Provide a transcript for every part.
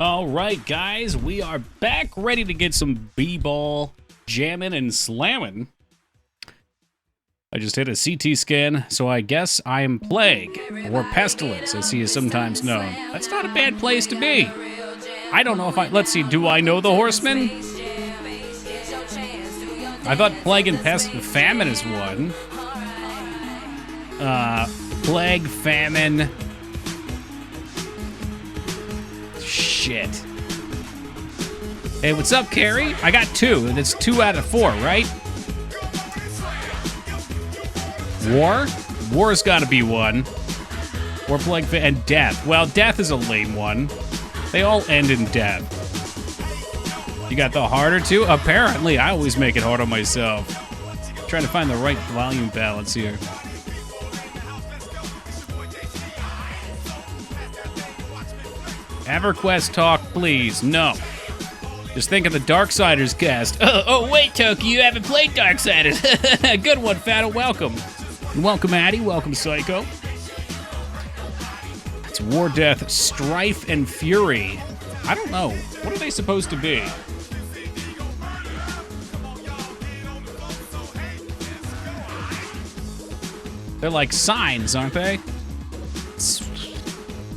All right, guys, we are back ready to get some b-ball jamming and slamming. I just hit a CT scan, so I guess I'm Plague, or Pestilence, as he is sometimes known. That's not a bad place to be. I don't know if let's see, do I know the Horseman? I thought Plague and Famine is one. Plague, Famine... Shit. Hey, what's up, Carrie? I got 2. That's 2 out of 4, right? War? War's gotta be 1. War, Plague, and Death. Well, Death is a lame one. They all end in death. You got the harder 2? Apparently, I always make it hard on myself. I'm trying to find the right volume balance here. EverQuest talk, please. No. Just think of the Darksiders cast. Oh, wait, Toki, you haven't played Darksiders. Good one, Fatta. Welcome. Welcome, Addy. Welcome, Psycho. It's War, Death, Strife, and Fury. I don't know. What are they supposed to be? They're like signs, aren't they?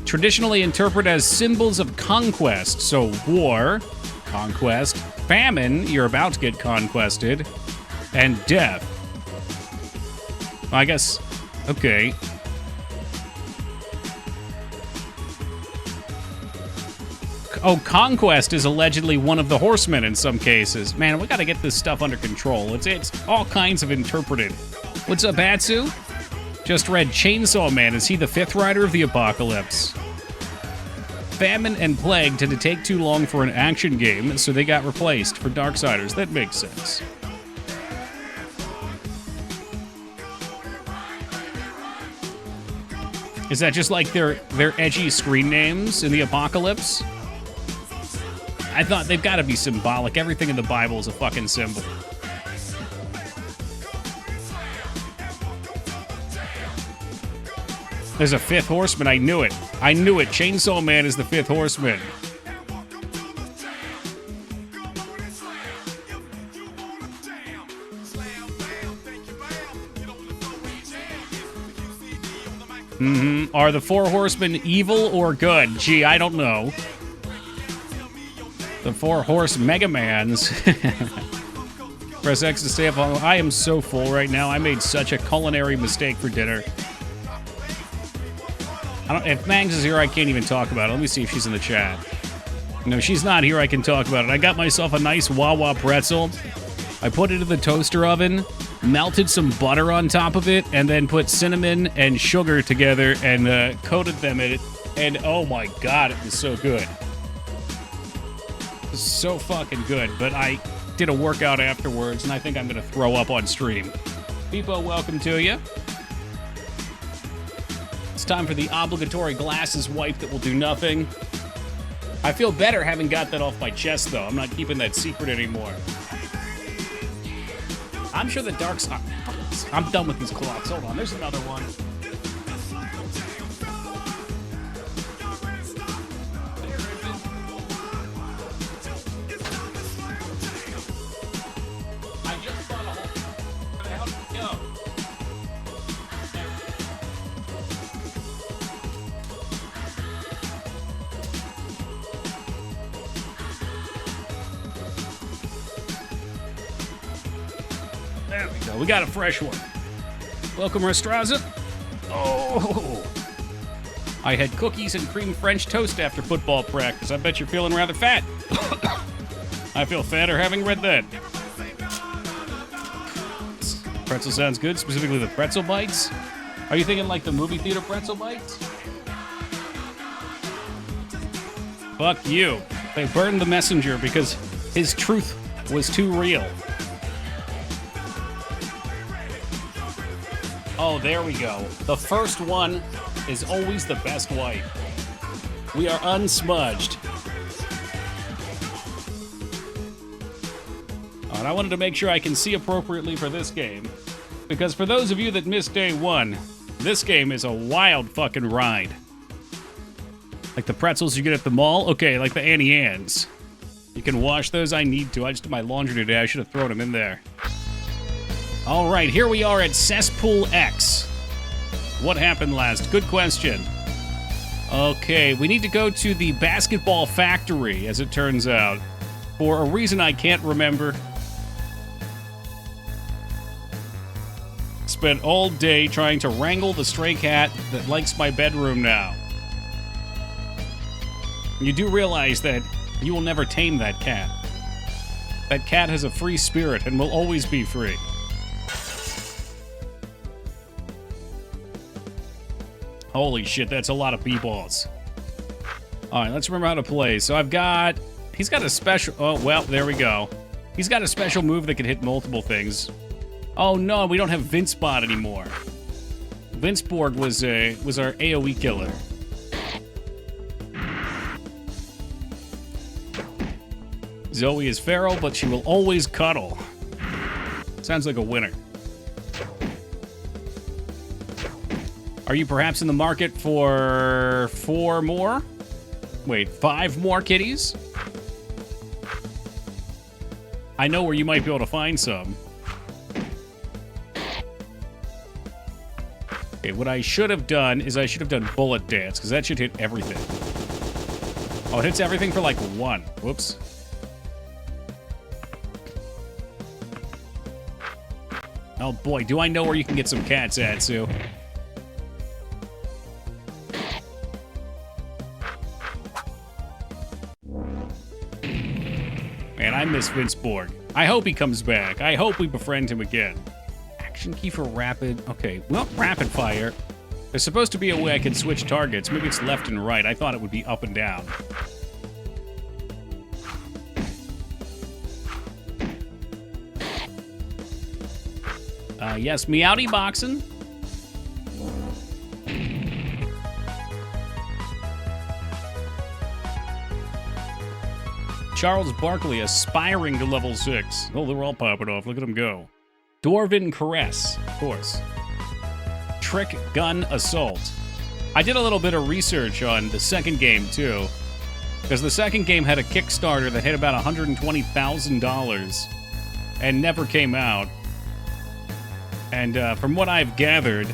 Traditionally interpreted as symbols of conquest. So war, conquest, famine, you're about to get conquested, and death. I guess, okay. Oh, conquest is allegedly one of the horsemen in some cases. Man, we gotta get this stuff under control. It's all kinds of interpreted. What's up, Atsu? Just read Chainsaw Man. Is he the 5th rider of the apocalypse? Famine and Plague tend to take too long for an action game, so they got replaced for Darksiders. That makes sense. Is that just like their edgy screen names in the apocalypse? I thought they've got to be symbolic. Everything in the Bible is a fucking symbol. There's a 5th horseman. I knew it. I knew it. Chainsaw Man is the 5th horseman. Are the 4 horsemen evil or good? Gee, I don't know. The 4 horse Megamans. Press X to stay up on. I am so full right now. I made such a culinary mistake for dinner. If Mangs is here, I can't even talk about it. Let me see if she's in the chat. No, she's not here. I can talk about it. I got myself a nice Wawa pretzel. I put it in the toaster oven, melted some butter on top of it, and then put cinnamon and sugar together and coated them in it. And oh my god, it was so good. It was so fucking good. But I did a workout afterwards, and I think I'm going to throw up on stream. Peepo, welcome to you. It's time for the obligatory glasses wipe that will do nothing. I feel better having got that off my chest, though. I'm not keeping that secret anymore. I'm sure the dark side... I'm done with these clocks. Hold on, there's another one. I just bought a whole... Where the hell did it go? There we go. We got a fresh one. Welcome, Restraza. Oh! I had cookies and cream French toast after football practice. I bet you're feeling rather fat. I feel fatter having read that. Pretzel sounds good, specifically the pretzel bites. Are you thinking like the movie theater pretzel bites? Fuck you. They burned the messenger because his truth was too real. Oh, there we go. The first one is always the best wipe. We are unsmudged. Oh, and I wanted to make sure I can see appropriately for this game. Because for those of you that missed day one, this game is a wild fucking ride. Like the pretzels you get at the mall? Okay, like the Annie Ann's. You can wash those? I need to. I just did my laundry today. I should have thrown them in there. All right, here we are at Cesspool X. What happened last? Good question. Okay, we need to go to the basketball factory, as it turns out, for a reason I can't remember. Spent all day trying to wrangle the stray cat that likes my bedroom now. You do realize that you will never tame that cat. That cat has a free spirit and will always be free. Holy shit, that's a lot of b-balls. Alright, let's remember how to play. So he's got a special, oh, well, there we go. He's got a special move that can hit multiple things. Oh no, we don't have Vincebot anymore. Vinceborg was our AoE killer. Zoe is feral, but she will always cuddle. Sounds like a winner. Are you perhaps in the market for 4 more? Wait, 5 more kitties? I know where you might be able to find some. Okay, what I should have done is I should have done Bullet Dance, because that should hit everything. Oh, it hits everything for like 1. Whoops. Oh boy, do I know where you can get some cats at, Sue. Man, I miss Vinceborg. I hope he comes back. I hope we befriend him again. Action key for rapid. Okay, well, rapid fire. There's supposed to be a way I can switch targets. Maybe it's left and right. I thought it would be up and down. Yes, Meowdy boxing. Charles Barkley aspiring to level 6. Oh, they're all popping off. Look at them go. Dwarven Caress, of course. Trick Gun Assault. I did a little bit of research on the second game, too. Because the second game had a Kickstarter that hit about $120,000 and never came out. And from what I've gathered,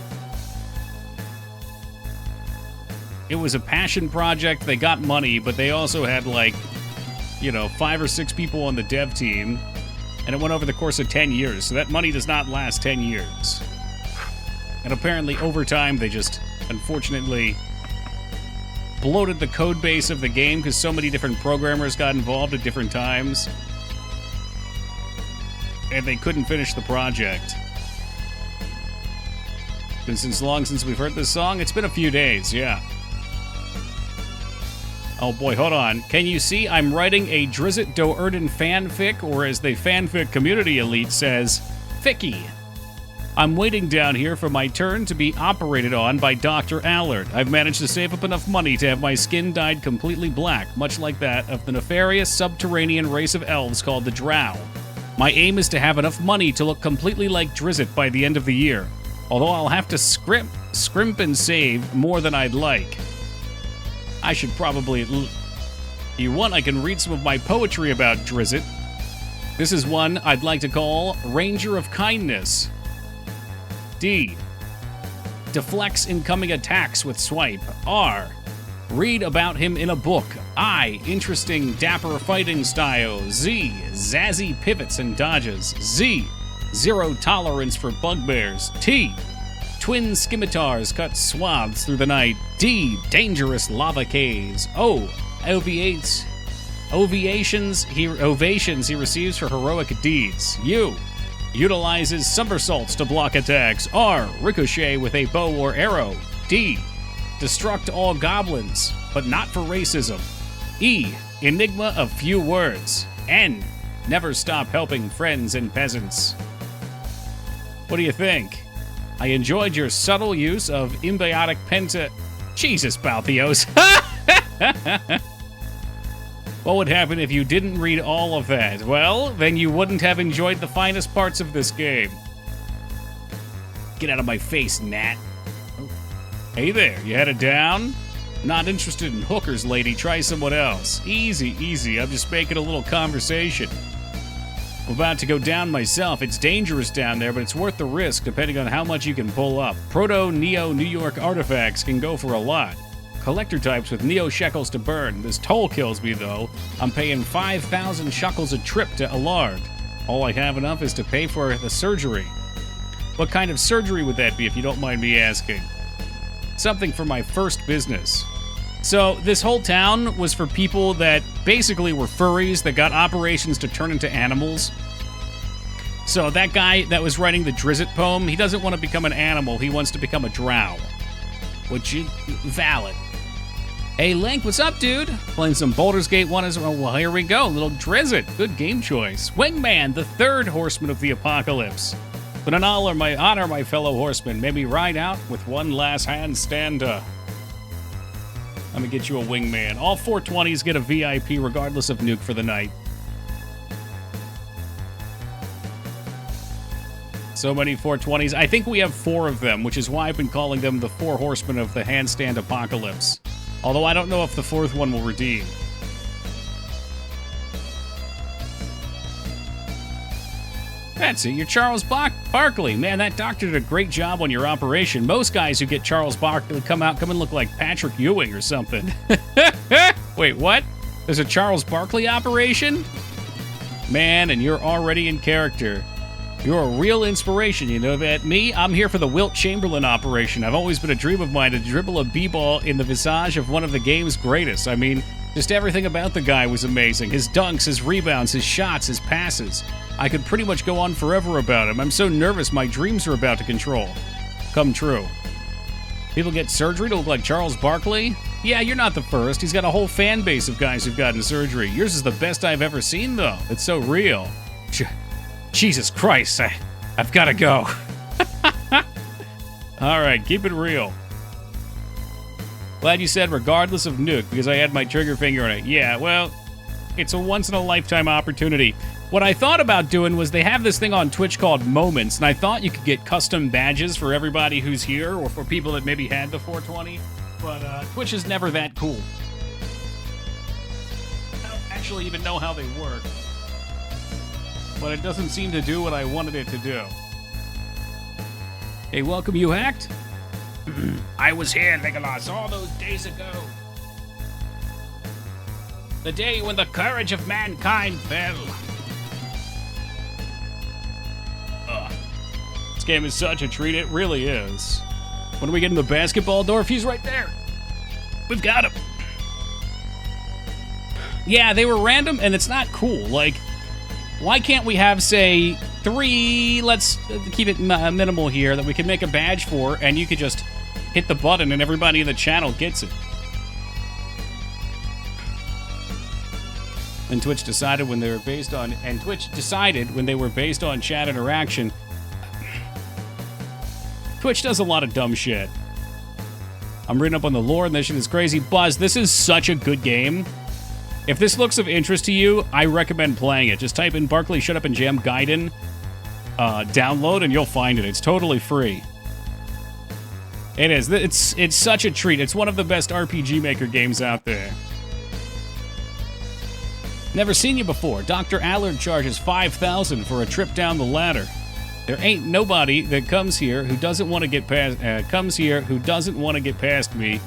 it was a passion project. They got money, but they also had, like, 5 or 6 people on the dev team. And it went over the course of 10 years. So that money does not last 10 years. And apparently, over time, they just, unfortunately, bloated the code base of the game because so many different programmers got involved at different times. And they couldn't finish the project. Been since long since we've heard this song. It's been a few days, yeah. Oh boy, hold on. Can you see I'm writing a Drizzt Do'Urden fanfic, or as the fanfic community elite says, ficky. I'm waiting down here for my turn to be operated on by Dr. Allard. I've managed to save up enough money to have my skin dyed completely black, much like that of the nefarious subterranean race of elves called the Drow. My aim is to have enough money to look completely like Drizzt by the end of the year. Although I'll have to scrimp and save more than I'd like. I should probably... You want, I can read some of my poetry about Drizzt. This is one I'd like to call Ranger of Kindness. D. Deflects incoming attacks with swipe. R. Read about him in a book. I. Interesting dapper fighting style. Z. Zazzy pivots and dodges. Z. Zero tolerance for bugbears. T. Twin scimitars cut swaths through the night. D. Dangerous lava caves. O. Ovations he receives for heroic deeds. U. Utilizes somersaults to block attacks. R. Ricochet with a bow or arrow. D. Destruct all goblins, but not for racism. E. Enigma of few words. N. Never stop helping friends and peasants. What do you think? I enjoyed your subtle use of imbiotic Jesus, Balthios. What would happen if you didn't read all of that? Well, then you wouldn't have enjoyed the finest parts of this game. Get out of my face, Nat. Hey there, you headed down? Not interested in hookers, lady. Try someone else. Easy, easy. I'm just making a little conversation. I'm about to go down myself. It's dangerous down there, but it's worth the risk depending on how much you can pull up. Proto-Neo New York artifacts can go for a lot. Collector types with Neo shekels to burn. This toll kills me, though. I'm paying 5,000 shekels a trip to Allard. All I have enough is to pay for the surgery. What kind of surgery would that be, if you don't mind me asking? Something for my first business. So this whole town was for people that basically were furries that got operations to turn into animals. So that guy that was writing the Drizzt poem, he doesn't want to become an animal, he wants to become a drow. Which is valid. Hey Link, what's up, dude? Playing some Baldur's Gate 1 as well. Well, here we go, little Drizzt. Good game choice. Wingman, the third horseman of the apocalypse. But in honor my fellow horsemen, maybe ride out with one last handstander. I'm gonna get you a wingman. All 420s get a VIP regardless of nuke for the night. So many 420s. I think we have 4 of them, which is why I've been calling them the 4 horsemen of the handstand apocalypse. Although I don't know if the 4th one will redeem. That's it, you're Charles Barkley. Man, that doctor did a great job on your operation. Most guys who get Charles Barkley come and look like Patrick Ewing or something. Wait, what? There's a Charles Barkley operation? Man, and you're already in character. You're a real inspiration, you know that? Me, I'm here for the Wilt Chamberlain operation. I've always been a dream of mine to dribble a b-ball in the visage of one of the game's greatest. I mean, just everything about the guy was amazing. His dunks, his rebounds, his shots, his passes. I could pretty much go on forever about him. I'm so nervous my dreams are about to come true. People get surgery to look like Charles Barkley? Yeah, you're not the first. He's got a whole fan base of guys who've gotten surgery. Yours is the best I've ever seen, though. It's so real. Jesus Christ, I've got to go. All right, keep it real. Glad you said regardless of nuke, because I had my trigger finger on it. Yeah, well, it's a once-in-a-lifetime opportunity. What I thought about doing was they have this thing on Twitch called Moments, and I thought you could get custom badges for everybody who's here, or for people that maybe had the 420, but Twitch is never that cool. I don't actually even know how they work, but it doesn't seem to do what I wanted it to do. Hey, welcome, you hacked? I was here, Legolas, all those days ago. The day when the courage of mankind fell. This game is such a treat, it really is. When are we getting the basketball door? He's right there. We've got him. Yeah, they were random, and it's not cool. Like, why can't we have, say, 3, let's keep it minimal here, that we can make a badge for, and you could just hit the button and everybody in the channel gets it. And Twitch decided when they were based on, chat interaction. Twitch does a lot of dumb shit. I'm reading up on the lore, and this shit is crazy. Buzz, this is such a good game. If this looks of interest to you, I recommend playing it. Just type in Barkley Shut Up and Jam Gaiden, download, and you'll find it. It's totally free. It is. It's such a treat. It's one of the best RPG Maker games out there. Never seen you before. Dr. Allard charges $5,000 for a trip down the ladder. There ain't nobody that comes here who doesn't want to get past me,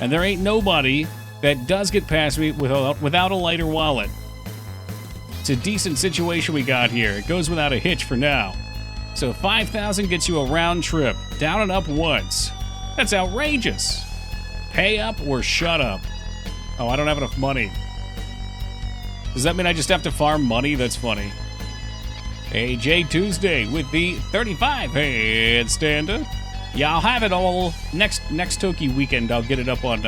and there ain't nobody that does get past me without a lighter wallet. It's a decent situation we got here. It goes without a hitch for now. So $5,000 gets you a round trip, down and up once. That's outrageous. Pay up or shut up. Oh, I don't have enough money. Does that mean I just have to farm money? That's funny. Hey, J Tuesday with the 35 handstander. Yeah, I'll have it all next Toki weekend. I'll get it up on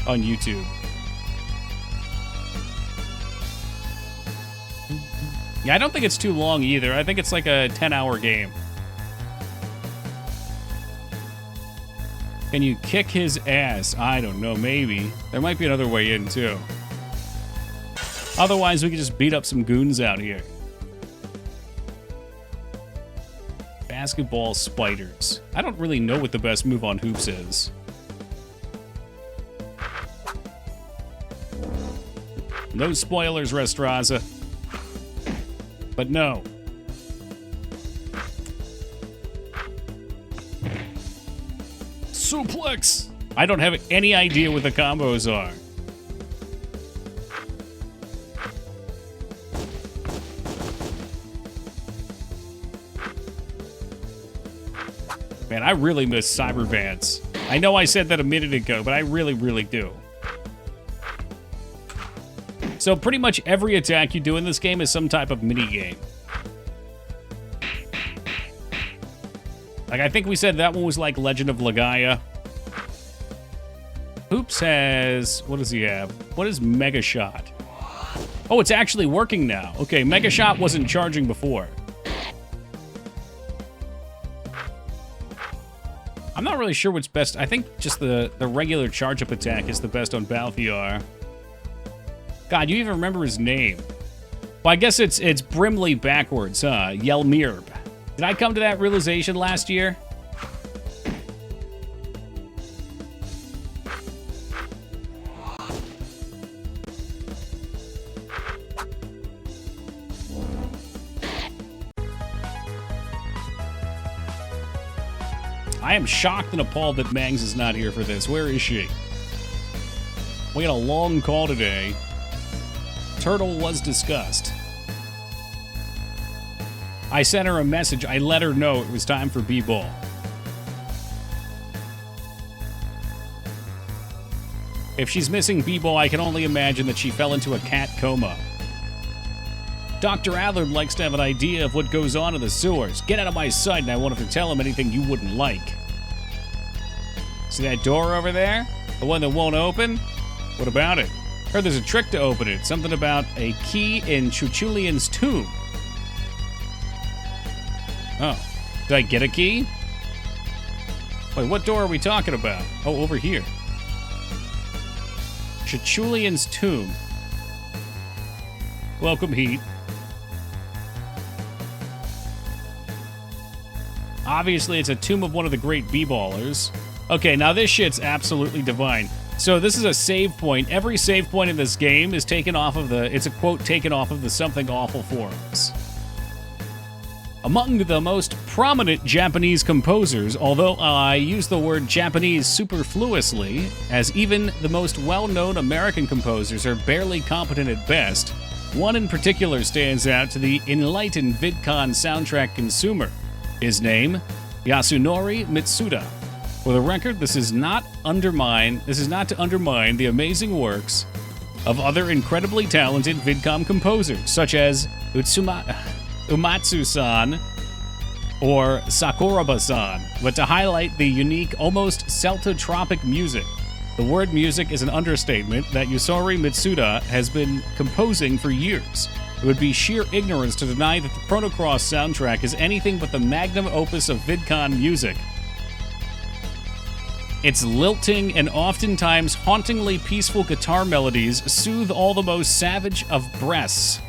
YouTube. Yeah, I don't think it's too long either. I think it's like a 10-hour game. Can you kick his ass? I don't know, maybe. There might be another way in, too. Otherwise, we can just beat up some goons out here. Basketball spiders. I don't really know what the best move on hoops is. No spoilers, Restraza. But no. Suplex! I don't have any idea what the combos are. Man, I really miss Cyberbats. I know I said that a minute ago, but I really, really do. So pretty much every attack you do in this game is some type of mini-game. Like, I think we said that one was like Legend of Legaia. Hoops has... What does he have? What is Mega Shot? Oh, it's actually working now. Okay, Mega Shot wasn't charging before. I'm not really sure what's best. I think just the regular charge-up attack is the best on Balthiar. God, you even remember his name. Well, I guess it's Brimley backwards, huh? Yelmirb. Did I come to that realization last year? I am shocked and appalled that Mangs is not here for this. Where is she? We had a long call today. Turtle was discussed. I sent her a message. I let her know it was time for B-Ball. If she's missing B-Ball, I can only imagine that she fell into a cat coma. Dr. Allard likes to have an idea of what goes on in the sewers. Get out of my sight, and I won't have to tell him anything you wouldn't like. See that door over there? The one that won't open? What about it? Heard there's a trick to open it. Something about a key in Chuchulian's tomb. Oh. Did I get a key? Wait, what door are we talking about? Oh, over here. Chuchulian's tomb. Welcome, Heat. Obviously, it's a tomb of one of the great b-ballers. Okay, now this shit's absolutely divine. So this is a save point. Every save point in this game is taken off of the... It's a quote taken off of the Something Awful forums. Among the most prominent Japanese composers, although I use the word Japanese superfluously, as even the most well-known American composers are barely competent at best, one in particular stands out to the enlightened VidCon soundtrack consumer. His name, Yasunori Mitsuda. For the record, this is not to undermine the amazing works of other incredibly talented VidCom composers, such as Umatsu-san or Sakuraba-san, but to highlight the unique, almost celtotropic music. The word music is an understatement that Yasunori Mitsuda has been composing for years. It would be sheer ignorance to deny that the Chrono Cross soundtrack is anything but the magnum opus of VidCon music. Its lilting and oftentimes hauntingly peaceful guitar melodies soothe all the most savage of breasts.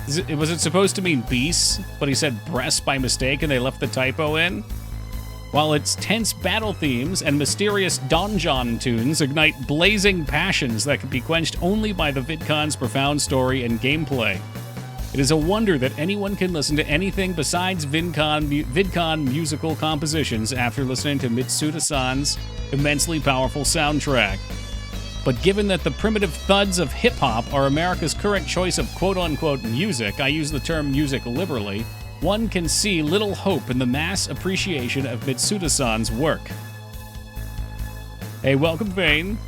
Was it supposed to mean beasts, but he said breasts by mistake and they left the typo in? While its tense battle themes and mysterious donjon tunes ignite blazing passions that can be quenched only by the VidCon's profound story and gameplay. It is a wonder that anyone can listen to anything besides VidCon musical compositions after listening to Mitsuda-san's immensely powerful soundtrack. But given that the primitive thuds of hip-hop are America's current choice of quote-unquote music, I use the term music liberally, one can see little hope in the mass appreciation of Mitsuda-san's work. Hey, welcome, Vane.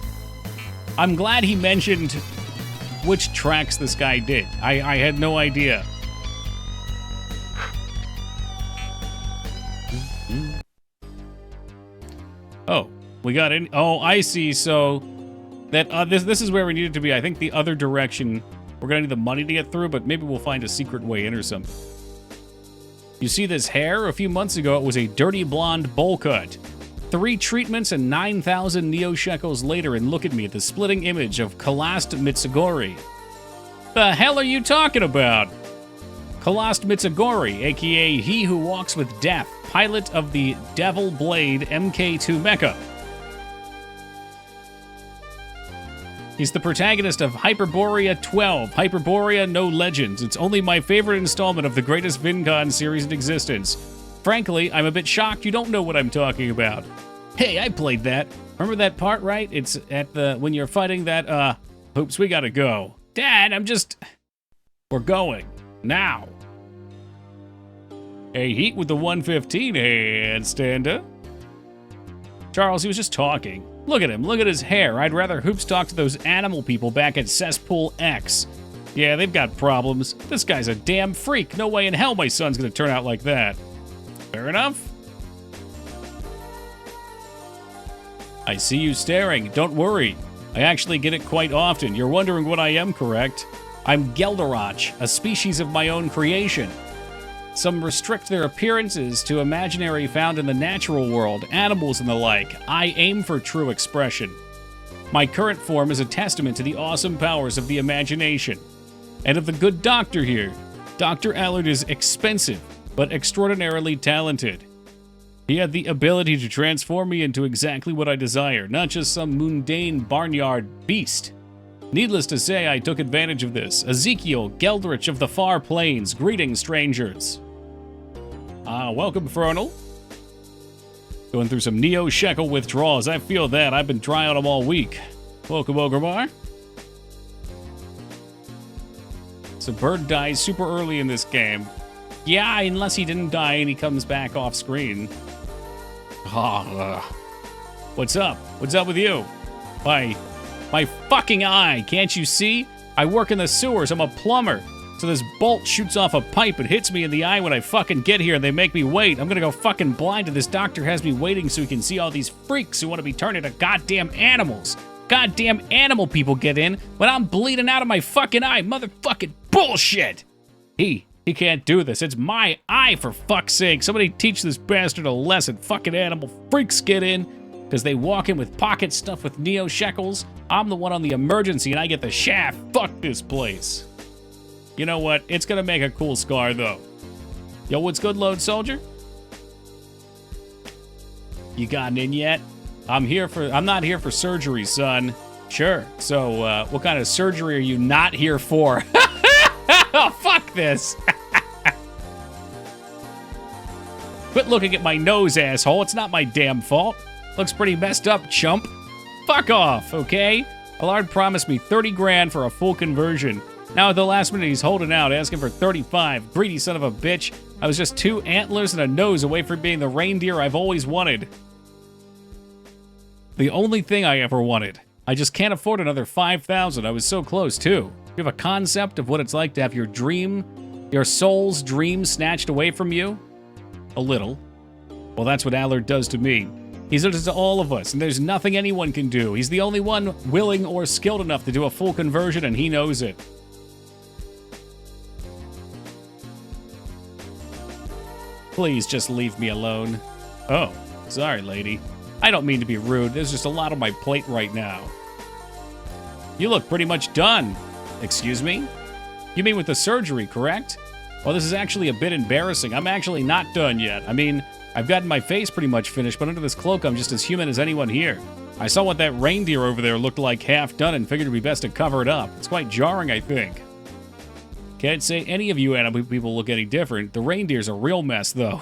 I'm glad he mentioned which tracks this guy did. I had no idea. Oh, we got in. Oh, I see. So that this is where we needed to be. I think the other direction. We're gonna need the money to get through, but maybe we'll find a secret way in or something. You see this hair? A few months ago, it was a dirty blonde bowl cut. 3 treatments and 9,000 Neo shekels later, and look at me, the splitting image of Kalast Mitsugori. The hell are you talking about? Kalast Mitsugori, aka He Who Walks with Death, pilot of the Devil Blade Mk2 mecha. He's the protagonist of Hyperborea 12, Hyperborea No Legends. It's only my favorite installment of the greatest VinCon series in existence. Frankly, I'm a bit shocked you don't know what I'm talking about. Hey, I played that. Remember that part, right? It's at when you're fighting that, oops, we gotta go. Dad, we're going. Now. Hey, Heat with the 115 handstander. Charles, he was just talking. Look at him, look at his hair. I'd rather Hoops talk to those animal people back at Cesspool X. Yeah, they've got problems. This guy's a damn freak. No way in hell my son's gonna turn out like that. Fair enough. I see you staring. Don't worry. I actually get it quite often. You're wondering what I am, correct? I'm Gelderach, a species of my own creation. Some restrict their appearances to imaginary found in the natural world, animals and the like. I aim for true expression. My current form is a testament to the awesome powers of the imagination. And of the good doctor here. Dr. Allard is expensive, but extraordinarily talented. He had the ability to transform me into exactly what I desire, not just some mundane barnyard beast. Needless to say, I took advantage of this. Ezekiel, Geldrich of the Far Plains, greetings, strangers. Welcome, Fernal. Going through some Neo-Shekel withdrawals. I feel that. I've been trying them all week. Welcome, Ogremar. So Bird dies super early in this game. Yeah, unless he didn't die and he comes back off screen. What's up? What's up with you? My fucking eye, can't you see? I work in the sewers, I'm a plumber. So this bolt shoots off a pipe and hits me in the eye when I fucking get here and they make me wait. I'm gonna go fucking blind and this doctor has me waiting so he can see all these freaks who want to be turned into goddamn animals. Goddamn animal people get in when I'm bleeding out of my fucking eye. Motherfucking bullshit! He can't do this. It's my eye, for fuck's sake. Somebody teach this bastard a lesson. Fucking animal freaks get in because they walk in with pockets stuffed with Neo-Shekels. I'm the one on the emergency and I get the shaft. Fuck this place. You know what? It's gonna make a cool scar, though. Yo, what's good, Load Soldier? You gotten in yet? I'm not here for surgery, son. Sure. So, what kind of surgery are you not here for? Oh, fuck this. Quit looking at my nose, asshole. It's not my damn fault. Looks pretty messed up, chump. Fuck off, okay? Allard promised me 30 grand for a full conversion. Now at the last minute he's holding out, asking for 35. Greedy son of a bitch. I was just 2 antlers and a nose away from being the reindeer I've always wanted. The only thing I ever wanted. I just can't afford another 5,000. I was so close, too. You have a concept of what it's like to have your soul's dream snatched away from you? A little. Well, that's what Allard does to me. He does it to all of us, and there's nothing anyone can do. He's the only one willing or skilled enough to do a full conversion, and he knows it. Please just leave me alone. Oh, sorry, lady. I don't mean to be rude. There's just a lot on my plate right now. You look pretty much done. Excuse me? You mean with the surgery, correct? Well, this is actually a bit embarrassing. I'm actually not done yet. I mean, I've gotten my face pretty much finished, but under this cloak, I'm just as human as anyone here. I saw what that reindeer over there looked like half done and figured it'd be best to cover it up. It's quite jarring, I think. Can't say any of you animal people look any different. The reindeer's a real mess, though.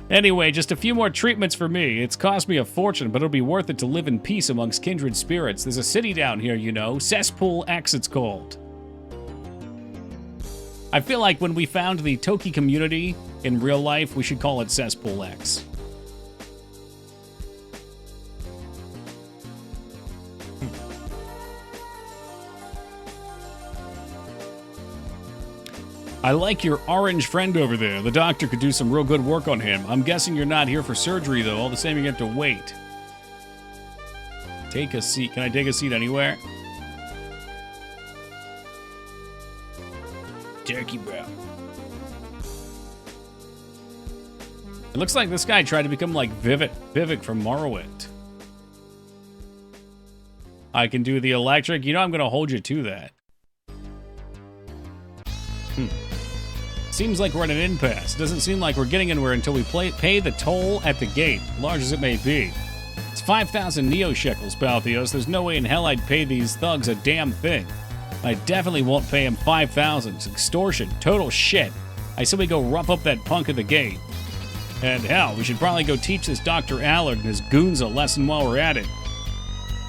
Anyway, just a few more treatments for me. It's cost me a fortune, but it'll be worth it to live in peace amongst kindred spirits. There's a city down here, you know. Cesspool X, it's called. I feel like when we found the Toki community in real life, we should call it Cesspool X. I like your orange friend over there. The doctor could do some real good work on him. I'm guessing you're not here for surgery, though. All the same, you have to wait. Take a seat. Can I take a seat anywhere? Turkey, bro. It looks like this guy tried to become like Vivek from Morrowind. I can do the electric. You know I'm going to hold you to that. Seems like we're at an impasse. Doesn't seem like we're getting anywhere until we pay the toll at the gate, large as it may be. It's 5,000 Neo shekels, Balthios. There's no way in hell I'd pay these thugs a damn thing. I definitely won't pay him 5,000. It's extortion. Total shit. I say we go rough up that punk at the gate. And hell, we should probably go teach this Dr. Allard and his goons a lesson while we're at it.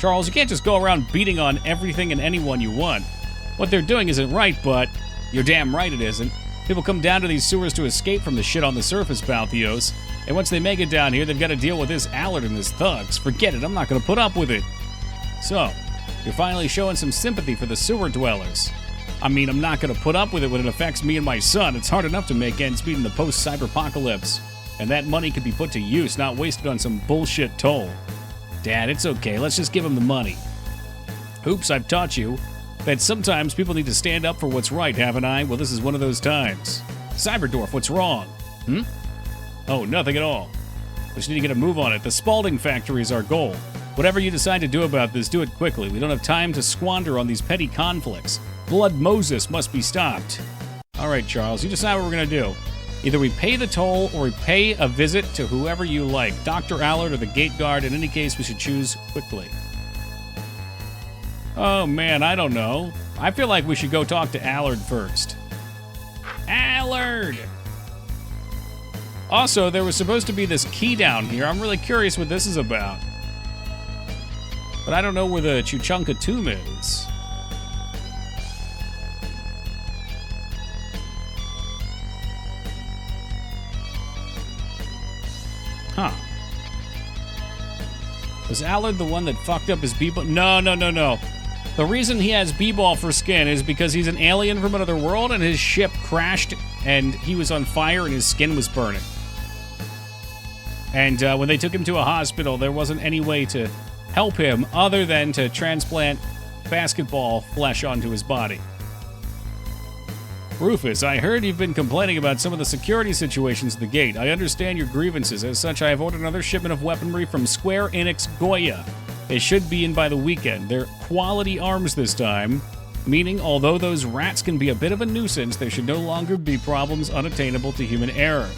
Charles, you can't just go around beating on everything and anyone you want. What they're doing isn't right, but you're damn right it isn't. People come down to these sewers to escape from the shit on the surface, Balthios. And once they make it down here, they've got to deal with this Allard and his thugs. Forget it, I'm not going to put up with it. So, you're finally showing some sympathy for the sewer dwellers. I mean, I'm not going to put up with it when it affects me and my son. It's hard enough to make ends meet in the post-cyberpocalypse. And that money could be put to use, not wasted on some bullshit toll. Dad, it's okay. Let's just give him the money. Oops, I've taught you that sometimes people need to stand up for what's right, haven't I? Well, this is one of those times. Cyberdorf, what's wrong? Oh, nothing at all. We just need to get a move on it. The Spalding factory is our goal. Whatever you decide to do about this, do it quickly. We don't have time to squander on these petty conflicts. Blood Moses must be stopped. All right, Charles, you decide what we're going to do. Either we pay the toll or we pay a visit to whoever you like, Dr. Allard or the gate guard. In any case, we should choose quickly. Oh, man, I don't know. I feel like we should go talk to Allard first. Allard! Also, there was supposed to be this key down here. I'm really curious what this is about. But I don't know where the Chuchunka tomb is. Huh. Was Allard the one that fucked up his b-ball? No. The reason he has b-ball for skin is because he's an alien from another world and his ship crashed and he was on fire and his skin was burning. And when they took him to a hospital, there wasn't any way to help him other than to transplant basketball flesh onto his body. Rufus, I heard you've been complaining about some of the security situations at the gate. I understand your grievances. As such, I have ordered another shipment of weaponry from Square Enix Goya. They should be in by the weekend. They're quality arms this time, meaning although those rats can be a bit of a nuisance, there should no longer be problems unattainable to human error.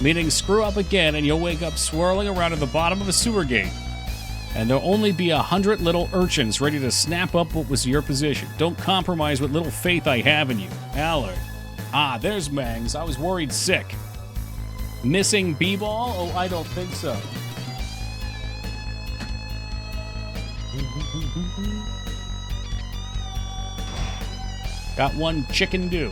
Meaning screw up again and you'll wake up swirling around at the bottom of a sewer gate. And there'll only be 100 little urchins ready to snap up what was your position. Don't compromise what little faith I have in you. Allard. Ah, there's Mangs. I was worried sick. Missing B-ball? Oh, I don't think so. Got one chicken do.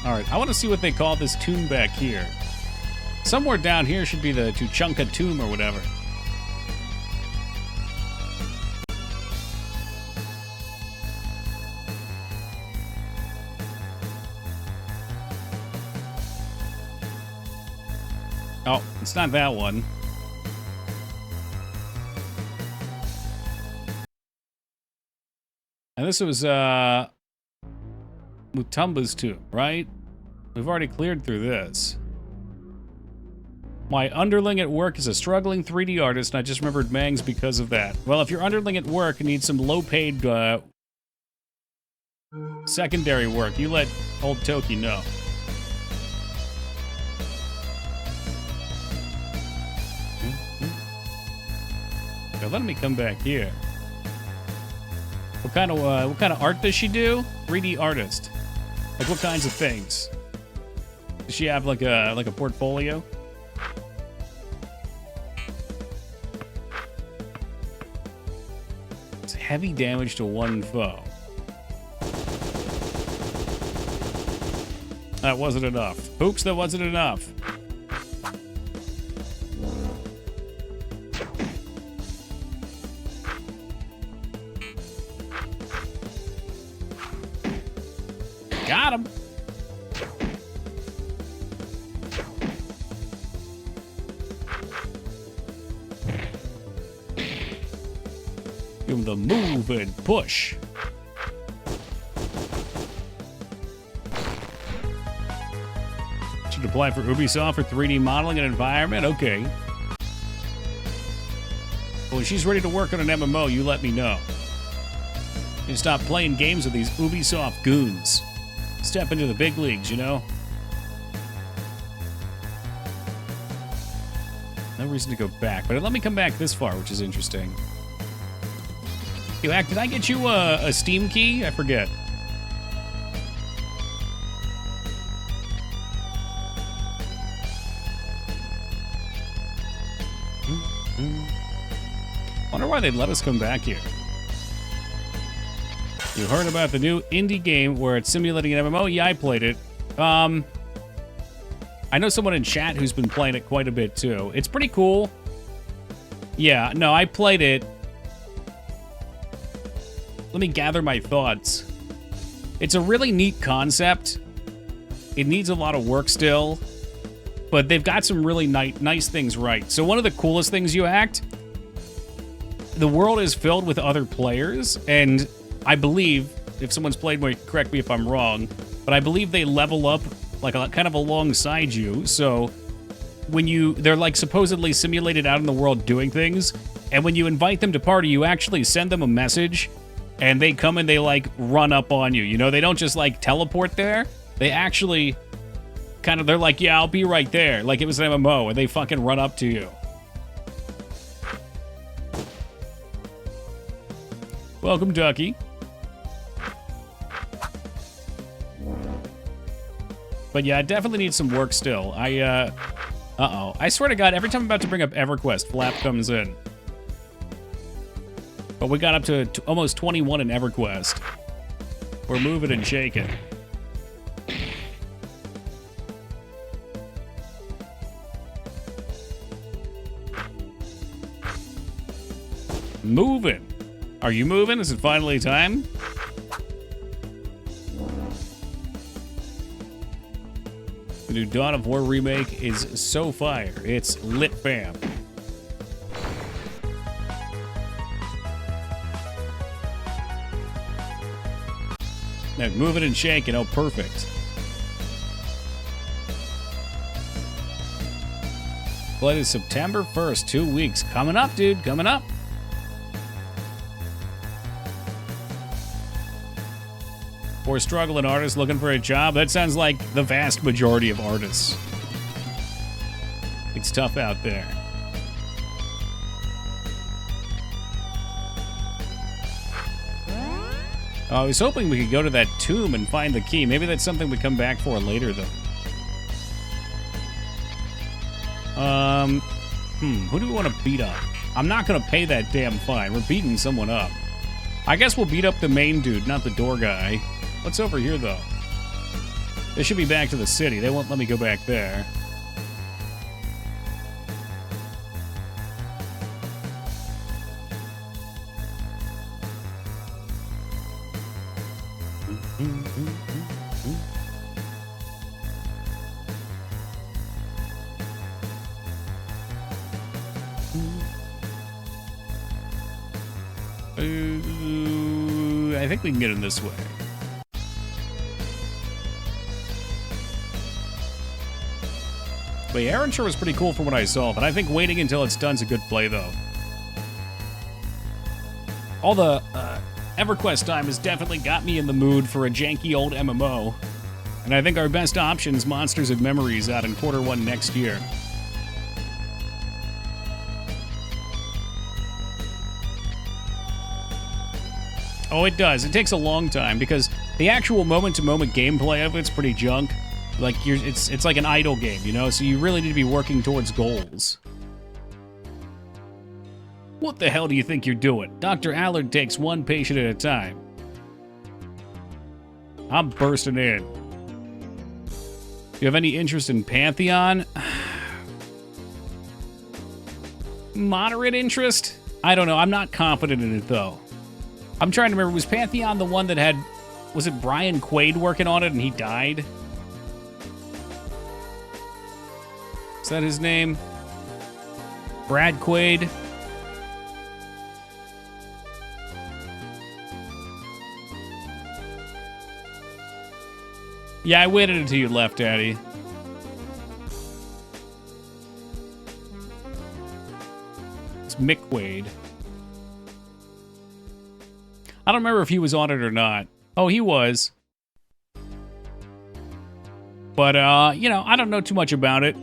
All right, I want to see what they call this tomb back here. Somewhere down here should be the Chuchunka tomb or whatever. Oh, it's not that one. And this was, Mutumba's tomb, right? We've already cleared through this. My underling at work is a struggling 3D artist, and I just remembered Mangs because of that. Well, if your underling at work needs some low-paid, secondary work, you let old Toki know. They're letting me come back here. What kind of art does she do? 3D artist. Like what kinds of things? Does she have like a portfolio? It's heavy damage to one foe. That wasn't enough. Oops, that wasn't enough. Got him. Give him the move and push. Should apply for Ubisoft for 3D modeling and environment? Okay. When she's ready to work on an MMO, you let me know. You stop playing games with these Ubisoft goons. Step into the big leagues, you know? No reason to go back, but let me come back this far, which is interesting. Yo, Ack, did I get you a Steam key? I forget. Wonder why they'd let us come back here. You heard about the new indie game where it's simulating an MMO? Yeah, I played it. I know someone in chat who's been playing it quite a bit too. It's pretty cool. Yeah, no, I played it. Let me gather my thoughts. It's a really neat concept. It needs a lot of work still, but they've got some really nice things right. So one of the coolest things you act, the world is filled with other players, and I believe, if someone's played more, correct me if I'm wrong, but I believe they level up like kind of alongside you. So when they're like supposedly simulated out in the world doing things, and when you invite them to party, you actually send them a message, and they come and they like run up on you. You know, they don't just like teleport there. They actually kind of, they're like, yeah, I'll be right there. Like it was an MMO, and they fucking run up to you. Welcome, Ducky. But yeah, I definitely need some work still. Uh-oh. I swear to God, every time I'm about to bring up EverQuest, Flap comes in. But we got up to almost 21 in EverQuest. We're moving and shaking. Moving. Are you moving? Is it finally time? The new Dawn of War remake is so fire. It's lit, fam. Now, moving and shaking. Oh, perfect. But it's September 1st. 2 weeks. Coming up, dude. Coming up. For struggling artists looking for a job, that sounds like the vast majority of artists. It's tough out there. I was hoping we could go to that tomb and find the key. Maybe that's something we come back for later, though. Who do we want to beat up? I'm not going to pay that damn fine. We're beating someone up. I guess we'll beat up the main dude, not the door guy. What's over here, though? They should be back to the city. They won't let me go back there. I think we can get in this way. But yeah, Aaron sure was pretty cool from what I saw, but I think waiting until it's done's a good play, though. All the EverQuest time has definitely got me in the mood for a janky old MMO. And I think our best option is Monsters and Memories out in Q1 next year. Oh, it does. It takes a long time because the actual moment-to-moment gameplay of it's pretty junk. Like it's like an idle game, you know? So you really need to be working towards goals. What the hell do you think you're doing? Dr. Allard takes one patient at a time. I'm bursting in. Do you have any interest in Pantheon? Moderate interest? I don't know. I'm not confident in it, though. I'm trying to remember. Was Pantheon the one that had... Was it Brian Quaid working on it and he died? Is that his name? Brad Quaid? Yeah, I waited until you left, Daddy. It's Mick Quaid. I don't remember if he was on it or not. Oh, he was. But, you know, I don't know too much about it.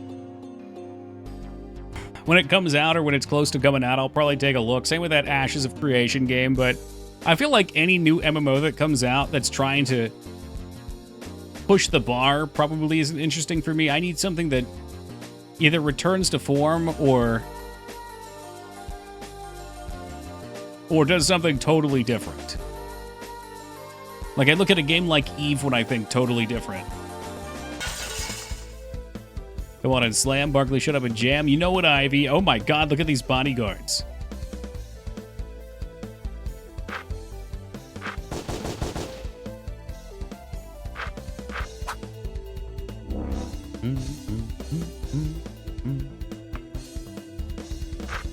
When it comes out or when it's close to coming out, I'll probably take a look. Same with that Ashes of Creation game, but I feel like any new MMO that comes out that's trying to push the bar probably isn't interesting for me. I need something that either returns to form or does something totally different. Like, I look at a game like Eve when I think totally different. Come on and slam. Barkley, shut up and jam. You know what, Ivy? Oh my god, look at these bodyguards.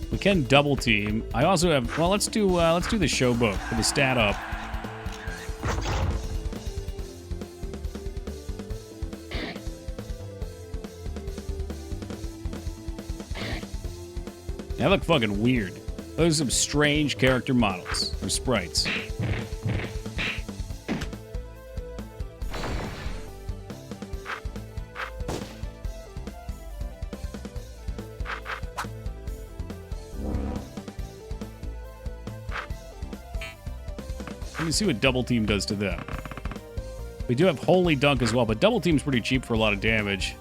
We can double team. I also have, well, let's do the showboat for the stat up. They look fucking weird. Those are some strange character models, or sprites. Let me see what Double Team does to them. We do have Holy Dunk as well, but Double Team's pretty cheap for a lot of damage.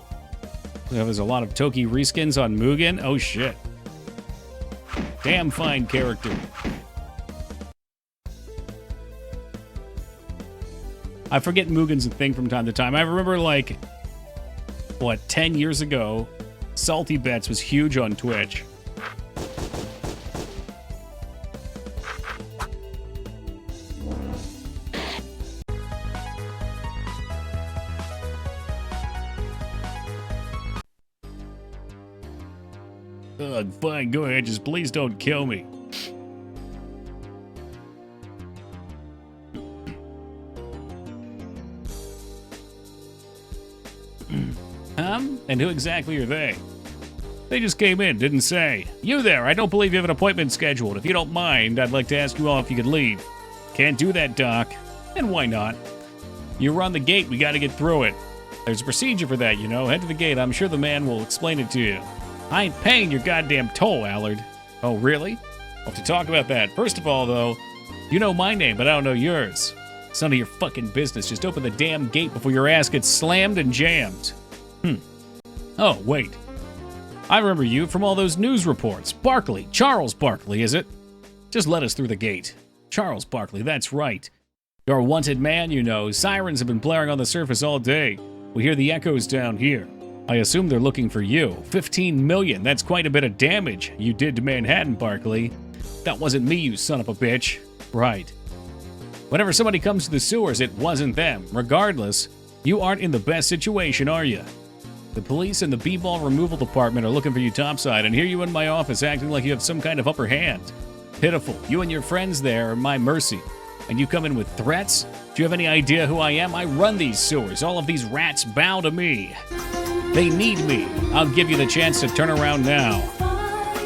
There's a lot of Toki reskins on Mugen. Oh shit. Damn fine character. I forget Mugen's a thing from time to time. I remember, like, what, 10 years ago, Salty Bets was huge on Twitch. Ugh, fine, go ahead, just please don't kill me. And who exactly are they? They just came in, didn't say. You there, I don't believe you have an appointment scheduled. If you don't mind, I'd like to ask you all if you could leave. Can't do that, Doc. And why not? You run the gate, we gotta get through it. There's a procedure for that, you know. Head to the gate, I'm sure the man will explain it to you. I ain't paying your goddamn toll, Allard. Oh, really? I'll have to talk about that. First of all, though, you know my name, but I don't know yours. It's none of your fucking business. Just open the damn gate before your ass gets slammed and jammed. Oh, wait. I remember you from all those news reports. Barkley. Charles Barkley, is it? Just let us through the gate. Charles Barkley, that's right. You're a wanted man, you know. Sirens have been blaring on the surface all day. We hear the echoes down here. I assume they're looking for you. 15 million, that's quite a bit of damage you did to Manhattan, Barkley. That wasn't me, you son of a bitch. Right. Whenever somebody comes to the sewers, it wasn't them. Regardless, you aren't in the best situation, are you? The police and the b-ball removal department are looking for you topside, and here you in my office acting like you have some kind of upper hand. Pitiful. You and your friends there are my mercy. And you come in with threats? Do you have any idea who I am? I run these sewers. All of these rats bow to me. They need me. I'll give you the chance to turn around now.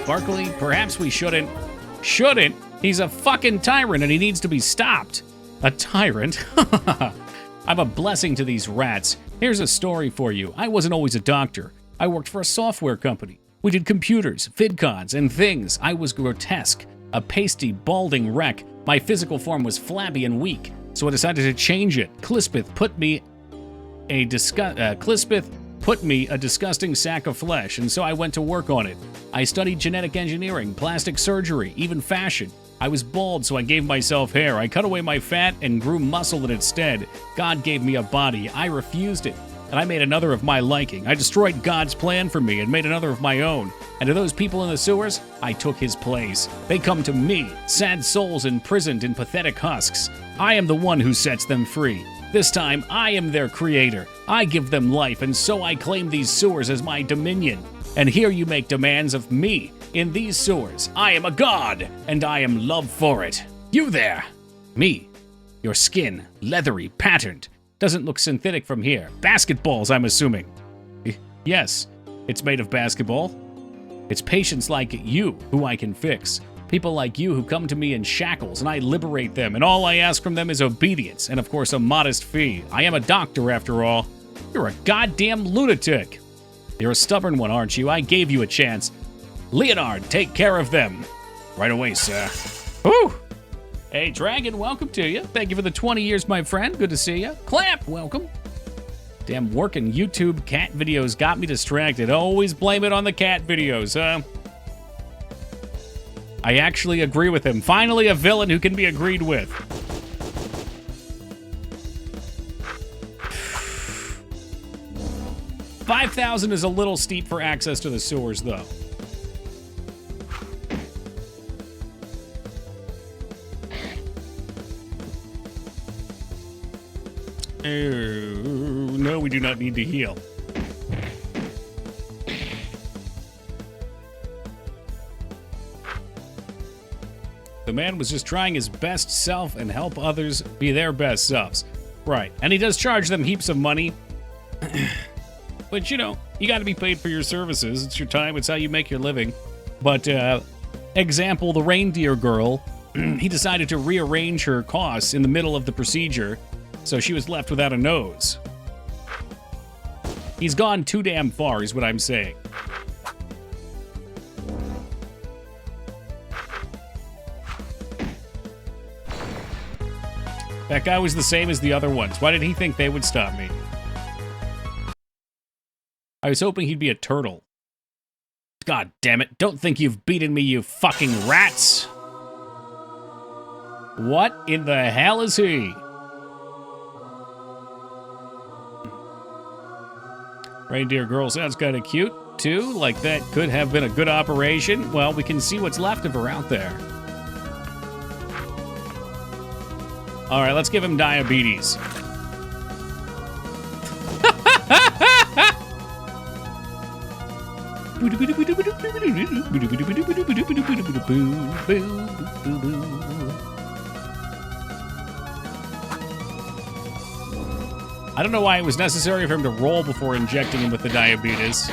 Barkley, perhaps we shouldn't. Shouldn't? He's a fucking tyrant and he needs to be stopped. A tyrant? I'm a blessing to these rats. Here's a story for you. I wasn't always a doctor. I worked for a software company. We did computers, vidcons, and things. I was grotesque. A pasty, balding wreck. My physical form was flabby and weak, so I decided to change it. Clispeth put me a disgusting sack of flesh, and so I went to work on it. I studied genetic engineering, plastic surgery, even fashion. I was bald, so I gave myself hair. I cut away my fat and grew muscle in its stead. God gave me a body. I refused it, and I made another of my liking. I destroyed God's plan for me and made another of my own. And to those people in the sewers, I took his place. They come to me, sad souls imprisoned in pathetic husks. I am the one who sets them free. This time, I am their creator. I give them life, and so I claim these sewers as my dominion. And here you make demands of me. In these sewers, I am a god, and I am loved for it. You there! Me. Your skin, leathery, patterned. Doesn't look synthetic from here. Basketballs, I'm assuming. Yes, it's made of basketball. It's patients like you who I can fix. People like you who come to me in shackles, and I liberate them, and all I ask from them is obedience, and of course a modest fee. I am a doctor, after all. You're a goddamn lunatic. You're a stubborn one, aren't you? I gave you a chance. Leonard, take care of them. Right away, sir. Whew! Hey, Dragon, welcome to you. Thank you for the 20 years, my friend. Good to see you. Clamp, welcome. Damn, working YouTube cat videos got me distracted. Always blame it on the cat videos, huh? I actually agree with him. Finally, a villain who can be agreed with. $5,000 is a little steep for access to the sewers, though. Oh, no, we do not need to heal. The man was just trying his best self and help others be their best selves. Right, and he does charge them heaps of money. But, you know, you got to be paid for your services. It's your time. It's how you make your living. But, example, the reindeer girl, he decided to rearrange her costs in the middle of the procedure, so she was left without a nose. He's gone too damn far, is what I'm saying. That guy was the same as the other ones. Why did he think they would stop me? I was hoping he'd be a turtle. God damn it. Don't think you've beaten me, you fucking rats. What in the hell is he? Reindeer girl sounds kind of cute, too. Like that could have been a good operation. Well, we can see what's left of her out there. All right, let's give him diabetes. I don't know why it was necessary for him to roll before injecting him with the diabetes.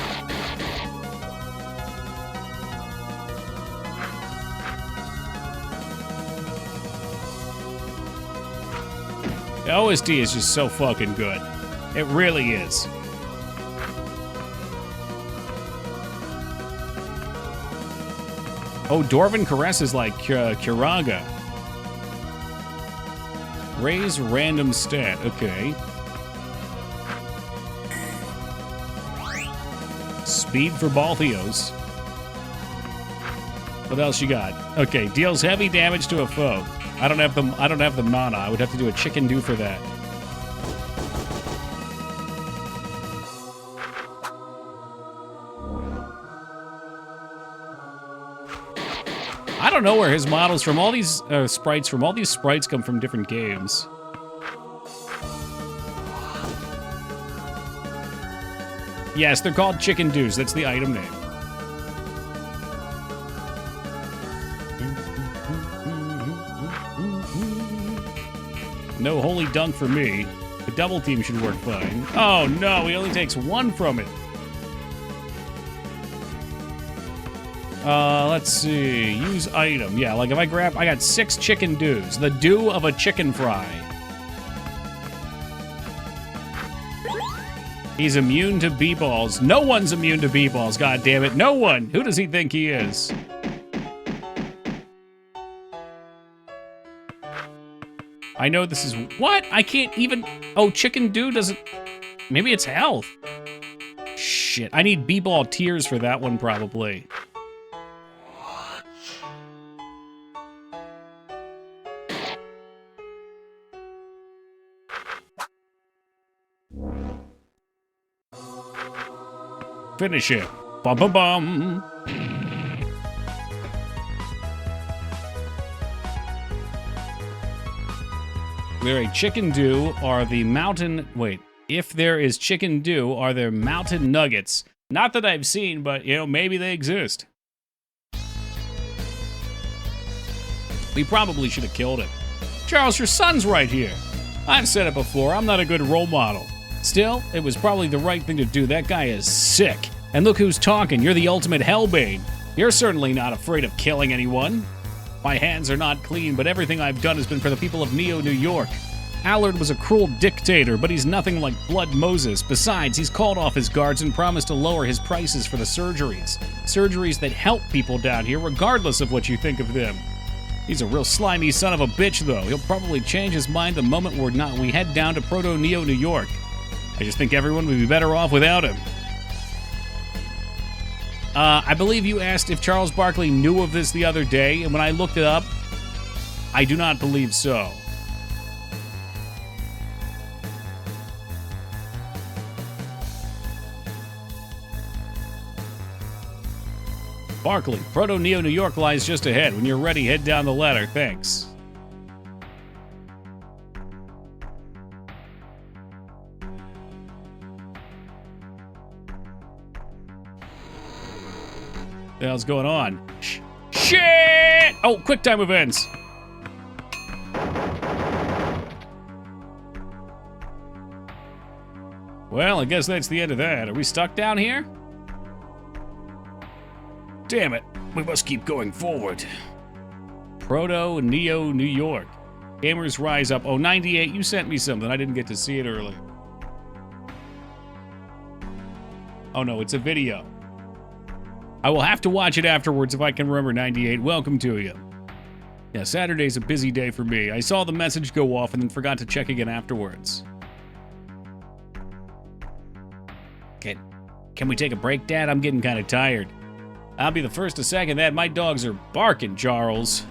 The OST is just so fucking good. It really is. Oh, Dwarven Caress is like Kiraga. Raise random stat. Okay. Speed for Balthios. What else you got? Okay, deals heavy damage to a foe. I don't have the mana. I would have to do a chicken do for that. I don't know where his models from. All these sprites come from different games. Yes, they're called chicken doos. That's the item name. No holy dunk for me. The double team should work fine. Oh no, he only takes one from it. Let's see. Use item. Yeah, like if I got 6 chicken doos. The do of a chicken fry. He's immune to B-balls. No one's immune to B-balls, god damn it. No one. Who does he think he is? I know this is... What? I can't even... Oh, chicken do doesn't... Maybe it's health. Shit. I need B-ball tears for that one, probably. Finish it. Bum bum bum. Where a chicken do are the mountain... Wait. If there is chicken do, are there mountain nuggets? Not that I've seen, but, you know, maybe they exist. We probably should have killed him. Charles, your son's right here. I've said it before, I'm not a good role model. Still, it was probably the right thing to do. That guy is sick. And look who's talking. You're the ultimate hellbane. You're certainly not afraid of killing anyone. My hands are not clean, but everything I've done has been for the people of Neo, New York. Allard was a cruel dictator, but he's nothing like Blood Moses. Besides, he's called off his guards and promised to lower his prices for the surgeries. Surgeries that help people down here, regardless of what you think of them. He's a real slimy son of a bitch, though. He'll probably change his mind the moment we head down to Proto-Neo, New York. I just think everyone would be better off without him. I believe you asked if Charles Barkley knew of this the other day, and when I looked it up, I do not believe so. Barkley, Proto-Neo, New York lies just ahead. When you're ready, head down the ladder. Thanks. The hell's going on? Shit! Oh, quick time events. Well, I guess that's the end of that. Are we stuck down here? Damn it, we must keep going forward. Proto-Neo, New York. Gamers rise up. Oh, 98, you sent me something. I didn't get to see it earlier. Oh no, it's a video. I will have to watch it afterwards if I can remember 98. Welcome to you. Yeah, Saturday's a busy day for me. I saw the message go off and then forgot to check again afterwards. Can we take a break, Dad? I'm getting kind of tired. I'll be the first to second that. My dogs are barking, Charles.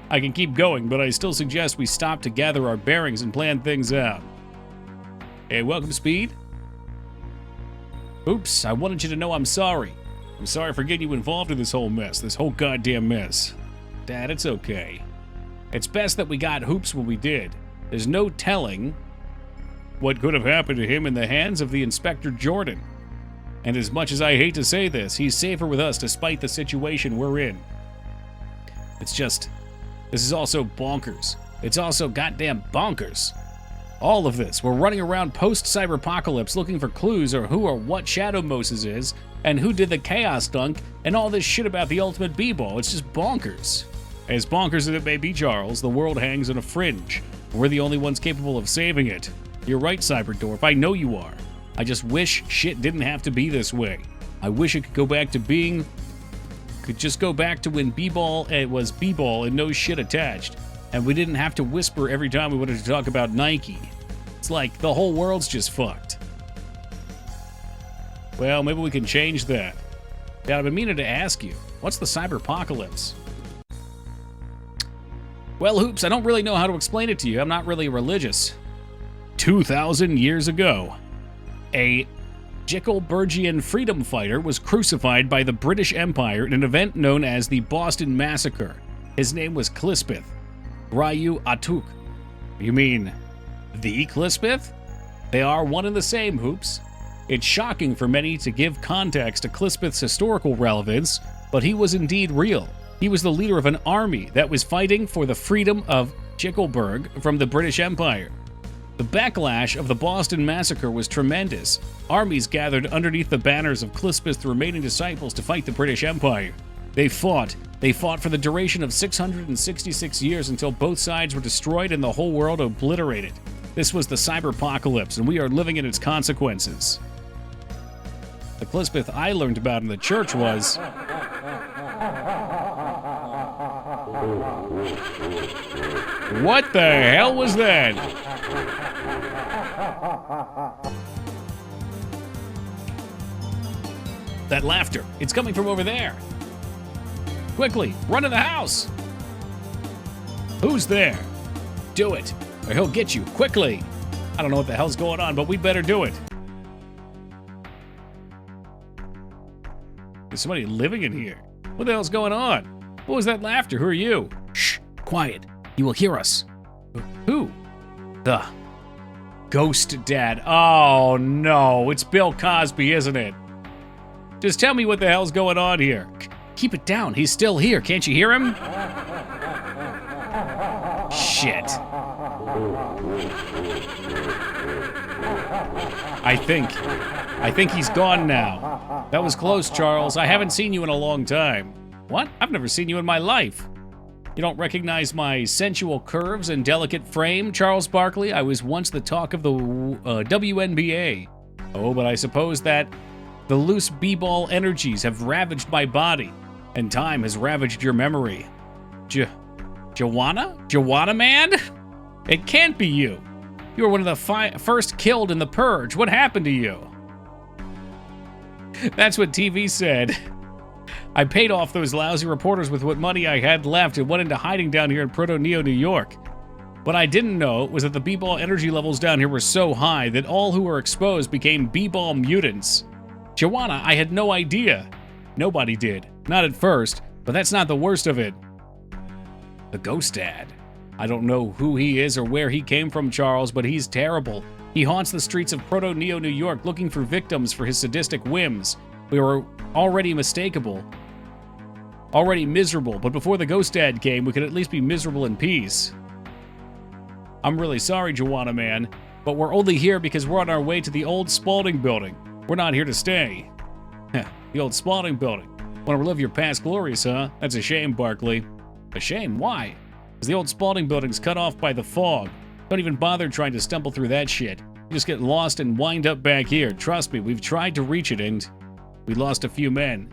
I can keep going, but I still suggest we stop to gather our bearings and plan things out. Hey, welcome, Speed. Oops, I wanted you to know I'm sorry. I'm sorry for getting you involved in this whole mess, this whole goddamn mess. Dad, it's okay. It's best that we got Hoops when we did. There's no telling what could have happened to him in the hands of the Inspector Jordan. And as much as I hate to say this, he's safer with us despite the situation we're in. It's just, this is also bonkers. It's also goddamn bonkers. All of this, we're running around post-cyberpocalypse looking for clues or who or what Shadow Moses is, and who did the Chaos Dunk, and all this shit about the Ultimate B-Ball. It's just bonkers. As bonkers as it may be, Charles, the world hangs on a fringe. We're the only ones capable of saving it. You're right, Cyberdorf, I know you are. I just wish shit didn't have to be this way. I wish it could go back to being... Could just go back to when B-Ball was B-Ball and no shit attached. And we didn't have to whisper every time we wanted to talk about Nike. It's like the whole world's just fucked. Well, maybe we can change that. Dad, I've been meaning to ask you, what's the cyberpocalypse? Well, Hoops, I don't really know how to explain it to you. I'm not really religious. 2,000 years ago, a Jickelbergian freedom fighter was crucified by the British Empire in an event known as the Boston Massacre. His name was Clispeth Ryu Atuk. You mean the Clispeth? They are one and the same, Hoops. It's shocking for many to give context to Clispeth's historical relevance, but he was indeed real. He was the leader of an army that was fighting for the freedom of Jickelberg from the British Empire. The backlash of the Boston Massacre was tremendous. Armies gathered underneath the banners of Clispeth's remaining disciples to fight the British Empire. They fought for the duration of 666 years until both sides were destroyed and the whole world obliterated. This was the cyberpocalypse, and we are living in its consequences. The Clispeth I learned about in the church was... What the hell was that? That laughter, it's coming from over there. Quickly, run to the house. Who's there? Do it, or he'll get you, quickly. I don't know what the hell's going on, but we better do it. There's somebody living in here. What the hell's going on? What was that laughter? Who are you? Shh, quiet. You will hear us. Who? The Ghost Dad. Oh no, it's Bill Cosby, isn't it? Just tell me what the hell's going on here. Keep it down, he's still here. Can't you hear him? Shit. I think he's gone now. That was close, Charles. I haven't seen you in a long time. What? I've never seen you in my life. You don't recognize my sensual curves and delicate frame, Charles Barkley? I was once the talk of the WNBA. Oh, but I suppose that the loose b-ball energies have ravaged my body, and time has ravaged your memory. Joanna? Joanna Man? It can't be you. You were one of the first killed in the Purge. What happened to you? That's what TV said. I paid off those lousy reporters with what money I had left and went into hiding down here in Proto-Neo, New York. What I didn't know was that the b-ball energy levels down here were so high that all who were exposed became b-ball mutants. Joanna, I had no idea. Nobody did. Not at first, but that's not the worst of it. The Ghost Dad. I don't know who he is or where he came from, Charles, but he's terrible. He haunts the streets of Proto-Neo, New York, looking for victims for his sadistic whims. We were already mistakeable. Already miserable, but before the Ghost Dad came, we could at least be miserable in peace. I'm really sorry, Joanna Man, but we're only here because we're on our way to the old Spalding building. We're not here to stay. The old Spalding building. Want to relive your past glories, huh? That's a shame, Barkley. A shame? Why? Because the old Spalding building's cut off by the fog. Don't even bother trying to stumble through that shit. You just get lost and wind up back here. Trust me, we've tried to reach it and we lost a few men.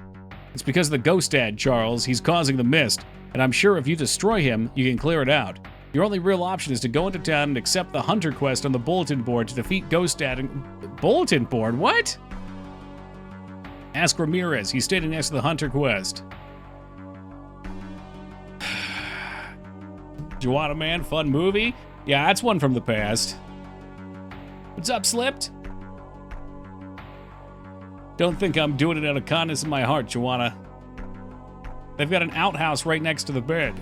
It's because of the Ghost Dad, Charles. He's causing the mist, and I'm sure if you destroy him, you can clear it out. Your only real option is to go into town and accept the Hunter quest on the bulletin board to defeat Ghost Dad and... Bulletin board? What? Ask Ramirez. He's standing next to the Hunter quest. Joanna Man, fun movie? Yeah, that's one from the past. What's up, Slipped? Don't think I'm doing it out of kindness in my heart, Joanna. They've got an outhouse right next to the bed.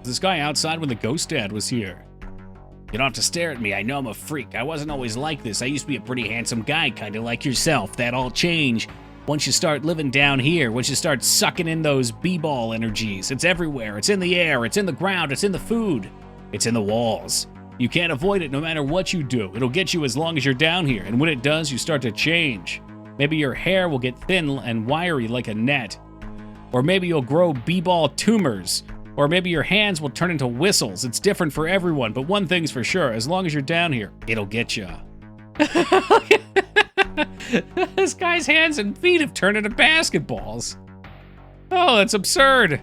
This guy outside when the Ghost Dad was here. You don't have to stare at me. I know I'm a freak. I wasn't always like this. I used to be a pretty handsome guy, kind of like yourself. That all changed once you start living down here, once you start sucking in those b-ball energies. It's everywhere. It's in the air. It's in the ground. It's in the food. It's in the walls. You can't avoid it no matter what you do. It'll get you as long as you're down here, and when it does, you start to change. Maybe your hair will get thin and wiry like a net. Or maybe you'll grow b-ball tumors. Or maybe your hands will turn into whistles. It's different for everyone, but one thing's for sure. As long as you're down here, it'll get you. This guy's hands and feet have turned into basketballs. Oh, that's absurd.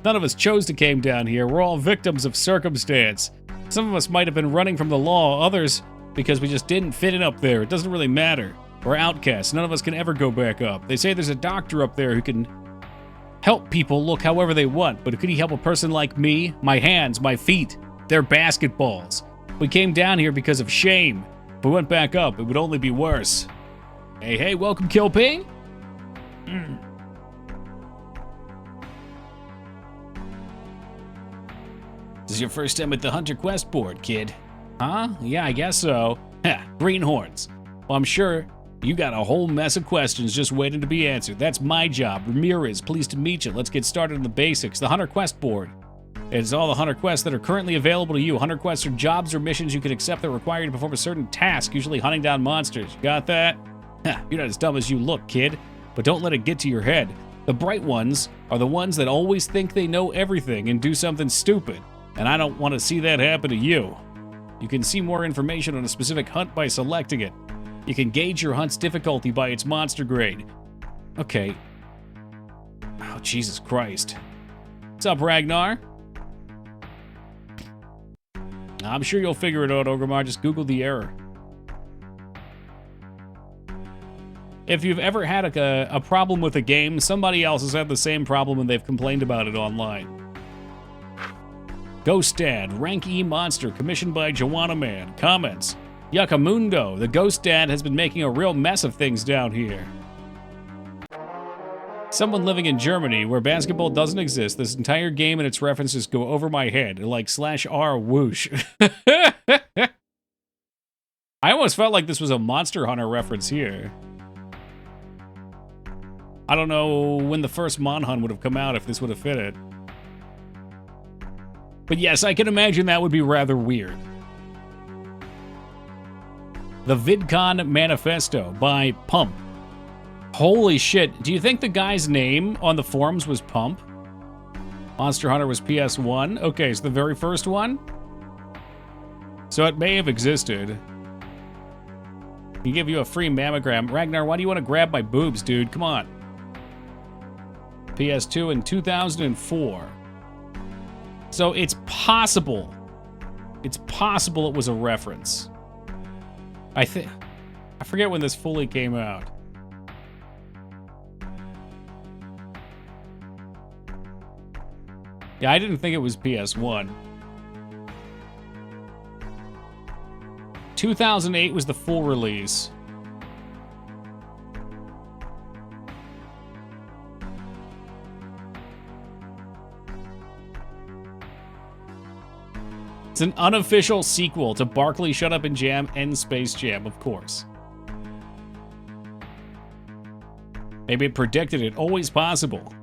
None of us chose to came down here. We're all victims of circumstance. Some of us might have been running from the law, others because we just didn't fit in up there. It doesn't really matter. We're outcasts. None of us can ever go back up. They say there's a doctor up there who can help people look however they want, but could he help a person like me? My hands, my feet, they're basketballs. We came down here because of shame. If we went back up, it would only be worse. Hey, welcome, Killping. This is your first time at the Hunter Quest board, kid. Huh? Yeah, I guess so. Greenhorns. Well, I'm sure you got a whole mess of questions just waiting to be answered. That's my job. Ramirez, pleased to meet you. Let's get started on the basics. The Hunter Quest board. It's all the Hunter Quests that are currently available to you. Hunter Quests are jobs or missions you can accept that require you to perform a certain task, usually hunting down monsters. You got that? You're not as dumb as you look, kid. But don't let it get to your head. The bright ones are the ones that always think they know everything and do something stupid. And I don't want to see that happen to you. You can see more information on a specific hunt by selecting it. You can gauge your hunt's difficulty by its monster grade. Okay. Oh, Jesus Christ. What's up, Ragnar? I'm sure you'll figure it out, Ogremar. Just Google the error. If you've ever had a problem with a game, somebody else has had the same problem and they've complained about it online. Ghost Dad, Rank E Monster, commissioned by Joanna Man. Comments. Yuckamundo, the Ghost Dad has been making a real mess of things down here. Someone living in Germany, where basketball doesn't exist, this entire game and its references go over my head, like /R whoosh. I almost felt like this was a Monster Hunter reference here. I don't know when the first Monhun would have come out if this would have fit it. But yes, I can imagine that would be rather weird. The VidCon Manifesto by Pump. Holy shit. Do you think the guy's name on the forums was Pump? Monster Hunter was PS1. Okay, so the very first one? So it may have existed. He give you a free mammogram. Ragnar, why do you want to grab my boobs, dude? Come on. PS2 in 2004. So it's possible. It's possible it was a reference. I forget when this fully came out. Yeah, I didn't think it was PS1. 2008 was the full release. It's an unofficial sequel to Barkley, Shut Up and Jam, and Space Jam, of course. Maybe it predicted it. Always possible.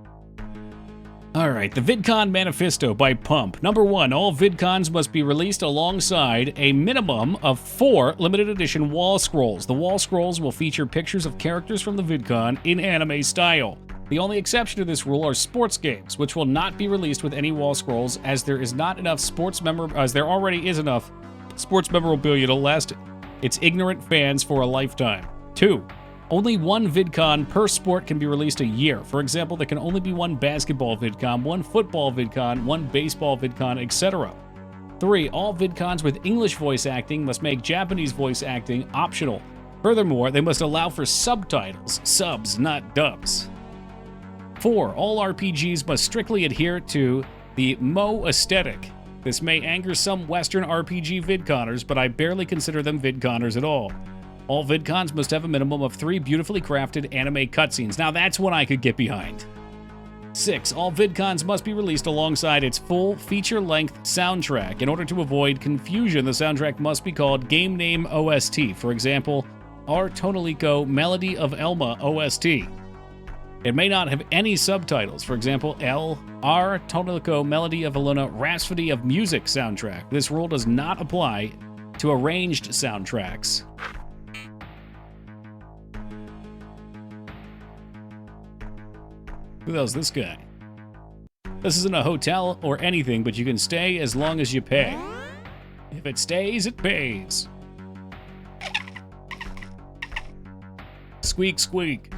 Alright, the VidCon Manifesto by Pump. Number 1, all VidCons must be released alongside a minimum of 4 limited edition wall scrolls. The wall scrolls will feature pictures of characters from the VidCon in anime style. The only exception to this rule are sports games, which will not be released with any wall scrolls as there already is enough sports memorabilia to last its ignorant fans for a lifetime. 2. Only 1 VidCon per sport can be released a year. For example, there can only be 1 basketball VidCon, 1 football VidCon, 1 baseball VidCon, etc. 3. All VidCons with English voice acting must make Japanese voice acting optional. Furthermore, they must allow for subtitles, subs, not dubs. 4. All RPGs must strictly adhere to the Mo aesthetic. This may anger some Western RPG VidConners, but I barely consider them VidConners at all. All VidCons must have a minimum of 3 beautifully crafted anime cutscenes. Now that's one I could get behind. 6. All VidCons must be released alongside its full feature-length soundtrack. In order to avoid confusion, the soundtrack must be called Game Name OST. For example, R. Tonalico Melody of Elma OST. It may not have any subtitles. For example, R. Tonalico Melody of Elena Rhapsody of Music soundtrack. This rule does not apply to arranged soundtracks. Who the hell's this guy? This isn't a hotel or anything, but you can stay as long as you pay. If it stays, it pays. Squeak, squeak.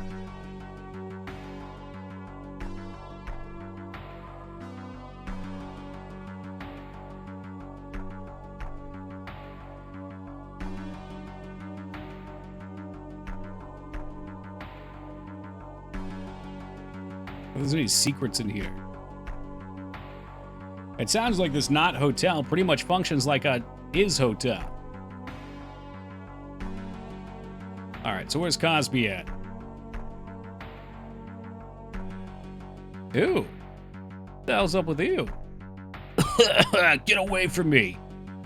There's any secrets in here. It sounds like this not hotel pretty much functions like a is hotel. Alright, so where's Cosby at? Ew. What the hell's up with you? Get away from me.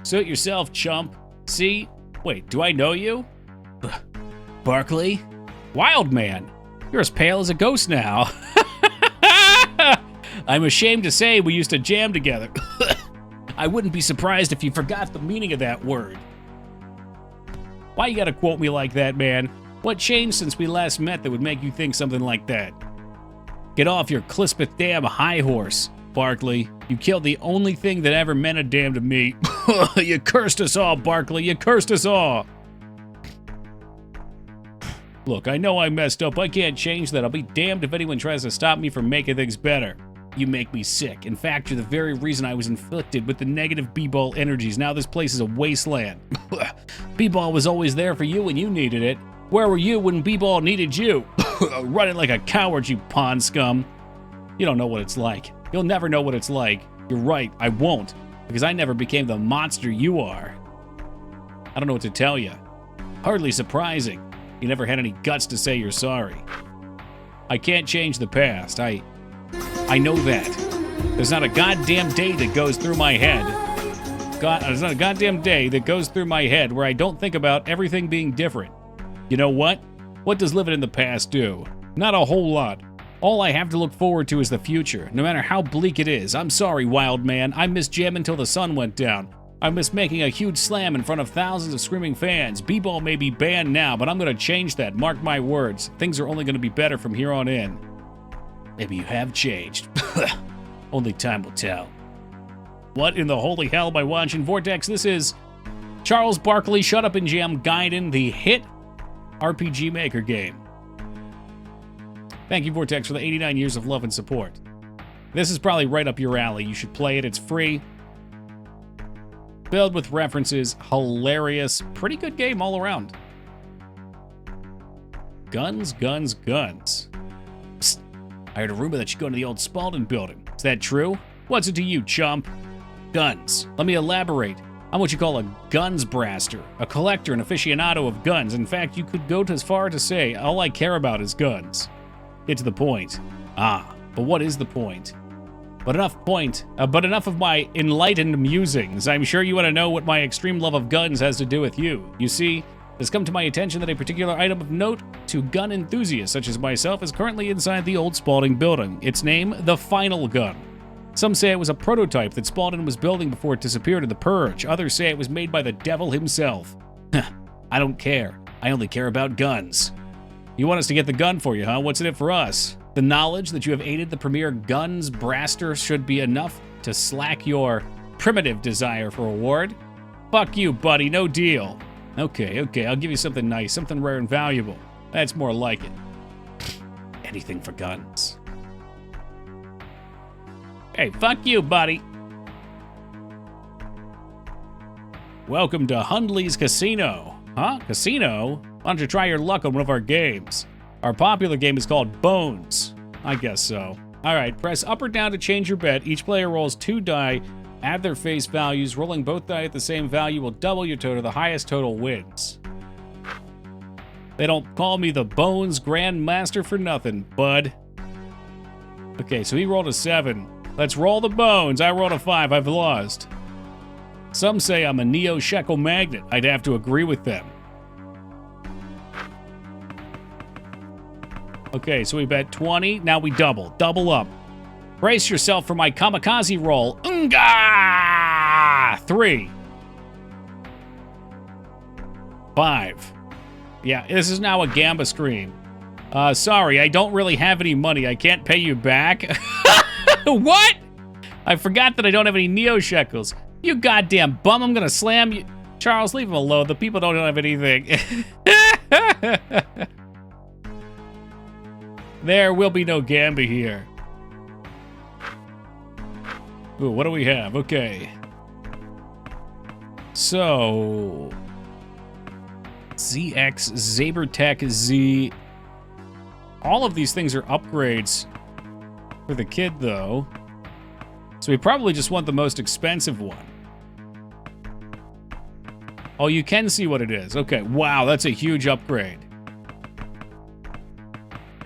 Suit yourself, chump. See? Wait, do I know you? Barkley? Wild man. You're as pale as a ghost now. I'm ashamed to say we used to jam together. I wouldn't be surprised if you forgot the meaning of that word. Why you gotta quote me like that, man? What changed since we last met that would make you think something like that? Get off your Clispeth damn high horse, Barkley. You killed the only thing that ever meant a damn to me. You cursed us all, Barkley. You cursed us all. Look, I know I messed up. I can't change that. I'll be damned if anyone tries to stop me from making things better. You make me sick. In fact, you're the very reason I was inflicted with the negative B-ball energies. Now this place is a wasteland. B-ball was always there for you when you needed it. Where were you when B-ball needed you? Running like a coward, you pond scum. You don't know what it's like. You'll never know what it's like. You're right, I won't. Because I never became the monster you are. I don't know what to tell you. Hardly surprising. You never had any guts to say you're sorry. I can't change the past. I know that. There's not a goddamn day that goes through my head. There's not a goddamn day that goes through my head where I don't think about everything being different. You know what? What does living in the past do? Not a whole lot. All I have to look forward to is the future, no matter how bleak it is. I'm sorry, wild man. I missed jamming till the sun went down. I miss making a huge slam in front of thousands of screaming fans. B-ball may be banned now, but I'm gonna change that. Mark my words. Things are only gonna be better from here on in. Maybe you have changed. Only time will tell. What in the holy hell am I watching? Vortex, this is Charles Barkley, Shut Up and Jam Gaiden, the hit RPG Maker game. Thank you, Vortex, for the 89 years of love and support. This is probably right up your alley. You should play it. It's free. Filled with references. Hilarious. Pretty good game all around. Guns, guns, guns. Psst. I heard a rumor that you go to the old Spalding building. Is that true? What's it to you, chump? Guns. Let me elaborate. I'm what you call a guns braster, a collector, an aficionado of guns. In fact, you could go as far to say, all I care about is guns. Get to the point. Ah, but what is the point? But enough of my enlightened musings. I'm sure you want to know what my extreme love of guns has to do with you. You see, it has come to my attention that a particular item of note to gun enthusiasts such as myself is currently inside the old Spalding building. Its name, the Final Gun. Some say it was a prototype that Spalding was building before it disappeared in the Purge. Others say it was made by the devil himself. I don't care. I only care about guns. You want us to get the gun for you, huh? What's in it for us? The knowledge that you have aided the premier guns braster should be enough to slack your primitive desire for reward. Fuck you, buddy. No deal. Okay, I'll give you something nice, something rare and valuable. That's more like it. Anything for guns. Hey, fuck you, buddy. Welcome to Hundley's Casino. Huh? Casino? Why don't you try your luck on one of our games? Our popular game is called Bones. I guess so. Alright, press up or down to change your bet. Each player rolls 2 die, add their face values. Rolling both die at the same value will double your total. The highest total wins. They don't call me the Bones Grandmaster for nothing, bud. Okay, so he rolled a 7. Let's roll the bones. I rolled a 5. I've lost. Some say I'm a neo-shekel magnet. I'd have to agree with them. Okay, so we bet 20. Now we double. Double up. Brace yourself for my kamikaze roll. Unga! 3. 5. Yeah, this is now a Gamba scream. Sorry, I don't really have any money. I can't pay you back. What? I forgot that I don't have any neo-shekels. You goddamn bum, I'm gonna slam you. Charles, leave him alone. The people don't have anything. There will be no Gamba here. Ooh, what do we have? Okay. So... ZX, Zabertech, Z... All of these things are upgrades for the kid, though. So we probably just want the most expensive one. Oh, you can see what it is. Okay, wow, that's a huge upgrade.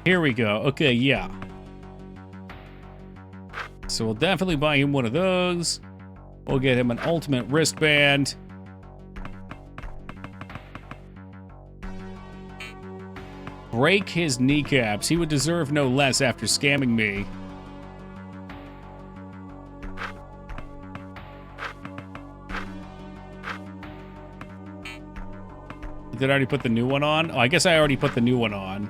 Here we go. Okay, yeah. So we'll definitely buy him one of those. We'll get him an ultimate wristband. Break his kneecaps. He would deserve no less after scamming me. Did I already put the new one on? Oh, I guess I already put the new one on.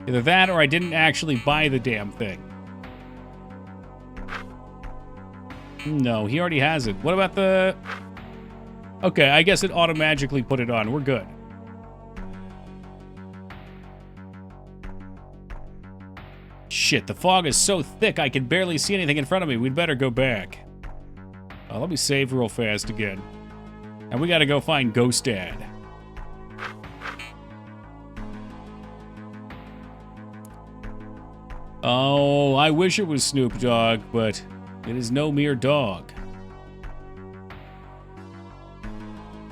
Either that or I didn't actually buy the damn thing. No, he already has it. What about the... Okay, I guess it automatically put it on. We're good. Shit, the fog is so thick I can barely see anything in front of me. We'd better go back. Let me save real fast again. And we gotta go find Ghost Dad. Oh, I wish it was Snoop Dogg, but it is no mere dog.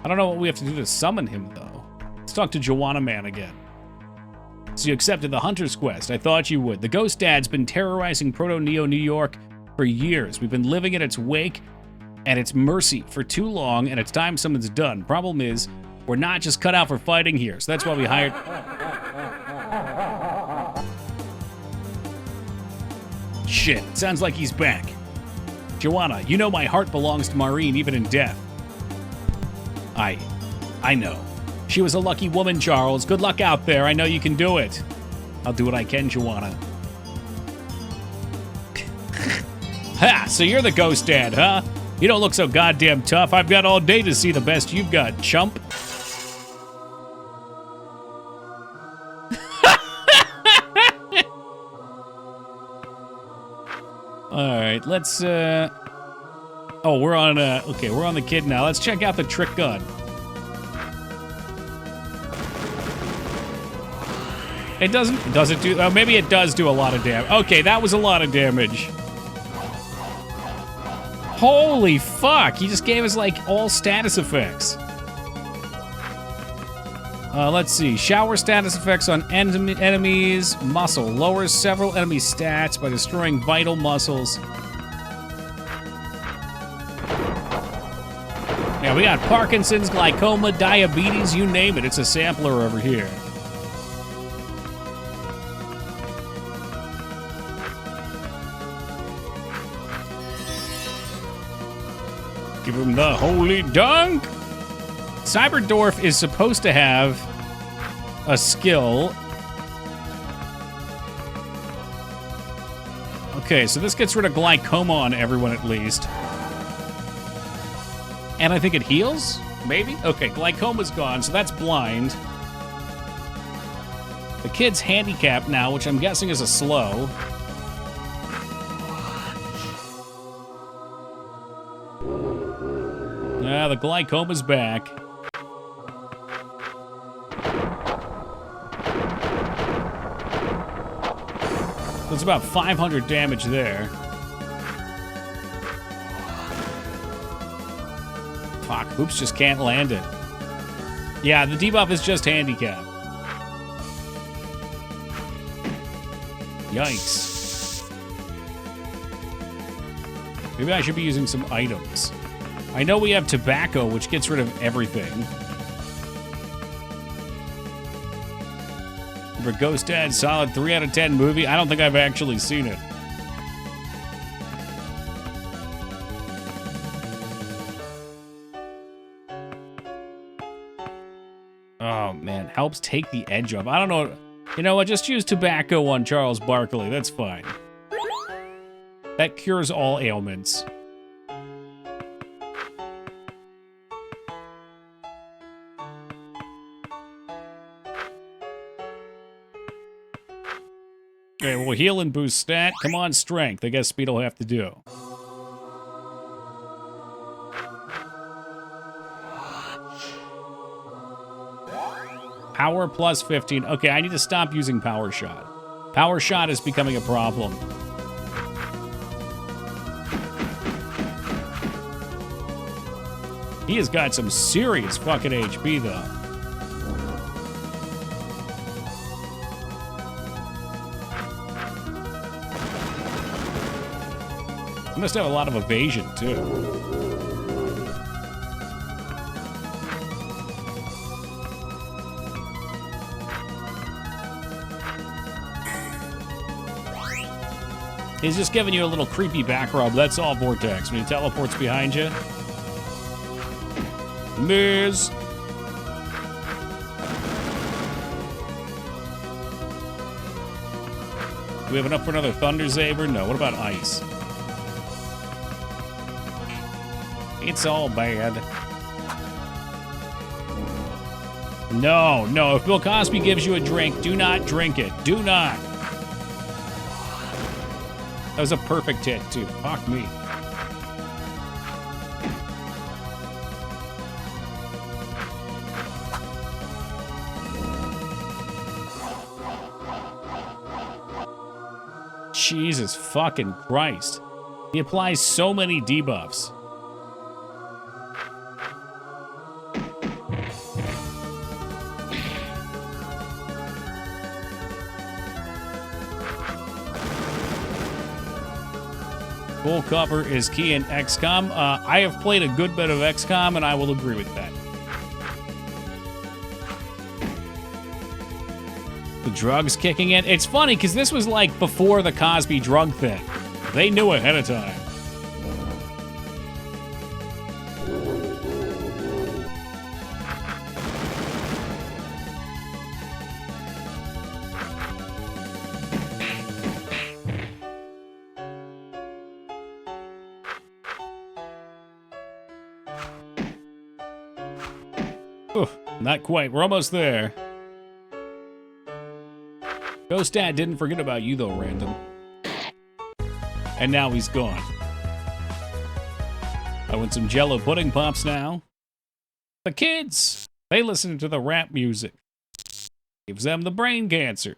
I don't know what we have to do to summon him, though. Let's talk to Joanna Man again. So you accepted the Hunter's Quest. I thought you would. The Ghost Dad's been terrorizing Proto-Neo New York for years. We've been living in its wake and its mercy for too long, and it's time someone's done. Problem is, we're not just cut out for fighting here, so that's why we hired... Shit, sounds like he's back. Joanna, you know my heart belongs to Maureen even in death. I know. She was a lucky woman, Charles. Good luck out there. I know you can do it. I'll do what I can, Joanna. Ha! So you're the ghost dad, huh? You don't look so goddamn tough. I've got all day to see the best you've got, chump. Alright, let's, Oh, we're on, okay, we're on the kid now. Let's check out the trick gun. It does it do, oh, maybe it does do a lot of damage. Okay, that was a lot of damage. Holy fuck, he just gave us, like, all status effects. Let's see. Shower status effects on enemies. Muscle. Lowers several enemy stats by destroying vital muscles. Yeah, we got Parkinson's, glaucoma, diabetes, you name it. It's a sampler over here. Give him the holy dunk. Cyberdorf is supposed to have a skill. Okay, so this gets rid of glaucoma on everyone at least. And I think it heals? Maybe? Okay, glaucoma's gone, so that's blind. The kid's handicapped now, which I'm guessing is a slow. The glaucoma's back. That's about 500 damage there. Fuck, Hoops just can't land it. Yeah, the debuff is just handicap. Yikes. Maybe I should be using some items. I know we have tobacco, which gets rid of everything. For Ghost Dad, solid 3 out of 10 movie. I don't think I've actually seen it. Oh, man. Helps take the edge off. I don't know. You know what? Just use tobacco on Charles Barkley. That's fine. That cures all ailments. Okay, well, heal and boost stat. Come on, strength. I guess speed will have to do. Power plus 15. Okay, I need to stop using Power Shot. Power Shot is becoming a problem. He has got some serious fucking HP, though. He must have a lot of evasion, too. He's just giving you a little creepy back rub. That's all Vortex. When he teleports behind you. Miz. Do we have enough for another Thunder Saber? No. What about Ice? It's all bad. No, no. If Bill Cosby gives you a drink, do not drink it. Do not. That was a perfect hit, too. Fuck me. Jesus fucking Christ. He applies so many debuffs. Full cover is key in XCOM. I have played a good bit of XCOM, and I will agree with that. The drugs kicking in. It's funny, because this was like before the Cosby drug thing. They knew ahead of time. Not quite. We're almost there. Ghost Dad didn't forget about you, though, Random. And now he's gone. I want some Jello pudding pops now. The kids, they listen to the rap music. Gives them the brain cancer.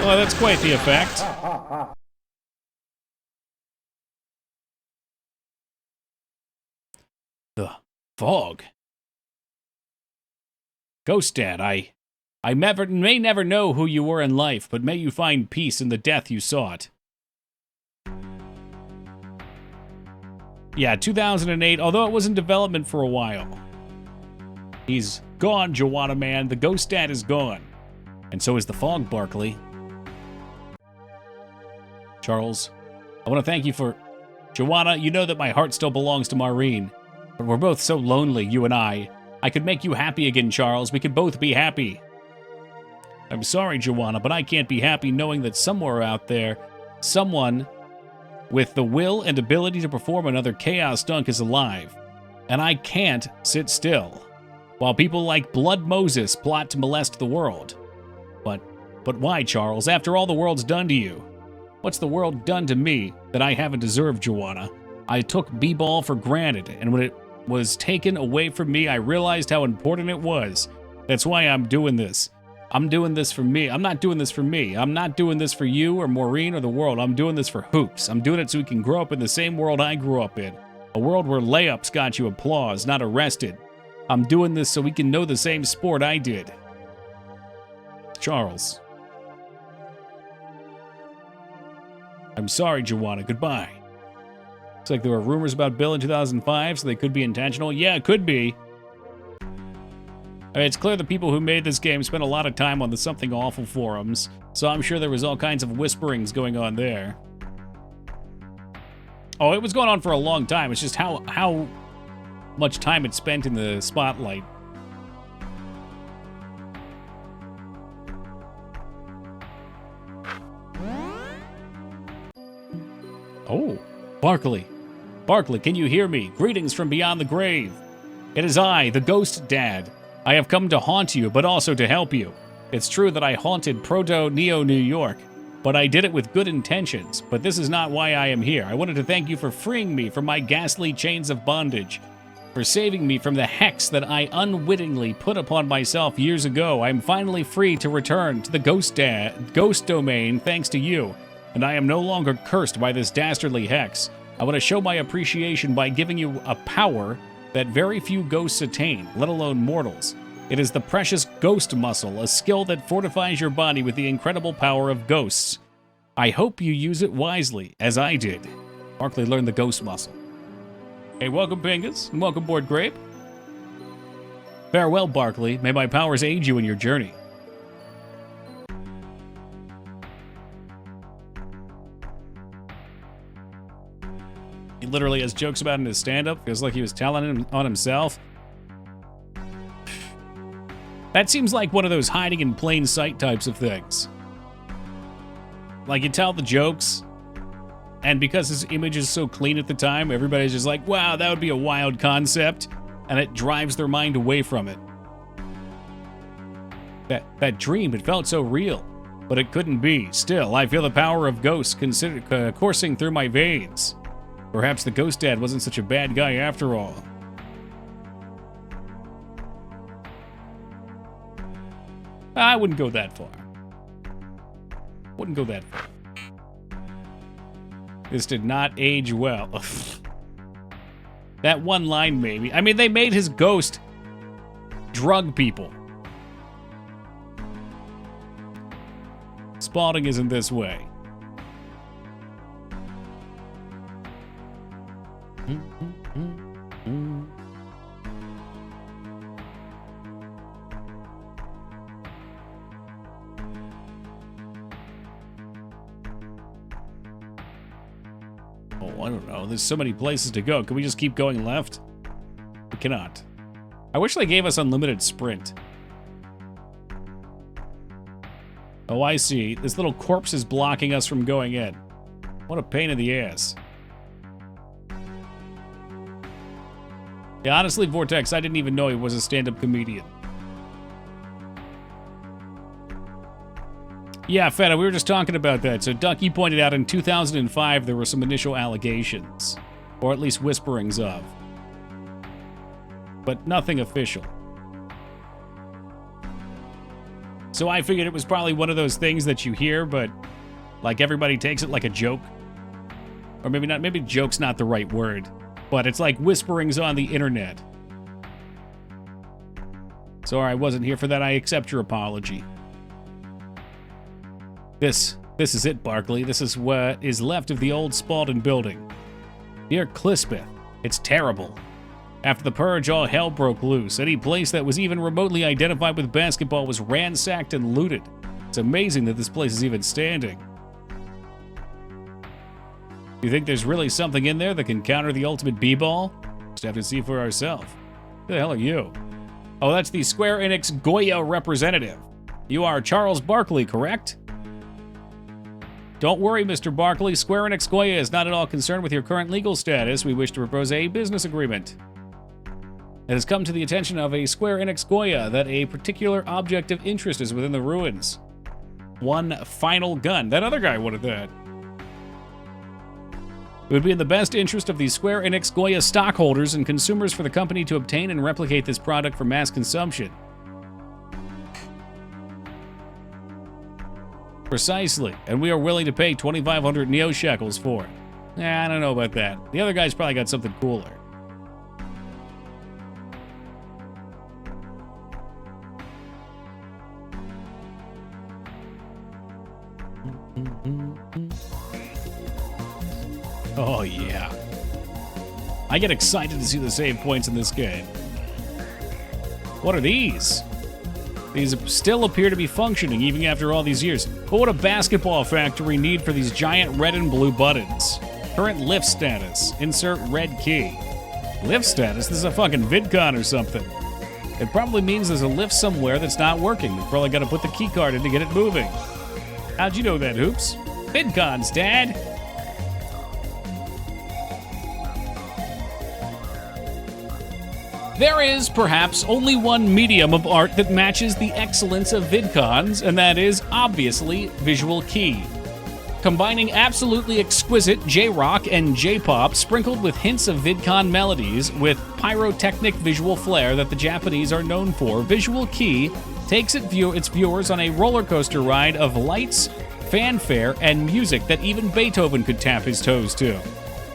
Well, that's quite the effect. The fog. Ghost Dad, I may never know who you were in life, but may you find peace in the death you sought. Yeah, 2008, although it was in development for a while. He's gone, Joanna man. The Ghost Dad is gone. And so is the fog, Barkley. Charles, I want to thank you for... Joanna, you know that my heart still belongs to Maureen. But we're both so lonely, you and I. I could make you happy again, Charles. We could both be happy. I'm sorry, Joanna, but I can't be happy knowing that somewhere out there, someone with the will and ability to perform another chaos dunk is alive. And I can't sit still, while people like Blood Moses plot to molest the world. But why, Charles? After all the world's done to you? What's the world done to me that I haven't deserved, Joanna? I took B-Ball for granted, and when it was taken away from me, I realized how important it was. That's why I'm doing this. I'm doing this for me. I'm not doing this for me. I'm not doing this for you or Maureen or the world. I'm doing this for Hoops. I'm doing it so we can grow up in the same world I grew up in. A world where layups got you applause, not arrested. I'm doing this so we can know the same sport I did. Charles. I'm sorry, Joanna. Goodbye. Looks like there were rumors about Bill in 2005, so they could be intentional. Yeah, it could be. I mean, it's clear the people who made this game spent a lot of time on the Something Awful forums, so I'm sure there was all kinds of whisperings going on there. Oh, it was going on for a long time. It's just how much time it spent in the spotlight. Oh, Barkley. Barkley, can you hear me? Greetings from beyond the grave. It is I, the Ghost Dad. I have come to haunt you, but also to help you. It's true that I haunted Proto-Neo New York, but I did it with good intentions. But this is not why I am here. I wanted to thank you for freeing me from my ghastly chains of bondage, for saving me from the hex that I unwittingly put upon myself years ago. I am finally free to return to the Ghost Domain thanks to you, and I am no longer cursed by this dastardly hex. I want to show my appreciation by giving you a power that very few ghosts attain, let alone mortals. It is the precious ghost muscle, a skill that fortifies your body with the incredible power of ghosts. I hope you use it wisely, as I did. Barkley learned the ghost muscle. Hey, welcome, Pingus, and welcome aboard, Grape. Farewell, Barkley. May my powers aid you in your journey. He literally has jokes about it in his stand-up. Feels like he was telling him on himself. That seems like one of those hiding in plain sight types of things. Like, you tell the jokes, and because his image is so clean at the time, everybody's just like, wow, that would be a wild concept, and it drives their mind away from it. That dream, it felt so real, but it couldn't be. Still, I feel the power of ghosts coursing through my veins. Perhaps the Ghost Dad wasn't such a bad guy after all. I wouldn't go that far. Wouldn't go that far. This did not age well. That one line, maybe. I mean, they made his ghost drug people. Spalding isn't this way. Oh, I don't know. There's so many places to go. Can we just keep going left? We cannot. I wish they gave us unlimited sprint. Oh, I see. This little corpse is blocking us from going in. What a pain in the ass. Yeah, honestly, Vortex, I didn't even know he was a stand-up comedian. Yeah, Feta, we were just talking about that. So Ducky pointed out in 2005 there were some initial allegations, or at least whisperings of, but nothing official. So I figured it was probably one of those things that you hear, but like everybody takes it like a joke. Or maybe not, maybe joke's not the right word, but it's like whisperings on the internet. So I wasn't here for that. I accept your apology. This is it, Barkley. This is what is left of the old Spalding building. Near Clisbeth. It's terrible. After the purge, all hell broke loose. Any place that was even remotely identified with basketball was ransacked and looted. It's amazing that this place is even standing. You think there's really something in there that can counter the ultimate b-ball? Just have to see for ourselves. Who the hell are you? Oh, that's the Square Enix Goya representative. You are Charles Barkley, correct? Don't worry, Mr. Barkley. Square Enix Goya is not at all concerned with your current legal status. We wish to propose a business agreement. It has come to the attention of a Square Enix Goya that a particular object of interest is within the ruins. One final gun. That other guy wanted that. It would be in the best interest of the Square Enix Goya stockholders and consumers for the company to obtain and replicate this product for mass consumption. Precisely, and we are willing to pay 2,500 Neo Shekels for it. I don't know about that. The other guy's probably got something cooler. Oh yeah. I get excited to see the save points in this game. What are these? These still appear to be functioning even after all these years. What would a basketball factory need for these giant red and blue buttons? Current lift status. Insert red key. Lift status? This is a fucking VidCon or something. It probably means there's a lift somewhere that's not working. We've probably got to put the key card in to get it moving. How'd you know that, Hoops? VidCons, Dad. There is, perhaps, only one medium of art that matches the excellence of VidCons, and that is, obviously, Visual Kei. Combining absolutely exquisite J-rock and J-pop sprinkled with hints of VidCon melodies with pyrotechnic visual flair that the Japanese are known for, Visual Kei takes its viewers on a roller coaster ride of lights, fanfare, and music that even Beethoven could tap his toes to.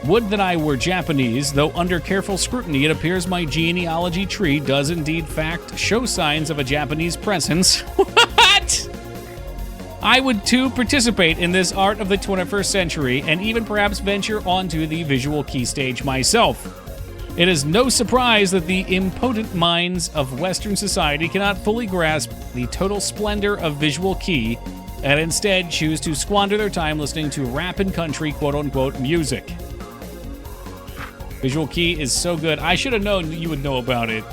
Would that I were Japanese, though under careful scrutiny it appears my genealogy tree does indeed fact show signs of a Japanese presence. What? I would too participate in this art of the 21st century and even perhaps venture onto the Visual Kei stage myself. It is no surprise that the impotent minds of Western society cannot fully grasp the total splendor of Visual Kei and instead choose to squander their time listening to rap and country quote-unquote music. Visual Kei is so good. I should have known you would know about it.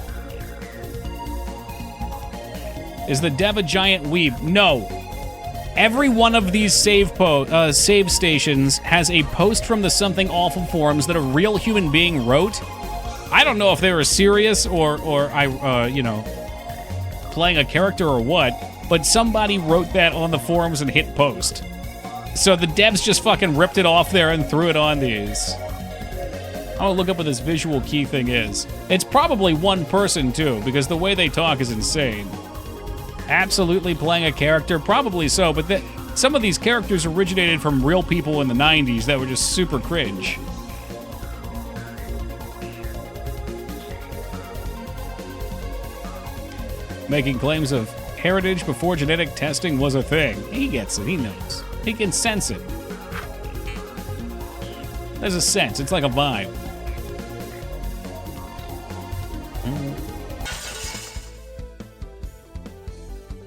Is the dev a giant weeb? No. Every one of these save stations has a post from the Something Awful forums that a real human being wrote. I don't know if they were serious or playing a character or what, but somebody wrote that on the forums and hit post. So the devs just fucking ripped it off there and threw it on these. I'm gonna look up what this Visual Kei thing is. It's probably one person too, because the way they talk is insane. Absolutely playing a character? Probably so, but some of these characters originated from real people in the 90s that were just super cringe. Making claims of heritage before genetic testing was a thing. He gets it, he knows. He can sense it. There's a sense, it's like a vibe.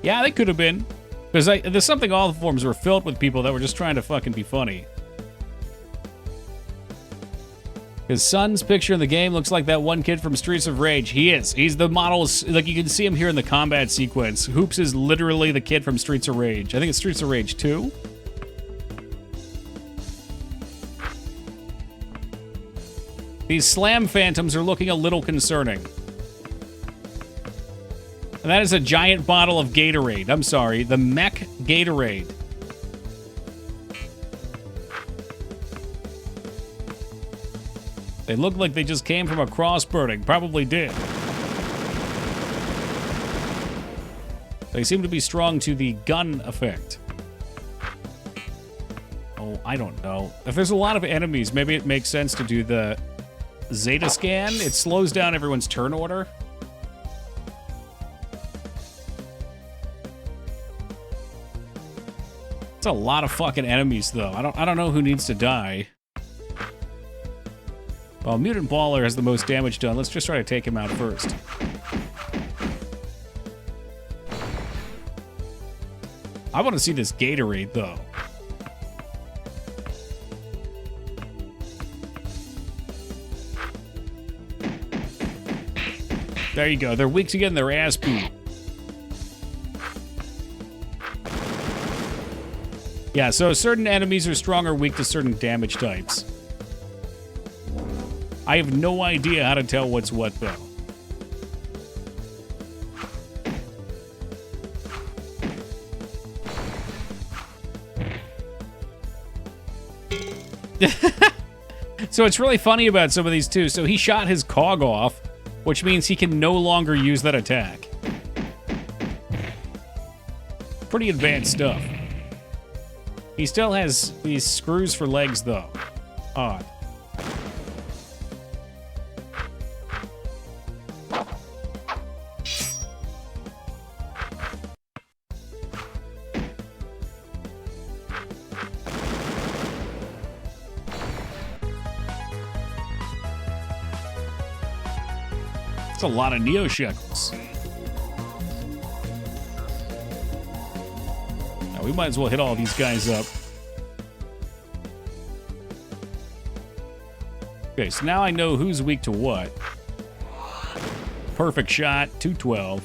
Yeah, they could have been. Because there's something all the forums were filled with people that were just trying to fucking be funny. His son's picture in the game looks like that one kid from Streets of Rage. He is. He's the model. Like, you can see him here in the combat sequence. Hoops is literally the kid from Streets of Rage. I think it's Streets of Rage 2. These slam phantoms are looking a little concerning. And that is a giant bottle of Gatorade. I'm sorry, the Mech Gatorade. They look like they just came from a cross burning. Probably did. They seem to be strong to the gun effect. Oh, I don't know. If there's a lot of enemies, maybe it makes sense to do the Zeta scan. It slows down everyone's turn order. It's a lot of fucking enemies, though. I don't know who needs to die. Well, Mutant Baller has the most damage done. Let's just try to take him out first. I want to see this Gatorade, though. There you go. They're weak to getting their ass beat. Yeah, so certain enemies are strong or weak to certain damage types. I have no idea how to tell what's what, though. So it's really funny about some of these, too. So he shot his cog off, which means he can no longer use that attack. Pretty advanced stuff. He still has these screws for legs, though. Odd. That's a lot of Neo Shekels. Now, we might as well hit all these guys up. Okay, so now I know who's weak to what. Perfect shot, 212.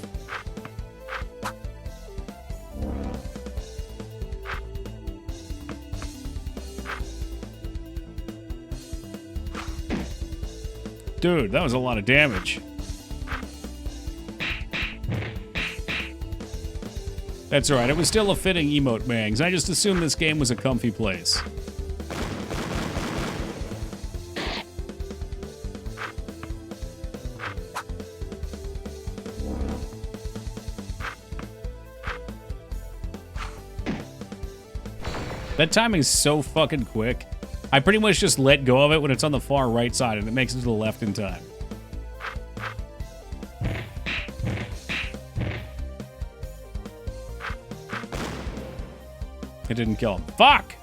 Dude, that was a lot of damage. That's alright, it was still a fitting emote, Mangs. I just assumed this game was a comfy place. That timing's so fucking quick. I pretty much just let go of it when it's on the far right side and it makes it to the left in time. It didn't kill him. Fuck!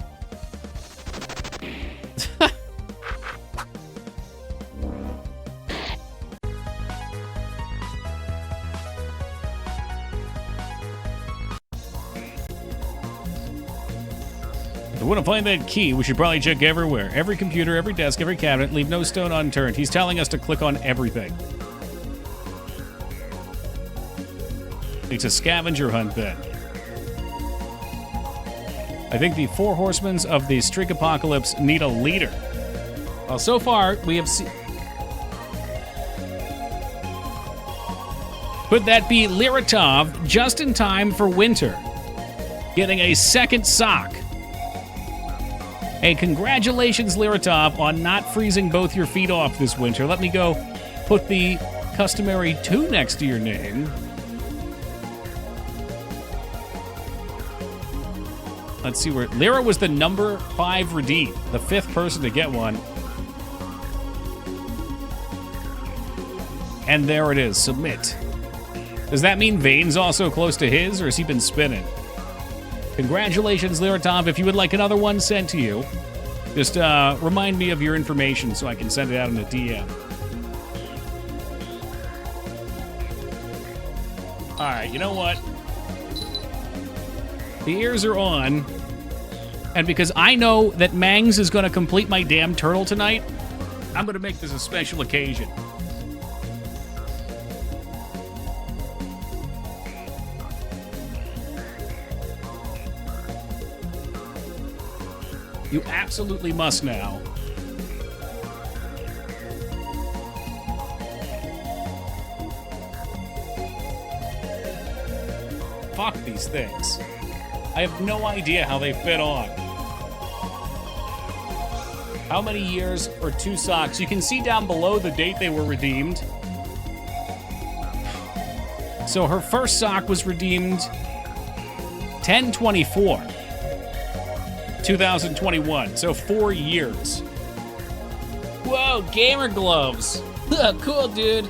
If we want to find that key, we should probably check everywhere. Every computer, every desk, every cabinet, leave no stone unturned. He's telling us to click on everything. It's a scavenger hunt, then. I think the four horsemen of the Streak Apocalypse need a leader. Well, so far, we have seen... Could that be Liratov just in time for winter? Getting a second sock. Hey, congratulations, Liratov, on not freezing both your feet off this winter. Let me go put the customary 2 next to your name. Let's see where... Lyra was the number 5 redeemed, the 5th person to get one. And there it is, submit. Does that mean Vane's also close to his, or has he been spinning? Congratulations, Liratov. If you would like another one sent to you, just remind me of your information so I can send it out in a DM. All right, you know what? The ears are on, and because I know that Mangs is going to complete my damn turtle tonight, I'm gonna make this a special occasion. You absolutely must now. Fuck these things. I have no idea how they fit on. How many years for 2 socks? You can see down below the date they were redeemed. So her first sock was redeemed 10/24. 2021, so 4 years. Whoa, gamer gloves. Cool, dude.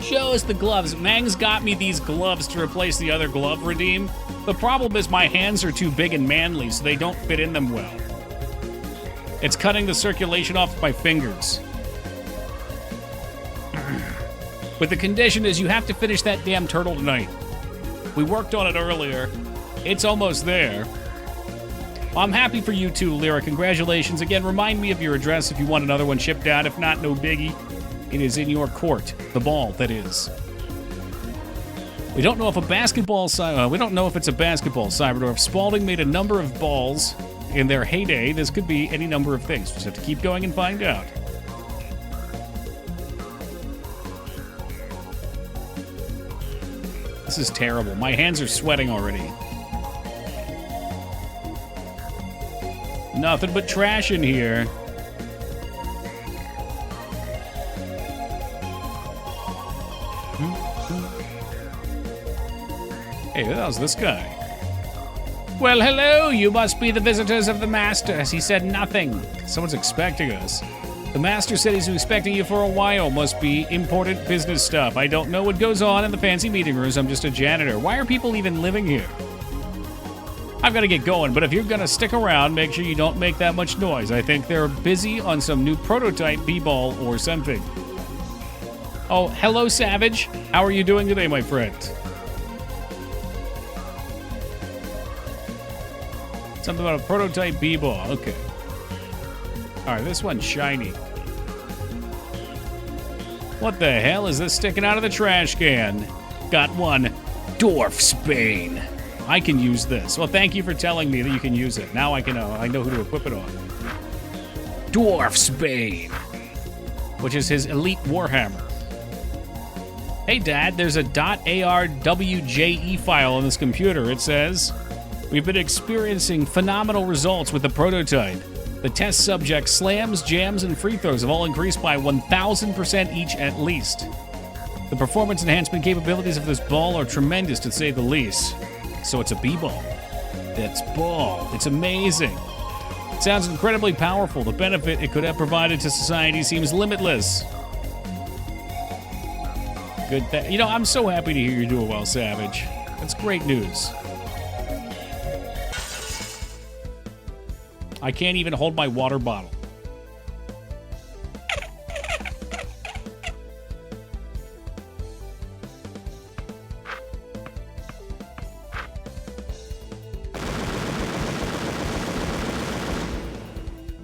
Show us the gloves. Mang's got me these gloves to replace the other glove redeem. The problem is my hands are too big and manly, so they don't fit in them well. It's cutting the circulation off my fingers. But the condition is you have to finish that damn turtle tonight. We worked on it earlier. It's almost there. I'm happy for you too, Lyra. Congratulations. Again, remind me of your address if you want another one shipped out. If not, no biggie. It is in your court. The ball, that is. We don't know if a basketball... we don't know if it's a basketball, Cyberdorf. Spalding made a number of balls in their heyday. This could be any number of things. Just have to keep going and find out. This is terrible. My hands are sweating already. Nothing but trash in here. Hey, how's this guy? Well, hello, you must be the visitors of the Master. He said nothing. Someone's expecting us. The Master said he's expecting you for a while. Must be important business stuff. I don't know what goes on in the fancy meeting rooms. I'm just a janitor. Why are people even living here? I've got to get going, but if you're going to stick around, make sure you don't make that much noise. I think they're busy on some new prototype b-ball or something. Oh, hello, Savage. How are you doing today, my friend? Something about a prototype b-ball. Okay. All right, this one's shiny. What the hell is this sticking out of the trash can? Got one. Dwarfsbane. I can use this. Well, thank you for telling me that you can use it. Now I can. I know who to equip it on. Dwarfsbane, which is his elite warhammer. Hey, Dad, there's a .arwje file on this computer. It says, we've been experiencing phenomenal results with the prototype. The test subjects' slams, jams, and free throws have all increased by 1,000% each at least. The performance enhancement capabilities of this ball are tremendous, to say the least. So it's a b-ball. That's ball. It's amazing. It sounds incredibly powerful. The benefit it could have provided to society seems limitless. Good. You know, I'm so happy to hear you're doing well, Savage. That's great news. I can't even hold my water bottle.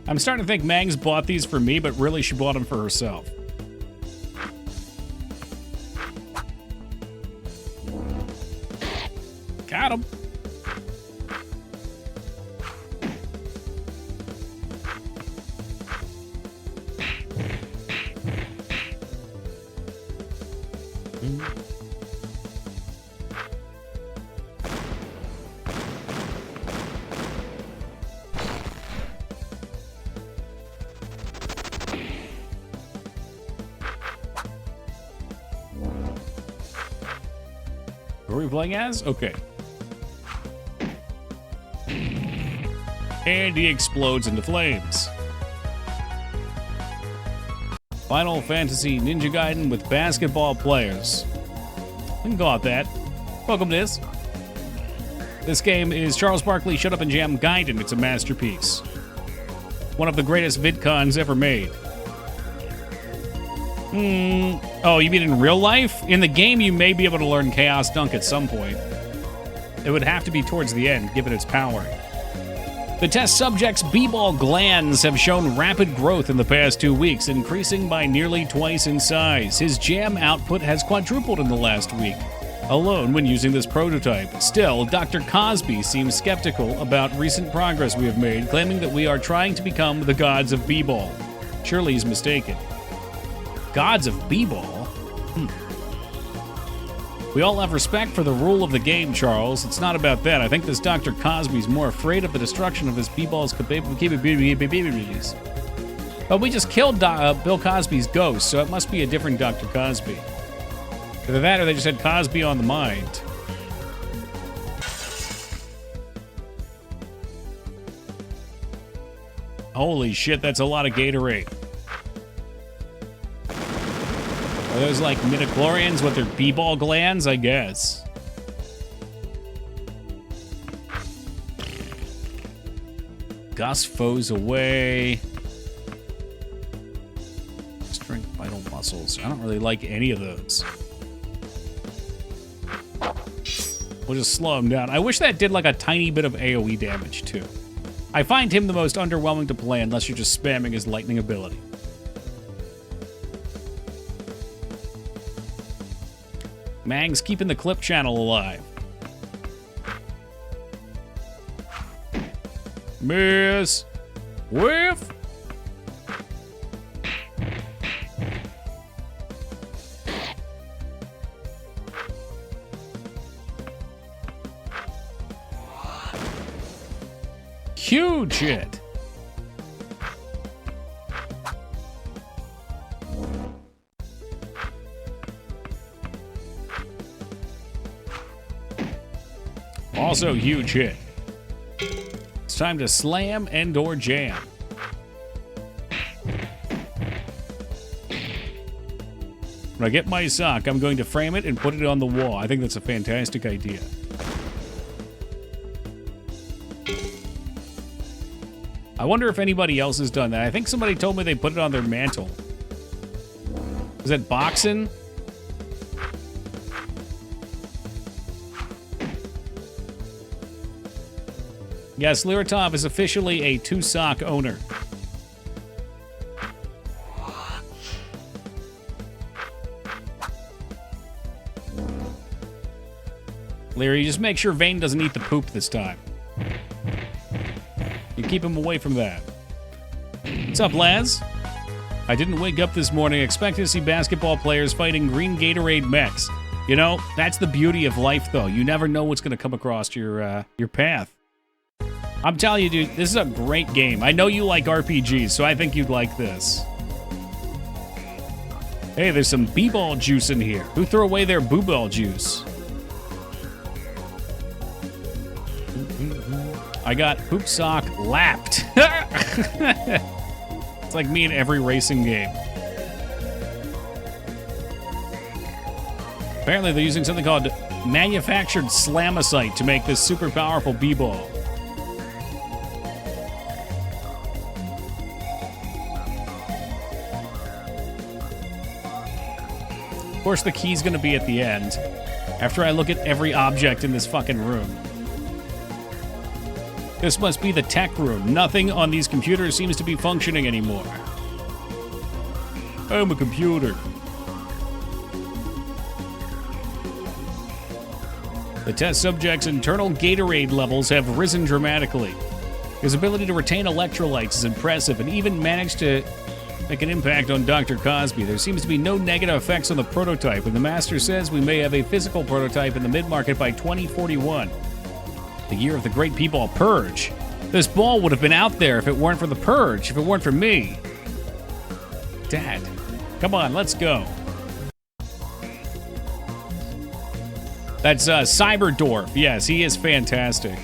I'm starting to think Mangs bought these for me, but really she bought them for herself. Got him. Who are we playing as? Okay. And he explodes into flames. Final Fantasy Ninja Gaiden with basketball players. We can call it that. Welcome to this. This game is Charles Barkley Shut Up and Jam Gaiden. It's a masterpiece. One of the greatest VidCons ever made. Oh, you mean in real life? In the game, you may be able to learn Chaos Dunk at some point. It would have to be towards the end, given its power. The test subject's b-ball glands have shown rapid growth in the past 2 weeks, increasing by nearly twice in size. His jam output has quadrupled in the last week alone when using this prototype. Still, Dr. Cosby seems skeptical about recent progress we have made, claiming that we are trying to become the gods of b-ball. Surely he's mistaken. Gods of b-ball? We all have respect for the rule of the game, Charles. It's not about that. I think this Dr. Cosby's more afraid of the destruction of his b-ball's capabilities. But we just killed Bill Cosby's ghost, so it must be a different Dr. Cosby. Either that or they just had Cosby on the mind. Holy shit, that's a lot of Gatorade. Are those like midichlorians with their b-ball glands? I guess. Gus foes away. Strength vital muscles. I don't really like any of those. We'll just slow him down. I wish that did like a tiny bit of AoE damage too. I find him the most underwhelming to play unless you're just spamming his lightning ability. Mang's keeping the clip channel alive. Miss. Whiff. Huge hit. Also huge hit. It's time to slam and/or jam. When I get my sock, I'm going to frame it and put it on the wall. I think that's a fantastic idea. I wonder if anybody else has done that. I think somebody told me they put it on their mantle. Is that boxing? Yes, Liratov is officially a two-sock owner. Leary, just make sure Vane doesn't eat the poop this time. You keep him away from that. What's up, lads? I didn't wake up this morning expecting to see basketball players fighting green Gatorade mechs. You know, that's the beauty of life, though. You never know what's going to come across your path. I'm telling you, dude, this is a great game. I know you like RPGs, so I think you'd like this. Hey, there's some b-ball juice in here. Who threw away their boo-ball juice? I got poop sock lapped. It's like me in every racing game. Apparently they're using something called manufactured slamacite to make this super powerful b-ball. Of course, the key's gonna be at the end, after I look at every object in this fucking room. This must be the tech room. Nothing on these computers seems to be functioning anymore. I'm a computer. The test subject's internal Gatorade levels have risen dramatically. His ability to retain electrolytes is impressive and even managed to make an impact on Dr. Cosby. There seems to be no negative effects on the prototype, and the master says we may have a physical prototype in the mid-market by 2041. The year of the great b-ball purge. This ball would have been out there if it weren't for the purge, if it weren't for me. Dad, come on, let's go. That's Cyberdorf. Yes, he is fantastic.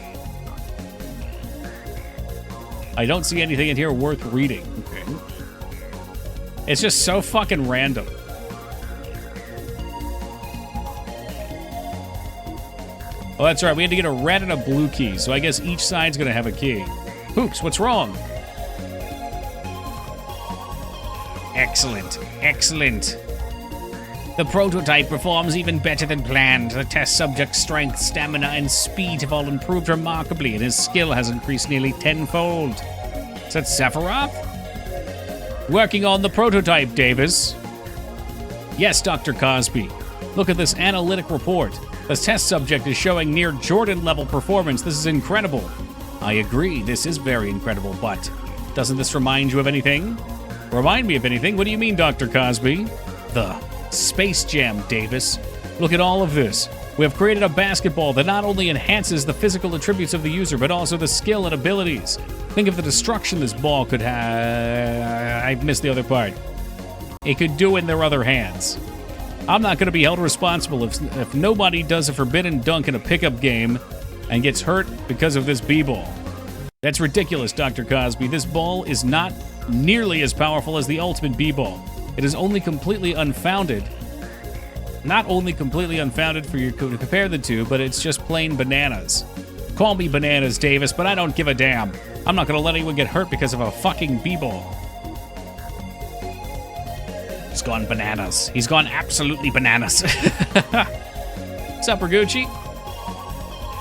I don't see anything in here worth reading. Okay. It's just so fucking random. Oh, that's right. We had to get a red and a blue key, so I guess each side's gonna have a key. Hoops, what's wrong? Excellent. Excellent. The prototype performs even better than planned. The test subject's strength, stamina, and speed have all improved remarkably, and his skill has increased nearly tenfold. Is that Sephiroth? Working on the prototype, Davis. Yes, Dr. Cosby. Look at this analytic report. The test subject is showing near Jordan-level performance. This is incredible. I agree, this is very incredible, but doesn't this remind you of anything? Remind me of anything? What do you mean, Dr. Cosby? The Space Jam, Davis. Look at all of this. We have created a basketball that not only enhances the physical attributes of the user, but also the skill and abilities. Think of the destruction this ball could have... I missed the other part. It could do in their other hands. I'm not going to be held responsible if nobody does a forbidden dunk in a pickup game and gets hurt because of this b-ball. That's ridiculous, Dr. Cosby. This ball is not nearly as powerful as the ultimate b-ball. It is only completely unfounded. Not only completely unfounded for you to compare the two, but it's just plain bananas. Call me bananas, Davis, but I don't give a damn. I'm not going to let anyone get hurt because of a fucking b-ball. He's gone bananas. He's gone absolutely bananas. What's up, Ragucci?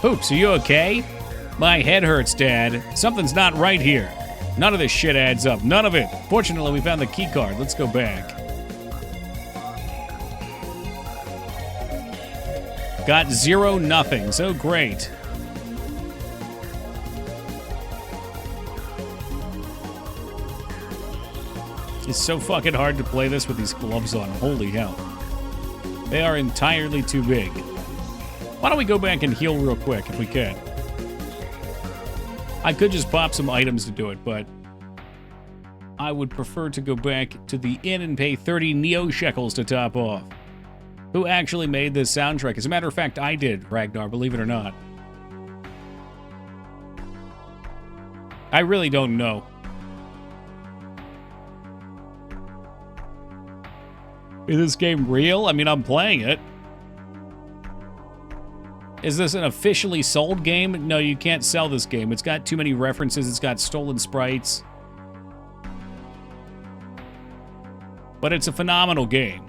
Hoops, are you okay? My head hurts, Dad. Something's not right here. None of this shit adds up. None of it. Fortunately, we found the key card. Let's go back. Got 0-0. So great. It's so fucking hard to play this with these gloves on. Holy hell. They are entirely too big. Why don't we go back and heal real quick if we can? I could just pop some items to do it, but I would prefer to go back to the inn and pay 30 Neo shekels to top off. Who actually made this soundtrack? As a matter of fact, I did, Ragnar, believe it or not. I really don't know. Is this game real? I mean, I'm playing it. Is this an officially sold game? No, you can't sell this game. It's got too many references. It's got stolen sprites. But it's a phenomenal game.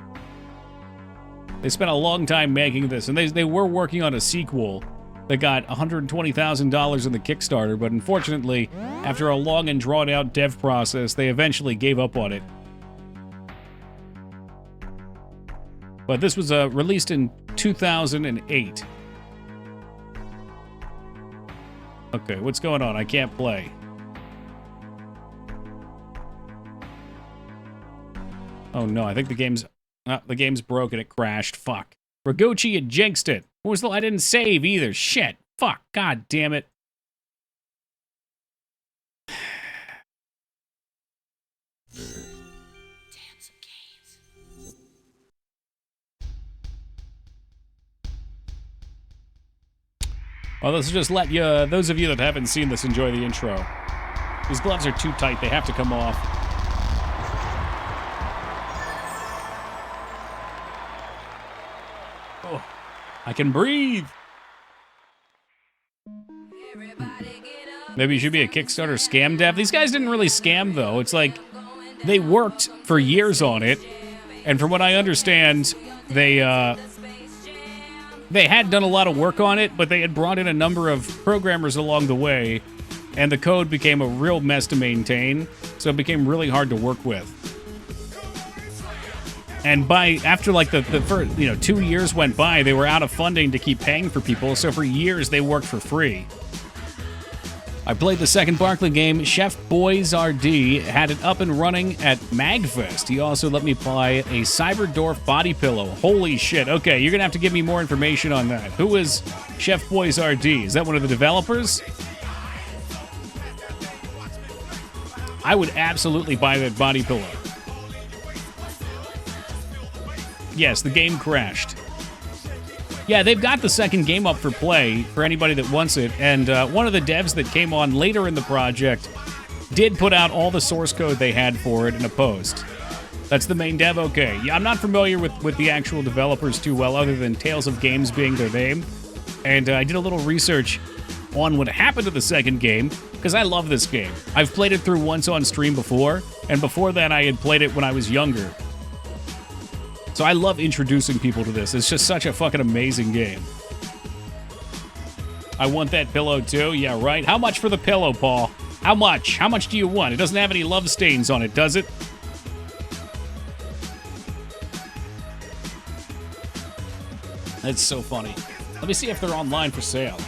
They spent a long time making this, and they were working on a sequel that got $120,000 in the Kickstarter, but unfortunately, after a long and drawn-out dev process, they eventually gave up on it. But this was released in 2008. Okay, what's going on? I can't play. Oh no, I think the game's broken. It crashed. Fuck. Ragucci, you jinxed it. What was I didn't save either. Shit. Fuck. God damn it. Well, let's just let you, those of you that haven't seen this, enjoy the intro. These gloves are too tight. They have to come off. Oh, I can breathe. Maybe you should be a Kickstarter scam dev. These guys didn't really scam, though. It's like they worked for years on it. And from what I understand, they had done a lot of work on it, but they had brought in a number of programmers along the way, and the code became a real mess to maintain, so it became really hard to work with. And after like the first, 2 years went by, they were out of funding to keep paying for people, so for years they worked for free. I played the second Barkley game. Chef Boys RD had it up and running at MagFest. He also let me buy a Cyberdorf body pillow. Holy shit. Okay, you're going to have to give me more information on that. Who is Chef Boys RD? Is that one of the developers? I would absolutely buy that body pillow. Yes, the game crashed. Yeah, they've got the second game up for play for anybody that wants it, and one of the devs that came on later in the project did put out all the source code they had for it in a post. That's the main dev? Okay. Yeah, I'm not familiar with the actual developers too well, other than Tales of Games being their name, and I did a little research on what happened to the second game, because I love this game. I've played it through once on stream before, and before that I had played it when I was younger. So I love introducing people to this. It's just such a fucking amazing game. I want that pillow too. Yeah, right. How much for the pillow, Paul? How much? How much do you want? It doesn't have any love stains on it, does it? That's so funny. Let me see if they're online for sale.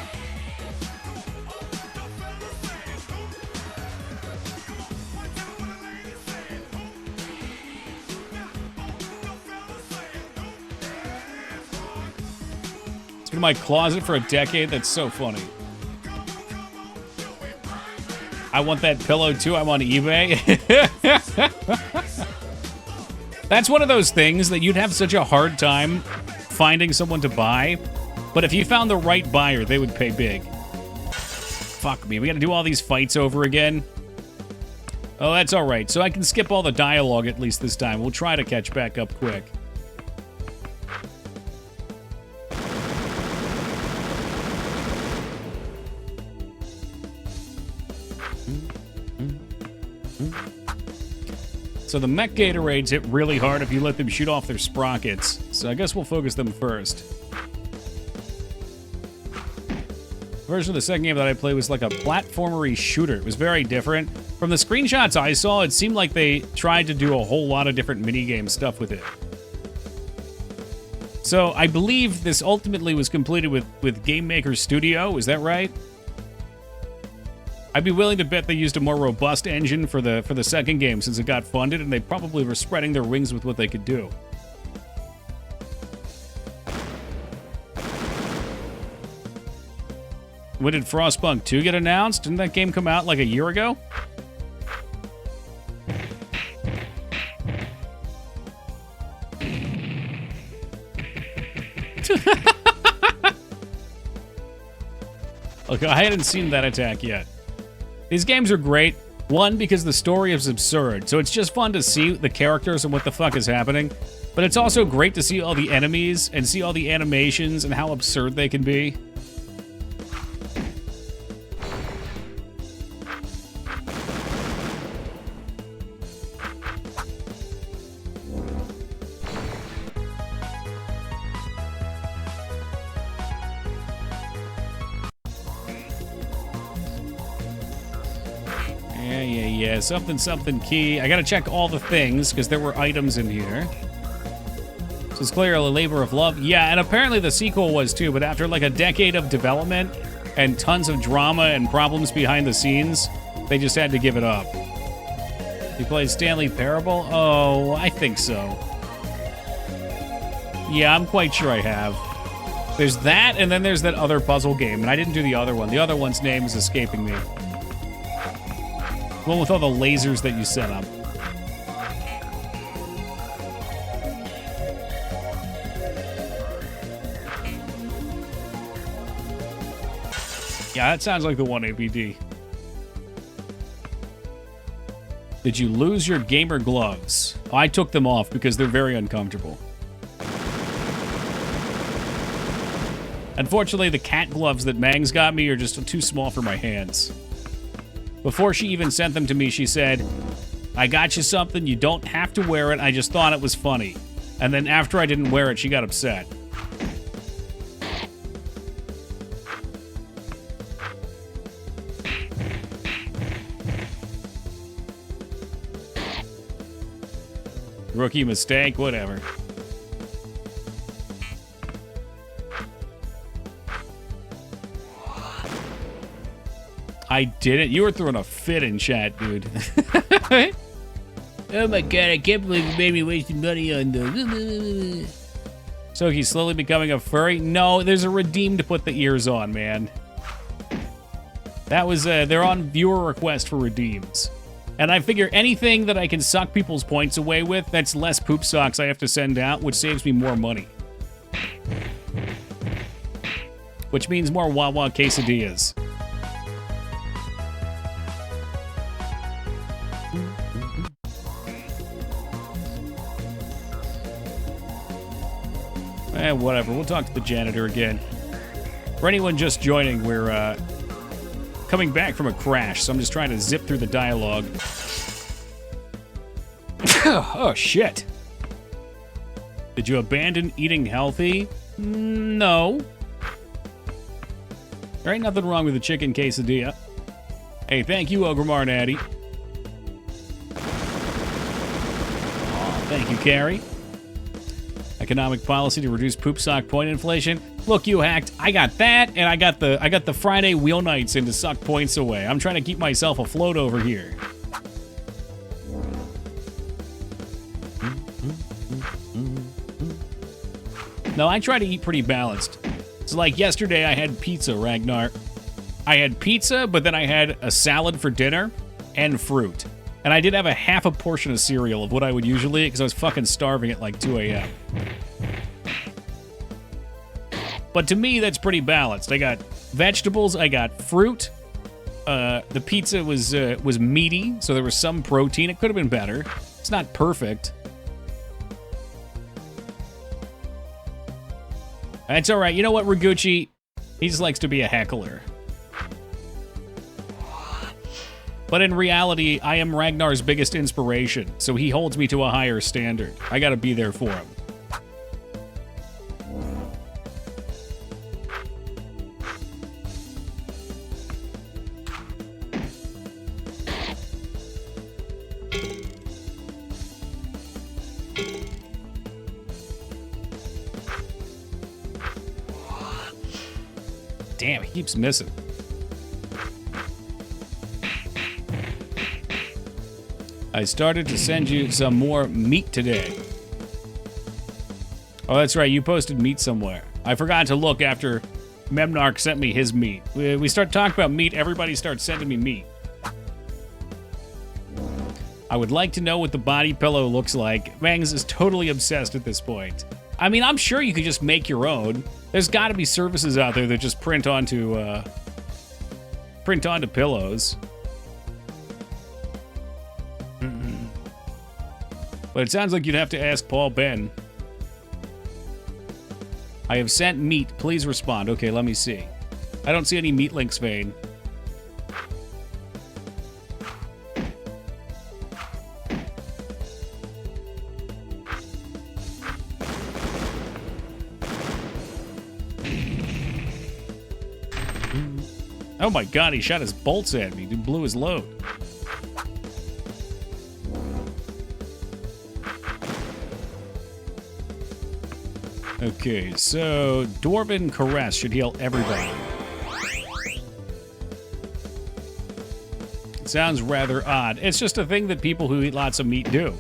It's been in my closet for a decade. That's so funny. I want that pillow too. I'm on eBay. That's one of those things that you'd have such a hard time finding someone to buy. But if you found the right buyer, they would pay big. Fuck me. We gotta do all these fights over again. Oh, that's all right. So I can skip all the dialogue at least this time. We'll try to catch back up quick. So the mech Gatorades hit really hard if you let them shoot off their sprockets. So I guess we'll focus them first. The version of the second game that I played was like a platformery shooter. It was very different. From the screenshots I saw, it seemed like they tried to do a whole lot of different minigame stuff with it. So I believe this ultimately was completed with Game Maker Studio. Is that right? I'd be willing to bet they used a more robust engine for the second game since it got funded, and they probably were spreading their wings with what they could do. When did Frostpunk 2 get announced? Didn't that game come out like a year ago? Okay, I hadn't seen that attack yet. These games are great. One, because the story is absurd, so it's just fun to see the characters and what the fuck is happening. But it's also great to see all the enemies and see all the animations and how absurd they can be. Yeah, something key. I gotta check all the things, because there were items in here. So it's clearly a labor of love. Yeah, and apparently the sequel was too, but after like a decade of development and tons of drama and problems behind the scenes, they just had to give it up. You played Stanley Parable? Oh, I think so. Yeah, I'm quite sure I have. There's that, and then there's that other puzzle game, and I didn't do the other one. The other one's name is escaping me. The one with all the lasers that you set up. Yeah, that sounds like the one, APD. Did you lose your gamer gloves? Oh, I took them off because they're very uncomfortable. Unfortunately, the cat gloves that Mangs got me are just too small for my hands. Before she even sent them to me, she said, I got you something, you don't have to wear it, I just thought it was funny. And then after I didn't wear it, she got upset. Rookie mistake, whatever. I didn't. You were throwing a fit in chat, dude. Oh my god, I can't believe you made me waste money on those. So he's slowly becoming a furry? No, there's a redeem to put the ears on, man. That was, they're on viewer request for redeems. And I figure anything that I can suck people's points away with, that's less poop socks I have to send out, which saves me more money. Which means more Wawa quesadillas. Whatever. We'll talk to the janitor again. For anyone just joining, we're coming back from a crash, so I'm just trying to zip through the dialogue. Oh, shit. Did you abandon eating healthy? No. There ain't nothing wrong with the chicken quesadilla. Hey, thank you, Ogremar Natty. Oh, thank you, Carrie. Economic policy to reduce poop sock point inflation. Look, you hacked. I got that, and I got the Friday wheel nights in to suck points away. I'm trying to keep myself afloat over here. No, I try to eat pretty balanced. So like yesterday I had pizza, Ragnar. I had pizza, but then I had a salad for dinner and fruit. And I did have a half a portion of cereal of what I would usually eat because I was fucking starving at like 2 a.m. But to me, that's pretty balanced. I got vegetables, I got fruit. The pizza was meaty, so there was some protein. It could have been better. It's not perfect. That's all right. You know what, Raguchi? He just likes to be a heckler. But in reality, I am Ragnar's biggest inspiration, so he holds me to a higher standard. I gotta be there for him. Damn, he keeps missing. I started to send you some more meat today. Oh, that's right. You posted meat somewhere. I forgot to look after Memnarch sent me his meat. We start talking about meat, everybody starts sending me meat. I would like to know what the body pillow looks like. Mangs is totally obsessed at this point. I mean, I'm sure you could just make your own. There's got to be services out there that just print onto pillows. But it sounds like you'd have to ask Paul Ben. I have sent meat. Please respond. Okay, let me see. I don't see any meat links, Vane. Oh my god, he shot his bolts at me. Dude blew his load. Okay, so Dwarven Caress should heal everybody. It sounds rather odd. It's just a thing that people who eat lots of meat do.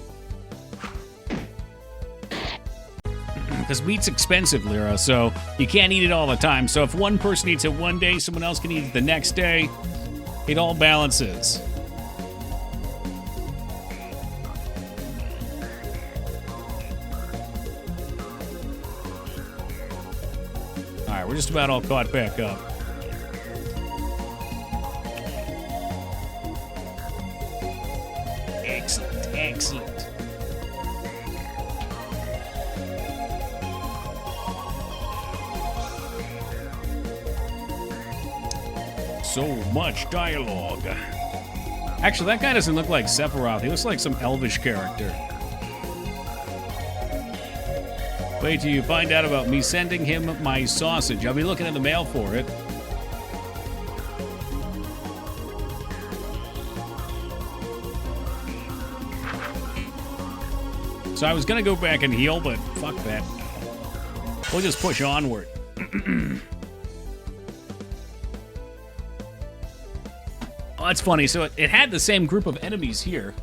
Because meat's expensive, Lyra, so you can't eat it all the time. So if one person eats it one day, someone else can eat it the next day. It all balances. Alright, we're just about all caught back up. Excellent, excellent. So much dialogue. Actually, that guy doesn't look like Sephiroth. He looks like some elvish character. Wait till you find out about me sending him my sausage. I'll be looking in the mail for it. So I was gonna go back and heal, but fuck that. We'll just push onward. Oh, that's funny. So it had the same group of enemies here.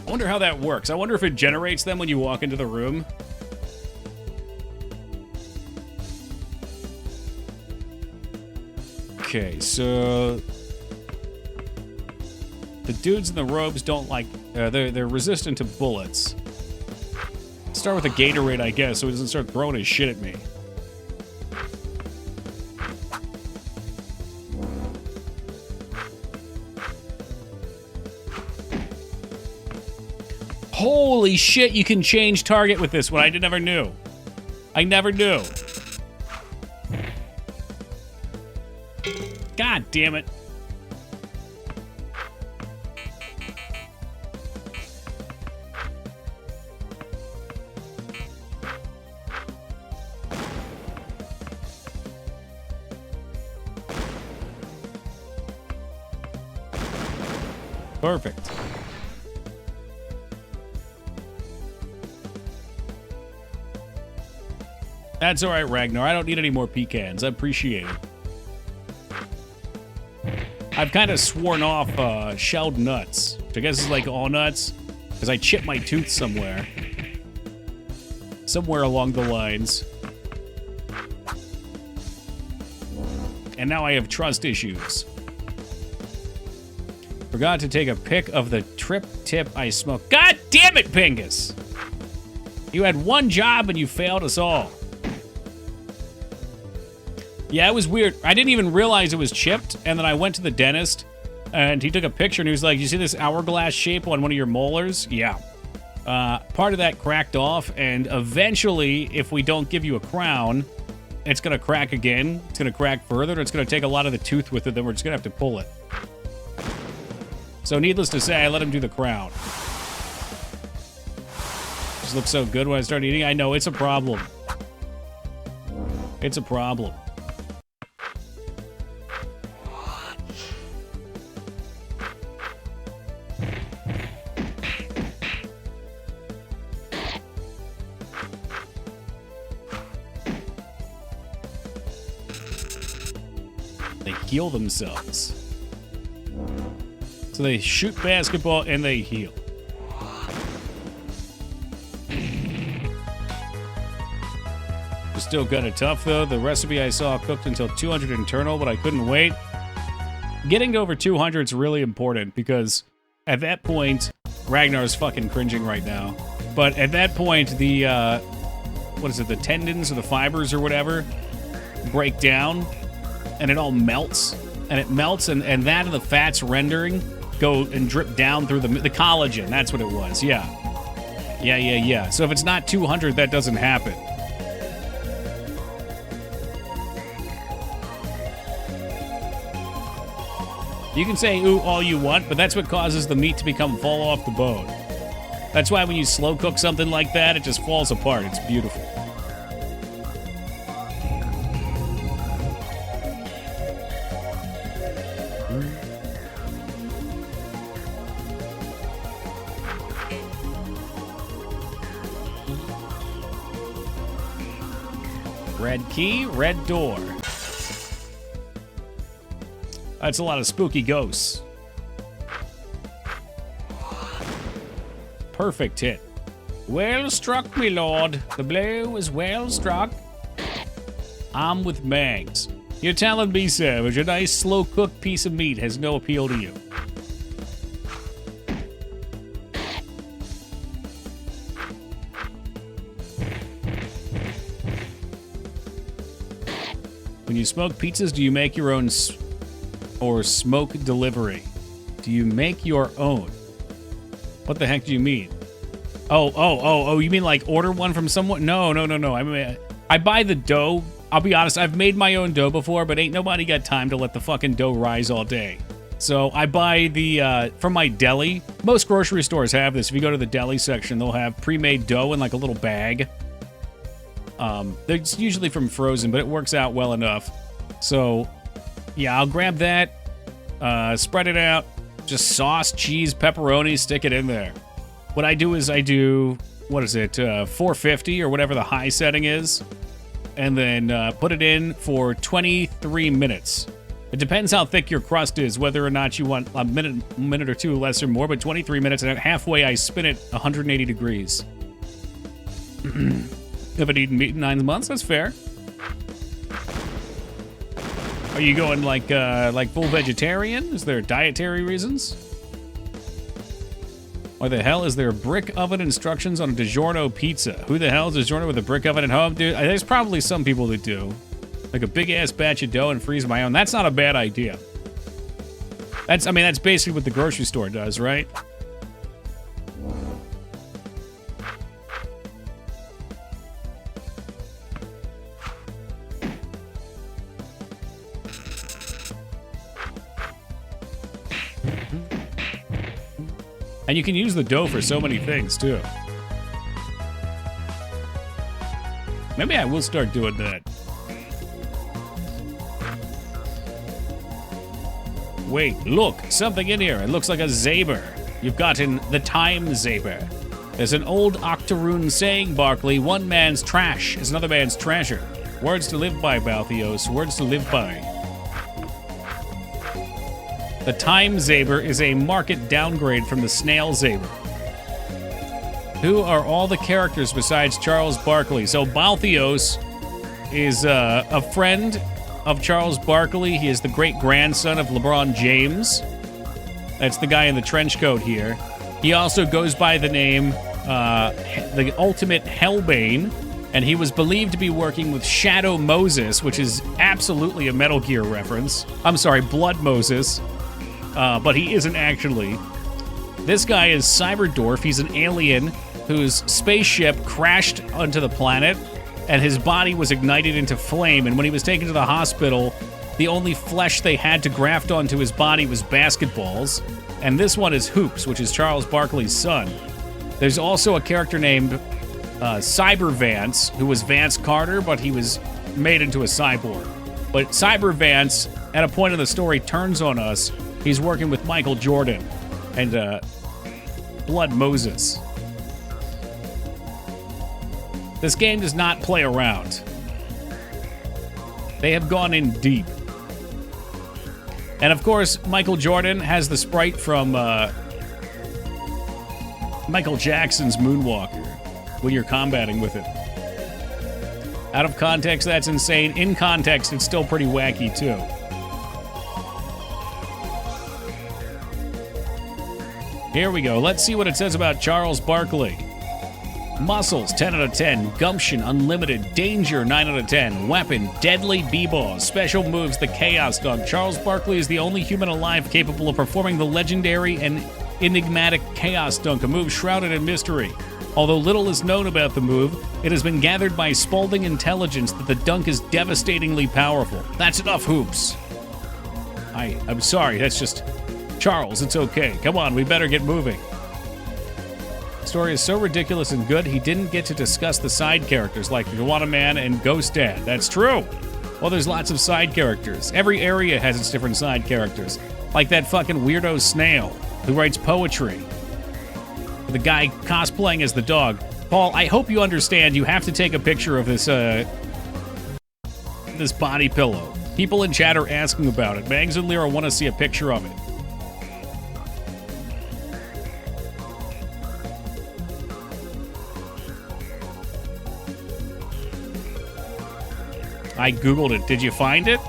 I wonder how that works. I wonder if it generates them when you walk into the room. Okay, so the dudes in the robes don't like... they're resistant to bullets. Start with a Gatorade, I guess, so he doesn't start throwing his shit at me. Holy shit, you can change target with this one. I never knew. I never knew. God damn it. perfect. That's all right, Ragnar. I don't need any more pecans. I appreciate it. I've kind of sworn off shelled nuts, which I guess is like all nuts, because I chipped my tooth somewhere. Somewhere along the lines. And now I have trust issues. Forgot to take a pic of the trip tip I smoked. God damn it, Pingus! You had one job and you failed us all. Yeah, it was weird. I didn't even realize it was chipped, and then I went to the dentist, and he took a picture, and he was like, you see this hourglass shape on one of your molars? Yeah. Part of that cracked off, and eventually, if we don't give you a crown, it's going to crack again. It's going to crack further, and it's going to take a lot of the tooth with it, then we're just going to have to pull it. So needless to say, I let him do the crown. Just looks so good when I start eating. I know, it's a problem. It's a problem. They heal themselves. So they shoot basketball and they heal. It's still kind of tough though. The recipe I saw cooked until 200 internal, but I couldn't wait. Getting to over 200 is really important because at that point, Ragnar's fucking cringing right now. But at that point, the, what is it, the tendons or the fibers or whatever break down and it all melts. And it melts and that and the fats rendering go and drip down through the collagen. That's what it was, yeah. Yeah. So if it's not 200, that doesn't happen. You can say ooh all you want, but that's what causes the meat to fall off the bone. That's why when you slow cook something like that, it just falls apart. It's beautiful. Red key, red door. That's a lot of spooky ghosts. Perfect hit. Well struck, me lord. The blow is well struck. I'm with Mags. You're telling me, Savage, a nice slow-cooked piece of meat has no appeal to you. When you smoke pizzas, do you make your own or smoke delivery? Do you make your own? What the heck do you mean? Oh, you mean like order one from someone? No. I mean, I buy the dough. I'll be honest, I've made my own dough before, but ain't nobody got time to let the fucking dough rise all day. So I buy the, from my deli. Most grocery stores have this. If you go to the deli section, they'll have pre-made dough in like a little bag. It's usually from frozen, but it works out well enough. So, yeah, I'll grab that, spread it out, just sauce, cheese, pepperoni, stick it in there. What I do is what is it, 450 or whatever the high setting is, and then put it in for 23 minutes. It depends how thick your crust is, whether or not you want a minute or two less or more, but 23 minutes, and halfway I spin it 180 degrees. Haven't eaten meat in 9 months, that's fair. Are you going like full vegetarian? Is there dietary reasons? Why the hell is there brick oven instructions on a DiGiorno pizza? Who the hell is DiGiorno with a brick oven at home? Dude, there's probably some people that do. Like a big ass batch of dough and freeze my own. That's not a bad idea. That's basically what the grocery store does, right? And you can use the dough for so many things, too. Maybe I will start doing that. Wait, look, something in here. It looks like a Zaber. You've gotten the Time Zaber. There's an old Octoroon saying, Barkley, one man's trash is another man's treasure. Words to live by, Balthios, words to live by. The Time Zaber is a market downgrade from the Snail Zaber. Who are all the characters besides Charles Barkley? So Balthios is a friend of Charles Barkley. He is the great-grandson of LeBron James. That's the guy in the trench coat here. He also goes by the name the Ultimate Hellbane, and he was believed to be working with Shadow Moses, which is absolutely a Metal Gear reference. I'm sorry, Blood Moses, but he isn't actually. This guy is Cyberdorf. He's an alien whose spaceship crashed onto the planet, and his body was ignited into flame, and when he was taken to the hospital, the only flesh they had to graft onto his body was basketballs. And this one is Hoops, which is Charles Barkley's son. There's also a character named Cyber Vance, who was Vance Carter, but he was made into a cyborg. But Cyber Vance, at a point in the story, turns on us. He's working with Michael Jordan and Blood Moses. This game does not play around. They have gone in deep. And of course, Michael Jordan has the sprite from Michael Jackson's Moonwalker when you're combating with it. Out of context, that's insane. In context, it's still pretty wacky, too. Here we go. Let's see what it says about Charles Barkley. Muscles, 10 out of 10. Gumption, unlimited. Danger, 9 out of 10. Weapon, deadly b-balls. Special moves, the Chaos Dunk. Charles Barkley is the only human alive capable of performing the legendary and enigmatic Chaos Dunk, a move shrouded in mystery. Although little is known about the move, it has been gathered by Spaulding intelligence that the dunk is devastatingly powerful. That's enough, Hoops. I'm sorry, that's just... Charles, it's okay. Come on, we better get moving. The story is so ridiculous and good, he didn't get to discuss the side characters like Iguana Man and Ghost Dad. That's true. Well, there's lots of side characters. Every area has its different side characters. Like that fucking weirdo snail who writes poetry. The guy cosplaying as the dog. Paul, I hope you understand you have to take a picture of this, this body pillow. People in chat are asking about it. Mags and Lyra want to see a picture of it. I googled it. Did you find it?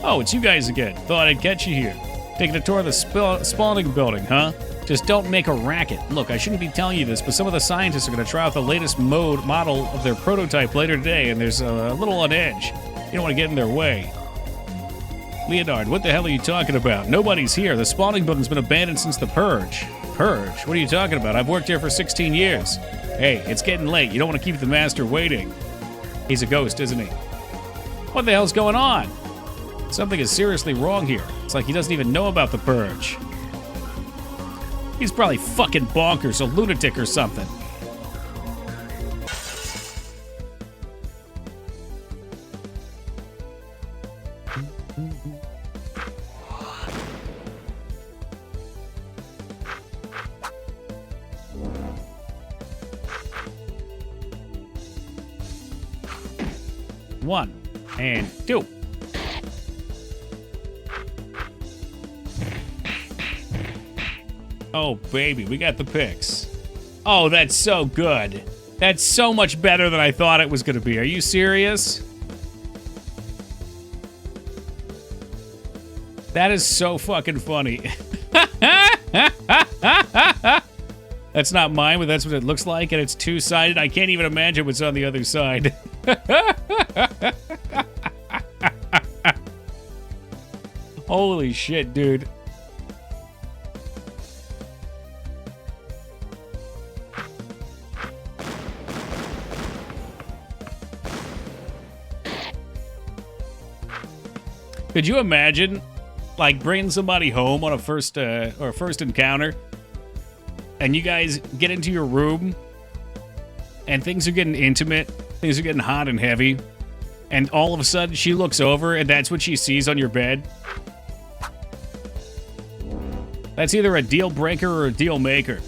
Oh, it's you guys again. Thought I'd catch you here. Taking a tour of the Spaulding building, huh? Just don't make a racket. Look, I shouldn't be telling you this, but some of the scientists are going to try out the latest model of their prototype later today, and there's a little on edge. You don't want to get in their way. Leonard, what the hell are you talking about? Nobody's here. The Spaulding building's been abandoned since the Purge. Purge? What are you talking about? I've worked here for 16 years. Hey, it's getting late. You don't want to keep the master waiting. He's a ghost, isn't he? What the hell's going on? Something is seriously wrong here. It's like he doesn't even know about the Purge. He's probably fucking bonkers, a lunatic or something. One and two. Oh, baby, we got the picks. Oh, that's so good. That's so much better than I thought it was going to be. Are you serious? That is so fucking funny. That's not mine, but that's what it looks like, and it's two-sided. I can't even imagine what's on the other side. Holy shit, dude. Could you imagine, like, bringing somebody home on a first encounter, and you guys get into your room, and things are getting intimate, things are getting hot and heavy, and all of a sudden she looks over, and that's what she sees on your bed? That's either a deal breaker or a deal maker.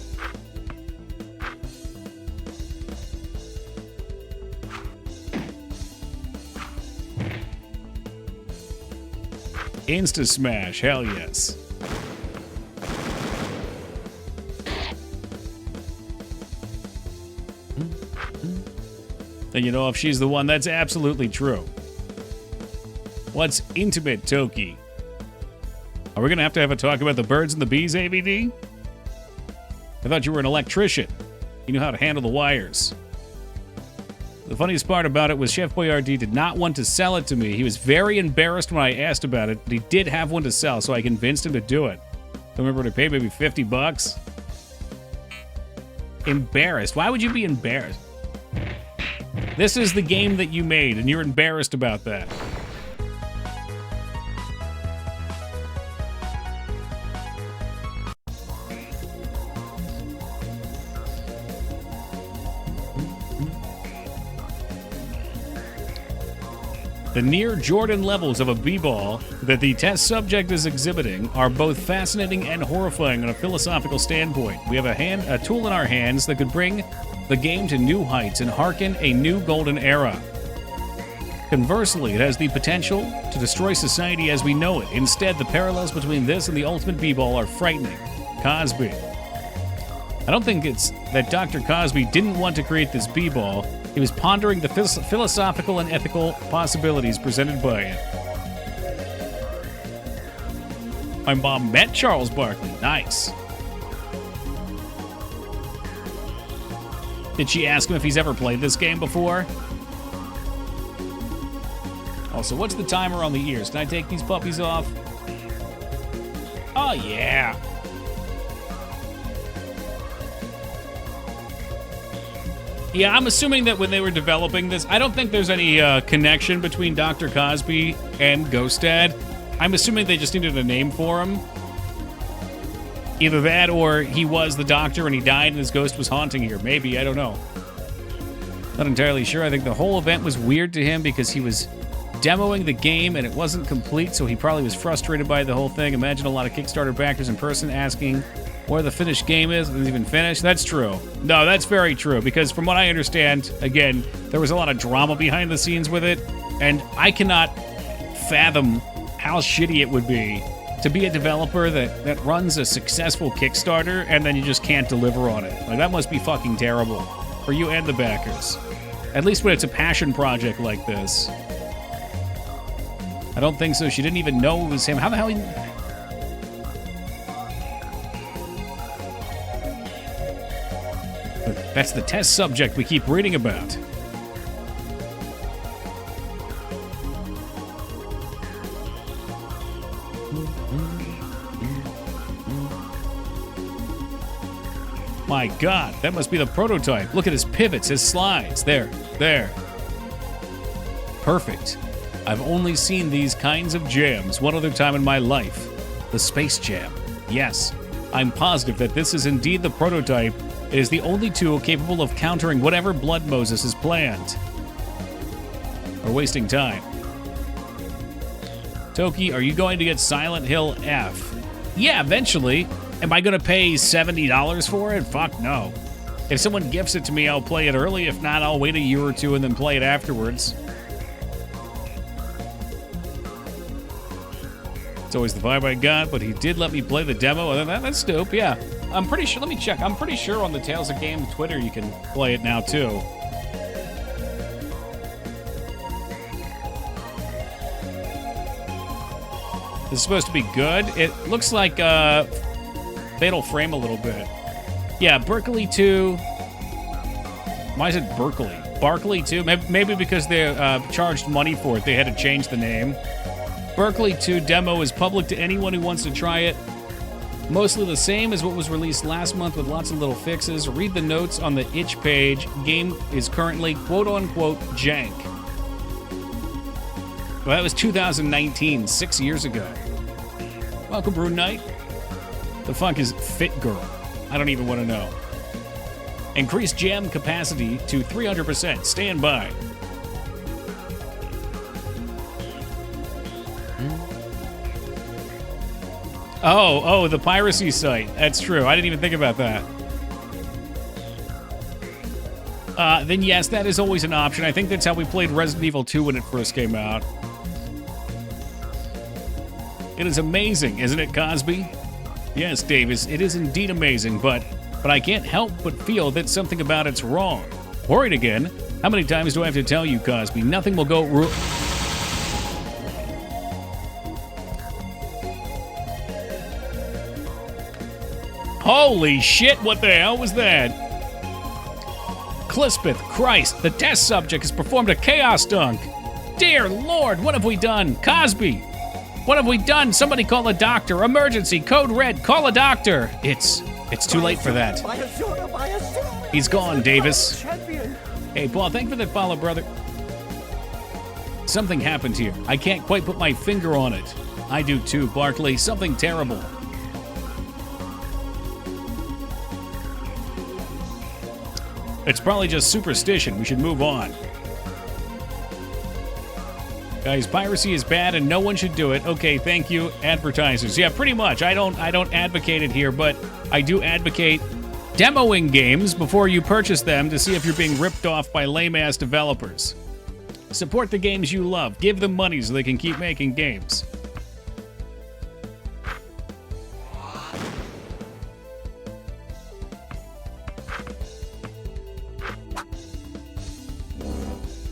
Insta smash, hell yes. And you know, if she's the one, that's absolutely true. What's intimate, Toki? Are we gonna have a talk about the birds and the bees, ABD? I thought you were an electrician. You knew how to handle the wires. The funniest part about it was Chef Boyardee did not want to sell it to me. He was very embarrassed when I asked about it, but he did have one to sell, so I convinced him to do it. I remember to pay maybe $50. Embarrassed? Why would you be embarrassed? This is the game that you made, and you're embarrassed about that. The near Jordan levels of a b-ball that the test subject is exhibiting are both fascinating and horrifying on a philosophical standpoint. We have a tool in our hands that could bring the game to new heights and hearken a new golden era. Conversely, it has the potential to destroy society as we know it. Instead, the parallels between this and the ultimate b-ball are frightening. Cosby. I don't think it's that Dr. Cosby didn't want to create this b-ball. He was pondering the philosophical and ethical possibilities presented by it. My mom met Charles Barkley. Nice. Did she ask him if he's ever played this game before? Also, what's the timer on the ears? Can I take these puppies off? Oh, yeah. Yeah, I'm assuming that when they were developing this, I don't think there's any connection between Dr. Cosby and Ghost Dad. I'm assuming they just needed a name for him. Either that or he was the doctor and he died and his ghost was haunting here. Maybe, I don't know. Not entirely sure. I think the whole event was weird to him because he was demoing the game and it wasn't complete, so he probably was frustrated by the whole thing. Imagine a lot of Kickstarter backers in person asking where the finished game is. It isn't even finished. That's true. No, that's very true, because from what I understand, again, there was a lot of drama behind the scenes with it, and I cannot fathom how shitty it would be to be a developer that runs a successful Kickstarter and then you just can't deliver on it. Like, that must be fucking terrible for you and the backers. At least when it's a passion project like this. I don't think so. She didn't even know it was him. How the hell? That's the test subject we keep reading about. My God, that must be the prototype. Look at his pivots, his slides. There. Perfect. I've only seen these kinds of jams one other time in my life. The Space Jam. Yes, I'm positive that this is indeed the prototype. It is the only tool capable of countering whatever Blood Moses has planned. Or wasting time. Toki, are you going to get Silent Hill F? Yeah, eventually. Am I going to pay $70 for it? Fuck no. If someone gifts it to me, I'll play it early. If not, I'll wait a year or two and then play it afterwards. It's always the vibe I got, but he did let me play the demo. Other than that, that's dope, yeah. I'm pretty sure, let me check. I'm pretty sure on the Tales of Game Twitter you can play it now, too. This is supposed to be good. It looks like Fatal Frame a little bit. Yeah, Berkeley 2. Why is it Berkeley? Barkley 2? Maybe because they charged money for it. They had to change the name. Berkeley 2 demo is public to anyone who wants to try it. Mostly the same as what was released last month with lots of little fixes. Read the notes on the itch page. Game is currently quote-unquote jank. Well, that was 2019, 6 years ago. Welcome, Brew Knight. The fuck is Fit Girl? I don't even want to know. Increase jam capacity to 300%. Stand by. Oh, the piracy site. That's true. I didn't even think about that. Then yes, that is always an option. I think that's how we played Resident Evil 2 when it first came out. It is amazing, isn't it, Cosby? Yes, Davis, it is indeed amazing, but I can't help but feel that something about it's wrong. Worried again? How many times do I have to tell you, Cosby? Nothing will go Holy shit, what the hell was that? Clispeth, Christ, the test subject has performed a chaos dunk. Dear Lord, what have we done? Cosby, what have we done? Somebody call a doctor. Emergency, code red, call a doctor. It's too late for that. He's gone, Davis. Hey, Paul, thank you for that follow, brother. Something happened here. I can't quite put my finger on it. I do too, Barkley. Something terrible. It's probably just superstition. We should move on. Guys, piracy is bad and no one should do it. Okay, thank you, advertisers. Yeah, pretty much. I don't advocate it here, but I do advocate demoing games before you purchase them to see if you're being ripped off by lame-ass developers. Support the games you love. Give them money so they can keep making games.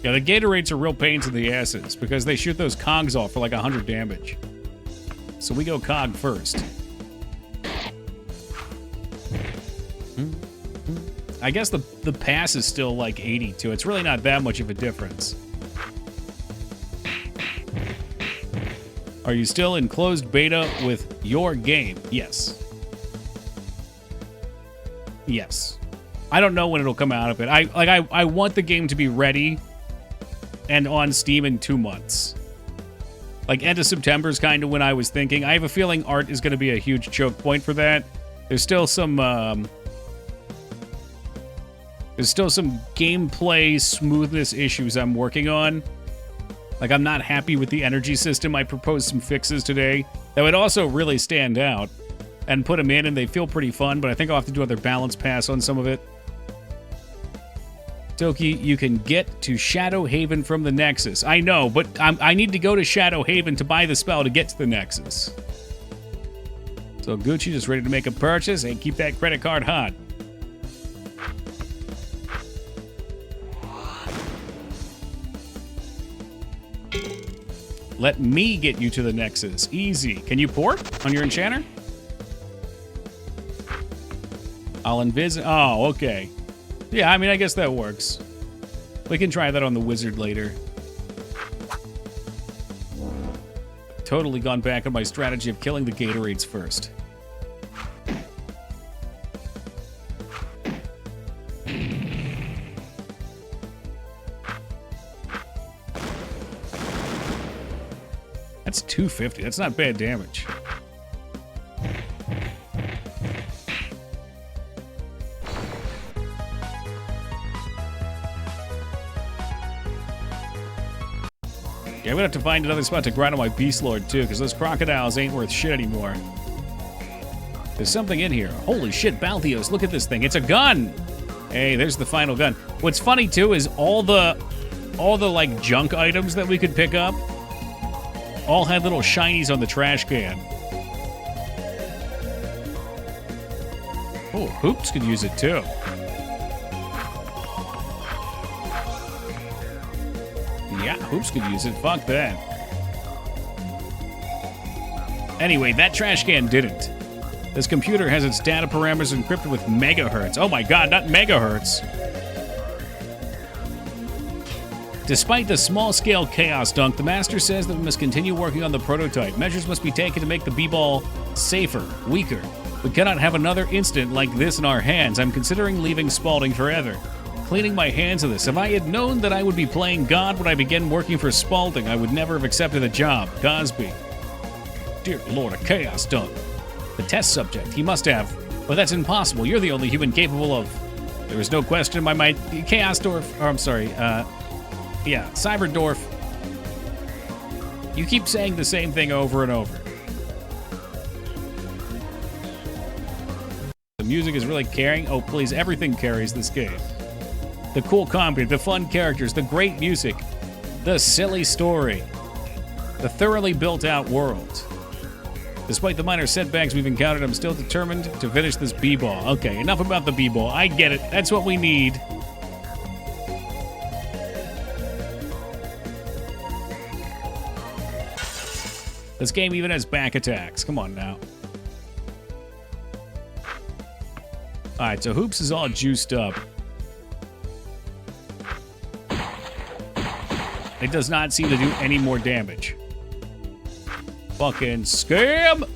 Yeah, the Gatorades are real pains in the asses because they shoot those cogs off for like 100 damage. So we go cog first. I guess the pass is still like 82. It's really not that much of a difference. Are you still in closed beta with your game? Yes. Yes. I don't know when it'll come out of it. I want the game to be ready and on Steam in 2 months. Like, end of September is kind of when I was thinking. I have a feeling art is going to be a huge choke point for that. There's still some gameplay smoothness issues I'm working on. Like, I'm not happy with the energy system. I proposed some fixes today that would also really stand out and put them in, and they feel pretty fun, but I think I'll have to do another balance pass on some of it. Toki, you can get to Shadow Haven from the Nexus. I know, but I need to go to Shadow Haven to buy the spell to get to the Nexus. So Gucci just ready to make a purchase and keep that credit card hot. Let me get you to the Nexus. Easy. Can you port on your enchanter? I'll envision. Oh, okay. Yeah, I mean, I guess that works. We can try that on the wizard later. Totally gone back on my strategy of killing the Gatorades first. That's 250. That's not bad damage. Yeah, I'm gonna have to find another spot to grind on my Beast Lord, too, because those crocodiles ain't worth shit anymore. There's something in here. Holy shit, Balthios, look at this thing. It's a gun! Hey, there's the final gun. What's funny, too, is all the like, junk items that we could pick up all had little shinies on the trash can. Oh, Hoops could use it, too. Yeah, Hoops could use it. Fuck that. Anyway, that trash can didn't. This computer has its data parameters encrypted with megahertz. Oh my god, not megahertz. Despite the small-scale chaos dunk, the master says that we must continue working on the prototype. Measures must be taken to make the B-ball safer, weaker. We cannot have another incident like this in our hands. I'm considering leaving Spalding forever. Cleaning my hands of this. If I had known that I would be playing God when I began working for Spalding, I would never have accepted the job. Cosby. Dear Lord, a chaos dunk. The test subject. He must have. But that's impossible. You're the only human capable of... There is no question in my mind. Chaos Dwarf... Or, I'm sorry. Yeah, Cyberdorf. You keep saying the same thing over and over. music is really carrying. Oh, please, everything carries this game. The cool combat, the fun characters, the great music, the silly story, the thoroughly built-out world. Despite the minor setbacks we've encountered, I'm still determined to finish this b-ball. Okay, enough about the b-ball. I get it. That's what we need. This game even has back attacks. Come on now. Alright, so Hoops is all juiced up. It does not seem to do any more damage. Fucking scam!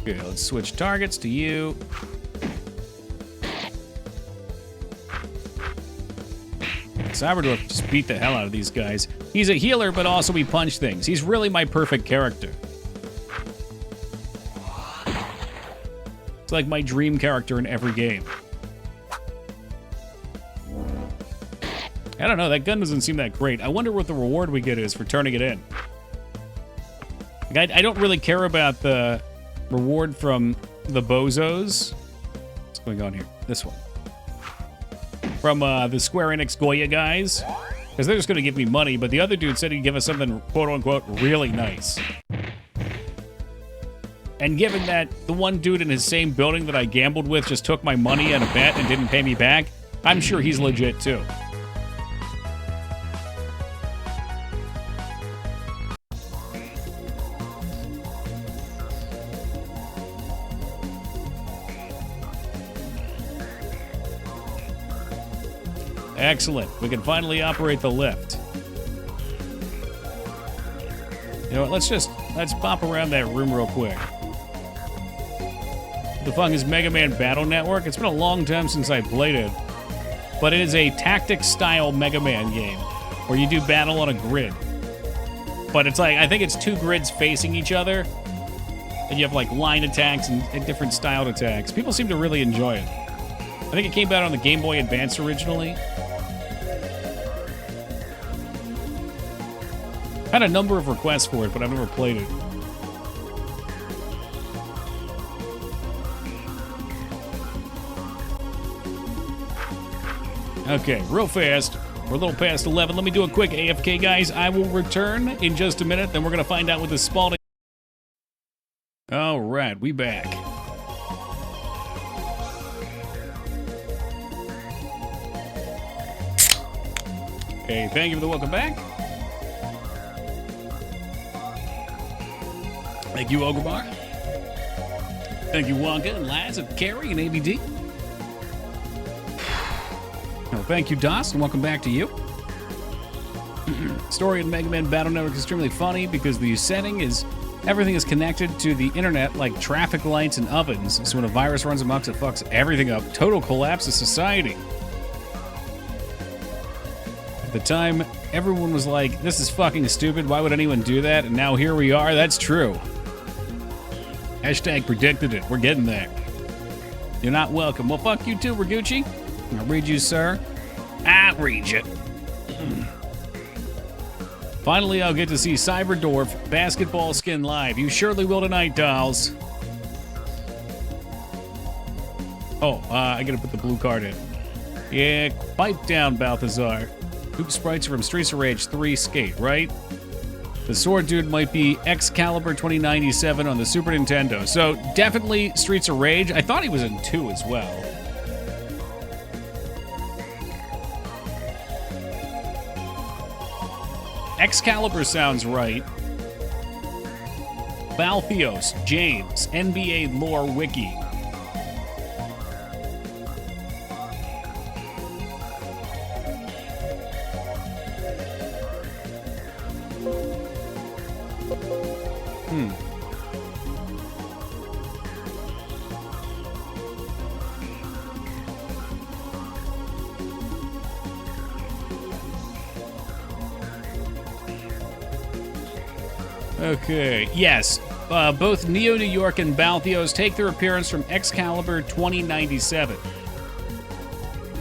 Okay, let's switch targets to you. Cyberdwarf just beat the hell out of these guys. He's a healer, but also he punch things. He's really my perfect character. It's like my dream character in every game. I don't know, that gun doesn't seem that great. I wonder what the reward we get is for turning it in. Like, I don't really care about the reward from the bozos. What's going on here? This one. From the Square Enix Goya guys. Because they're just going to give me money, but the other dude said he'd give us something quote-unquote really nice. And given that the one dude in his same building that I gambled with just took my money on a bet and didn't pay me back, I'm sure he's legit too. Excellent. We can finally operate the lift. You know what? Let's pop around that room real quick. The fuck is Mega Man Battle Network? It's been a long time since I played it. But it is a tactics-style Mega Man game where you do battle on a grid. But it's like, I think it's 2 grids facing each other. And you have like line attacks and different styled attacks. People seem to really enjoy it. I think it came out on the Game Boy Advance originally. Had a number of requests for it, but I've never played it. Okay, real fast. We're a little past 11. Let me do a quick AFK, guys. I will return in just a minute. Then we're going to find out what this Spalding... All right, we back. Okay, thank you for the welcome back. Thank you, Ogremar. Thank you, Wonka and Laz of Carrie and ABD. Oh, thank you, Doss, and welcome back to you. Story in Mega Man Battle Network is extremely funny because the setting is everything is connected to the internet like traffic lights and ovens. So when a virus runs amok, it fucks everything up. Total collapse of society. At the time, everyone was like, this is fucking stupid. Why would anyone do that? And now here we are. That's true. Hashtag predicted it. We're getting there. You're not welcome. Well, fuck you too, Raguchi. I'll read you, sir. I'll read you. Finally, I'll get to see Cyberdwarf basketball skin live. You surely will tonight, dolls. Oh, I gotta put the blue card in. Yeah, pipe down, Balthazar. Hoop sprites from Streets of Rage 3 Skate, right? The sword dude might be Excalibur 2097 on the Super Nintendo. So, definitely Streets of Rage. I thought he was in 2 as well. Excalibur sounds right. Baltheos, James, NBA Lore Wiki. Okay, yes. Both Neo New York and Baltheos take their appearance from Excalibur 2097.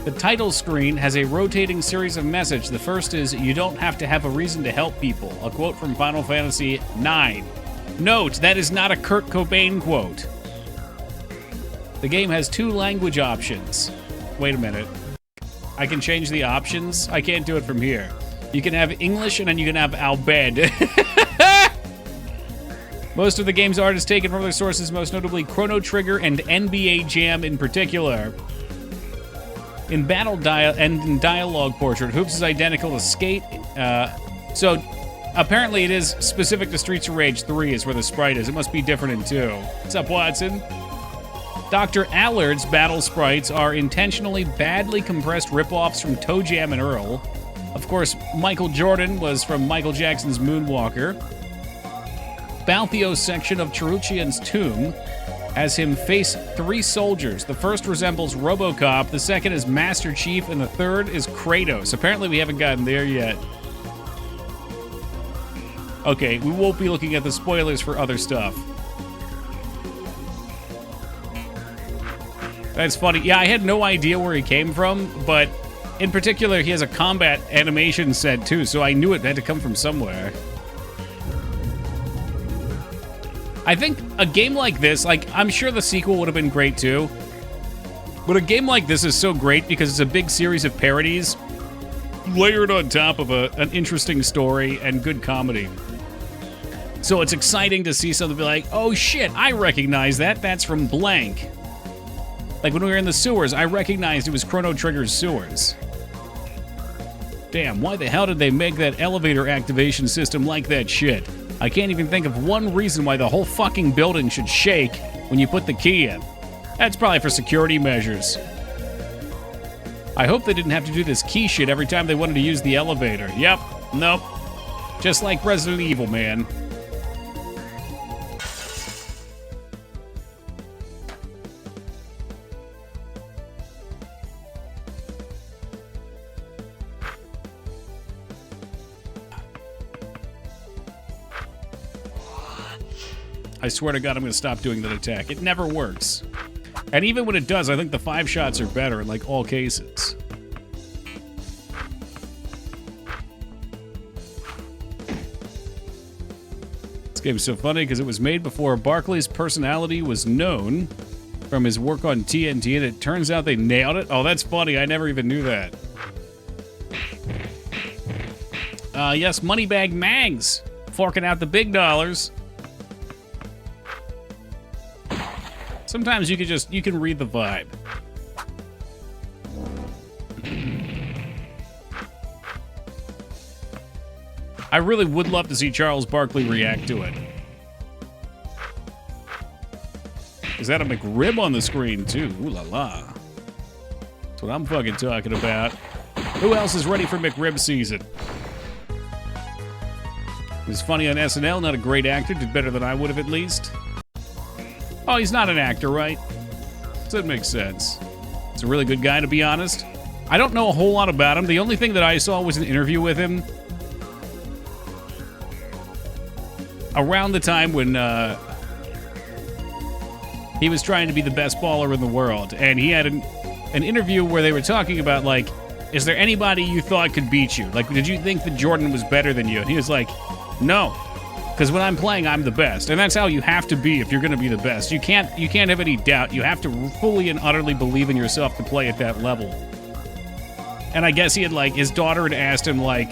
The title screen has a rotating series of messages. The first is, "You don't have to have a reason to help people." A quote from Final Fantasy IX. Note, that is not a Kurt Cobain quote. The game has 2 language options. Wait a minute. I can change the options? I can't do it from here. You can have English and then you can have Albed. Most of the game's art is taken from other sources, most notably Chrono Trigger and NBA Jam in particular. In in dialogue portrait, Hoops is identical to Skate. So apparently it is specific to Streets of Rage 3 is where the sprite is. It must be different in 2. What's up, Watson? Dr. Allard's battle sprites are intentionally badly compressed ripoffs from Toe Jam and Earl. Of course, Michael Jordan was from Michael Jackson's Moonwalker. Balthio's section of Cheruchian's tomb has him face 3 soldiers. The first resembles RoboCop, the second is Master Chief, and the third is Kratos. Apparently we haven't gotten there yet. Okay, we won't be looking at the spoilers for other stuff. That's funny. Yeah, I had no idea where he came from, but in particular, he has a combat animation set too, so I knew it had to come from somewhere. I think a game like this, like, I'm sure the sequel would have been great too, but a game like this is so great because it's a big series of parodies layered on top of an interesting story and good comedy. So it's exciting to see something be like, oh shit, I recognize that. That's from blank. Like when we were in the sewers, I recognized it was Chrono Trigger's sewers. Damn, why the hell did they make that elevator activation system like that shit? I can't even think of one reason why the whole fucking building should shake when you put the key in. That's probably for security measures. I hope they didn't have to do this key shit every time they wanted to use the elevator. Yep, nope. Just like Resident Evil, man. I swear to God, I'm going to stop doing that attack. It never works. And even when it does, I think the 5 shots are better in, like, all cases. This game's so funny because it was made before Barkley's personality was known from his work on TNT, and it turns out they nailed it. Oh, that's funny. I never even knew that. Yes, Moneybag Mags. Forking out the big dollars. Sometimes you can read the vibe. I really would love to see Charles Barkley react to it. Is that a McRib on the screen, too? Ooh la la. That's what I'm fucking talking about. Who else is ready for McRib season? He was funny on SNL, not a great actor, did better than I would have at least. Oh, he's not an actor, right? So that makes sense. He's a really good guy, to be honest. I don't know a whole lot about him. The only thing that I saw was an interview with him around the time when he was trying to be the best baller in the world. And he had an interview where they were talking about, like, is there anybody you thought could beat you? Like, did you think that Jordan was better than you? And he was like, no. Because when I'm playing, I'm the best. And that's how you have to be if you're going to be the best. You can't have any doubt. You have to fully and utterly believe in yourself to play at that level. And I guess he had, like, his daughter had asked him, like,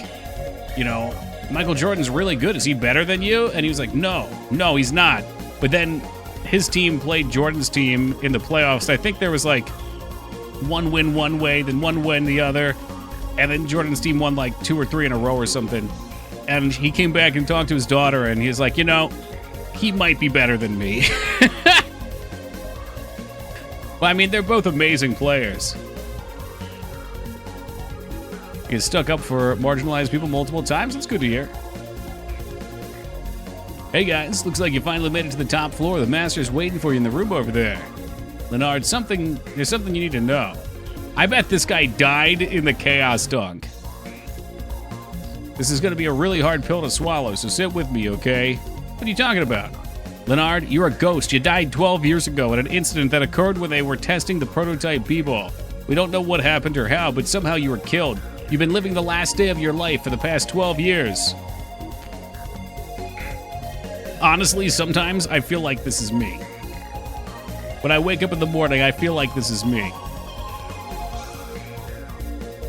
you know, Michael Jordan's really good. Is he better than you? And he was like, no, he's not. But then his team played Jordan's team in the playoffs. I think there was, like, one win one way, then one win the other. And then Jordan's team won, like, 2 or 3 in a row or something. And he came back and talked to his daughter, and he was like, you know, he might be better than me. Well, I mean, they're both amazing players. He stuck up for marginalized people multiple times. That's good to hear. Hey, guys. Looks like you finally made it to the top floor. The master's waiting for you in the room over there. Leonard, there's something you need to know. I bet this guy died in the Chaos Dunk. This is going to be a really hard pill to swallow, so sit with me, okay? What are you talking about? Leonard, you're a ghost. You died 12 years ago at an incident that occurred when they were testing the prototype B-ball. We don't know what happened or how, but somehow you were killed. You've been living the last day of your life for the past 12 years. Honestly, sometimes I feel like this is me. When I wake up in the morning, I feel like this is me.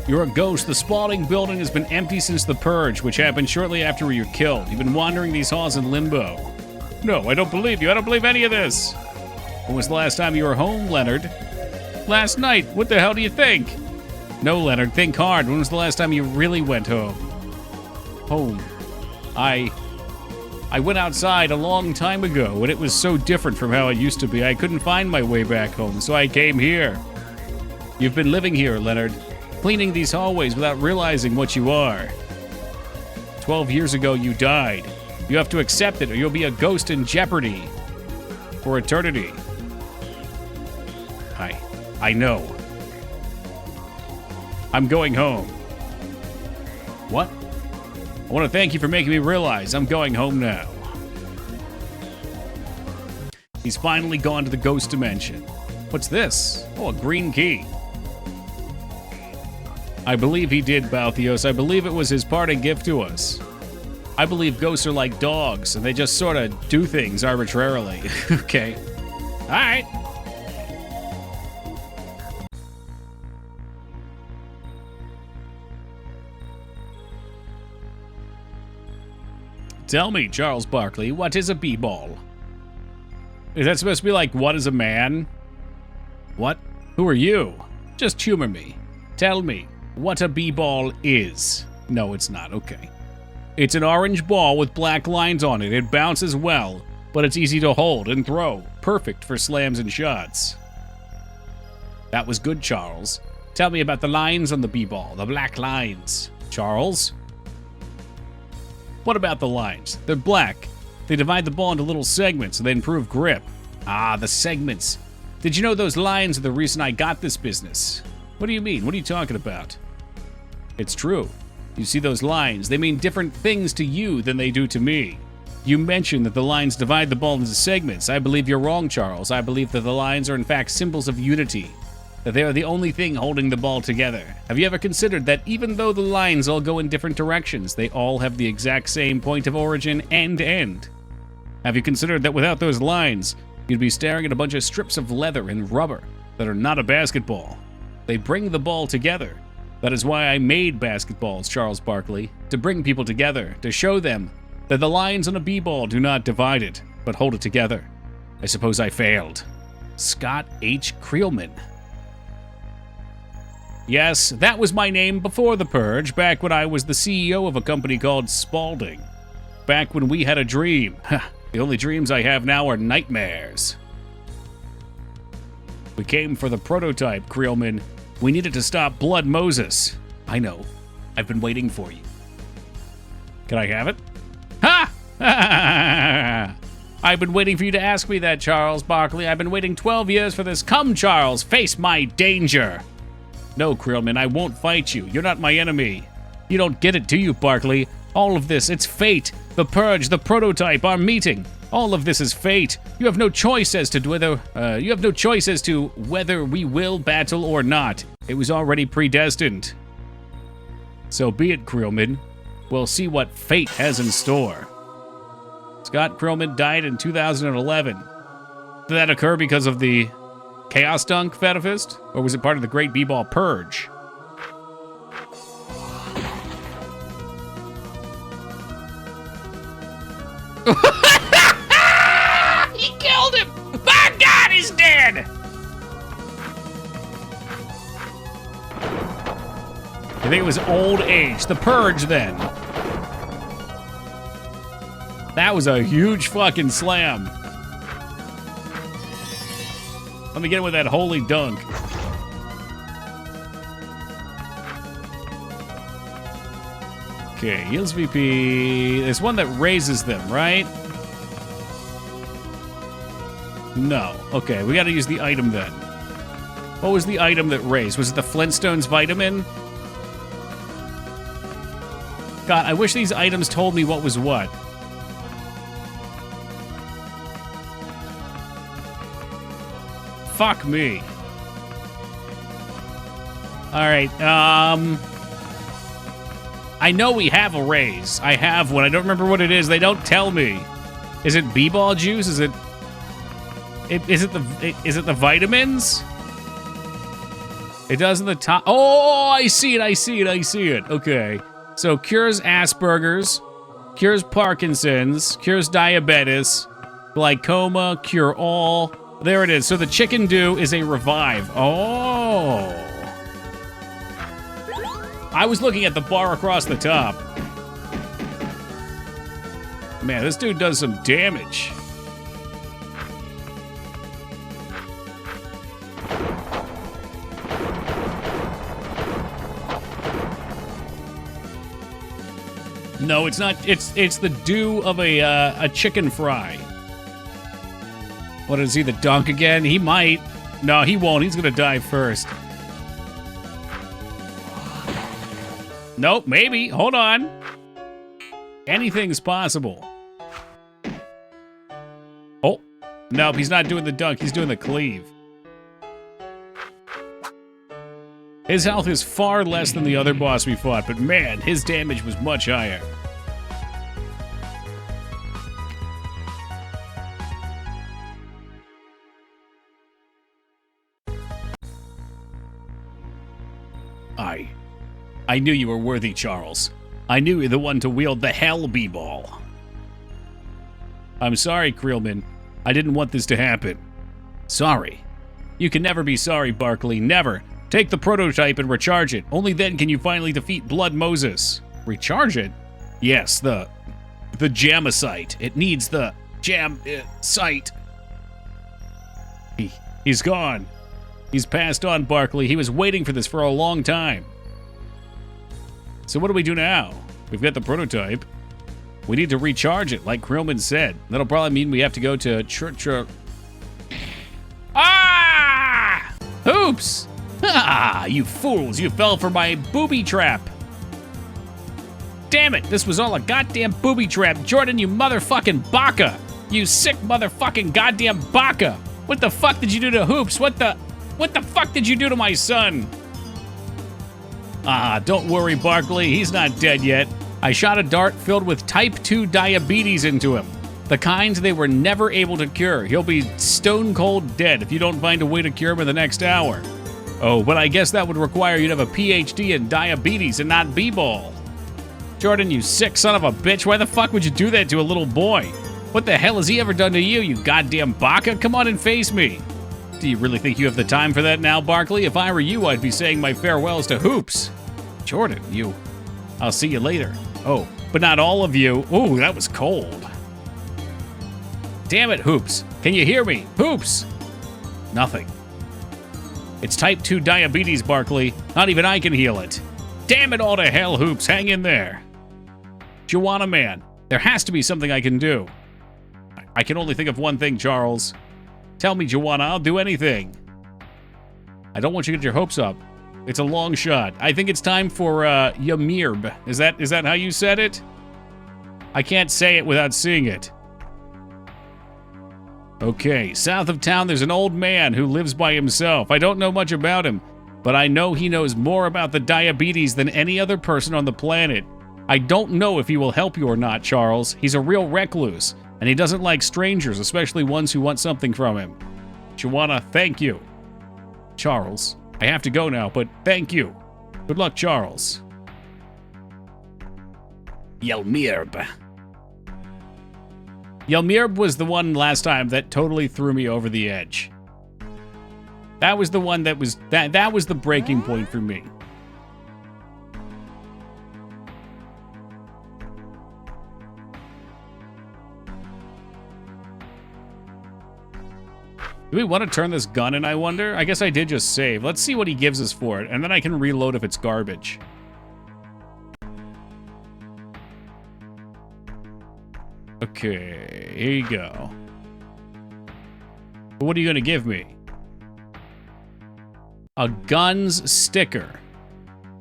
You're a ghost. The Spalding building has been empty since the Purge, which happened shortly after you were killed. You've been wandering these halls in limbo. No, I don't believe you. I don't believe any of this. When was the last time you were home, Leonard? Last night. What the hell do you think? No, Leonard, think hard. When was the last time you really went home? Home. I went outside a long time ago, and it was so different from how it used to be. I couldn't find my way back home, so I came here. You've been living here, Leonard, cleaning these hallways without realizing what you are. 12 years ago, you died. You have to accept it, or you'll be a ghost in jeopardy for eternity. I know. I'm going home. What? I want to thank you for making me realize I'm going home now. He's finally gone to the ghost dimension. What's this? Oh, a green key. I believe he did, Balthios. I believe it was his parting gift to us. I believe ghosts are like dogs, and they just sort of do things arbitrarily. Okay. All right. Tell me, Charles Barkley, what is a b-ball? Is that supposed to be like, what is a man? What? Who are you? Just humor me. Tell me what a b-ball is. No, it's not. Okay. It's an orange ball with black lines on it. It bounces well, but it's easy to hold and throw. Perfect for slams and shots. That was good, Charles. Tell me about the lines on the b-ball, the black lines. Charles? What about the lines? They're black. They divide the ball into little segments so they improve grip. Ah, the segments. Did you know those lines are the reason I got this business? What do you mean? What are you talking about? It's true. You see those lines, they mean different things to you than they do to me. You mentioned that the lines divide the ball into segments. I believe you're wrong, Charles. I believe that the lines are in fact symbols of unity. That they are the only thing holding the ball together. Have you ever considered that even though the lines all go in different directions, they all have the exact same point of origin and end? Have you considered that without those lines, you'd be staring at a bunch of strips of leather and rubber that are not a basketball? They bring the ball together. That is why I made basketballs, Charles Barkley, to bring people together, to show them that the lines on a b-ball do not divide it, but hold it together. I suppose I failed. Scott H. Creelman. Yes, that was my name before the Purge, back when I was the CEO of a company called Spalding. Back when we had a dream. The only dreams I have now are nightmares. We came for the prototype, Creelman. We needed to stop Blood Moses. I know. I've been waiting for you. Can I have it? Ha! I've been waiting for you to ask me that, Charles Barkley. I've been waiting 12 years for this. Come, Charles, face my danger. No, Creelman, I won't fight you. You're not my enemy. You don't get it, do you, Barkley? All of this, it's fate. The Purge, the prototype, our meeting. All of this is fate. You have no choice as to whether we will battle or not. It was already predestined. So be it, Creelman. We'll see what fate has in store. Scott Creelman died in 2011. Did that occur because of the Chaos Dunk Fetafist? Or was it part of the Great B-Ball Purge? He killed him! My God, he's dead! I think it was old age. The Purge, then. That was a huge fucking slam. Let me get him with that holy dunk. Okay, heals VP. There's one that raises them, right? No. Okay, we gotta use the item then. What was the item that raised? Was it the Flintstones vitamin? God, I wish these items told me what was what. Fuck me. All right. I know we have a raise. I have one. I don't remember what it is. They don't tell me. Is it B-ball juice? Is it the vitamins? It does in the top. Oh, I see it. I see it. I see it. Okay. So cures Asperger's, cures Parkinson's, cures diabetes, glaucoma, cure all. There it is. So the chicken dew is a revive. Oh. I was looking at the bar across the top. Man, this dude does some damage. No, it's not. It's the dew of a chicken fry. What is he, the dunk again? He might. No, he won't. He's gonna die first. Nope, maybe. Hold on. Anything's possible. Oh, nope, he's not doing the dunk. He's doing the cleave. His health is far less than the other boss we fought, but man, his damage was much higher. I knew you were worthy, Charles. I knew you were the one to wield the Hell B-Ball. I'm sorry, Creelman. I didn't want this to happen. Sorry. You can never be sorry, Barkley. Never. Take the prototype and recharge it. Only then can you finally defeat Blood Moses. Recharge it? Yes, the Jamicite. It needs the Jam-site. He's gone. He's passed on, Barkley. He was waiting for this for a long time. So what do we do now? We've got the prototype. We need to recharge it, like Creelman said. That'll probably mean we have to go to church. Ah! Oops! Ah, you fools! You fell for my booby trap. Damn it! This was all a goddamn booby trap, Jordan. You motherfucking baka! You sick motherfucking goddamn baka! What the fuck did you do to Hoops? What the fuck did you do to my son? Ah, don't worry, Barkley. He's not dead yet. I shot a dart filled with type 2 diabetes into him. The kind they were never able to cure. He'll be stone cold dead if you don't find a way to cure him in the next hour. Oh, but I guess that would require you to have a PhD in diabetes and not B-ball. Jordan, you sick son of a bitch. Why the fuck would you do that to a little boy? What the hell has he ever done to you, you goddamn baka? Come on and face me. Do you really think you have the time for that now, Barkley? If I were you, I'd be saying my farewells to Hoops. Jordan, I'll see you later. Oh, but not all of you. Ooh, that was cold. Damn it, Hoops. Can you hear me? Hoops! Nothing. It's type 2 diabetes, Barkley. Not even I can heal it. Damn it all to hell, Hoops. Hang in there. Joanna Man, there has to be something I can do. I can only think of one thing, Charles. Tell me, Joanna, I'll do anything. I don't want you to get your hopes up. It's a long shot. I think it's time for Yamirb. Is that how you said it? I can't say it without seeing it. Okay, south of town there's an old man who lives by himself. I don't know much about him, but I know he knows more about the diabetes than any other person on the planet. I don't know if he will help you or not, Charles. He's a real recluse, and he doesn't like strangers, especially ones who want something from him. Joanna, thank you. Charles, I have to go now, but thank you. Good luck, Charles. Yelmirb. Yelmirb was the one last time that totally threw me over the edge. That was the one that was that was the breaking point for me. Do we want to turn this gun in, I wonder? I guess I did just save. Let's see what he gives us for it, and then I can reload if it's garbage. Okay, here you go. What are you going to give me? A guns sticker.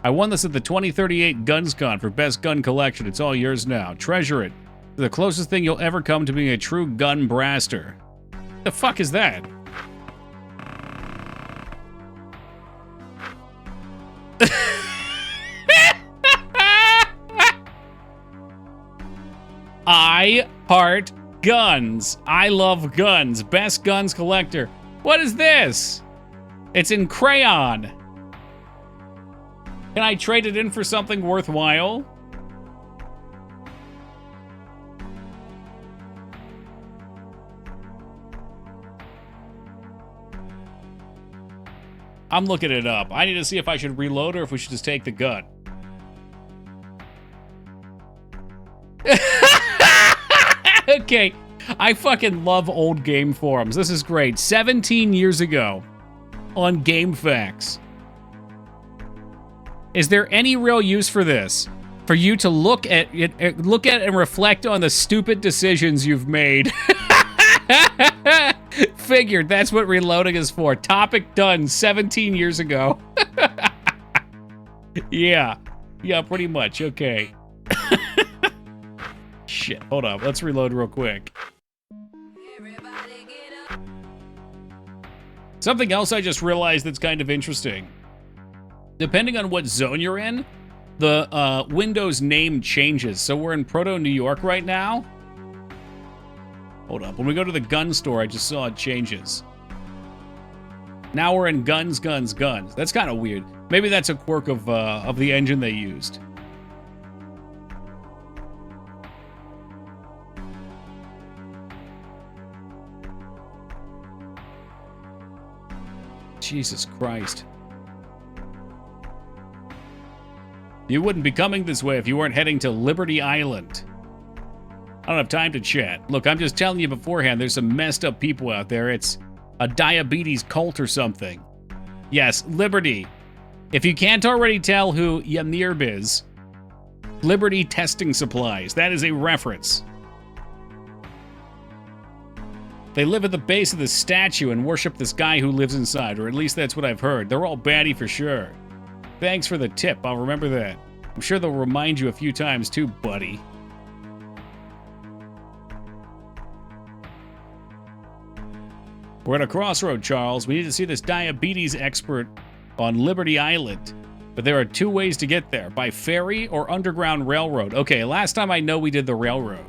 I won this at the 2038 GunsCon for Best Gun Collection. It's all yours now. Treasure it. The closest thing you'll ever come to being a true gun braster. What the fuck is that? I heart guns. I love guns. Best guns collector. What is this? It's in crayon. Can I trade it in for something worthwhile? I'm looking it up. I need to see if I should reload or if we should just take the gun. Okay. I fucking love old game forums. This is great. 17 years ago on GameFAQs. Is there any real use for this? For you to look at it, and reflect on the stupid decisions you've made. Figured that's what reloading is for. Topic done 17 years ago. Yeah, pretty much. Okay. Shit, hold up. Let's reload real quick. Something else I just realized that's kind of interesting. Depending on what zone you're in, the Windows name changes. So we're in Proto New York right now. Hold up. When we go to the gun store, I just saw it changes. Now we're in guns, guns, guns. That's kind of weird. Maybe that's a quirk of the engine they used. Jesus Christ. You wouldn't be coming this way if you weren't heading to Liberty Island. I don't have time to chat. Look, I'm just telling you beforehand, there's some messed up people out there. It's a diabetes cult or something. Yes, Liberty. If you can't already tell who Yanirb is, Liberty Testing Supplies. That is a reference. They live at the base of the statue and worship this guy who lives inside, or at least that's what I've heard. They're all baddie for sure. Thanks for the tip, I'll remember that. I'm sure they'll remind you a few times too, buddy. We're at a crossroad, Charles. We need to see this diabetes expert on Liberty Island. But there are two ways to get there, by ferry or underground railroad. Okay, last time I know we did the railroad.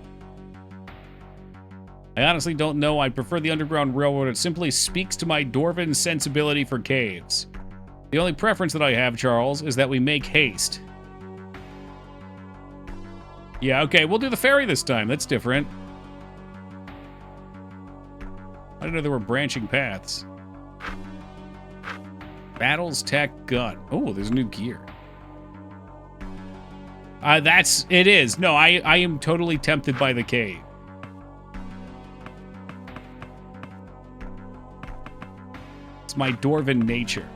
I honestly don't know. I prefer the underground railroad. It simply speaks to my dwarven sensibility for caves. The only preference that I have, Charles, is that we make haste. Yeah, okay, we'll do the ferry this time. That's different. I didn't know there were branching paths. Battles, tech, gun. Oh, there's new gear. It is. No, I am totally tempted by the cave. It's my dwarven nature.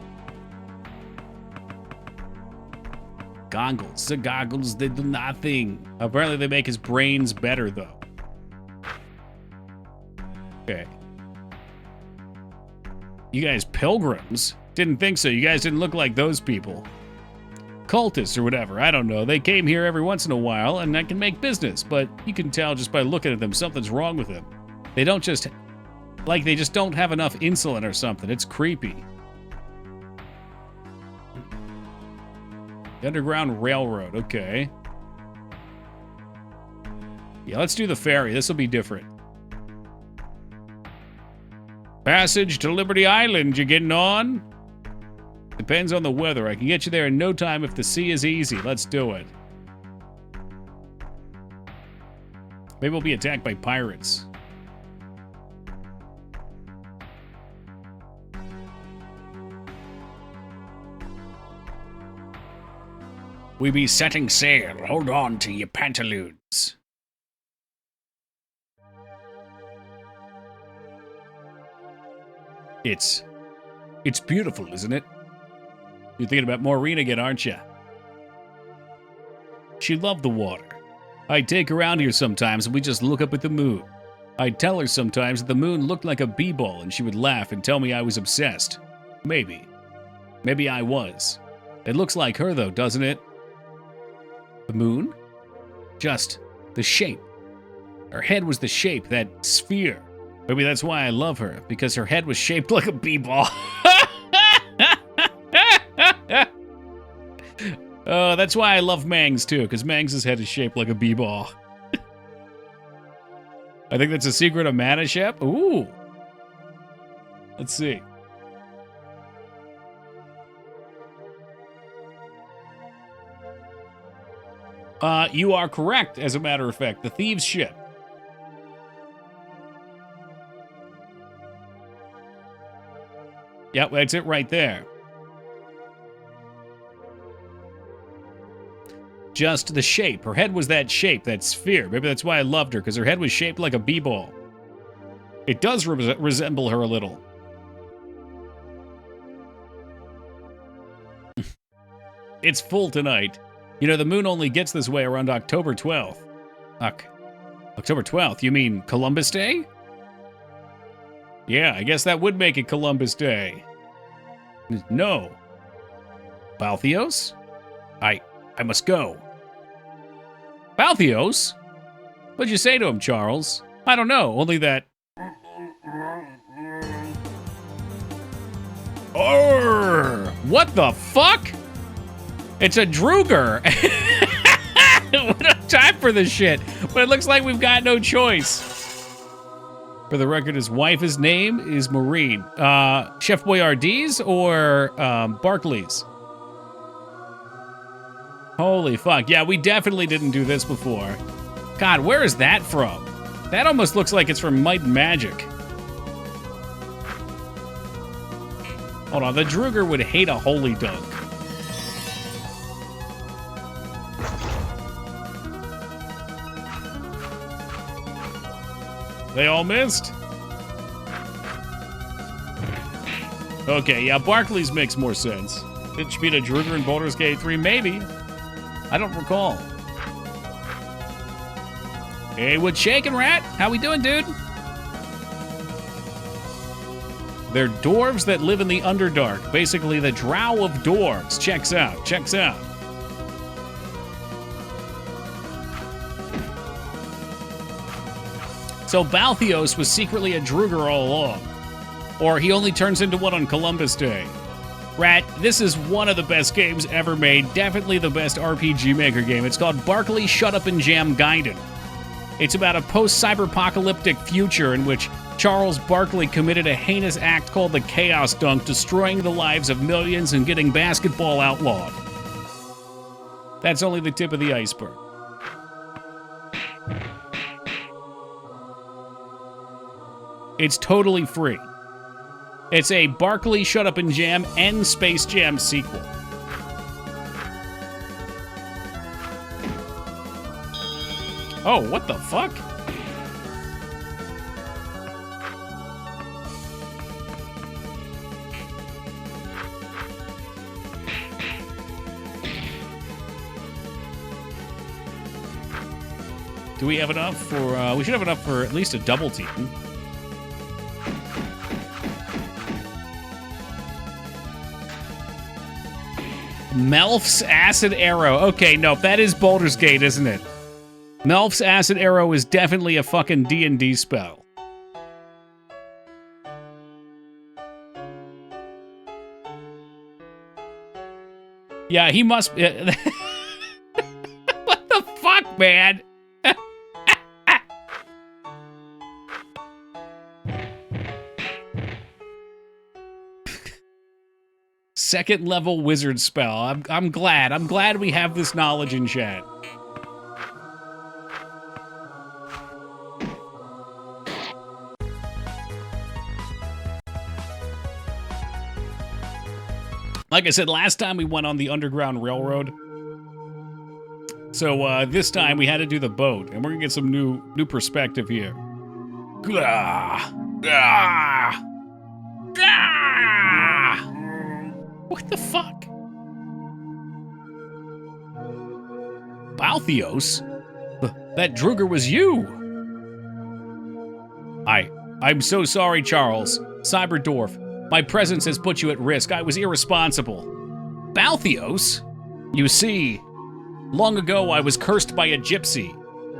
Goggles. The goggles, they do nothing. Apparently they make his brains better, though. Okay. You guys pilgrims? Didn't think so. You guys didn't look like those people. Cultists or whatever. I don't know. They came here every once in a while, and I can make business, but you can tell just by looking at them something's wrong with them. They don't just... Like, they just don't have enough insulin or something. It's creepy. The Underground Railroad. Okay. Yeah, let's do the ferry. This will be different. Passage to Liberty Island, you getting on? Depends on the weather. I can get you there in no time if the sea is easy. Let's do it. Maybe we'll be attacked by pirates. We be setting sail. Hold on to your pantaloons. It's beautiful, isn't it? You're thinking about Maureen again, aren't you? She loved the water. I'd take her around here sometimes and we'd just look up at the moon. I'd tell her sometimes that the moon looked like a b-ball and she would laugh and tell me I was obsessed. Maybe. Maybe I was. It looks like her though, doesn't it? The moon? Just the shape. Her head was the shape, that sphere. Maybe that's why I love her, because her head was shaped like a b-ball. Oh, that's why I love Mangs too, because Mangs' head is shaped like a b-ball. I think that's a secret of Manashep. Ooh. Let's see. You are correct, as a matter of fact. The Thieves' Ship. Yep, that's it right there. Just the shape. Her head was that shape, that sphere. Maybe that's why I loved her, because her head was shaped like a b-ball. It does resemble her a little. It's full tonight. You know, the moon only gets this way around October 12th. October 12th? You mean Columbus Day? Yeah, I guess that would make it Columbus Day. No. Balthios? I must go. Balthios? What'd you say to him, Charles? I don't know, only that... What the fuck? It's a Druger. We don't have time for this shit, but it looks like we've got no choice. For the record, his wife's name is Maureen. Chef Boyardee's or Barkley's? Holy fuck. Yeah, we definitely didn't do this before. God, where is that from? That almost looks like it's from Might and Magic. Hold on, the Druger would hate a holy dunk. They all missed? Okay, yeah, Barkley's makes more sense. Did she beat a Druger in Baldur's Gate 3? Maybe. I don't recall. Hey, what's shaking, Rat? How we doing, dude? They're dwarves that live in the Underdark. Basically, the drow of dwarves. Checks out, checks out. So Balthios was secretly a Druger all along. Or he only turns into one on Columbus Day. Rat, this is one of the best games ever made. Definitely the best RPG Maker game. It's called Barkley Shut Up and Jam Gaiden. It's about a post-cyberpocalyptic future in which Charles Barkley committed a heinous act called the Chaos Dunk, destroying the lives of millions and getting basketball outlawed. That's only the tip of the iceberg. It's totally free. It's a Barkley Shut Up and Jam and Space Jam sequel. Oh, what the fuck? Do we have enough for, we should have enough for at least a double team. Melf's Acid Arrow. Okay, no, that is Baldur's Gate, isn't it? Melf's Acid Arrow is definitely a fucking D&D spell. Yeah, he must... What the fuck, man? Second level wizard spell. I'm glad. I'm glad we have this knowledge in chat. Like I said, last time we went on the Underground Railroad. So this time we had to do the boat, and we're gonna get some new perspective here. Gah! Gah! Gah! What the fuck? Balthios? That Druger was you! I'm so sorry, Charles. Cyberdwarf. My presence has put you at risk. I was irresponsible. Balthios? You see, long ago I was cursed by a gypsy.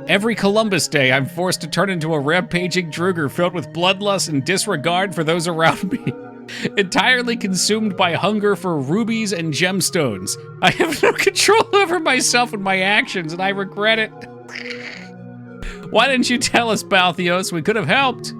Every Columbus Day, I'm forced to turn into a rampaging Druger filled with bloodlust and disregard for those around me. Entirely consumed by hunger for rubies and gemstones. I have no control over myself and my actions, and I regret it. Why didn't you tell us, Balthios? We could have helped.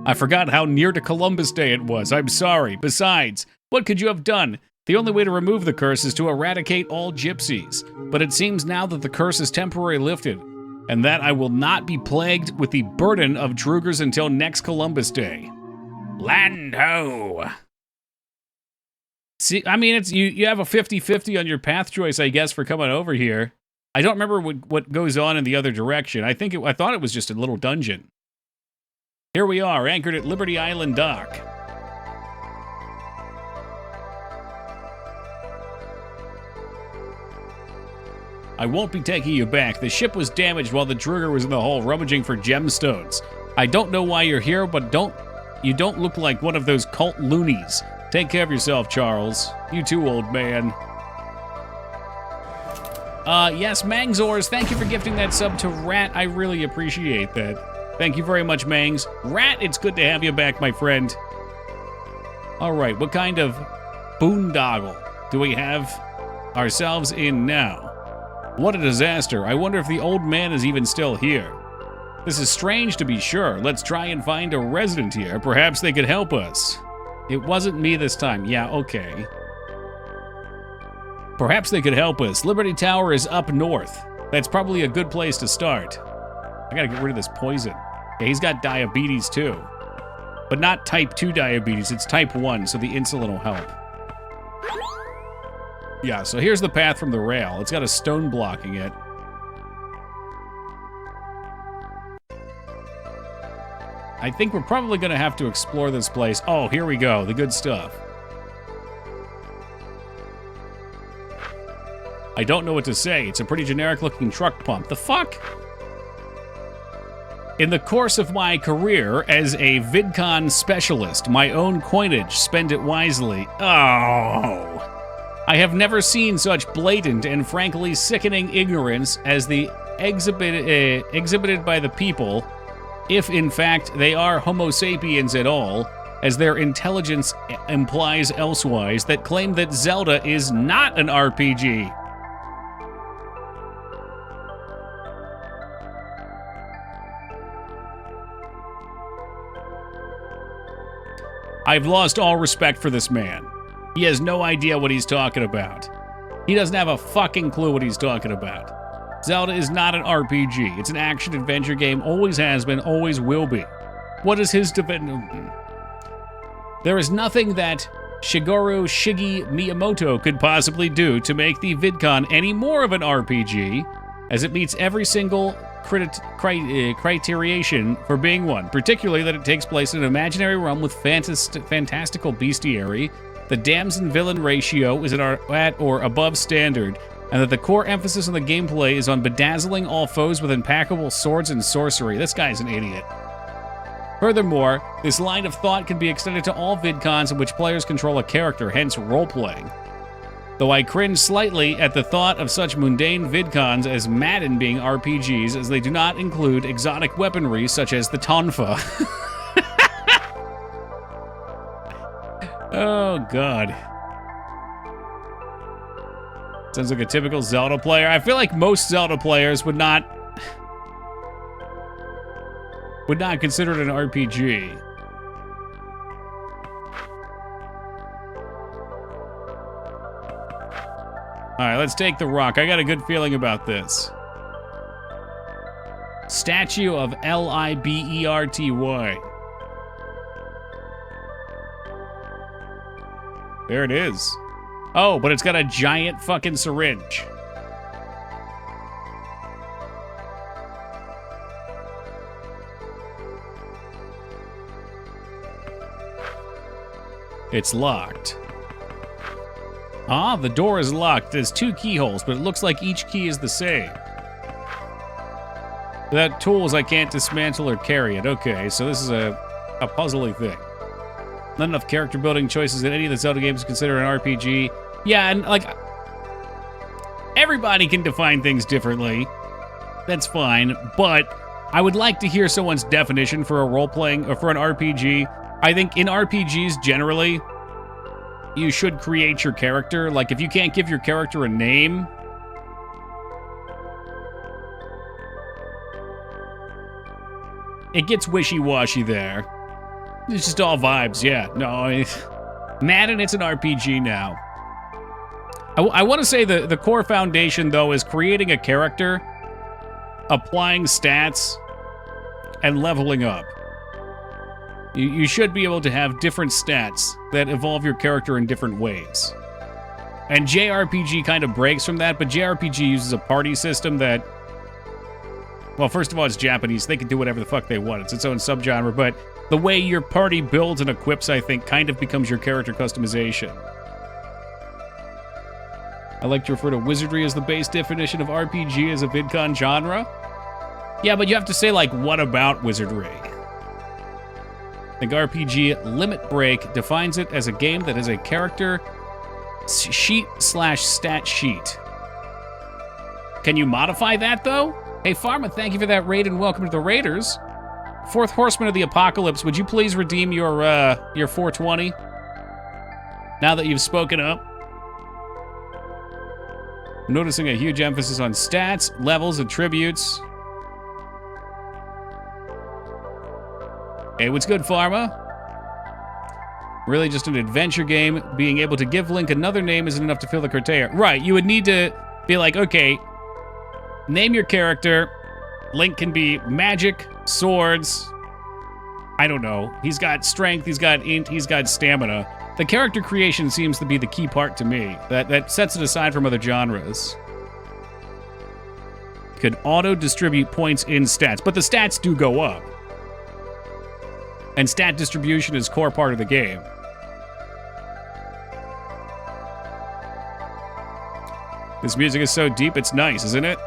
I forgot how near to Columbus Day it was. I'm sorry. Besides, what could you have done? The only way to remove the curse is to eradicate all gypsies. But it seems now that the curse is temporarily lifted, and that I will not be plagued with the burden of Drugers until next Columbus Day. Land ho! See, I mean, it's you have a 50-50 on your path choice, I guess, for coming over here. I don't remember what goes on in the other direction. I thought it was just a little dungeon. Here we are, anchored at Liberty Island Dock. I won't be taking you back. The ship was damaged while the Druger was in the hull rummaging for gemstones. I don't know why you're here, but you don't look like one of those cult loonies. Take care of yourself, Charles. You too, old man. Yes, Mangzors, thank you for gifting that sub to Rat. I really appreciate that. Thank you very much, Mangs. Rat, it's good to have you back, my friend. All right, what kind of boondoggle do we have ourselves in now? What a disaster. I wonder if the old man is even still here. This is strange to be sure. Let's try and find a resident here. Perhaps they could help us. It wasn't me this time. Yeah, okay. Perhaps they could help us. Liberty Tower is up north. That's probably a good place to start. I gotta get rid of this poison. Yeah, he's got diabetes too. But not type 2 diabetes, it's type 1, so the insulin will help. Yeah, so here's the path from the rail. It's got a stone blocking it. I think we're probably gonna have to explore this place. Oh, here we go, the good stuff. I don't know what to say. It's a pretty generic looking truck pump. The fuck? In the course of my career as a VidCon specialist, my own coinage, spend it wisely. Oh. I have never seen such blatant and frankly sickening ignorance as the exhibited by the people, if in fact they are Homo sapiens at all, as their intelligence implies elsewise, that claim that Zelda is not an RPG. I've lost all respect for this man. He has no idea what he's talking about. He doesn't have a fucking clue what he's talking about. Zelda is not an RPG. It's an action-adventure game, always has been, always will be. What is his There is nothing that Shigeru Miyamoto could possibly do to make the VidCon any more of an RPG, as it meets every single criterion for being one, particularly that it takes place in an imaginary realm with fantastical bestiary, the dams-and-villain ratio is at or above standard, and that the core emphasis on the gameplay is on bedazzling all foes with impeccable swords and sorcery. This guy's an idiot. Furthermore, this line of thought can be extended to all VidCons in which players control a character, hence role-playing. Though I cringe slightly at the thought of such mundane VidCons as Madden being RPGs, as they do not include exotic weaponry such as the Tonfa. Oh, God. Sounds like a typical Zelda player. I feel like most Zelda players would not consider it an RPG. All right, let's take the rock. I got a good feeling about this. Statue of Liberty. There it is. Oh, but it's got a giant fucking syringe. It's locked. Ah, the door is locked. There's 2 keyholes, but it looks like each key is the same. Without tools, I can't dismantle or carry it. Okay, so this is a puzzly thing. Not enough character building choices in any of the Zelda games to consider an RPG. Yeah, and like, everybody can define things differently. That's fine, but I would like to hear someone's definition for a role-playing, or for an RPG. I think in RPGs, generally, you should create your character. Like, if you can't give your character a name, it gets wishy-washy there. It's just all vibes, yeah. No, Madden, it's an RPG now. I want to say the core foundation, though, is creating a character, applying stats, and leveling up. You should be able to have different stats that evolve your character in different ways. And JRPG kind of breaks from that, but JRPG uses a party system that... Well, first of all, it's Japanese. They can do whatever the fuck they want. It's its own subgenre, but the way your party builds and equips, I think, kind of becomes your character customization. I like to refer to wizardry as the base definition of RPG as a VidCon genre. Yeah, but you have to say, like, what about wizardry? I think RPG Limit Break defines it as a game that has a character sheet/stat sheet. Can you modify that, though? Hey, Pharma, thank you for that raid and welcome to the Raiders. Fourth Horseman of the Apocalypse, would you please redeem your 420? Now that you've spoken up. I'm noticing a huge emphasis on stats, levels, attributes. Hey, what's good, Pharma? Really just an adventure game. Being able to give Link another name isn't enough to fill the criteria. Right, you would need to be like, okay, name your character. Link can be magic, swords. I don't know. He's got strength, he's got int, he's got stamina. The character creation seems to be the key part to me. That sets it aside from other genres. Could auto-distribute points in stats, but the stats do go up. And stat distribution is core part of the game. This music is so deep, it's nice, isn't it?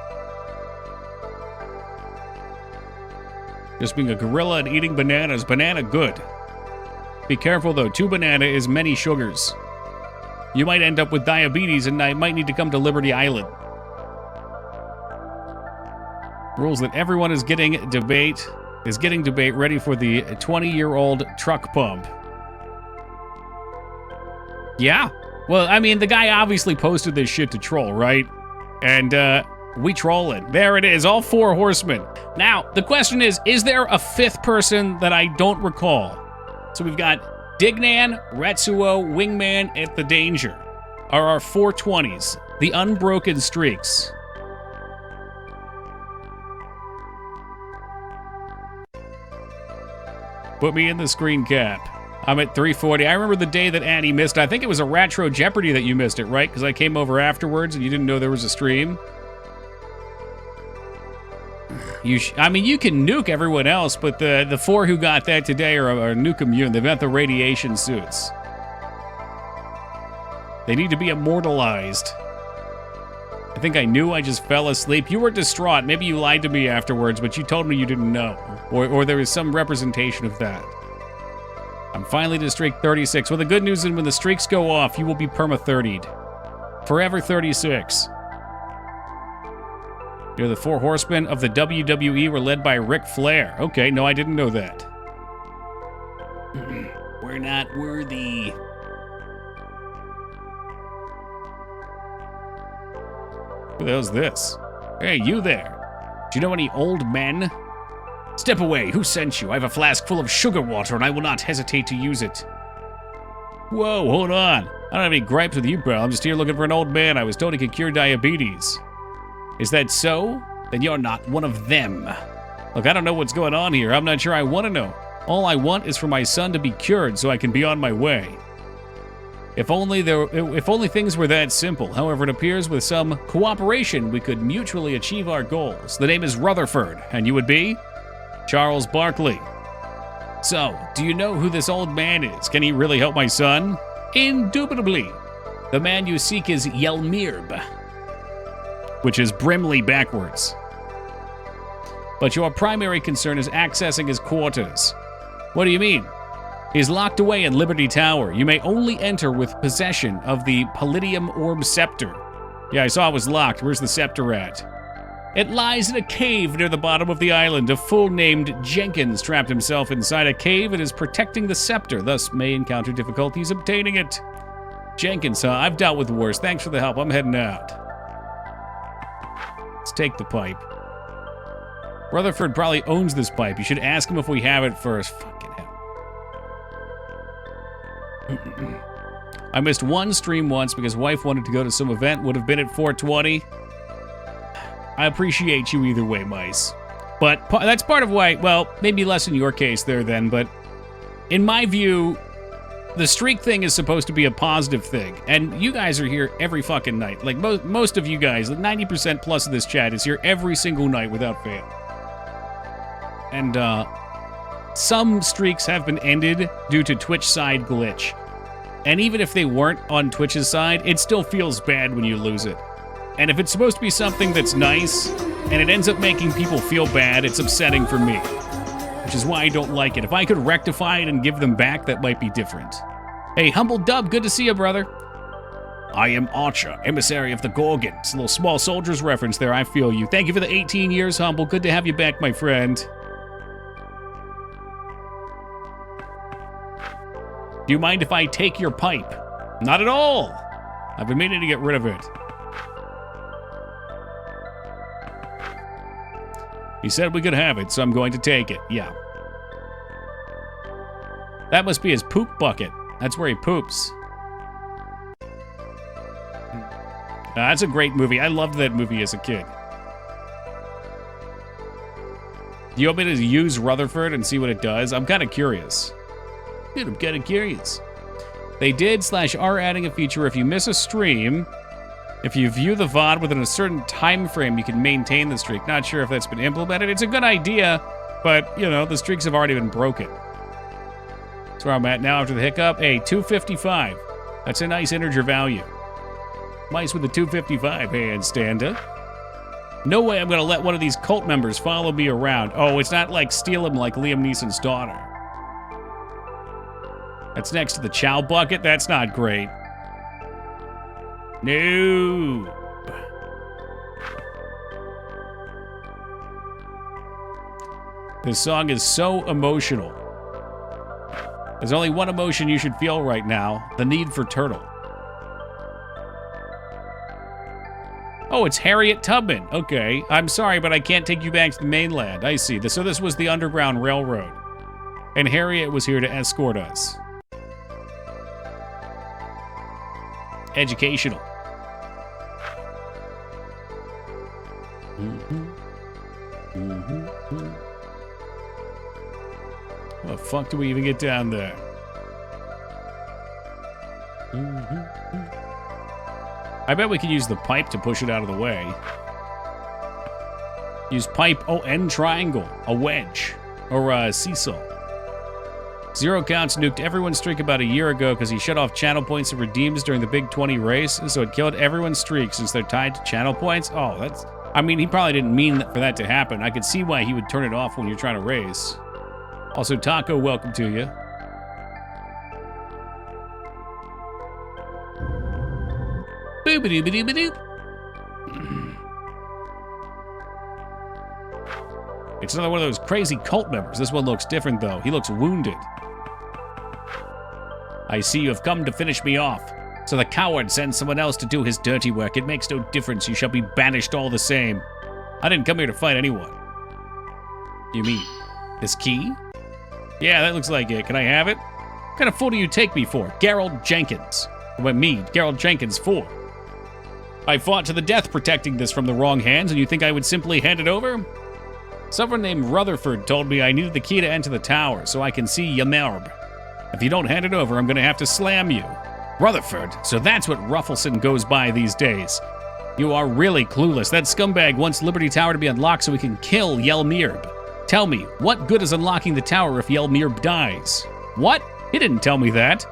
Just being a gorilla and eating bananas. Banana good. Be careful though, 2 banana is many sugars. You might end up with diabetes and I might need to come to Liberty Island. Rules that everyone is getting debate ready for the 20-year-old truck pump. Yeah. Well, I mean, the guy obviously posted this shit to troll, right? And, we trolling. There it is, all 4 horsemen. Now, the question is there a 5th person that I don't recall? So we've got Dignan, Retsuo, Wingman, and The Danger are our 420s, the unbroken streaks. Put me in the screen cap. I'm at 340. I remember the day that Annie missed. I think it was a Retro Jeopardy that you missed it, right? Because I came over afterwards and you didn't know there was a stream. I mean, you can nuke everyone else, but the 4 who got that today are nuke immune. They've got the radiation suits. They need to be immortalized. I think I knew, I just fell asleep. You were distraught. Maybe you lied to me afterwards, but you told me you didn't know. Or there was some representation of that. I'm finally to streak 36. Well, the good news is when the streaks go off, you will be perma-30'd. Forever 36. You're the 4 horsemen of the WWE were led by Ric Flair. Okay, no, I didn't know that. We're not worthy. Who the hell's this? Hey, you there. Do you know any old men? Step away. Who sent you? I have a flask full of sugar water and I will not hesitate to use it. Whoa, hold on. I don't have any gripes with you, bro. I'm just here looking for an old man I was told he could cure diabetes. Is that so? Then you're not one of them. Look, I don't know what's going on here. I'm not sure I want to know. All I want is for my son to be cured so I can be on my way. If only things were that simple. However, it appears with some cooperation we could mutually achieve our goals. The name is Rutherford, and you would be? Charles Barkley. So, do you know who this old man is? Can he really help my son? Indubitably. The man you seek is Yelmirb, which is Brimley backwards. But your primary concern is accessing his quarters. What do you mean? He's locked away in Liberty Tower. You may only enter with possession of the Palladium Orb Scepter. Yeah, I saw it was locked. Where's the scepter at? It lies in a cave near the bottom of the island. A fool named Jenkins trapped himself inside a cave and is protecting the scepter, thus may encounter difficulties obtaining it. Jenkins, huh? I've dealt with worse. Thanks for the help. I'm heading out. Let's take the pipe. Rutherford probably owns this pipe. You should ask him if we have it first. Fucking hell. I missed one stream once because wife wanted to go to some event. Would have been at 420. I appreciate you either way, Mice. But that's part of why, well, maybe less in your case there then, but in my view, the streak thing is supposed to be a positive thing. And you guys are here every fucking night. Like, most of you guys, 90% plus of this chat is here every single night without fail. And, some streaks have been ended due to Twitch side glitch. And even if they weren't on Twitch's side, it still feels bad when you lose it. And if it's supposed to be something that's nice, and it ends up making people feel bad, it's upsetting for me. Which is why I don't like it. If I could rectify it and give them back, that might be different. Hey, Humble Dub, good to see you, brother. I am Archer, emissary of the Gorgon. It's a little small soldiers reference there, I feel you. Thank you for the 18 years, Humble. Good to have you back, my friend. Do you mind if I take your pipe? Not at all. I've been meaning to get rid of it. He said we could have it, so I'm going to take it. Yeah. That must be his poop bucket. That's where he poops. That's a great movie. I loved that movie as a kid. Do you want me to use Rutherford and see what it does? I'm kind of curious. Dude, I'm kind of curious. They did /are adding a feature if you miss a stream. If you view the VOD within a certain time frame, you can maintain the streak. Not sure if that's been implemented. It's a good idea, but, you know, the streaks have already been broken. That's where I'm at now after the hiccup. Hey, 255. That's a nice integer value. Mice with the 255 handstand. No way I'm going to let one of these cult members follow me around. Oh, it's not like steal him like Liam Neeson's daughter. That's next to the chow bucket. That's not great. No. This song is so emotional. There's only one emotion you should feel right now, the need for turtle. Oh, it's Harriet Tubman. Okay, I'm sorry, but I can't take you back to the mainland. I see. So this was the Underground Railroad. And Harriet was here to escort us. Educational. How the fuck do we even get down there? I bet we could use the pipe to push it out of the way. Use pipe, and triangle, a wedge, or a seesaw. Zero Counts nuked everyone's streak about a year ago because he shut off channel points and redeems during the Big 20 race, so it killed everyone's streak since they're tied to channel points. Oh, that's... I mean, he probably didn't mean for that to happen. I could see why he would turn it off when you're trying to race. Also, Taco, welcome to you. Boop-a-doop-a-doop-a-doop. It's another one of those crazy cult members. This one looks different, though. He looks wounded. I see you have come to finish me off. So the coward sends someone else to do his dirty work. It makes no difference. You shall be banished all the same. I didn't come here to fight anyone. You mean this key? Yeah, that looks like it. Can I have it? What kind of fool do you take me for? Gerald Jenkins. What me, Gerald Jenkins, for? I fought to the death protecting this from the wrong hands, and you think I would simply hand it over? Someone named Rutherford told me I needed the key to enter the tower so I can see Yamerb. If you don't hand it over, I'm going to have to slam you. Rutherford, so that's what Ruffleson goes by these days. You are really clueless. That scumbag wants Liberty Tower to be unlocked so we can kill Yelmirb. Tell me, what good is unlocking the tower if Yelmirb dies? What? He didn't tell me that.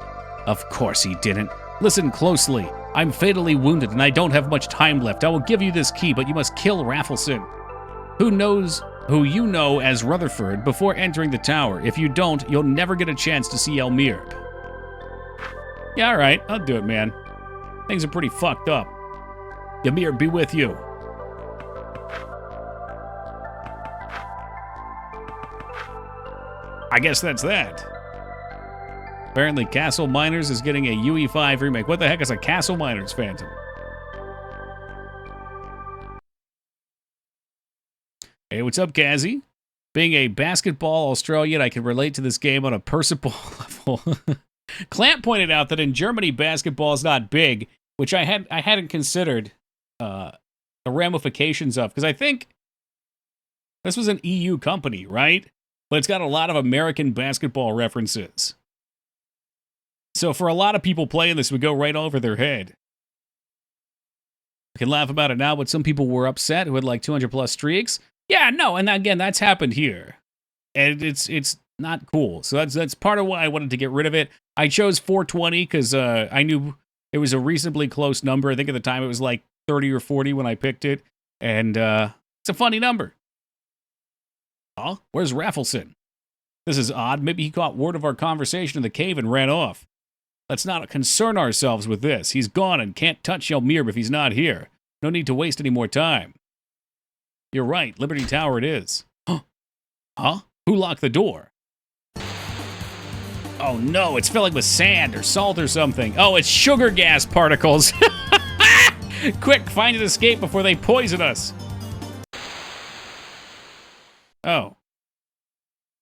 Of course he didn't. Listen closely. I'm fatally wounded and I don't have much time left. I will give you this key, but you must kill Raffleson, who you know as Rutherford, before entering the tower. If you don't, you'll never get a chance to see Yelmirb. Yeah, all right, I'll do it, man. Things are pretty fucked up. Ymir be with you. I guess that's that. Apparently Castle Miners is getting a UE5 remake. What the heck is a Castle Miners Phantom? Hey, what's up, Kazzy? Being a basketball Australian, I can relate to this game on a personal level. Clamp pointed out that in Germany, basketball is not big, which I hadn't considered the ramifications of, because I think this was an EU company, right? But it's got a lot of American basketball references. So for a lot of people playing this, would go right over their head. We can laugh about it now, but some people were upset who had like 200 plus streaks. Yeah, no, and again, that's happened here. And it's not cool. So that's part of why I wanted to get rid of it. I chose 420 because I knew it was a reasonably close number. I think at the time it was like 30 or 40 when I picked it. And it's a funny number. Oh, where's Raffleson? This is odd. Maybe he caught word of our conversation in the cave and ran off. Let's not concern ourselves with this. He's gone and can't touch Yelmir if he's not here. No need to waste any more time. You're right. Liberty Tower it is. Huh? Who locked the door? Oh no, it's filling with sand or salt or something. Oh, it's sugar gas particles. Quick, find an escape before they poison us. Oh.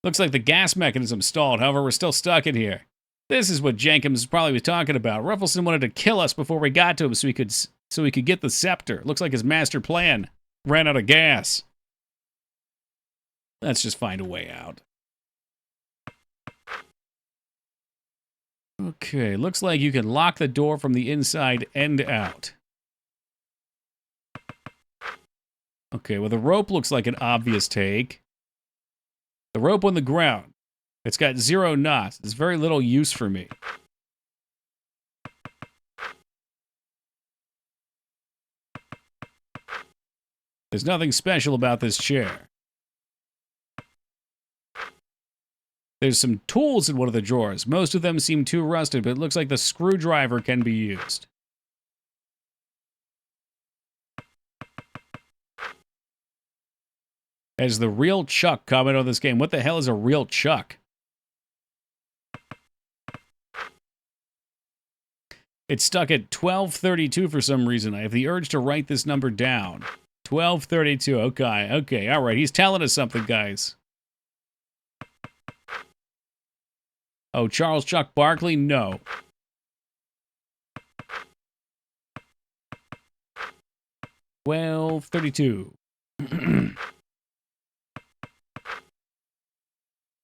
Looks like the gas mechanism stalled. However, we're still stuck in here. This is what Jenkins probably was talking about. Ruffleson wanted to kill us before we got to him so he could get the scepter. Looks like his master plan ran out of gas. Let's just find a way out. Okay, looks like you can lock the door from the inside and out. Okay, well the rope looks like an obvious take. The rope on the ground. It's got 0 knots. It's very little use for me. There's nothing special about this chair. There's some tools in one of the drawers. Most of them seem too rusted, but it looks like the screwdriver can be used. As the real Chuck comment on this game. What the hell is a real Chuck? It's stuck at 1232 for some reason. I have the urge to write this number down. 1232. Okay, all right. He's telling us something, guys. Oh, Charles Chuck Barkley? No. $12.32.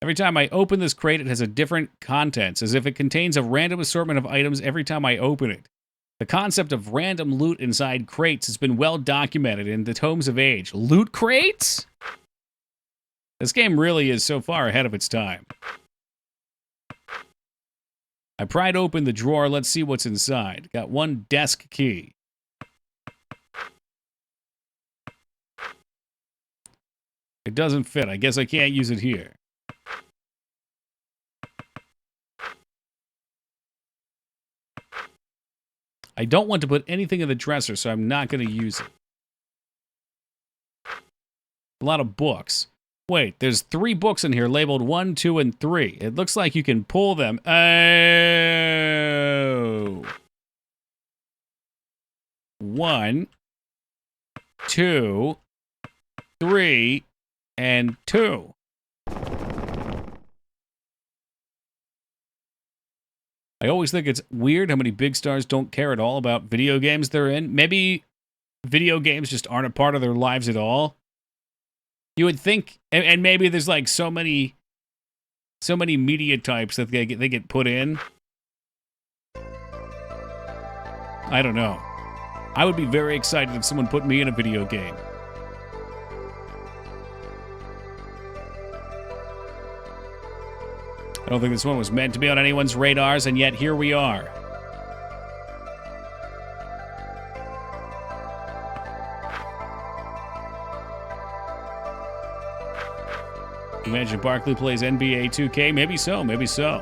Every time I open this crate, it has a different contents, as if it contains a random assortment of items every time I open it. The concept of random loot inside crates has been well documented in the tomes of age. Loot crates? This game really is so far ahead of its time. I pried open the drawer. Let's see what's inside. Got one desk key. It doesn't fit. I guess I can't use it here. I don't want to put anything in the dresser, so I'm not going to use it. A lot of books. Wait, there's 3 books in here labeled 1, 2, and 3. It looks like you can pull them. Oh. 1, 2, 3, and 2. I always think it's weird how many big stars don't care at all about video games they're in. Maybe video games just aren't a part of their lives at all. You would think, and maybe there's like so many media types that they get put in. I don't know. I would be very excited if someone put me in a video game. I don't think this one was meant to be on anyone's radars, and yet here we are. Imagine Barkley plays NBA 2K. Maybe so, maybe so.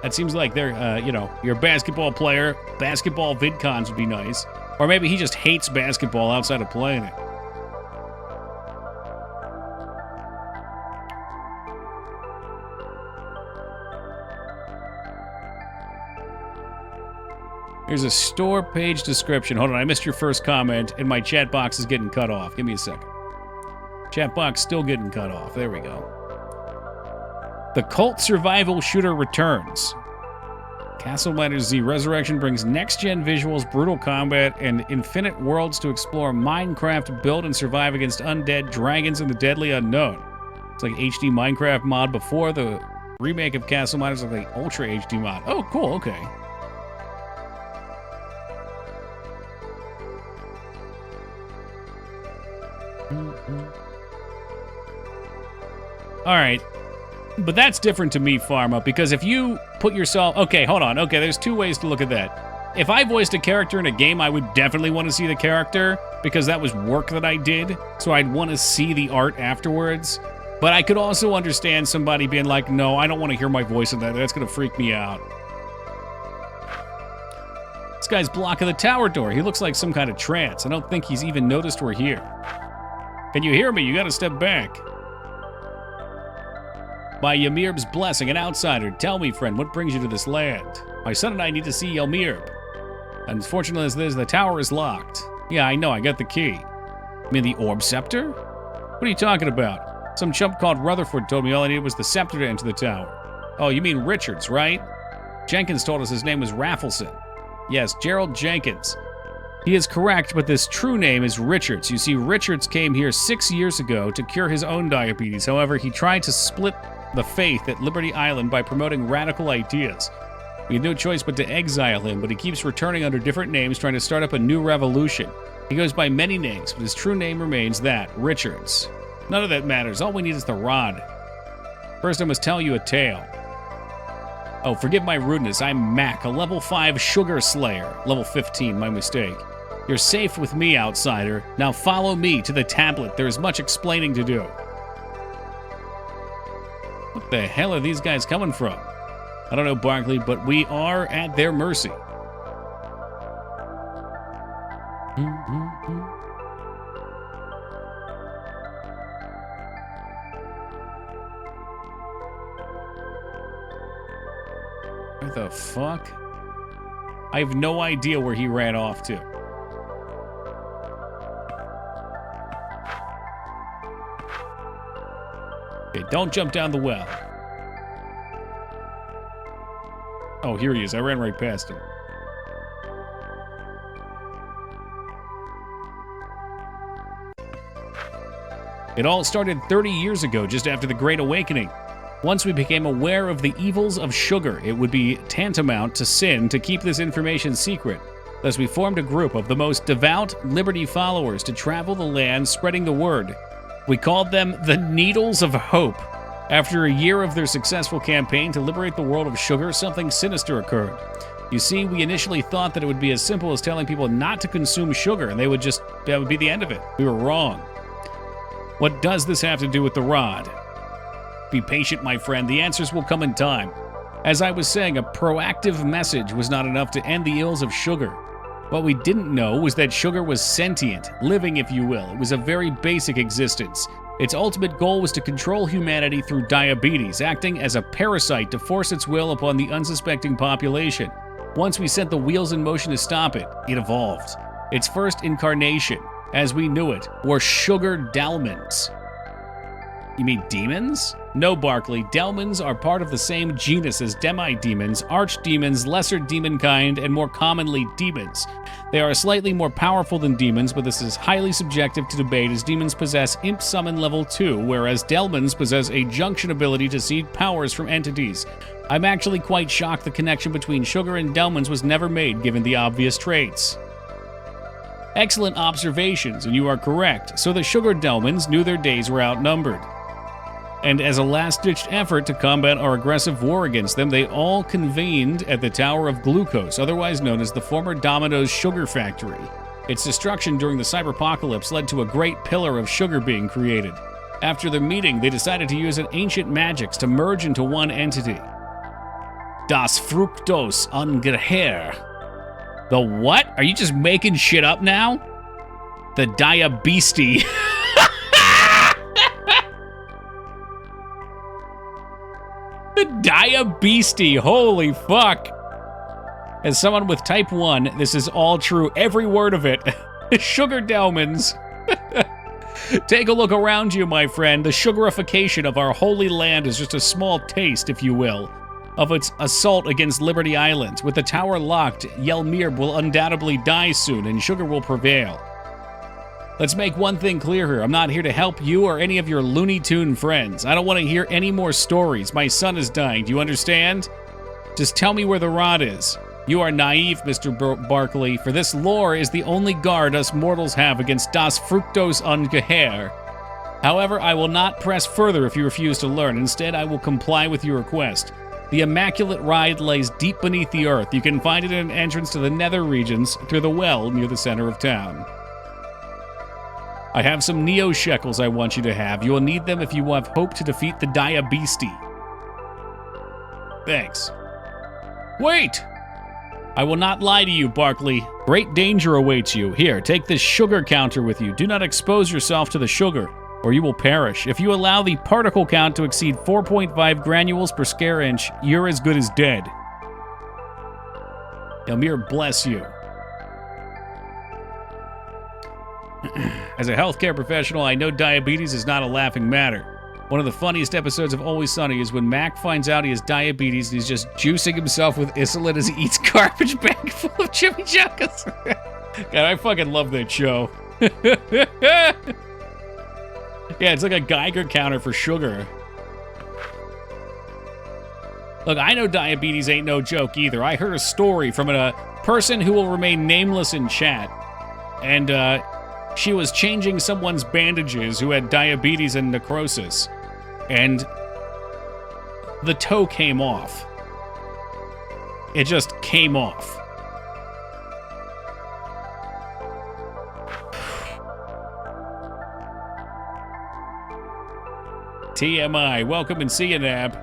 That seems like they're, you're a basketball player. Basketball VidCons would be nice. Or maybe he just hates basketball outside of playing it. Here's a store page description. Hold on, I missed your first comment, and my chat box is getting cut off. Give me a second. Chat box still getting cut off. There we go. The cult survival shooter returns. Castlevania Z Resurrection brings next-gen visuals, brutal combat, and infinite worlds to explore Minecraft, build and survive against undead, dragons, and the deadly unknown. It's like HD Minecraft mod before the remake of Castlevania is like the Ultra HD mod. Oh, cool, okay. All right. But that's different to me, Pharma, because if you put yourself... Okay, hold on. Okay, there's two ways to look at that. If I voiced a character in a game, I would definitely want to see the character, because that was work that I did, so I'd want to see the art afterwards. But I could also understand somebody being like, no, I don't want to hear my voice in that. That's going to freak me out. This guy's blocking the tower door. He looks like some kind of trance. I don't think he's even noticed we're here. Can you hear me? You got to step back. By Ymir's blessing, an outsider. Tell me, friend, what brings you to this land? My son and I need to see Ymir. Unfortunately as this, the tower is locked. Yeah, I know, I got the key. You mean the orb scepter? What are you talking about? Some chump called Rutherford told me all I needed was the scepter to enter the tower. Oh, you mean Richards, right? Jenkins told us his name was Raffleson. Yes, Gerald Jenkins. He is correct, but this true name is Richards. You see, Richards came here 6 years ago to cure his own diabetes. However, he tried to split the faith at Liberty Island by promoting radical ideas. We had no choice but to exile him, but he keeps returning under different names, trying to start up a new revolution. He goes by many names, but his true name remains that, Richards. None of that matters. All we need is the rod. First, I must tell you a tale. Oh, forgive my rudeness. I'm Mac, a level 5 sugar slayer. Level 15, my mistake. You're safe with me, outsider. Now follow me to the tablet. There is much explaining to do. What the hell are these guys coming from? I don't know, Barkley, but we are at their mercy. What the fuck? I have no idea where he ran off to. Okay, don't jump down the well. Oh, here he is. I ran right past him. It all started 30 years ago, just after the Great Awakening. Once we became aware of the evils of sugar, it would be tantamount to sin to keep this information secret. Thus, we formed a group of the most devout Liberty followers to travel the land spreading the word. We called them the Needles of Hope. After a year of their successful campaign to liberate the world of sugar, something sinister occurred. You see, we initially thought that it would be as simple as telling people not to consume sugar, and that would be the end of it. We were wrong. What does this have to do with the rod? Be patient, my friend. The answers will come in time. As I was saying, a proactive message was not enough to end the ills of sugar. What we didn't know was that sugar was sentient, living, if you will. It was a very basic existence. Its ultimate goal was to control humanity through diabetes, acting as a parasite to force its will upon the unsuspecting population. Once we set the wheels in motion to stop it, it evolved. Its first incarnation, as we knew it, were sugar Delmons. You mean demons? No, Barkley. Delmons are part of the same genus as demi-demons, archdemons, lesser demon kind, and more commonly demons. They are slightly more powerful than demons, but this is highly subjective to debate as demons possess imp summon level 2, whereas Delmons possess a junction ability to seed powers from entities. I'm actually quite shocked the connection between sugar and Delmons was never made given the obvious traits. Excellent observations, and you are correct. So the sugar Delmons knew their days were outnumbered. And as a last-ditched effort to combat our aggressive war against them, they all convened at the Tower of Glucose, otherwise known as the former Domino's Sugar Factory. Its destruction during the cyberpocalypse led to a great pillar of sugar being created. After the meeting, they decided to use an ancient magics to merge into one entity. Das Fructos Ungeheir. The what? Are you just making shit up now? The Diabesti. The Diabesti, holy fuck. As someone with type 1, this is all true, every word of it. Sugar Delmons. Take a look around you, my friend. The sugarification of our holy land is just a small taste, if you will, of its assault against Liberty Island. With the tower locked, Yelmir will undoubtedly die soon, and sugar will prevail. Let's make one thing clear here. I'm not here to help you or any of your Looney Tune friends. I don't want to hear any more stories. My son is dying. Do you understand? Just tell me where the rod is. You are naive, Mr. Barkley, for this lore is the only guard us mortals have against Das Fructos Ungeheir. However, I will not press further if you refuse to learn. Instead, I will comply with your request. The Immaculate Ride lays deep beneath the earth. You can find it at an entrance to the nether regions through the well near the center of town. I have some Neo-Shekels I want you to have. You will need them if you have hope to defeat the Diabeesti. Thanks. Wait! I will not lie to you, Barkley. Great danger awaits you. Here, take this sugar counter with you. Do not expose yourself to the sugar, or you will perish. If you allow the particle count to exceed 4.5 granules per square inch, you're as good as dead. Elmir bless you. As a healthcare professional, I know diabetes is not a laughing matter. One of the funniest episodes of Always Sunny is when Mac finds out he has diabetes and he's just juicing himself with insulin as he eats garbage bag full of chimichangas. God, I fucking love that show. Yeah, it's like a Geiger counter for sugar. Look, I know diabetes ain't no joke either. I heard a story from a person who will remain nameless in chat. And, she was changing someone's bandages who had diabetes and necrosis. And the toe came off. It just came off. TMI, welcome and see you, Nab.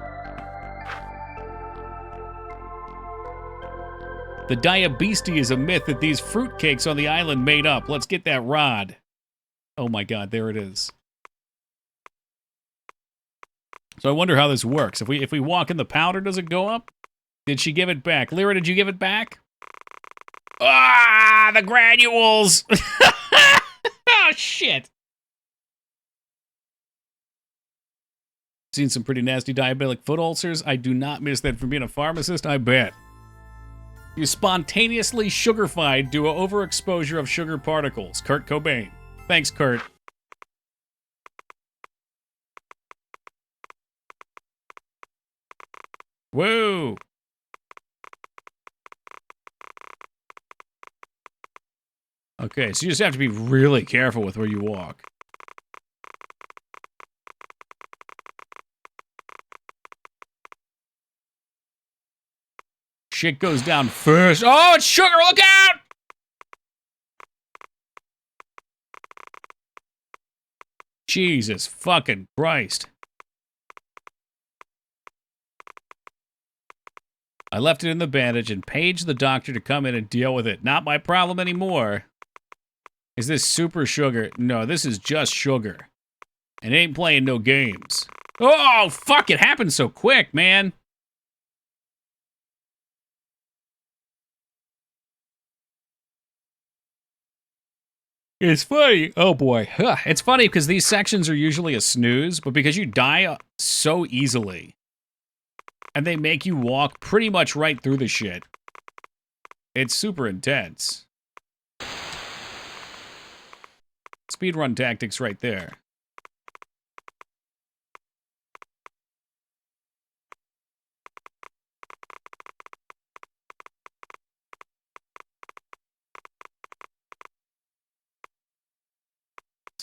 The Diabeesti is a myth that these fruitcakes on the island made up. Let's get that rod. Oh my god, there it is. So I wonder how this works. If we walk in the powder, does it go up? Did she give it back? Lyra, did you give it back? Ah, the granules! Oh, shit. Seen some pretty nasty diabetic foot ulcers. I do not miss that from being a pharmacist, I bet. You spontaneously sugarified due to overexposure of sugar particles. Kurt Cobain. Thanks, Kurt. Whoa! Okay, so you just have to be really careful with where you walk. Shit goes down first. Oh, it's sugar! Look out! Jesus fucking Christ. I left it in the bandage and paged the doctor to come in and deal with it. Not my problem anymore. Is this super sugar? No, this is just sugar. And it ain't playing no games. Oh, fuck, it happened so quick, man. It's funny. Oh, boy. It's funny because these sections are usually a snooze, but because you die so easily, and they make you walk pretty much right through the shit, it's super intense. Speedrun tactics right there.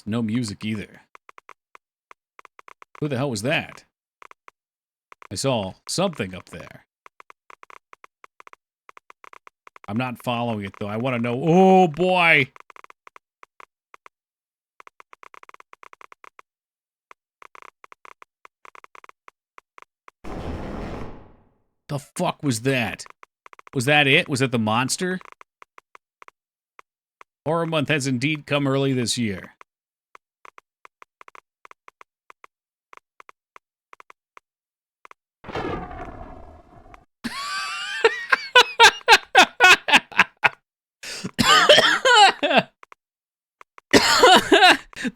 No music either. Who the hell was that? I saw something up there. I'm not following it, though. I want to know. Oh, boy! The fuck was that? Was that it? Was it the monster? Horror Month has indeed come early this year.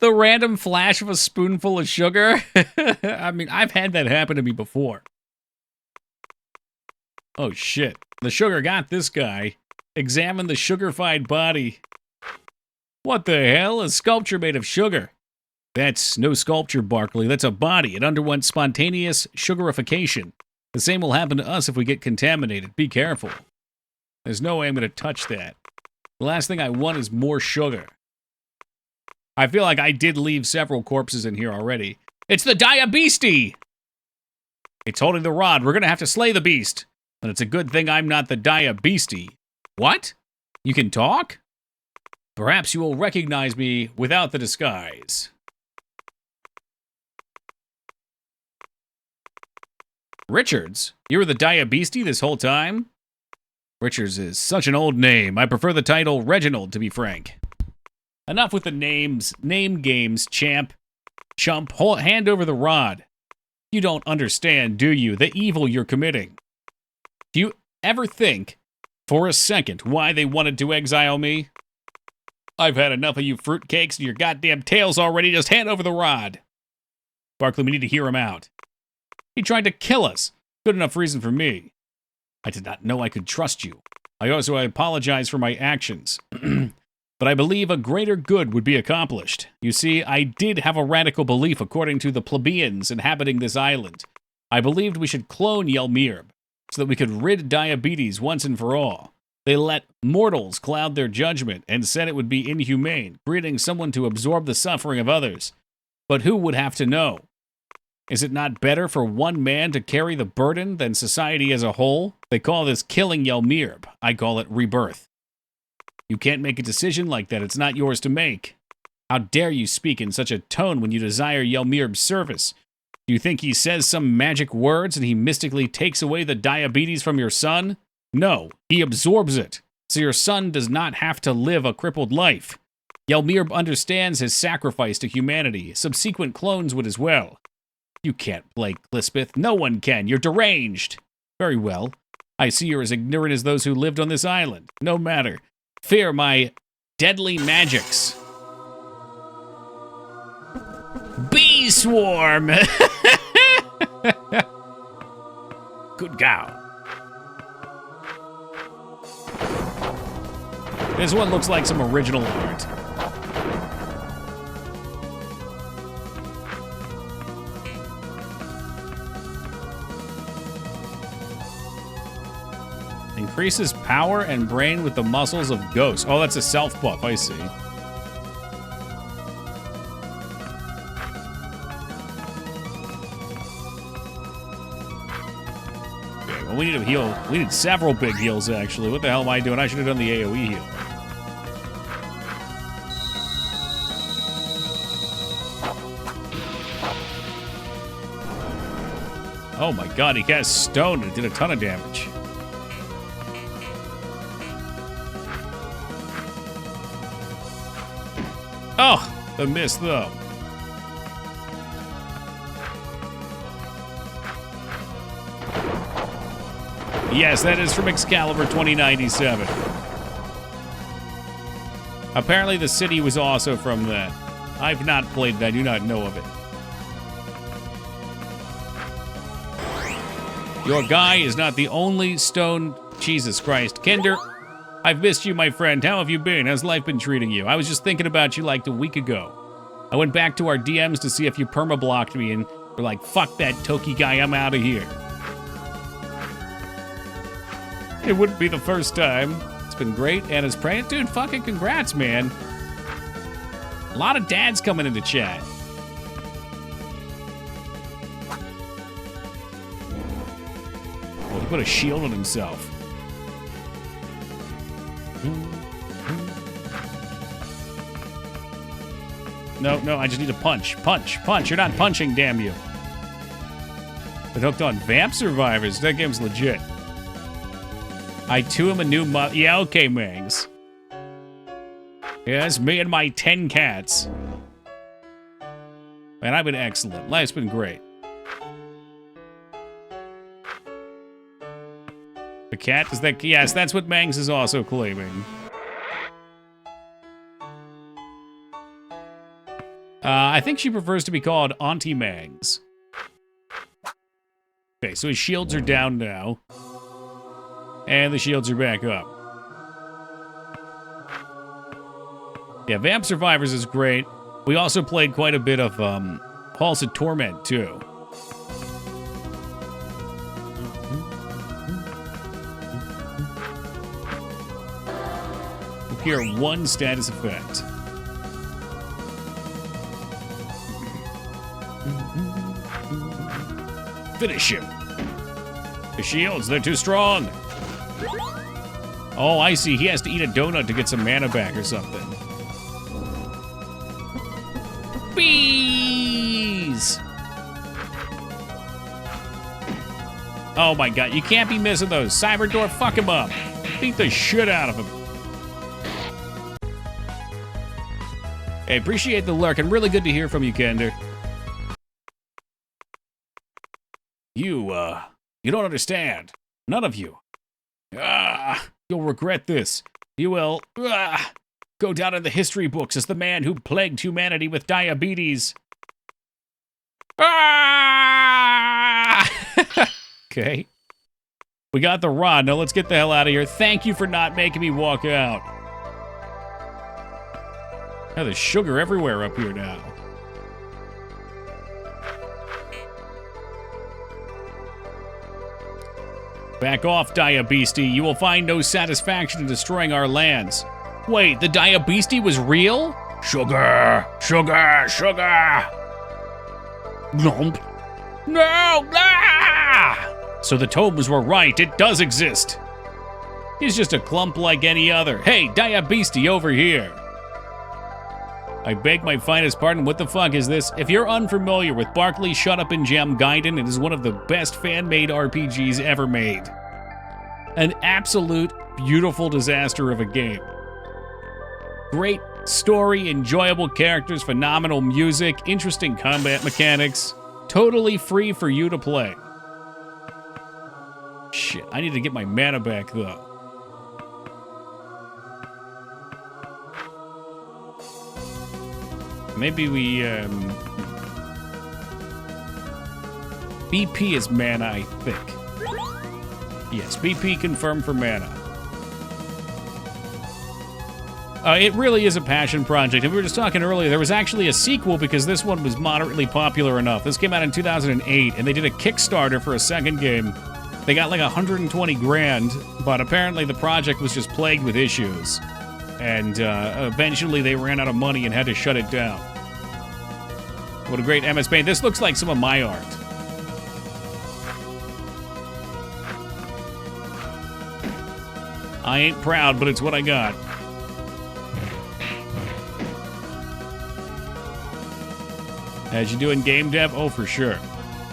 The random flash of a spoonful of sugar. I mean, I've had that happen to me before. Oh, shit. The sugar got this guy. Examine the sugar-fied body. What the hell? A sculpture made of sugar. That's no sculpture, Barkley. That's a body. It underwent spontaneous sugarification. The same will happen to us if we get contaminated. Be careful. There's no way I'm going to touch that. The last thing I want is more sugar. I feel like I did leave several corpses in here already. It's the Diabeastie! It's holding the rod. We're going to have to slay the beast. But it's a good thing I'm not the Diabeastie. What? You can talk? Perhaps you will recognize me without the disguise. Richards? You were the Diabeastie this whole time? Richards is such an old name. I prefer the title Reginald, to be frank. Enough with the names. Name games, champ. Chump, hand over the rod. You don't understand, do you, the evil you're committing? Do you ever think, for a second, why they wanted to exile me? I've had enough of you fruitcakes and your goddamn tails already. Just hand over the rod. Barkley, we need to hear him out. He tried to kill us. Good enough reason for me. I did not know I could trust you. I apologize for my actions. But I believe a greater good would be accomplished. You see, I did have a radical belief according to the plebeians inhabiting this island. I believed we should clone Yelmirb, so that we could rid diabetes once and for all. They let mortals cloud their judgment and said it would be inhumane, creating someone to absorb the suffering of others. But who would have to know? Is it not better for one man to carry the burden than society as a whole? They call this killing Yelmirb. I call it rebirth. You can't make a decision like that. It's not yours to make. How dare you speak in such a tone when you desire Yelmirb's service? Do you think he says some magic words and he mystically takes away the diabetes from your son? No, he absorbs it, so your son does not have to live a crippled life. Yelmirb understands his sacrifice to humanity. Subsequent clones would as well. You can't play Glispeth. No one can. You're deranged. Very well. I see you're as ignorant as those who lived on this island. No matter. Fear my deadly magics. Bee swarm! Good gal. This one looks like some original art. Increases power and brain with the muscles of ghosts. Oh, that's a self buff, I see. Okay, well, we need a heal. We need several big heals, actually. What the hell am I doing? I should have done the AoE heal. Oh my god, he cast stone and it did a ton of damage. Oh, the miss, though. Yes, that is from Excalibur 2097. Apparently the city was also from that. I've not played it. I do not know of it. Your guy is not the only stone... Jesus Christ. Kinder... I've missed you, my friend. How have you been? How's life been treating you? I was just thinking about you like a week ago. I went back to our DMs to see if you perma-blocked me, and you're like, fuck that Toki guy, I'm out of here. It wouldn't be the first time. It's been great, and it's praying. Dude, fucking congrats, man. A lot of dads coming into chat. Oh, he put a shield on himself. No, I just need to punch. Punch. You're not punching, damn you. Been hooked on Vamp Survivors. That game's legit. I too am a new mother. Yeah, okay, Mangs. Yes, me and my 10 cats. Man, I've been excellent. Life's been great. The cat? Is that... Yes, that's what Mangs is also claiming. I think she prefers to be called Auntie Mags. Okay, so his shields are down now. And the shields are back up. Yeah, Vamp Survivors is great. We also played quite a bit of Halls of Torment, too. We'll hear one status effect. Finish him. The shields, they're too strong. Oh, I see. He has to eat a donut to get some mana back or something. Bees! Oh my god, you can't be missing those. Cyberdwarf, fuck him up. Beat the shit out of him. Hey, appreciate the lurk, and really good to hear from you, Kender. You don't understand. None of you. You'll regret this. You will, go down in the history books as the man who plagued humanity with diabetes. Okay. We got the rod. Now let's get the hell out of here. Thank you for not making me walk out. Oh, there's sugar everywhere up here now. Back off, Diabeastie. You will find no satisfaction in destroying our lands. Wait, the Diabeastie was real? Sugar! Sugar! Sugar! Glomp. No! Ah! So the tomes were right. It does exist. He's just a clump like any other. Hey, Diabeastie, over here. I beg my finest pardon, what the fuck is this? If you're unfamiliar with Barkley, Shut Up and Jam Gaiden, it is one of the best fan-made RPGs ever made. An absolute beautiful disaster of a game. Great story, enjoyable characters, phenomenal music, interesting combat mechanics. Totally free for you to play. Shit, I need to get my mana back, though. Maybe we, BP is mana, I think. Yes, BP confirmed for mana. It really is a passion project. And we were just talking earlier, there was actually a sequel because this one was moderately popular enough. This came out in 2008, and they did a Kickstarter for a second game. They got like 120 grand, but apparently the project was just plagued with issues. And eventually they ran out of money and had to shut it down. What a great MS Paint. This looks like some of my art. I ain't proud, but it's what I got. As you doing game dev? Oh, for sure.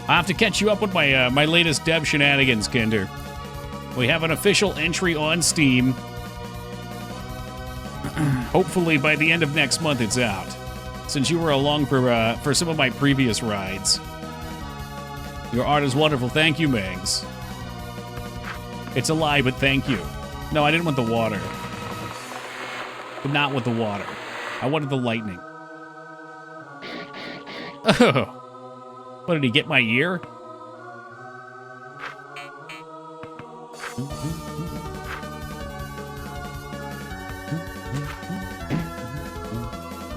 I'll have to catch you up with my my latest dev shenanigans, Kinder. We have an official entry on Steam. Hopefully by the end of next month it's out. Since you were along for some of my previous rides. Your art is wonderful. Thank you, Megs. It's a lie, but thank you. No, I didn't want the water. But not with the water. I wanted the lightning. Oh. What, did he get my ear?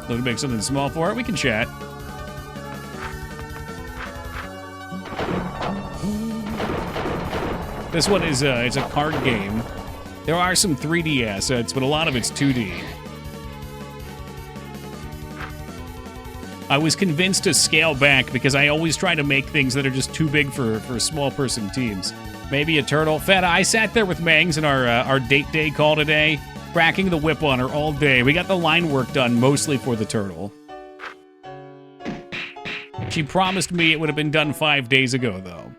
Looking to make something small for it. We can chat. This one is it's a card game. There are some 3D assets, but a lot of it's 2D. I was convinced to scale back because I always try to make things that are just too big for small person teams. Maybe a turtle. Feta, I sat there with Mangs in our date day call today, cracking the whip on her all day. We got the line work done mostly for the turtle. She promised me it would have been done 5 days ago, though.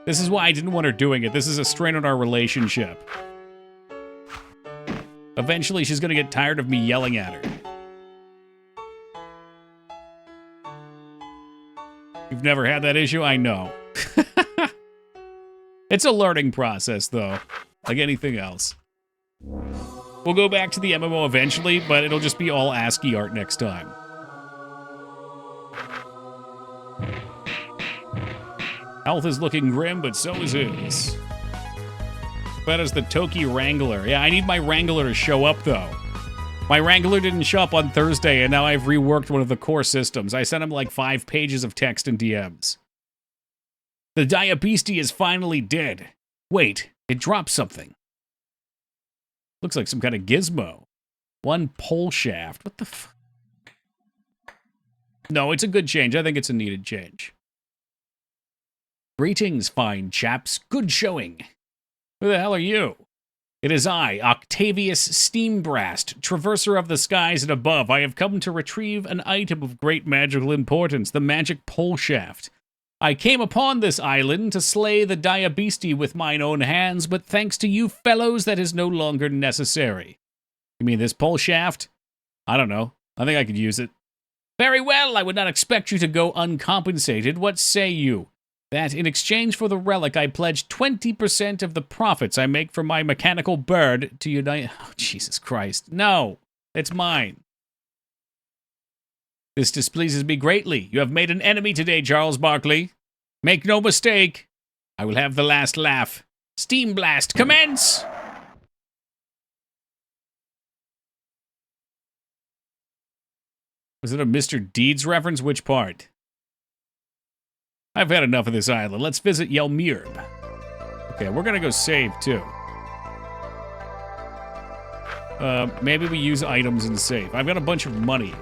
This is why I didn't want her doing it. This is a strain on our relationship. Eventually, she's gonna get tired of me yelling at her. You've never had that issue? I know. It's a learning process, though, like anything else. We'll go back to the MMO eventually, but it'll just be all ASCII art next time. Health is looking grim, but so is his. That is the Toki Wrangler. Yeah, I need my Wrangler to show up, though. My Wrangler didn't show up on Thursday, and now I've reworked one of the core systems. I sent him like 5 pages of text and DMs. The Diabeastie is finally dead. Wait, it dropped something. Looks like some kind of gizmo. 1 pole shaft. What the f... No, it's a good change. I think it's a needed change. Greetings, fine chaps. Good showing. Who the hell are you? It is I, Octavius Steambrast, traverser of the skies and above. I have come to retrieve an item of great magical importance, the magic pole shaft. I came upon this island to slay the Diabeastie with mine own hands, but thanks to you fellows, that is no longer necessary. You mean this pole shaft? I don't know. I think I could use it. Very well, I would not expect you to go uncompensated. What say you? That in exchange for the relic, I pledge 20% of the profits I make from my mechanical bird to unite... Oh, Jesus Christ. No, it's mine. This displeases me greatly. You have made an enemy today, Charles Barkley. Make no mistake. I will have the last laugh. Steam blast, commence! Was it a Mr. Deeds reference? Which part? I've had enough of this island. Let's visit Yelmirb. Okay, we're gonna go save, too. Maybe we use items and save. I've got a bunch of money.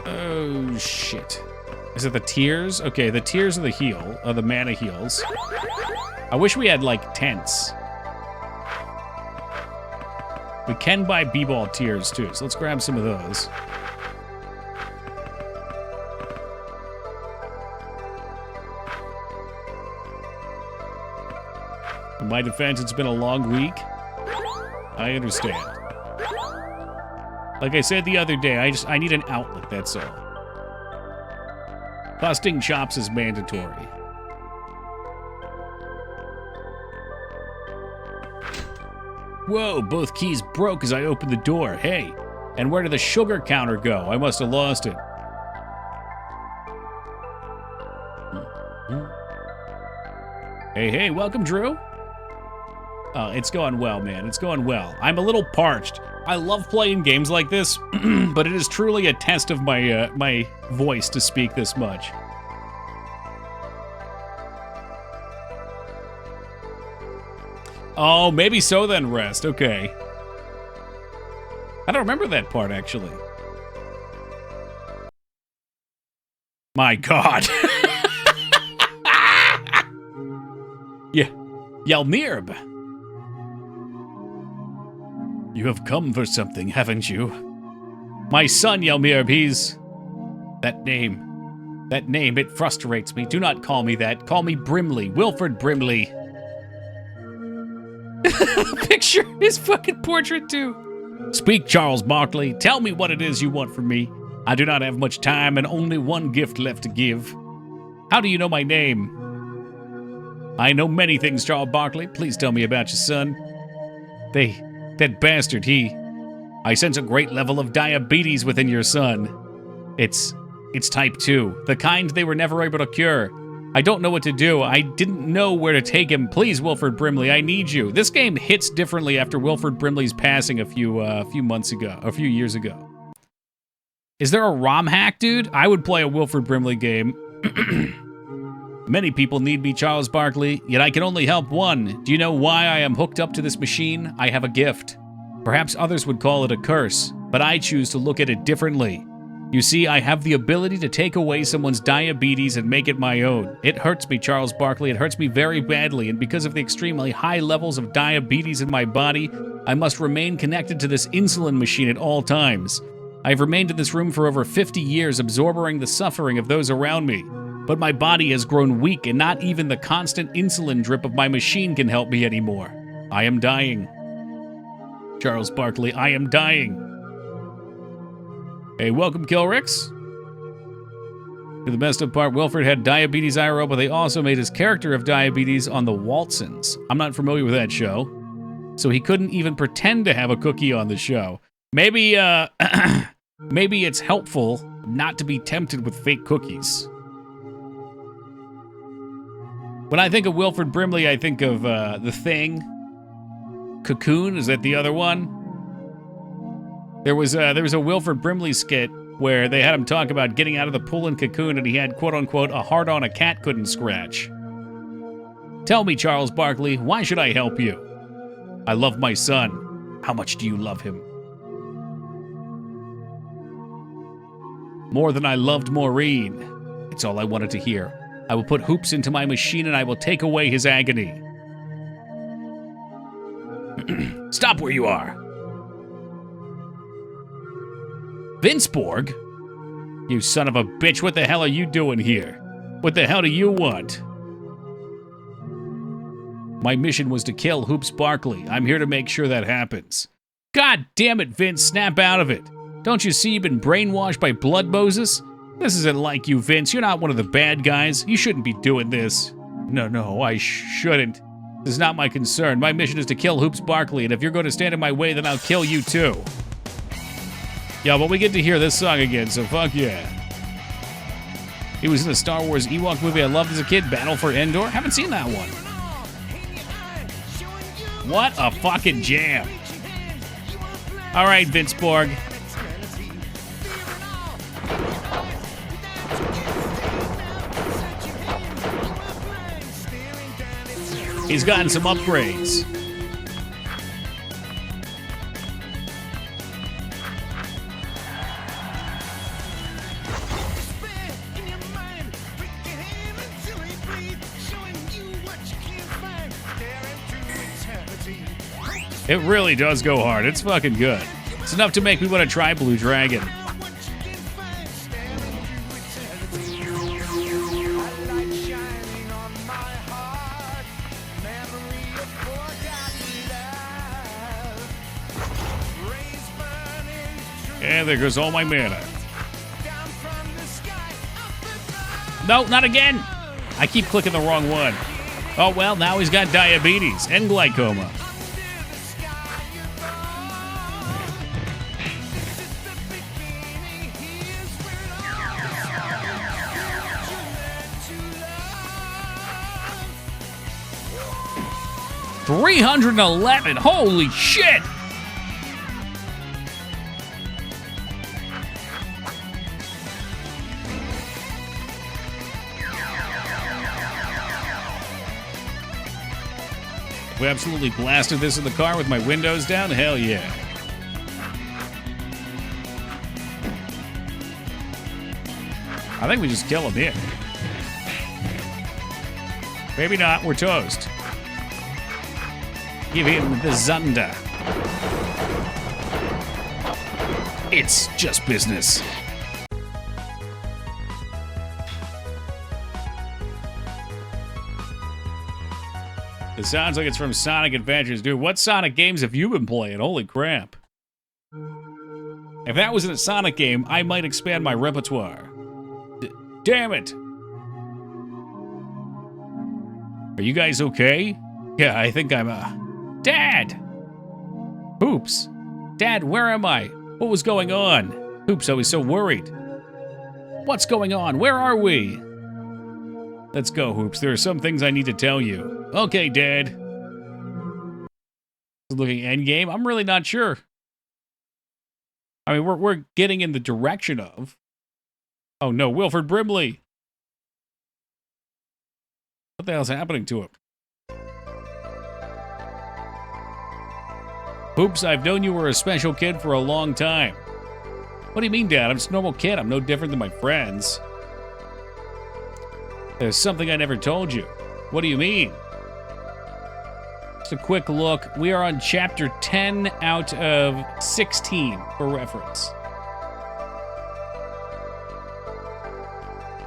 Oh, shit. Is it the tears? Okay, the tears are the heal, the mana heals. I wish we had, like, tents. We can buy b-ball tears, too, so let's grab some of those. In my defense, it's been a long week. I understand. Like I said the other day, I need an outlet, that's all. Busting chops is mandatory. Whoa, both keys broke as I opened the door. Hey, and where did the sugar counter go? I must have lost it. Hey, welcome, Drew. It's going well, man. It's going well. I'm a little parched. I love playing games like this, but it is truly a test of my my voice to speak this much. Oh, maybe so then, Rest. Okay. I don't remember that part, actually. My God. Yeah. Yelmirb. You have come for something, haven't you? My son, Yelmirb, he's... That name, it frustrates me. Do not call me that. Call me Brimley. Wilford Brimley. Picture his fucking portrait, too. Speak, Charles Barkley. Tell me what it is you want from me. I do not have much time and only one gift left to give. How do you know my name? I know many things, Charles Barkley. Please tell me about your son. That bastard, I sense a great level of diabetes within your son. It's type 2, the kind they were never able to cure. I don't know what to do. I didn't know where to take him. Please, Wilford Brimley, I need you. This game hits differently after Wilford Brimley's passing a few years ago. Is there a ROM hack, dude? I would play a Wilford Brimley game. Many people need me, Charles Barkley, yet I can only help one. Do you know why I am hooked up to this machine? I have a gift. Perhaps others would call it a curse, but I choose to look at it differently. You see, I have the ability to take away someone's diabetes and make it my own. It hurts me, Charles Barkley. It hurts me very badly, and because of the extremely high levels of diabetes in my body, I must remain connected to this insulin machine at all times. I've remained in this room for over 50 years, absorbing the suffering of those around me. But my body has grown weak, and not even the constant insulin drip of my machine can help me anymore. I am dying. Charles Barkley, I am dying. Hey, welcome, Kilrix. To the best of part, Wilford had diabetes IRL, but they also made his character of diabetes on the Waltzens. I'm not familiar with that show, so he couldn't even pretend to have a cookie on the show. Maybe, maybe it's helpful not to be tempted with fake cookies. When I think of Wilford Brimley, I think of The Thing. Cocoon, is that the other one? There was a Wilford Brimley skit where they had him talk about getting out of the pool in Cocoon, and he had, quote-unquote, a heart on a cat couldn't scratch. Tell me, Charles Barkley, why should I help you? I love my son. How much do you love him? More than I loved Maureen. It's all I wanted to hear. I will put hoops into my machine and I will take away his agony. Stop where you are. Vince Borg? You son of a bitch, what the hell are you doing here? What the hell do you want? My mission was to kill Hoops Barkley. I'm here to make sure that happens. God damn it, Vince, snap out of it. Don't you see you've been brainwashed by Blood Moses? This isn't like you, Vince. You're not one of the bad guys. You shouldn't be doing this. No, I shouldn't. This is not my concern. My mission is to kill Hoops Barkley, and if you're going to stand in my way, then I'll kill you too. Yeah, but we get to hear this song again, so fuck yeah. He was in the Star Wars Ewok movie I loved as a kid, Battle for Endor. Haven't seen that one. What a fucking jam. All right, Vince Borg. He's gotten some upgrades. It really does go hard. It's fucking good. It's enough to make me want to try Blue Dragon. And there goes all my mana. No, not again! I keep clicking the wrong one. Oh well, now he's got diabetes and glaucoma. $311, holy shit! We absolutely blasted this in the car with my windows down? Hell yeah. I think we just kill him here. Maybe not, we're toast. Give him the Zunder. It's just business. It sounds like it's from Sonic Adventures. Dude, what Sonic games have you been playing? Holy crap. If that wasn't a Sonic game, I might expand my repertoire. Damn it! Are you guys okay? Yeah, I think I'm, Dad! Hoops! Dad, where am I? What was going on? Hoops, I was so worried. What's going on? Where are we? Let's go, Hoops. There are some things I need to tell you. Okay, Dad. Looking endgame? I'm really not sure. I mean, we're getting in the direction of... Oh no, Wilford Brimley! What the hell's happening to him? Hoops, I've known you were a special kid for a long time. What do you mean, Dad? I'm just a normal kid. I'm no different than my friends. There's something I never told you. What do you mean? Just a quick look. We are on chapter 10 out of 16 for reference.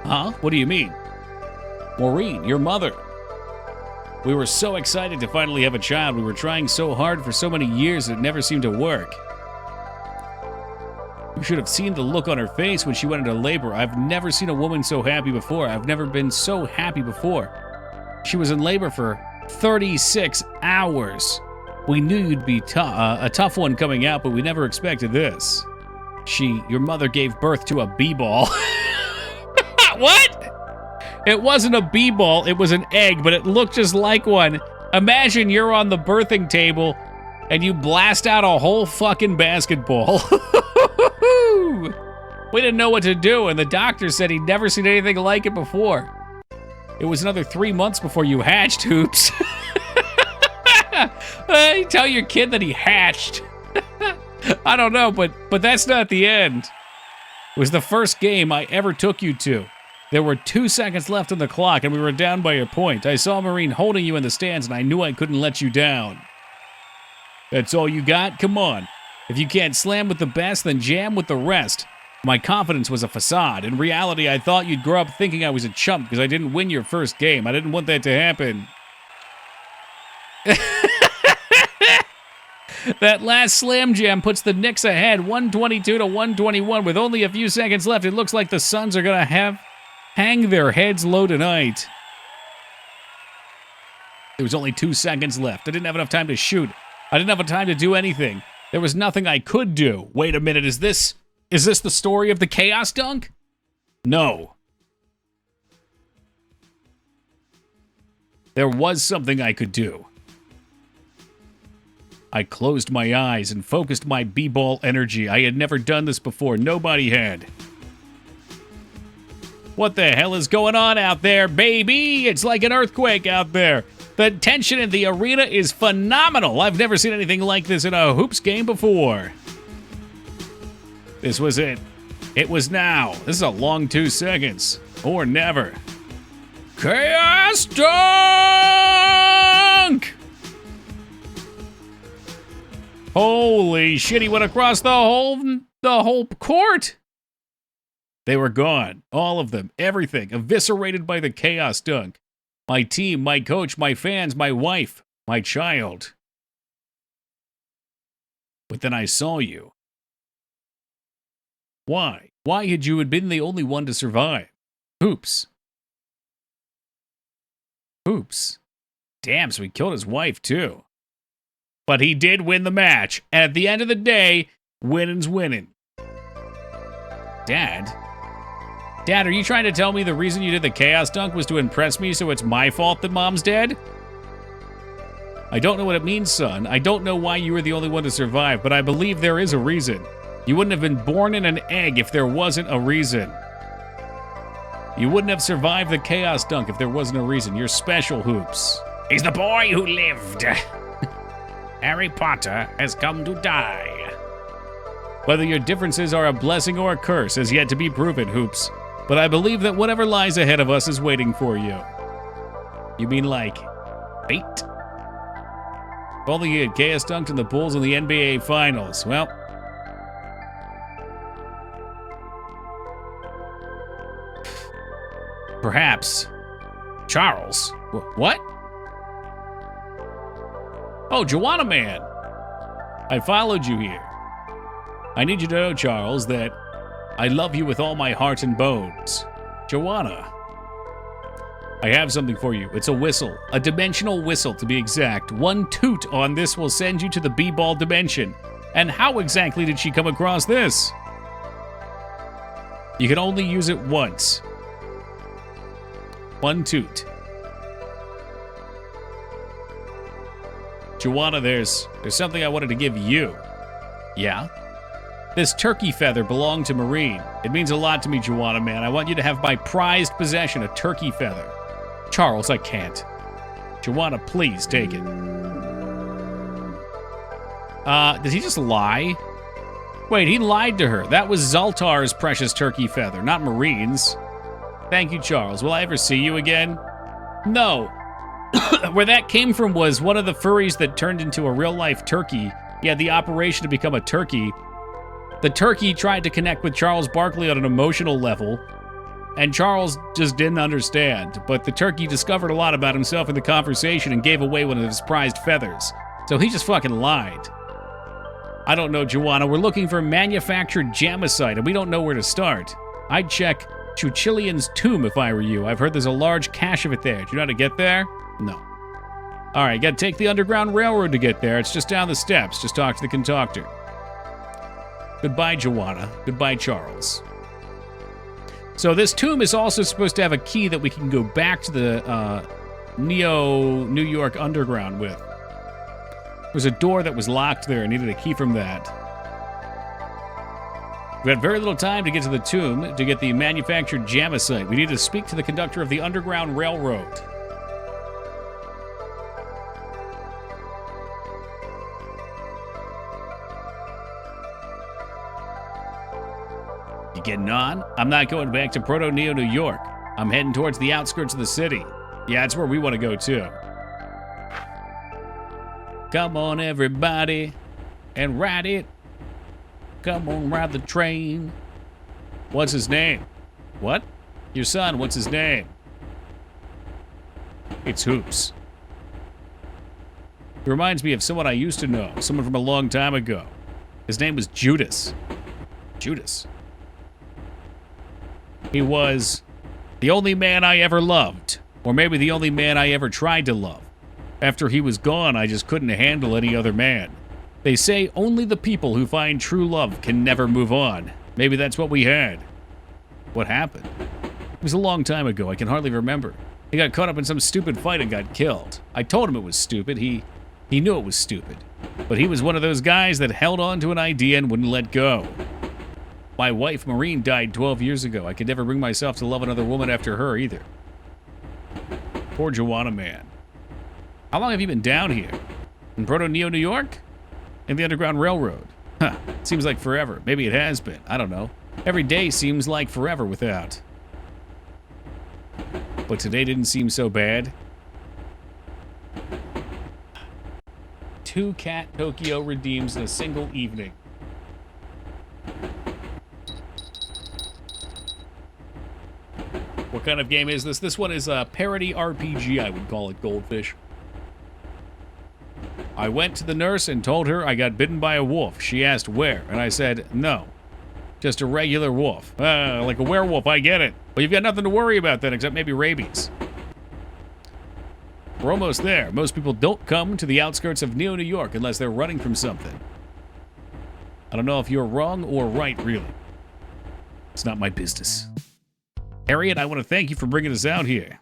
Huh? What do you mean? Maureen, your mother. We were so excited to finally have a child. We were trying so hard for so many years it never seemed to work. You should have seen the look on her face when she went into labor. I've never seen a woman so happy before. I've never been so happy before. She was in labor for 36 hours. We knew you'd be a tough one coming out, but we never expected this. Your mother gave birth to a b-ball. What? It wasn't a b-ball, it was an egg, but it looked just like one. Imagine you're on the birthing table and you blast out a whole fucking basketball. We didn't know what to do, and the doctor said he'd never seen anything like it before. It was another 3 months before you hatched, Hoops. You tell your kid that he hatched. I don't know, but that's not the end. It was the first game I ever took you to. There were 2 seconds left on the clock, and we were down by a point. I saw Marine holding you in the stands, and I knew I couldn't let you down. That's all you got? Come on. If you can't slam with the best, then jam with the rest. My confidence was a facade. In reality, I thought you'd grow up thinking I was a chump because I didn't win your first game. I didn't want that to happen. That last slam jam puts the Knicks ahead, 122 to 121. With only a few seconds left, it looks like the Suns are going to hang their heads low tonight. There was only 2 seconds left. I didn't have enough time to shoot. I didn't have enough time to do anything. There was nothing I could do. Wait a minute, is this the story of the Chaos Dunk? No. There was something I could do. I closed my eyes and focused my b-ball energy. I had never done this before. Nobody had. What the hell is going on out there, baby? It's like an earthquake out there. The tension in the arena is phenomenal. I've never seen anything like this in a hoops game before. This was it. It was now. This is a long 2 seconds. Or never. Chaos Dunk! Holy shit, he went across the whole court. They were gone. All of them. Everything. Eviscerated by the Chaos Dunk. My team, my coach, my fans, my wife, my child. But then I saw you. Why? Why had you been the only one to survive? Hoops. Hoops. Damn, so he killed his wife, too. But he did win the match. And at the end of the day, winning's winning. Dad? Dad, are you trying to tell me the reason you did the Chaos Dunk was to impress me, so it's my fault that Mom's dead? I don't know what it means, son. I don't know why you were the only one to survive, but I believe there is a reason. You wouldn't have been born in an egg if there wasn't a reason. You wouldn't have survived the Chaos Dunk if there wasn't a reason. You're special, Hoops. He's the boy who lived. Harry Potter has come to die. Whether your differences are a blessing or a curse is yet to be proven, Hoops. But I believe that whatever lies ahead of us is waiting for you. You mean like fate? If only he had Chaos Dunked in the Bulls in the NBA Finals. Well, perhaps. Charles? What? Oh, Joanna Man. I followed you here. I need you to know, Charles, that I love you with all my heart and bones. Joanna. I have something for you. It's a whistle. A dimensional whistle, to be exact. One toot on this will send you to the B-ball dimension. And how exactly did she come across this? You can only use it once. One toot. Joanna, there's something I wanted to give you. Yeah? This turkey feather belonged to Marine. It means a lot to me, Joanna, man. I want you to have my prized possession, a turkey feather. Charles, I can't. Joanna, please take it. Did he just lie? Wait, he lied to her. That was Zaltar's precious turkey feather, not Marine's. Thank you, Charles. Will I ever see you again? No. Where that came from was one of the furries that turned into a real-life turkey. He had the operation to become a turkey. The turkey tried to connect with Charles Barkley on an emotional level, and Charles just didn't understand. But the turkey discovered a lot about himself in the conversation and gave away one of his prized feathers. So he just fucking lied. I don't know, Joanna. We're looking for manufactured jamicide, and we don't know where to start. I'd check Chuchilian's tomb if I were you. I've heard there's a large cache of it there. Do you know how to get there? No. All right, gotta take the Underground Railroad to get there. It's just down the steps. Just talk to the conductor. Goodbye, Joanna. Goodbye, Charles. So this tomb is also supposed to have a key that we can go back to the Neo New York Underground with. There's a door that was locked there. I needed a key from that. We had very little time to get to the tomb to get the manufactured Jamesite. We need to speak to the conductor of the Underground Railroad. You getting on? I'm not going back to Proto-Neo New York. I'm heading towards the outskirts of the city. Yeah, that's where we want to go too. Come on, everybody, and ride it. Come on, ride the train. What's his name? What? Your son, what's his name? It's Hoops. He reminds me of someone I used to know, someone from a long time ago. His name was Judas. Judas. He was the only man I ever loved, or maybe the only man I ever tried to love. After he was gone, I just couldn't handle any other man. They say only the people who find true love can never move on. Maybe that's what we had. What happened? It was a long time ago. I can hardly remember. He got caught up in some stupid fight and got killed. I told him it was stupid. He knew it was stupid. But he was one of those guys that held on to an idea and wouldn't let go. My wife, Maureen, died 12 years ago. I could never bring myself to love another woman after her either. Poor Joanna man. How long have you been down here? In Proto-Neo New York? In the Underground Railroad? Huh, seems like forever. Maybe it has been. I don't know. Every day seems like forever without. But today didn't seem so bad. 2 Cat Tokyo redeems in a single evening. What kind of game is this? This one is a parody RPG, I would call it, Goldfish. I went to the nurse and told her I got bitten by a wolf. She asked where, and I said, no. Just a regular wolf. Like a werewolf, I get it. Well, you've got nothing to worry about then, except maybe rabies. We're almost there. Most people don't come to the outskirts of Neo New York unless they're running from something. I don't know if you're wrong or right, really. It's not my business. Harriet, I want to thank you for bringing us out here.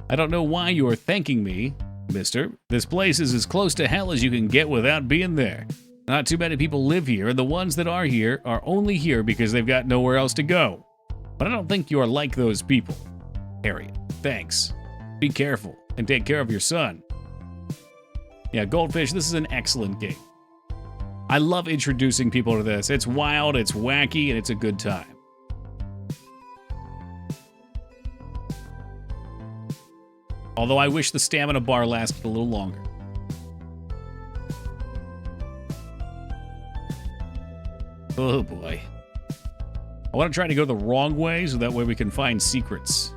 I don't know why you are thanking me, mister. This place is as close to hell as you can get without being there. Not too many people live here, and the ones that are here are only here because they've got nowhere else to go. But I don't think you are like those people. Harriet, thanks. Be careful, and take care of your son. Yeah, Goldfish, this is an excellent game. I love introducing people to this. It's wild, it's wacky, and it's a good time. Although I wish the stamina bar lasted a little longer. Oh boy. I want to try to go the wrong way so that way we can find secrets.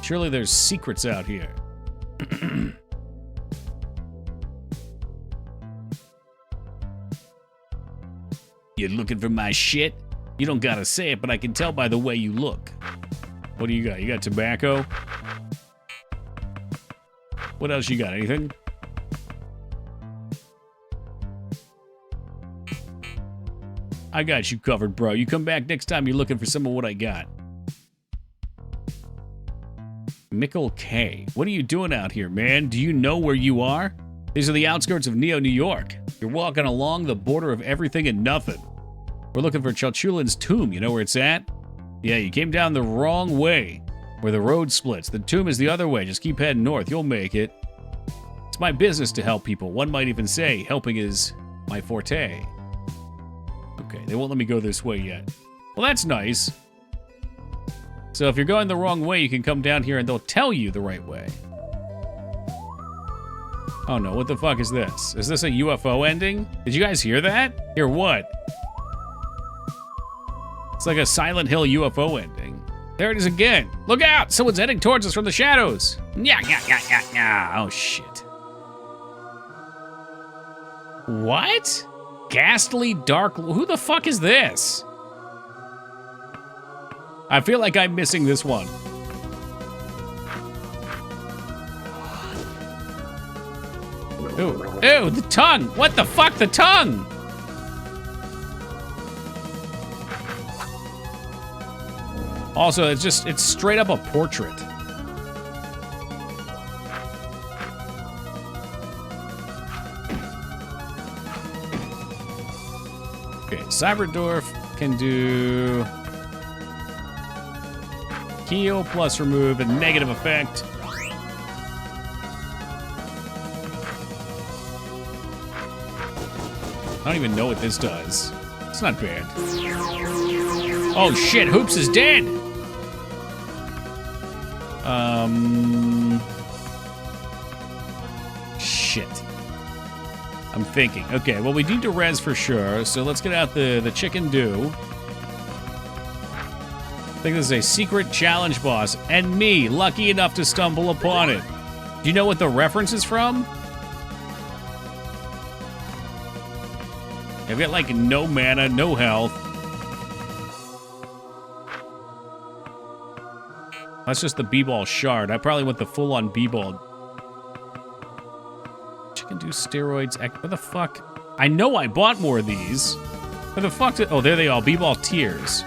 Surely there's secrets out here. You looking for my shit? You don't gotta say it, but I can tell by the way you look. What do you got? You got tobacco? What else you got? Anything? I got you covered, bro. You come back next time you're looking for some of what I got. Mickle K. What are you doing out here, man? Do you know where you are? These are the outskirts of Neo New York. You're walking along the border of everything and nothing. We're looking for Chalchulin's tomb. You know where it's at? Yeah, you came down the wrong way, where the road splits. The tomb is the other way. Just keep heading north. You'll make it. It's my business to help people. One might even say helping is my forte. Okay, they won't let me go this way yet. Well, that's nice. So if you're going the wrong way, you can come down here and they'll tell you the right way. Oh no, what the fuck is this? Is this a UFO ending? Did you guys hear that? Hear what? It's like a Silent Hill UFO ending. There it is again. Look out! Someone's heading towards us from the shadows. Yeah. Oh shit. What? Ghastly dark. Who the fuck is this? I feel like I'm missing this one. Ooh, the tongue! What the fuck, the tongue? Also, it's straight up a portrait. Okay, Cyberdwarf can do heal plus remove a negative effect. I don't even know what this does. It's not bad. Oh shit, Hoops is dead! Shit. I'm thinking. Okay, well, we need to res for sure, so let's get out the chicken do. I think this is a secret challenge boss, and me, lucky enough to stumble upon it. Do you know what the reference is from? I've got, like, no mana, no health. That's just the B-ball shard. I probably went the full-on B-ball. Chicken do steroids. What the fuck? I know I bought more of these. Where the fuck oh, there they are. B-ball tears.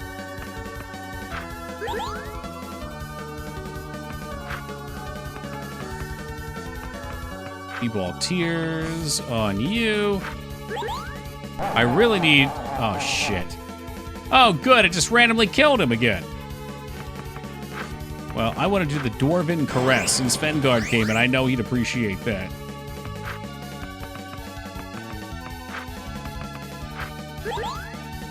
B-ball tears on you. I really need... Oh, shit. Oh, good. It just randomly killed him again. Well, I want to do the Dwarven Caress since Fengard came, and I know he'd appreciate that.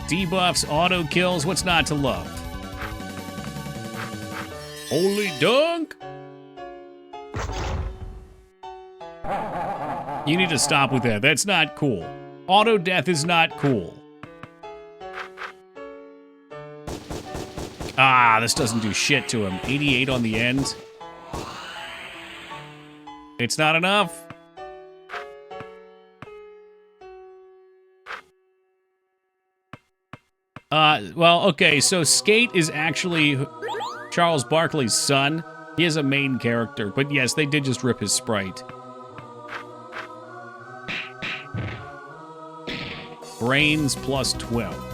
Debuffs, auto kills, what's not to love? Holy dunk! You need to stop with that. That's not cool. Auto death is not cool. Ah, this doesn't do shit to him. 88 on the end. It's not enough. Well, okay, so Skate is actually Charles Barkley's son. He is a main character, but yes, they did just rip his sprite. Brains plus 12.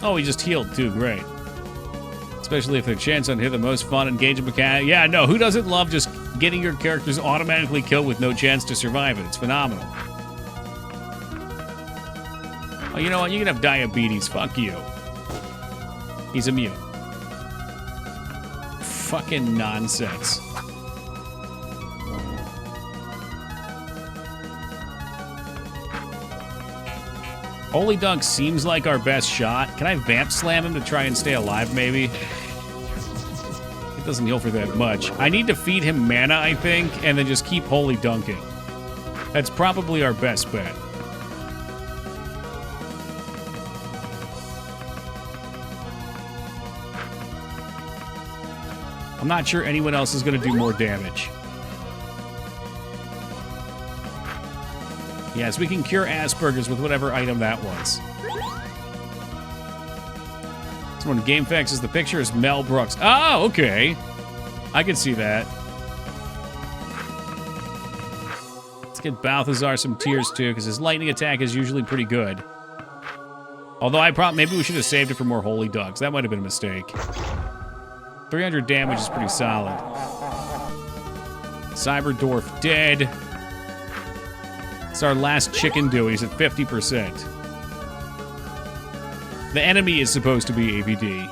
Oh, he just healed too, great. Especially if their chance on here the most fun engaging mechanic. Yeah, no, who doesn't love just getting your characters automatically killed with no chance to survive it? It's phenomenal. Oh, you know what? You can have diabetes. Fuck you. He's immune. Fucking nonsense. Holy Dunk seems like our best shot. Can I Vamp Slam him to try and stay alive, maybe? It doesn't heal for that much. I need to feed him mana, I think, and then just keep Holy Dunking. That's probably our best bet. I'm not sure anyone else is going to do more damage. Yes, we can cure Asperger's with whatever item that was. Someone GameFAQs says the picture is Mel Brooks. Oh, okay. I can see that. Let's get Balthazar some tears too, because his lightning attack is usually pretty good. Although maybe we should have saved it for more Holy Dogs. That might have been a mistake. 300 damage is pretty solid. Cyberdwarf dead. It's our last chicken do. He's at 50%. The enemy is supposed to be AVD.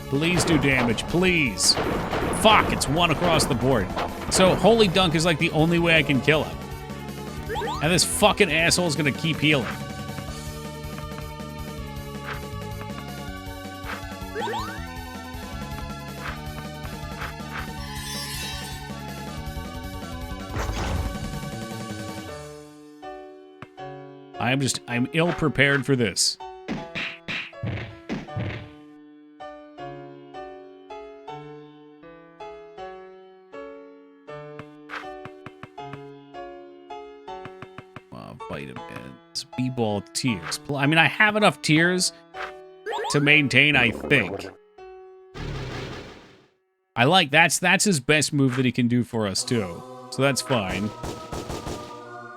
Please do damage, please. Fuck, it's one across the board. So Holy Dunk is like the only way I can kill him. And this fucking asshole is gonna keep healing. I'm ill prepared for this. Vitamins, B-ball tears. I mean, I have enough tears to maintain, I think. I like, that's his best move that he can do for us, too. So that's fine.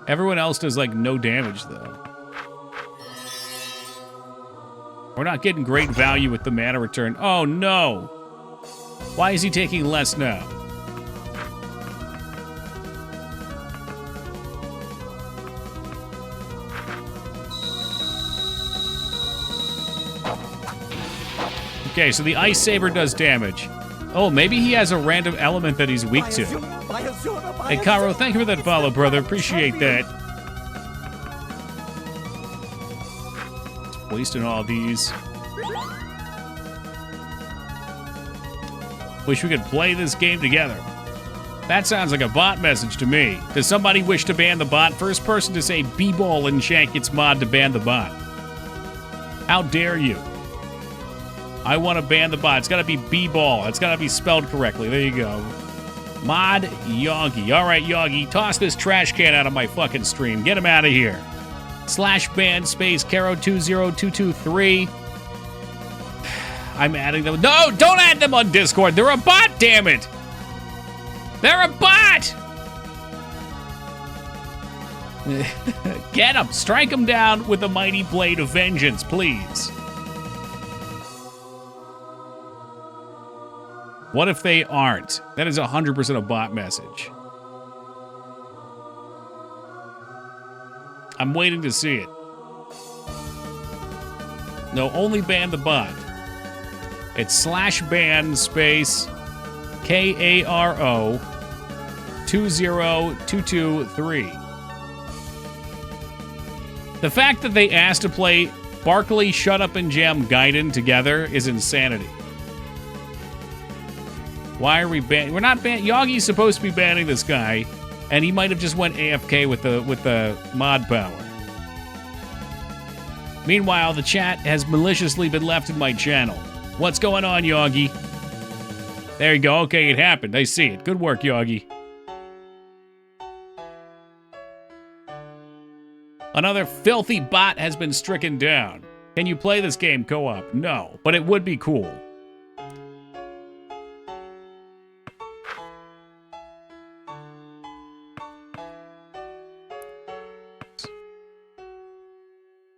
Everyone else does, like, no damage, though. We're not getting great value with the mana return. Oh, no. Why is he taking less now? Okay, so the Ice Saber does damage. Oh, maybe he has a random element that he's weak to. Hey, Karo, thank you for that follow, brother. Appreciate that. Just wasting all these. Wish we could play this game together. That sounds like a bot message to me. Does somebody wish to ban the bot? First person to say B-Ball and Shank its mod to ban the bot. How dare you? I want to ban the bot. It's got to be B-Ball. It's got to be spelled correctly. There you go. Mod Yogi. All right, Yogi, toss this trash can out of my fucking stream. Get him out of here. /ban space Caro20223. I'm adding them. No, don't add them on Discord. They're a bot, damn it. They're a bot. Get them. Strike them down with the mighty blade of vengeance, please. What if they aren't? That is 100% a bot message. I'm waiting to see it. No, only ban the bot. It's /ban space Karo 20223. The fact that they asked to play Barkley, Shut Up and Jam Gaiden together is insanity. Why are we banning? We're not banning. Yogi's supposed to be banning this guy, and he might have just went AFK with the mod power. Meanwhile, the chat has maliciously been left in my channel. What's going on, Yogi? There you go. Okay, it happened. I see it. Good work, Yogi. Another filthy bot has been stricken down. Can you play this game co-op? No, but it would be cool.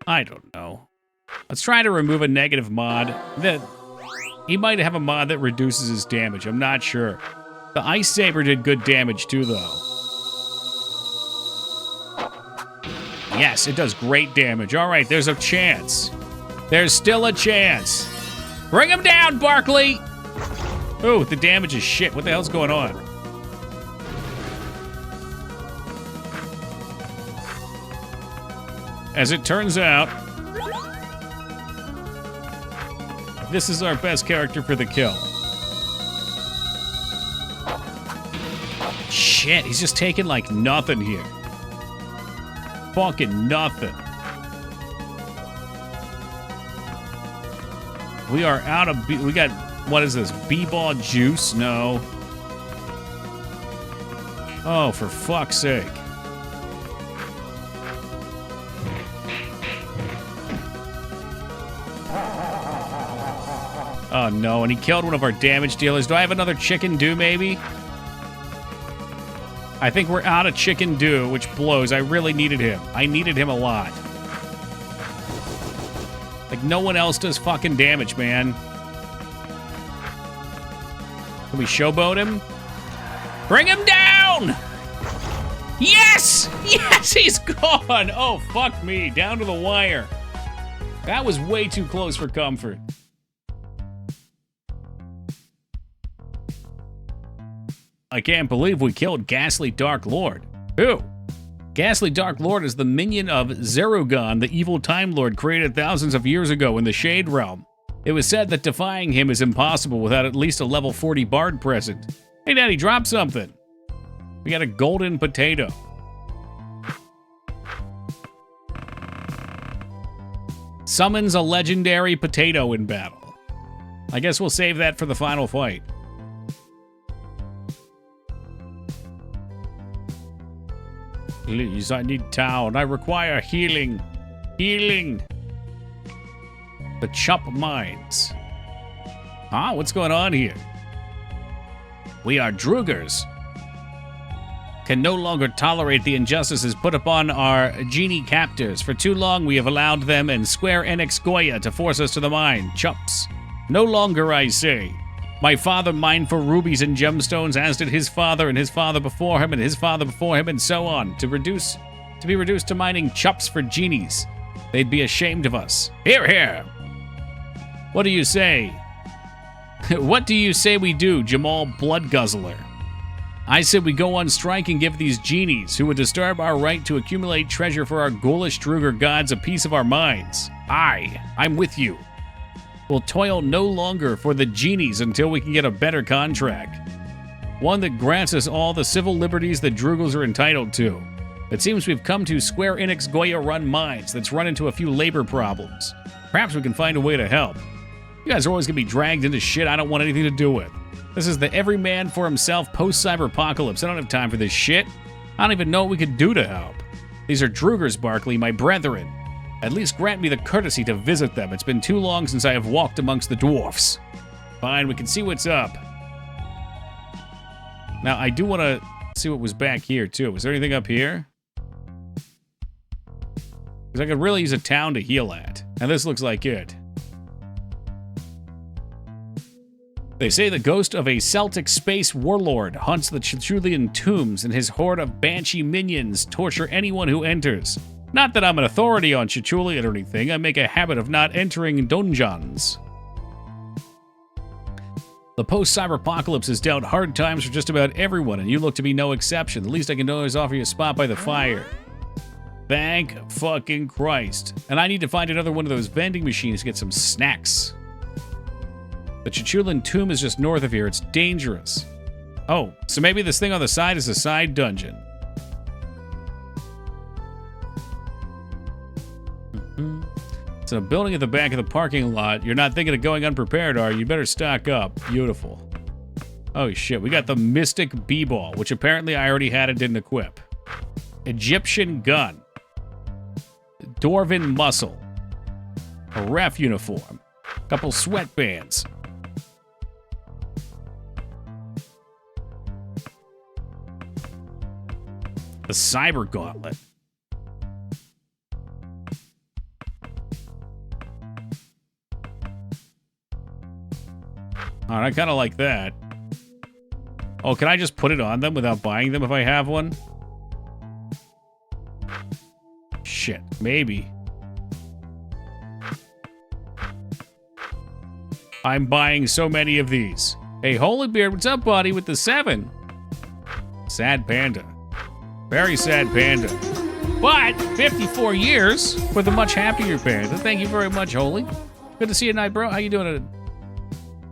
I don't know. Let's try to remove a negative mod. He might have a mod that reduces his damage. I'm not sure. The Ice Saber did good damage too, though. Yes, it does great damage. All right, there's a chance. There's still a chance. Bring him down, Barkley! Oh, the damage is shit. What the hell's going on? As it turns out, this is our best character for the kill. Shit, he's just taking like nothing here. Fucking nothing. We are out of we got, what is this, B-Ball juice? No. Oh, for fuck's sake. Oh no, and he killed one of our damage dealers. Do I have another Chicken Dew, maybe? I think we're out of Chicken Dew, which blows. I really needed him. I needed him a lot. Like, no one else does fucking damage, man. Can we showboat him? Bring him down! Yes! Yes, he's gone! Oh, fuck me. Down to the wire. That was way too close for comfort. I can't believe we killed Ghastly Dark Lord. Who? Ghastly Dark Lord is the minion of Zerugon, the evil Time Lord created thousands of years ago in the Shade Realm. It was said that defying him is impossible without at least a level 40 bard present. Hey, Daddy, drop something. We got a golden potato. Summons a legendary potato in battle. I guess we'll save that for the final fight. Please, I need town. I require healing. Healing. The Chop Mines. Huh? What's going on here? We are Drugers. can no longer tolerate the injustices put upon our genie captors. For too long we have allowed them and Square Enix Goya to force us to the mine. Chups. No longer, I say. My father mined for rubies and gemstones, as did his father and his father before him and his father before him, and so on. To be reduced to mining chups for genies. They'd be ashamed of us. Hear, hear. What do you say? What do you say we do, Jamal Bloodguzzler? I said we go on strike and give these genies, who would disturb our right to accumulate treasure for our ghoulish Druger gods, a piece of our minds. I'm with you. We'll toil no longer for the genies until we can get a better contract. One that grants us all the civil liberties that Drugels are entitled to. It seems we've come to Square Enix Goya-run mines that's run into a few labor problems. Perhaps we can find a way to help. You guys are always going to be dragged into shit I don't want anything to do with. This is the every man for himself post-cyberpocalypse. I don't have time for this shit. I don't even know what we could do to help. These are Drugers, Barkley, my brethren. At least grant me the courtesy to visit them. It's been too long since I have walked amongst the dwarfs. Fine, we can see what's up. Now, I do want to see what was back here, too. Was there anything up here? Because I could really use a town to heal at. And this looks like it. They say the ghost of a Celtic space warlord hunts the Chichulian tombs, and his horde of banshee minions torture anyone who enters. Not that I'm an authority on Chichulian or anything, I make a habit of not entering dungeons. The post-cyberpocalypse has dealt hard times for just about everyone, and you look to be no exception. The least I can do is offer you a spot by the fire. Thank fucking Christ. And I need to find another one of those vending machines to get some snacks. The Chichulian tomb is just north of here. It's dangerous. Oh, so maybe this thing on the side is a side dungeon. It's a building at the back of the parking lot. You're not thinking of going unprepared, are you? You better stock up. Beautiful. Oh shit, we got the Mystic B-Ball, which apparently I already had and didn't equip. Egyptian gun. Dwarven muscle. A ref uniform. Couple sweatbands. The Cyber Gauntlet. All right, I kind of like that. Oh, can I just put it on them without buying them if I have one? Shit, maybe. I'm buying so many of these. Hey, Holybeard, what's up, buddy, with the 7? Sad panda. Very sad panda. But 54 years for the much happier panda. Thank you very much, Holy. Good to see you tonight, bro. How you doing?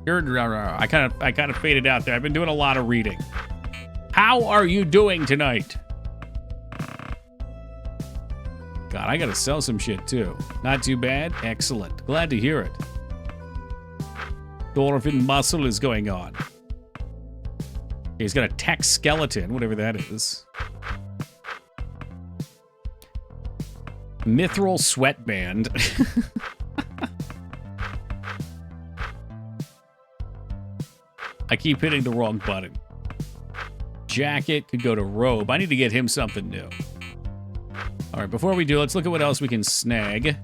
I kind of faded out there. I've been doing a lot of reading. How are you doing tonight? God, I gotta sell some shit too. Not too bad. Excellent. Glad to hear it. Dwarven muscle is going on. He's got a tech skeleton, whatever that is. Mithril sweatband. I keep hitting the wrong button. Jacket could go to robe. I need to get him something new. All right, before we do, let's look at what else we can snag.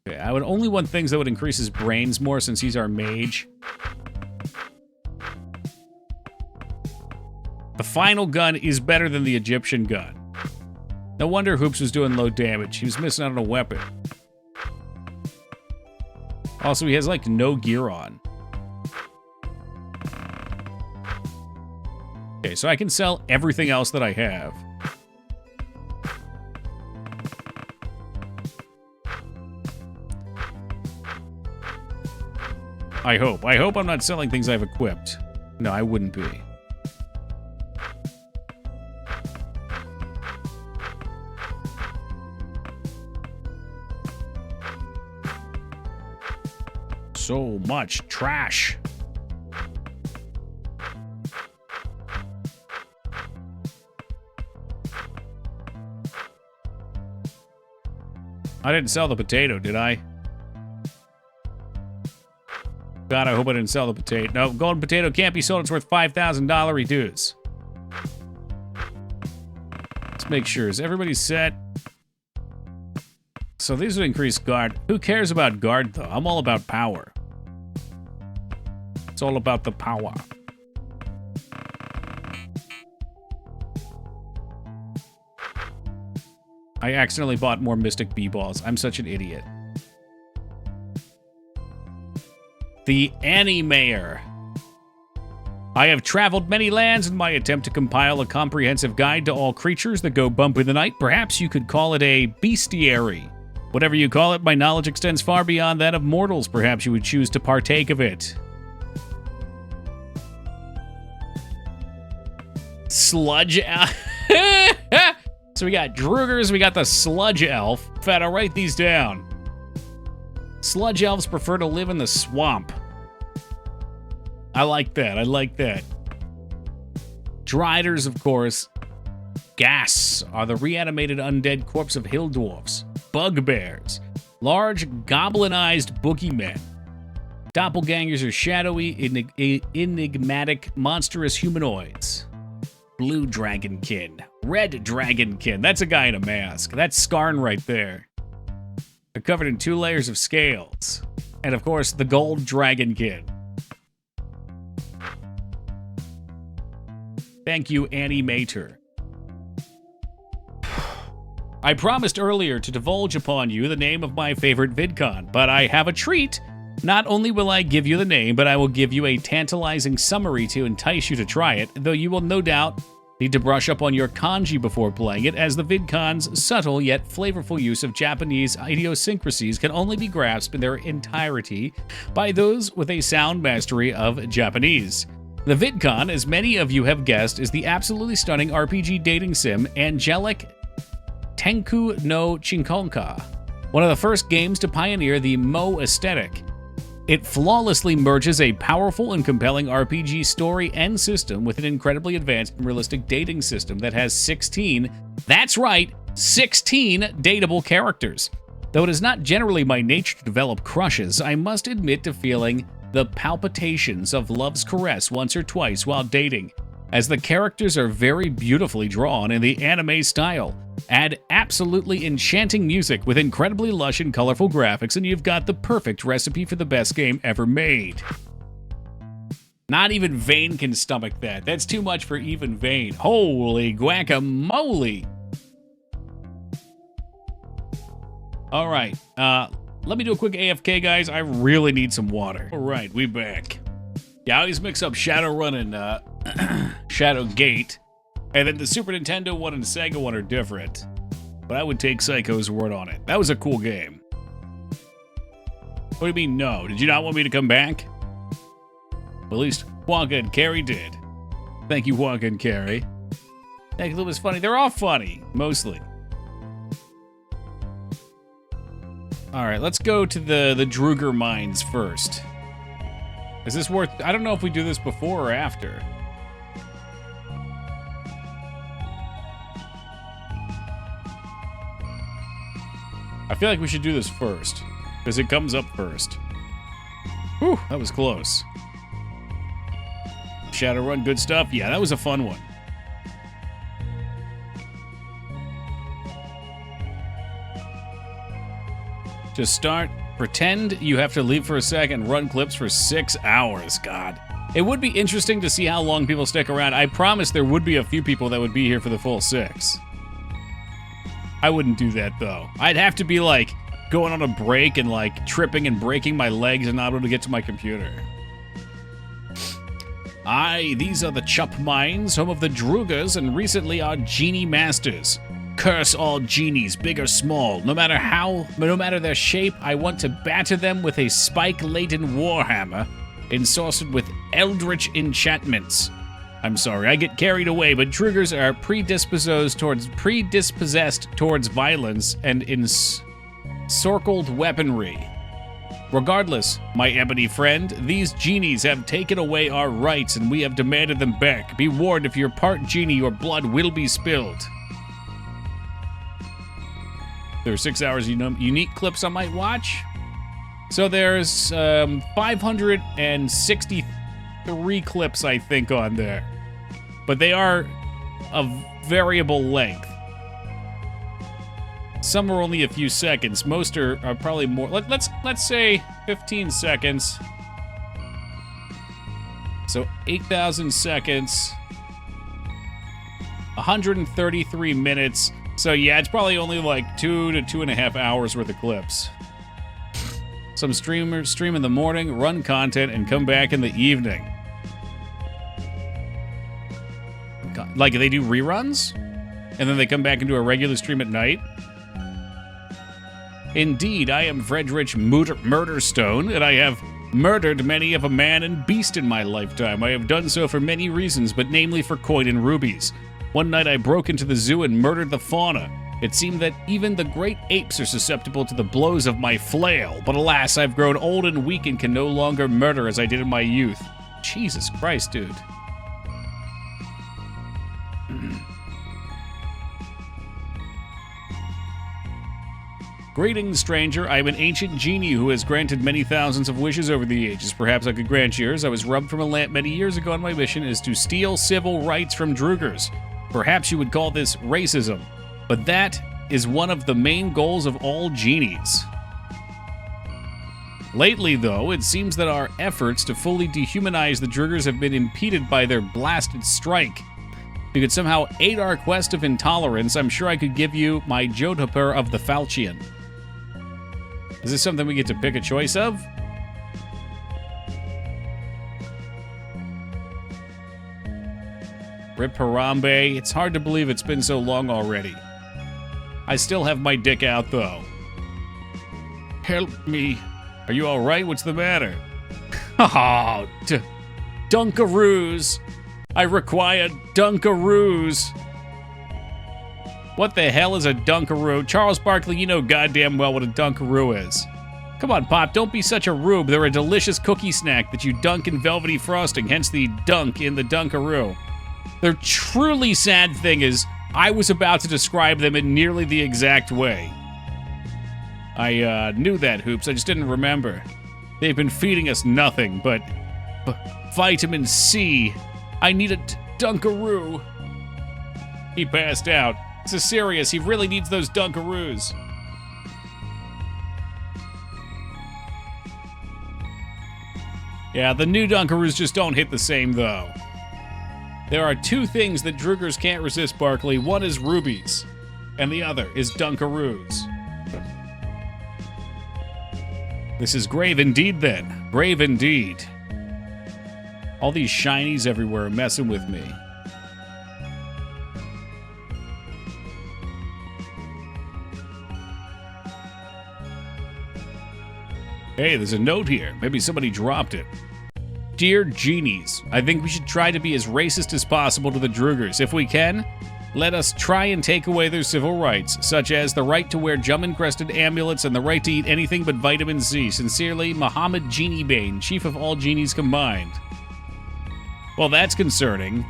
Okay, I would only want things that would increase his brains more since he's our mage. The final gun is better than the Egyptian gun. No wonder Hoops was doing low damage. He was missing out on a weapon. Also, he has, like, no gear on. Okay, so I can sell everything else that I have. I hope. I hope I'm not selling things I've equipped. No, I wouldn't be. So much trash. I didn't sell the potato, did I? God, I hope I didn't sell the potato. No, golden potato can't be sold. It's worth $5,000 reduce. Let's make sure. Is everybody set? So these would increase guard. Who cares about guard, though? I'm all about power. It's all about the power. I accidentally bought more Mystic B-Balls. I'm such an idiot. The Animator. I have traveled many lands in my attempt to compile a comprehensive guide to all creatures that go bump in the night. Perhaps you could call it a bestiary. Whatever you call it, my knowledge extends far beyond that of mortals. Perhaps you would choose to partake of it. Sludge Elf. So we got Drugers, we got the Sludge Elf. In fact, I'll write these down. Sludge Elves prefer to live in the swamp. I like that, I like that. Driders, of course. Gas are the reanimated undead corpse of hill dwarfs. Bugbears. Large, goblin-ized boogeymen. Doppelgangers are shadowy, enigmatic, monstrous humanoids. Blue dragonkin. Red dragonkin. That's a guy in a mask. That's Skarn right there. They're covered in 2 layers of scales. And of course, the gold dragonkin. Thank you, Animator. I promised earlier to divulge upon you the name of my favorite VidCon, but I have a treat. Not only will I give you the name, but I will give you a tantalizing summary to entice you to try it, though you will no doubt need to brush up on your kanji before playing it, as the VidCon's subtle yet flavorful use of Japanese idiosyncrasies can only be grasped in their entirety by those with a sound mastery of Japanese. The VidCon, as many of you have guessed, is the absolutely stunning RPG dating sim Angelic Tenku no Chinkonka, one of the first games to pioneer the Mo aesthetic. It flawlessly merges a powerful and compelling RPG story and system with an incredibly advanced and realistic dating system that has 16, that's right, 16 dateable characters. Though it is not generally my nature to develop crushes, I must admit to feeling the palpitations of love's caress once or twice while dating, as the characters are very beautifully drawn in the anime style. Add absolutely enchanting music with incredibly lush and colorful graphics, and you've got the perfect recipe for the best game ever made. Not even Vane can stomach that. That's too much for even Vane. Holy guacamole! All right, let me do a quick AFK, guys. I really need some water. All right, we back. Yeah, I always mix up Shadowrun and Shadow Gate. And then the Super Nintendo one and the Sega one are different. But I would take Psycho's word on it. That was a cool game. What do you mean, no? Did you not want me to come back? Well, at least Wonka and Carrie did. Thank you, Wonka and Carrie. Thank you, it was funny. They're all funny, mostly. Alright, let's go to the Druger mines first. Is this worth... I don't know if we do this before or after. I feel like we should do this first, because it comes up first. Whew, that was close. Shadowrun, good stuff? Yeah, that was a fun one. Just start, pretend you have to leave for a second, run clips for 6 hours, God. It would be interesting to see how long people stick around. I promise there would be a few people that would be here for the full 6. I wouldn't do that, though. I'd have to be, like, going on a break and, like, tripping and breaking my legs and not able to get to my computer. Aye, these are the Chup Mines, home of the Drugers, and recently our Genie Masters. Curse all genies, big or small. No matter their shape, I want to batter them with a spike-laden warhammer, ensorcelled with eldritch enchantments. I'm sorry, I get carried away, but Drugers are predispossessed towards violence and encircled weaponry. Regardless, my ebony friend, these genies have taken away our rights and we have demanded them back. Be warned, if you're part genie, your blood will be spilled. There are 6 hours unique clips I might watch. So there's 563 clips, I think, on there. But they are of variable length. Some are only a few seconds. Most are probably more. Let's say 15 seconds. So 8,000 seconds. 133 minutes. So yeah, it's probably only like 2 to 2.5 hours worth of clips. Some streamers stream in the morning, run content, and come back in the evening. Like they do reruns? And then they come back and do a regular stream at night? Indeed, I am Frederick Murderstone, and I have murdered many of a man and beast in my lifetime. I have done so for many reasons, but namely for coin and rubies. One night I broke into the zoo and murdered the fauna. It seemed that even the great apes are susceptible to the blows of my flail, but alas, I've grown old and weak and can no longer murder as I did in my youth. Jesus Christ, dude. Greetings, stranger. I am an ancient genie who has granted many thousands of wishes over the ages. Perhaps I could grant yours. I was rubbed from a lamp many years ago, and my mission is to steal civil rights from Drugers. Perhaps you would call this racism, but that is one of the main goals of all genies. Lately, though, it seems that our efforts to fully dehumanize the Drugers have been impeded by their blasted strike. If you could somehow aid our quest of intolerance, I'm sure I could give you my Jotaper of the Falchion. Is this something we get to pick a choice of? Rip Harambe. It's hard to believe it's been so long already. I still have my dick out, though. Help me. Are you alright? What's the matter? Oh, Dunkaroos. I require Dunkaroos. What the hell is a Dunkaroo? Charles Barkley, you know goddamn well what a Dunkaroo is. Come on, Pop, don't be such a rube. They're a delicious cookie snack that you dunk in velvety frosting, hence the dunk in the Dunkaroo. Their truly sad thing is, I was about to describe them in nearly the exact way. I knew that, Hoops, I just didn't remember. They've been feeding us nothing but vitamin C. I need a Dunkaroo. He passed out. This is serious. He really needs those Dunkaroos. Yeah, the new Dunkaroos just don't hit the same, though. There are two things that Drugers can't resist, Barkley. One is rubies, and the other is Dunkaroos. This is grave indeed, then. Grave indeed. All these shinies everywhere are messing with me. Hey, there's a note here. Maybe somebody dropped it. Dear Genies, I think we should try to be as racist as possible to the Drugers. If we can, let us try and take away their civil rights, such as the right to wear gem-encrusted amulets and the right to eat anything but vitamin C. Sincerely, Muhammad Genie Bane, chief of all genies combined. Well, that's concerning.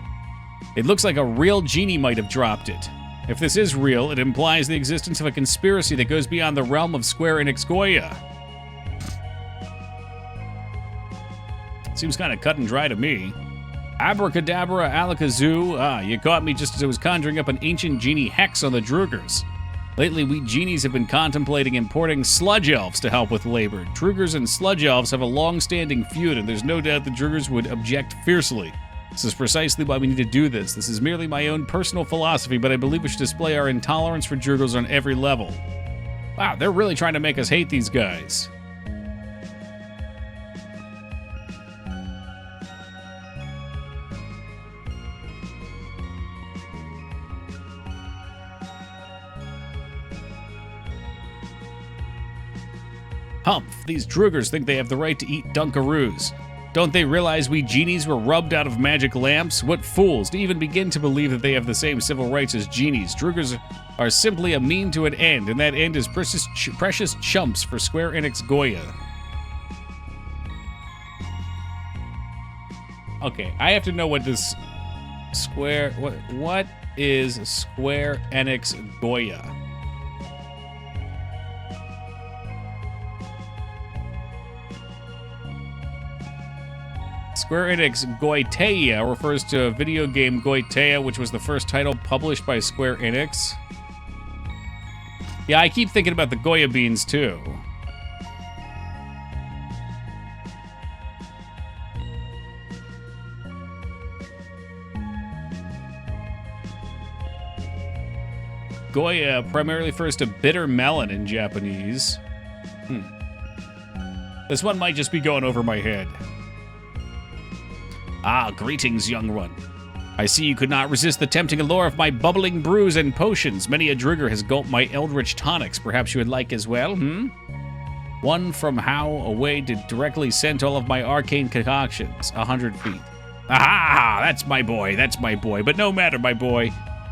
It looks like a real genie might have dropped it. If this is real, it implies the existence of a conspiracy that goes beyond the realm of Square Enix Goya. Seems kind of cut and dry to me. Abracadabra, alakazoo. Ah, you caught me just as I was conjuring up an ancient genie hex on the Drugers. Lately, we genies have been contemplating importing sludge elves to help with labor. Drugers and sludge elves have a long-standing feud, and there's no doubt the Drugers would object fiercely. This is precisely why we need to do this. This is merely my own personal philosophy, but I believe we should display our intolerance for Drugers on every level. Wow, they're really trying to make us hate these guys. Humph, these Drugers think they have the right to eat Dunkaroos. Don't they realize we genies were rubbed out of magic lamps? What fools to even begin to believe that they have the same civil rights as genies. Drugers are simply a mean to an end, and that end is precious chumps for Square Enix Goya. Okay, I have to know what this what is Square Enix Goya? Square Enix Goitea refers to a video game Goitea, which was the first title published by Square Enix. Yeah, I keep thinking about the Goya beans, too. Goya primarily refers to bitter melon in Japanese. This one might just be going over my head. Ah, greetings, young one. I see you could not resist the tempting allure of my bubbling brews and potions. Many a drugger has gulped my eldritch tonics. Perhaps you would like as well, One from how away did directly sent all of my arcane concoctions, 100 feet. Aha! That's my boy, but no matter, my boy.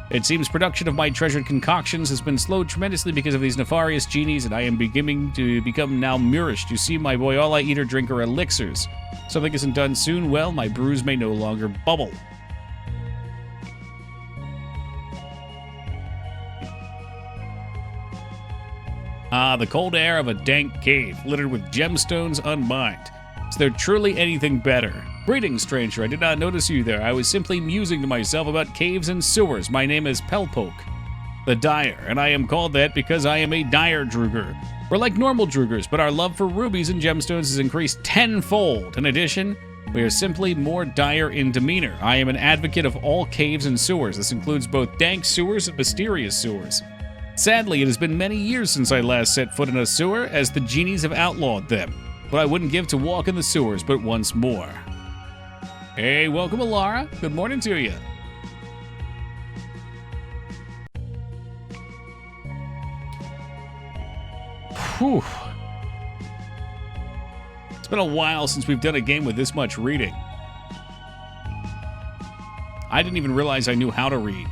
It seems production of my treasured concoctions has been slowed tremendously because of these nefarious genies, and I am beginning to become now nourished. You see, my boy, all I eat or drink are elixirs. Something isn't done soon, well, my brews may no longer bubble. Ah, the cold air of a dank cave, littered with gemstones unmined. Is there truly anything better? Greetings, stranger. I did not notice you there. I was simply musing to myself about caves and sewers. My name is Pelpoke, the Dyer, and I am called that because I am a Dyer Druger. We're like normal Drugers, but our love for rubies and gemstones has increased tenfold. In addition, we are simply more dire in demeanor. I am an advocate of all caves and sewers. This includes both dank sewers and mysterious sewers. Sadly, it has been many years since I last set foot in a sewer, as the genies have outlawed them. But I wouldn't give to walk in the sewers but once more. Hey, welcome, Alara. Good morning to you. Whew. It's been a while since we've done a game with this much reading. I didn't even realize I knew how to read.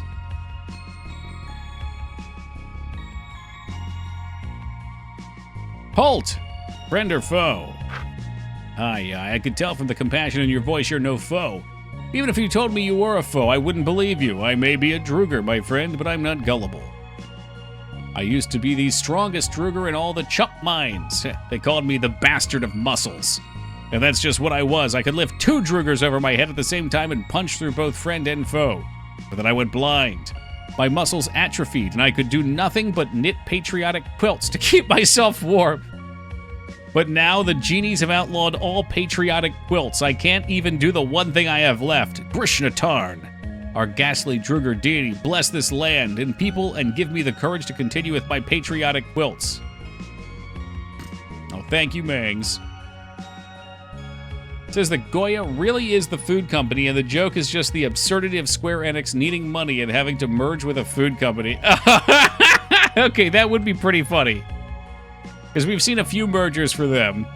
Halt! Friend or foe? I could tell from the compassion in your voice you're no foe. Even if you told me you were a foe, I wouldn't believe you. I may be a Druger, my friend, but I'm not gullible. I used to be the strongest Druger in all the Chup mines. They called me the bastard of muscles. And that's just what I was. I could lift 2 Drugers over my head at the same time and punch through both friend and foe. But then I went blind. My muscles atrophied, and I could do nothing but knit patriotic quilts to keep myself warm. But now the genies have outlawed all patriotic quilts. I can't even do the one thing I have left. Grishnatarn, our ghastly Druger deity, bless this land and people and give me the courage to continue with my patriotic quilts. Oh, thank you, Mangs. It says that Goya really is the food company, and the joke is just the absurdity of Square Enix needing money and having to merge with a food company. Okay, that would be pretty funny. Because we've seen a few mergers for them.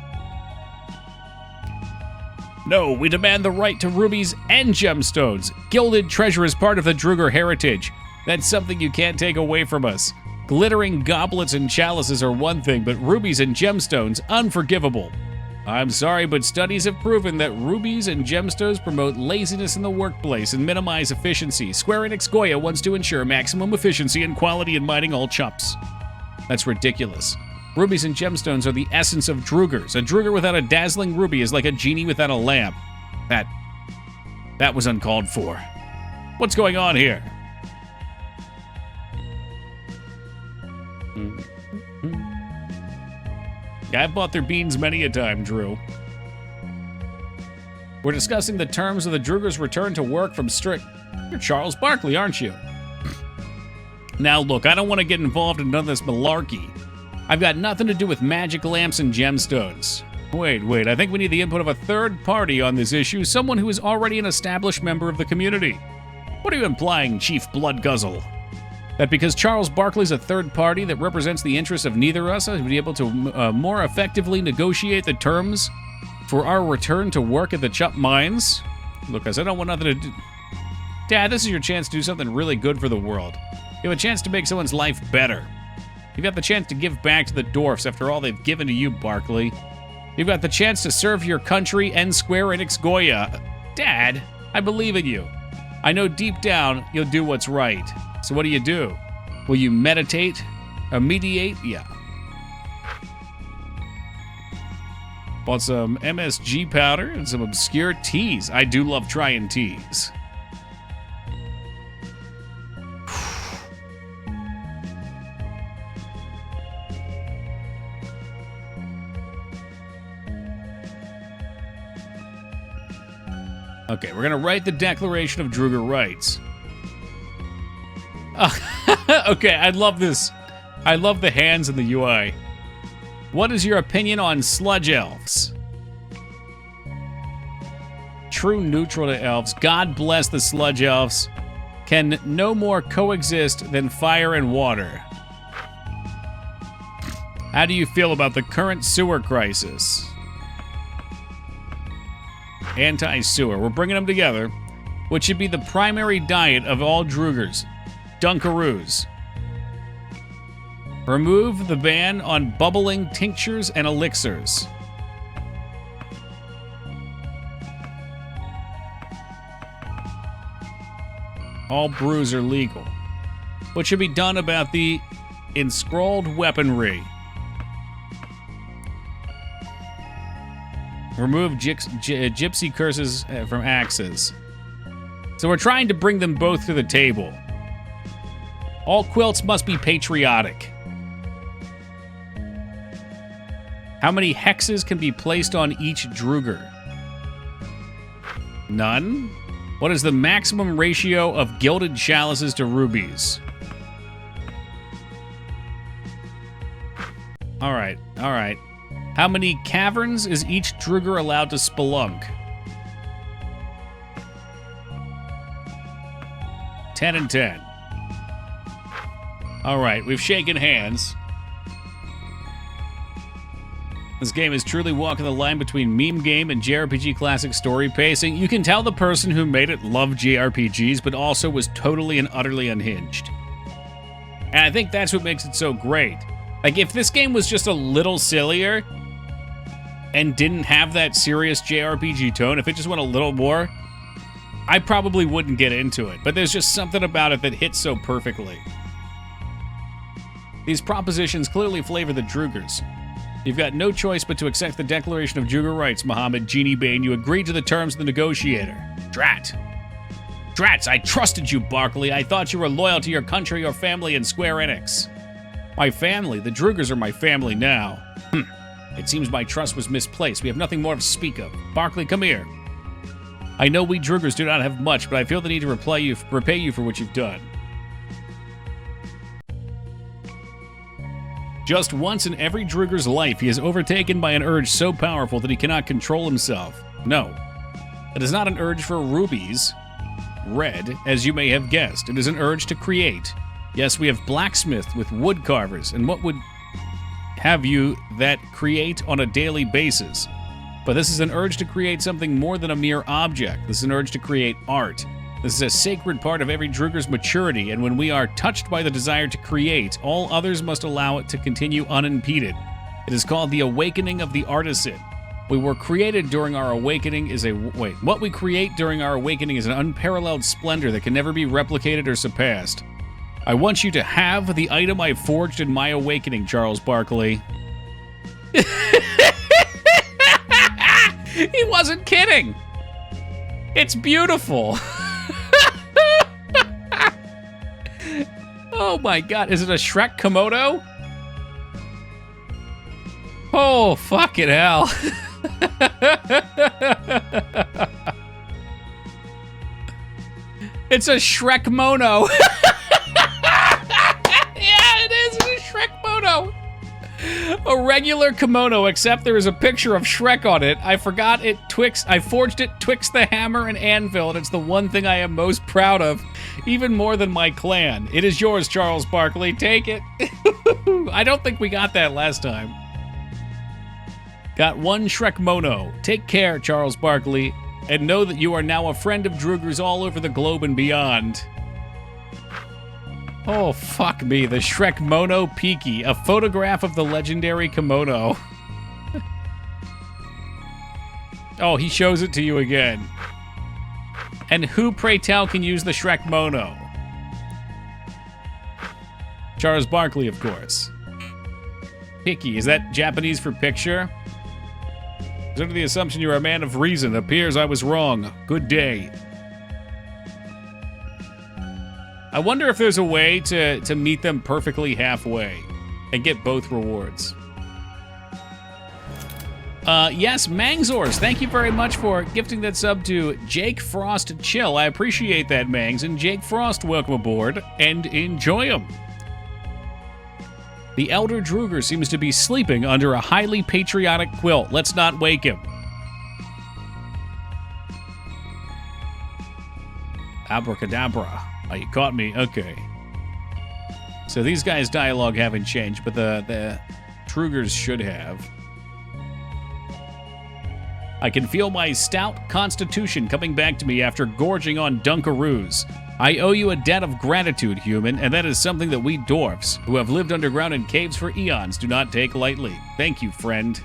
No, we demand the right to rubies and gemstones. Gilded treasure is part of the Druger heritage. That's something you can't take away from us. Glittering goblets and chalices are one thing, but rubies and gemstones, unforgivable. I'm sorry, but studies have proven that rubies and gemstones promote laziness in the workplace and minimize efficiency. Square Enix Goya wants to ensure maximum efficiency and quality in mining all chups. That's ridiculous. Rubies and gemstones are the essence of Drugers. A Druger without a dazzling ruby is like a genie without a lamp. That was uncalled for. What's going on here? I've bought their beans many a time, Drew. We're discussing the terms of the Druger's return to work from strict... You're Charles Barkley, aren't you? Now look, I don't want to get involved in none of this malarkey. I've got nothing to do with magic lamps and gemstones. Wait, I think we need the input of a third party on this issue, someone who is already an established member of the community. What are you implying, Chief Bloodguzzle? That because Charles Barkley's a third party that represents the interests of neither of us, would be able to more effectively negotiate the terms for our return to work at the Chup mines? Look, I don't want nothing to do... Dad, this is your chance to do something really good for the world. You have a chance to make someone's life better. You've got the chance to give back to the dwarfs after all they've given to you, Barkley. You've got the chance to serve your country and Square Enix Goya. Dad, I believe in you. I know deep down you'll do what's right. So what do? Will you meditate? Mediate? Yeah. Bought some MSG powder and some obscure teas. I do love trying teas. Okay, we're gonna write the Declaration of Druger Rights. Okay, I love this. I love the hands in the UI. What is your opinion on sludge elves? True neutral to elves. God bless the sludge elves. Can no more coexist than fire and water. How do you feel about the current sewer crisis? Anti-sewer. We're bringing them together. What should be the primary diet of all Drugers? Dunkaroos. Remove the ban on bubbling tinctures and elixirs. All brews are legal. What should be done about the enscrolled weaponry? Remove gypsy curses from axes. So we're trying to bring them both to the table. All quilts must be patriotic. How many hexes can be placed on each Druger? None. What is the maximum ratio of gilded chalices to rubies? All right. How many caverns is each Druger allowed to spelunk? 10 and 10. All right, we've shaken hands. This game is truly walking the line between meme game and JRPG classic story pacing. You can tell the person who made it loved JRPGs, but also was totally and utterly unhinged. And I think that's what makes it so great. Like, if this game was just a little sillier and didn't have that serious JRPG tone, if it just went a little more, I probably wouldn't get into it. But there's just something about it that hits so perfectly. These propositions clearly flavor the Drugers. You've got no choice but to accept the Declaration of Druger Rights, Mohammed Genie Bane. You agreed to the terms of the negotiator. Drats, I trusted you, Barkley. I thought you were loyal to your country, your family, and Square Enix. My family? The Drugers are my family now. It seems my trust was misplaced. We have nothing more to speak of. Barkley, come here. I know we Drugers do not have much, but I feel the need to repay you for what you've done. Just once in every Druger's life, he is overtaken by an urge so powerful that he cannot control himself. No, it is not an urge for rubies, red, as you may have guessed. It is an urge to create. Yes, we have blacksmiths with wood carvers, and what would have you that create on a daily basis? But this is an urge to create something more than a mere object. This is an urge to create art. This is a sacred part of every Druger's maturity, and when we are touched by the desire to create, all others must allow it to continue unimpeded. It is called the awakening of the artisan. What we create during our awakening is an unparalleled splendor that can never be replicated or surpassed. I want you to have the item I forged in my awakening, Charles Barkley. He wasn't kidding. It's beautiful. Oh my god, is it a Shrek Komodo? Oh, fucking hell. It's a Shrek Mono. Yeah, it is. It's a Shrek Mono. A regular kimono, except there is a picture of Shrek on it. I forgot it I forged it twixt the hammer and anvil, and it's the one thing I am most proud of, even more than my clan. It is yours, Charles Barkley. Take it. I don't think we got that last time. Got one Shrek Mono. Take care, Charles Barkley, and know that you are now a friend of Druger's all over the globe and beyond. Oh, fuck me. The Shrek Mono Piki, a photograph of the legendary kimono. Oh, he shows it to you again. And who, pray tell, can use the Shrek Mono? Charles Barkley, of course. Piki, is that Japanese for picture? Under the assumption you're a man of reason. Appears I was wrong. Good day. I wonder if there's a way to meet them perfectly halfway and get both rewards. Yes, Mangzors, thank you very much for gifting that sub to Jake Frost Chill. I appreciate that, Mangs. And Jake Frost, welcome aboard, and enjoy them. The Elder Druger seems to be sleeping under a highly patriotic quilt. Let's not wake him. Abracadabra. Oh, you caught me. Okay. So these guys' dialogue haven't changed, but the Drugers should have. I can feel my stout constitution coming back to me after gorging on Dunkaroos. I owe you a debt of gratitude, human, and that is something that we dwarfs, who have lived underground in caves for eons, do not take lightly. Thank you, friend.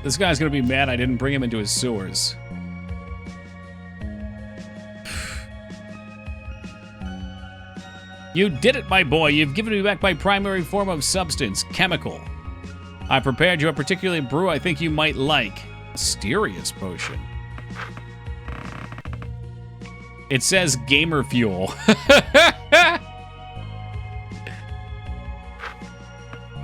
This guy's gonna be mad I didn't bring him into his sewers. You did it, my boy. You've given me back my primary form of substance, chemical. I prepared you a particular brew I think you might like. Mysterious potion. It says gamer fuel.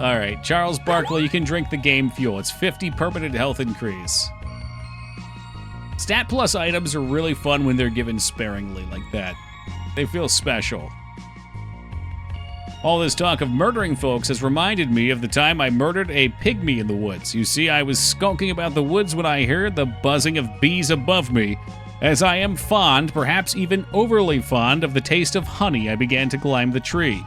All right, Charles Barkley, you can drink the game fuel. It's 50 permanent health increase. Stat plus items are really fun when they're given sparingly like that. They feel special. All this talk of murdering folks has reminded me of the time I murdered a pygmy in the woods. You see, I was skulking about the woods when I heard the buzzing of bees above me. As I am fond, perhaps even overly fond, of the taste of honey, I began to climb the tree.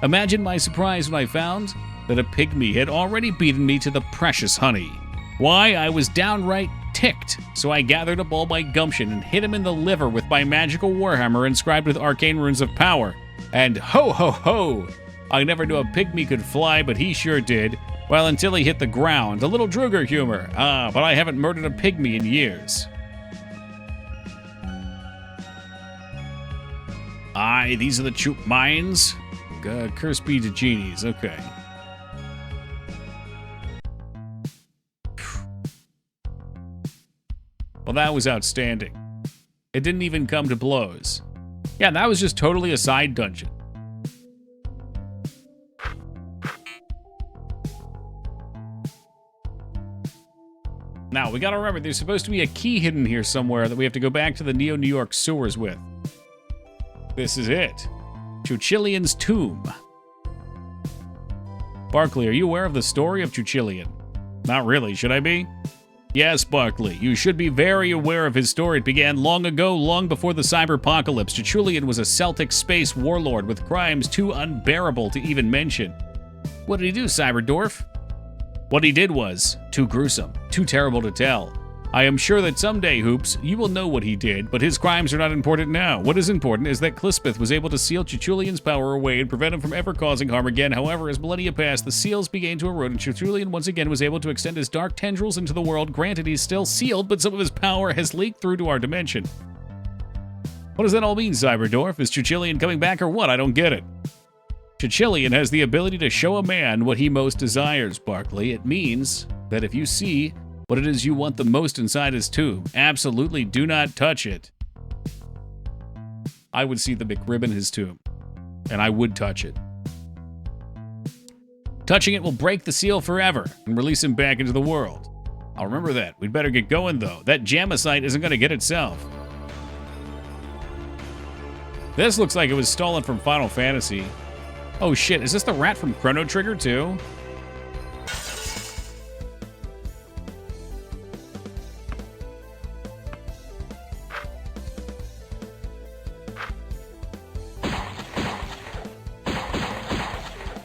Imagine my surprise when I found that a pygmy had already beaten me to the precious honey. Why, I was downright ticked, so I gathered up all my gumption and hit him in the liver with my magical warhammer inscribed with arcane runes of power. And ho ho ho! I never knew a pygmy could fly, but he sure did. Well, until he hit the ground. A little Druger humor. Ah, but I haven't murdered a pygmy in years. Aye, these are the Choop mines. Curse be to genies, okay. Well, that was outstanding. It didn't even come to blows. Yeah, that was just totally a side dungeon. Now, we gotta remember, there's supposed to be a key hidden here somewhere that we have to go back to the Neo New York sewers with. This is it. Chuchilian's tomb. Barkley, are you aware of the story of Chuchilian? Not really, should I be? Yes, Barkley, you should be very aware of his story. It began long ago, long before the cyberpocalypse. Chuchulian was a Celtic space warlord with crimes too unbearable to even mention. What did he do, Cyberdwarf? What he did was too gruesome, too terrible to tell. I am sure that someday, Hoops, you will know what he did, but his crimes are not important now. What is important is that Clispeth was able to seal Chuchulian's power away and prevent him from ever causing harm again. However, as millennia passed, the seals began to erode, and Chuchulian once again was able to extend his dark tendrils into the world. Granted, he's still sealed, but some of his power has leaked through to our dimension. What does that all mean, Cyberdwarf? Is Chuchulian coming back or what? I don't get it. Chuchulian has the ability to show a man what he most desires, Barkley. It means that if you see what it is you want the most inside his tomb, absolutely do not touch it. I would see the McRib in his tomb, and I would touch it. Touching it will break the seal forever and release him back into the world. I'll remember that. We'd better get going, though. That Jamacite isn't going to get itself. This looks like it was stolen from Final Fantasy. Oh shit, is this the rat from Chrono Trigger, too?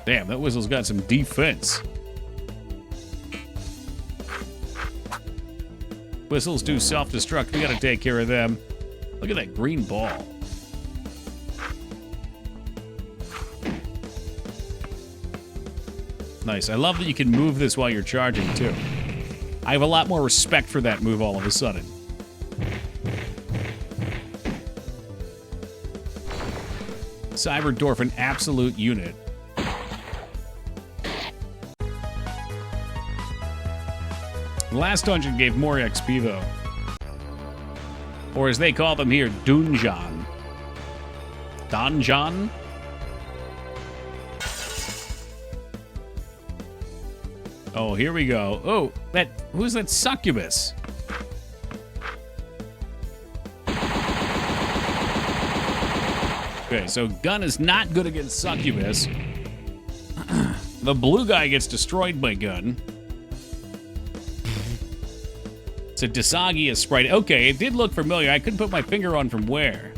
Damn, that whistle's got some defense. Whistles do self-destruct. We gotta take care of them. Look at that green ball. Nice. I love that you can move this while you're charging, too. I have a lot more respect for that move all of a sudden. Cyberdorf, an absolute unit. The last dungeon gave more XP, though. Or as they call them here, Dungeon. Donjon? Oh, here we go. Oh, who's that succubus? Okay, so gun is not good against succubus. The blue guy gets destroyed by gun. It's a Disagius sprite. Okay, it did look familiar. I couldn't put my finger on from where.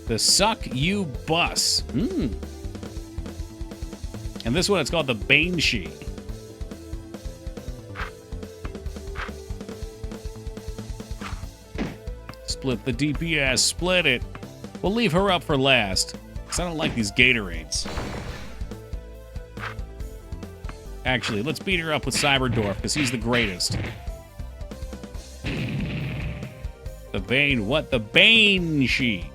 The Suck You Bus. And this one, it's called the Banshee. Split the DPS, split it. We'll leave her up for last, because I don't like these Gatorades. Actually, let's beat her up with Cyberdorf, because he's the greatest. The Bane, what? The Banshee.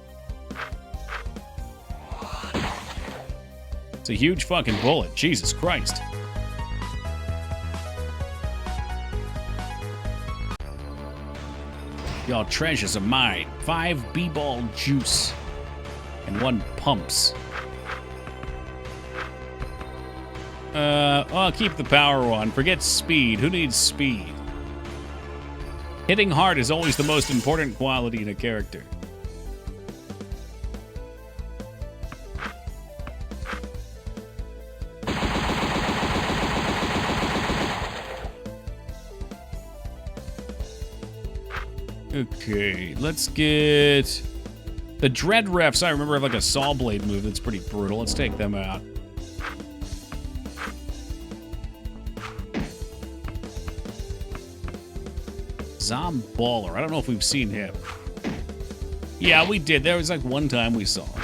It's a huge fucking bullet. Jesus Christ. Y'all treasures are mine. 5 B-ball juice. And 1 pumps. I'll keep the power on. Forget speed. Who needs speed? Hitting hard is always the most important quality in a character. Okay, let's get... The Dread Refs, I remember, have like a Saw Blade move that's pretty brutal. Let's take them out. Zomballer. I don't know if we've seen him. Yeah, we did. There was like one time we saw him.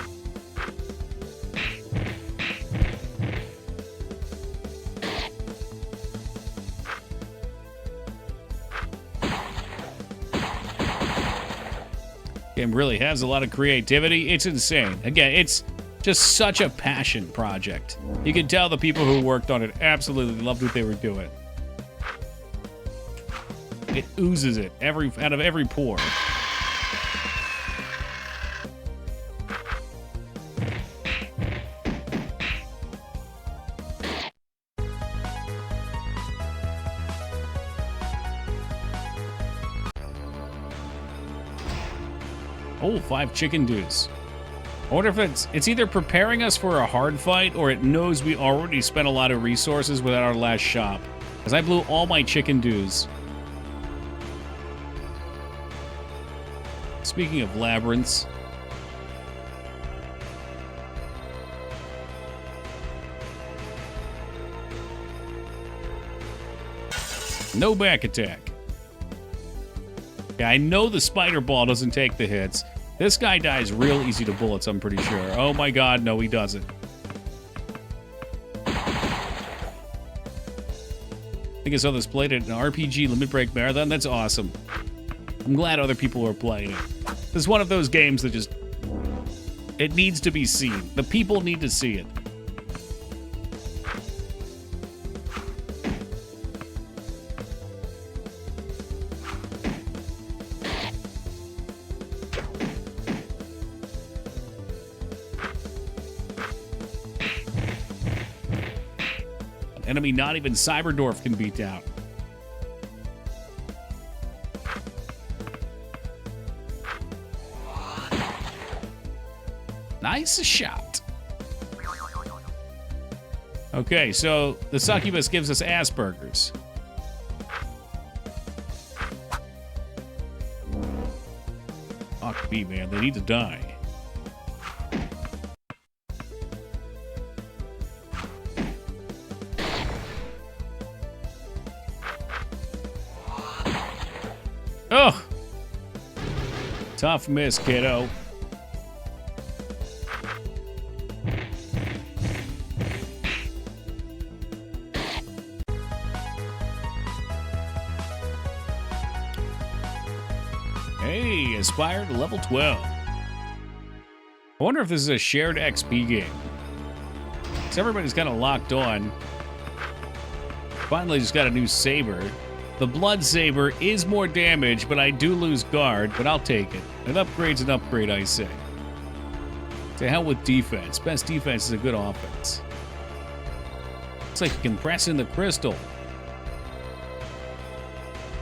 Game really has a lot of creativity. It's insane. Again, it's just such a passion project. You can tell the people who worked on it absolutely loved what they were doing. It oozes it out of every pore. Oh, 5 chicken dews. I wonder if it's either preparing us for a hard fight or it knows we already spent a lot of resources without our last shop. Because I blew all my chicken dews. Speaking of labyrinths. No back attack. Yeah, I know the spider ball doesn't take the hits. This guy dies real easy to bullets, I'm pretty sure. Oh my god, no, he doesn't. I think I saw this played at an RPG Limit Break Marathon. That's awesome. I'm glad other people are playing it. This is one of those games that just... It needs to be seen. The people need to see it. Enemy not even Cyberdorf can beat down. Nice shot. Okay, so the succubus gives us Asperger's. Fuck me, man. They need to die. Oh! Tough miss, kiddo. Hey, aspire to level 12. I wonder if this is a shared XP game. Because everybody's kind of locked on. Finally just got a new saber. The blood saber is more damage, but I do lose guard, but I'll take it. An upgrade's an upgrade, I say. To hell with defense. Best defense is a good offense. Looks like you can press in the crystal.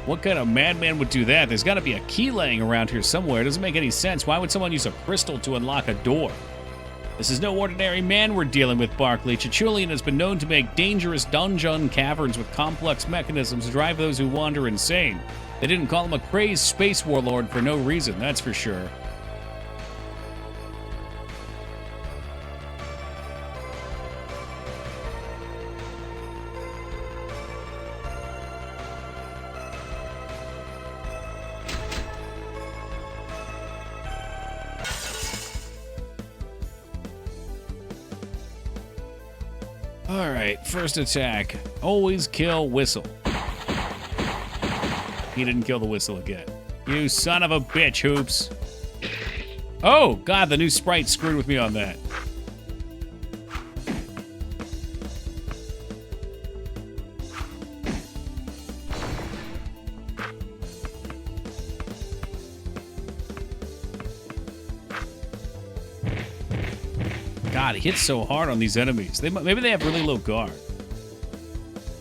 What kind of madman would do that? There's got to be a key laying around here somewhere. It doesn't make any sense. Why would someone use a crystal to unlock a door? This is no ordinary man we're dealing with, Barkley. Chichulian has been known to make dangerous dungeon caverns with complex mechanisms to drive those who wander insane. They didn't call him a crazed space warlord for no reason, that's for sure. Alright, first attack. Always kill Whistle. He didn't kill the Whistle again. You son of a bitch, Hoops. Oh, God, the new sprite screwed with me on that. God, he hits so hard on these enemies. Maybe they have really low guard.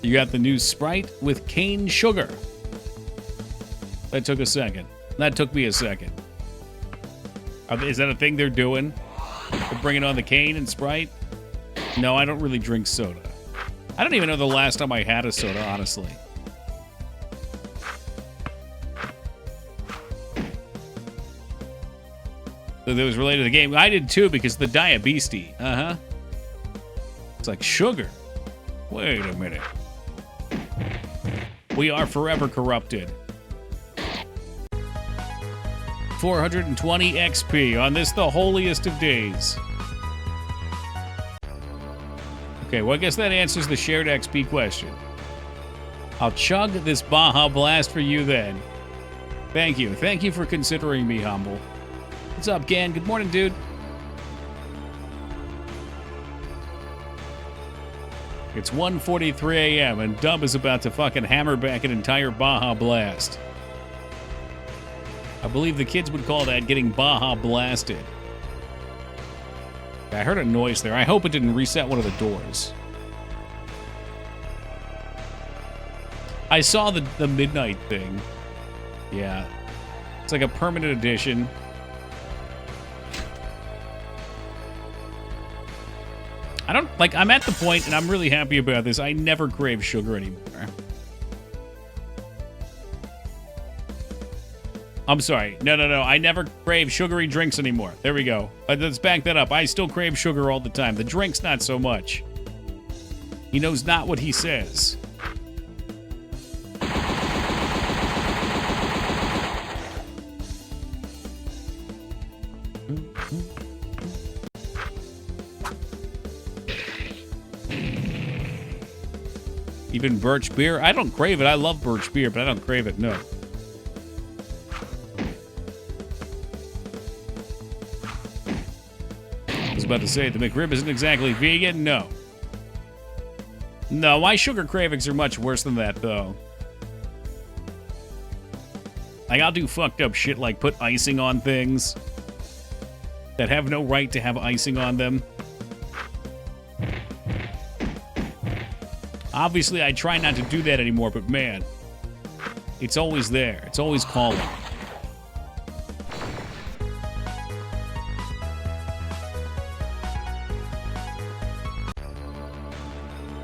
You got the new sprite with cane sugar. That took a second. That took me a second. Is that a thing they're doing? They're bringing on the cane and sprite? No, I don't really drink soda. I don't even know the last time I had a soda, honestly. That was related to the game. I did too, because the Diabetes. Uh-huh. It's like sugar. Wait a minute. We are forever corrupted. 420 XP on this, the holiest of days. Okay, well, I guess that answers the shared XP question. I'll chug this Baja Blast for you then. Thank you. Thank you for considering me humble. What's up, Gan? Good morning, dude. It's 1:43 a.m. and Dub is about to fucking hammer back an entire Baja Blast. I believe the kids would call that getting Baja blasted. I heard a noise there. I hope it didn't reset one of the doors. I saw the midnight thing. Yeah. It's like a permanent edition. I'm at the point, and I'm really happy about this, I never crave sugar anymore. I'm sorry. No. I never crave sugary drinks anymore. There we go. Let's back that up. I still crave sugar all the time. The drinks, not so much. He knows not what he says. Even birch beer? I don't crave it. I love birch beer, but I don't crave it, no. I was about to say, the McRib isn't exactly vegan? No. No, my sugar cravings are much worse than that, though. Like, I'll do fucked up shit like put icing on things that have no right to have icing on them. Obviously, I try not to do that anymore, but man, it's always there. It's always calling.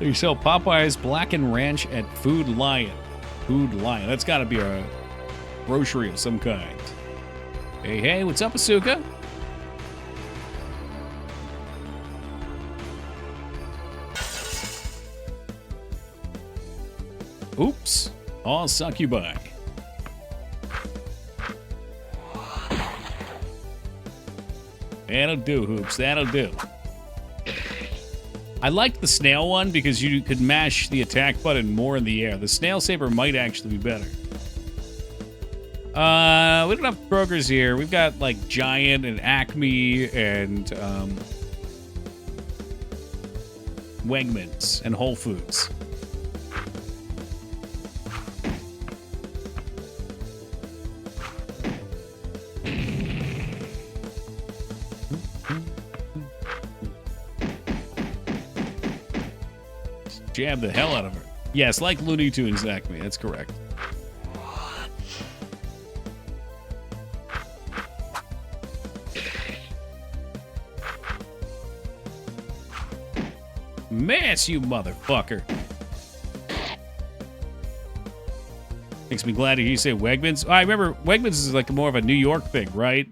They sell Popeye's Blackened Ranch at Food Lion. Food Lion. That's got to be a grocery of some kind. Hey, what's up, Asuka? Oops. All succubi. That'll do, Hoops. That'll do. I liked the snail one because you could mash the attack button more in the air. The snail saber might actually be better. We don't have Kroger's here. We've got like Giant and Acme and Wegmans and Whole Foods. Jab the hell out of her. Yes, like Looney Tunes Acme. That's correct. Mass, you motherfucker. Makes me glad to hear you say Wegmans. I remember Wegmans is like more of a New York thing, right?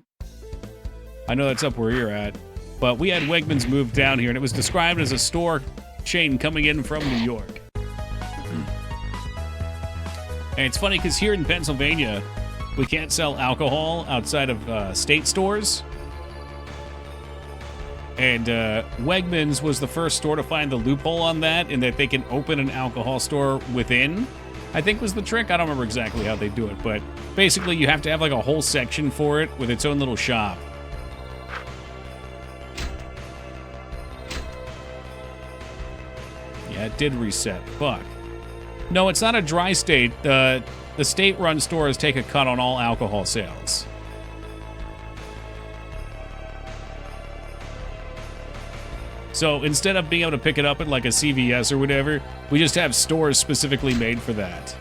I know that's up where you're at. But we had Wegmans move down here, and it was described as a store chain coming in from New York. And it's funny because here in Pennsylvania, we can't sell alcohol outside of state stores. And Wegmans was the first store to find the loophole on that, in that they can open an alcohol store within, I think was the trick. I don't remember exactly how they do it, but basically you have to have like a whole section for it with its own little shop. Yeah, it did reset. Fuck. No, it's not a dry state. The state-run stores take a cut on all alcohol sales. So instead of being able to pick it up at like a CVS or whatever, we just have stores specifically made for that.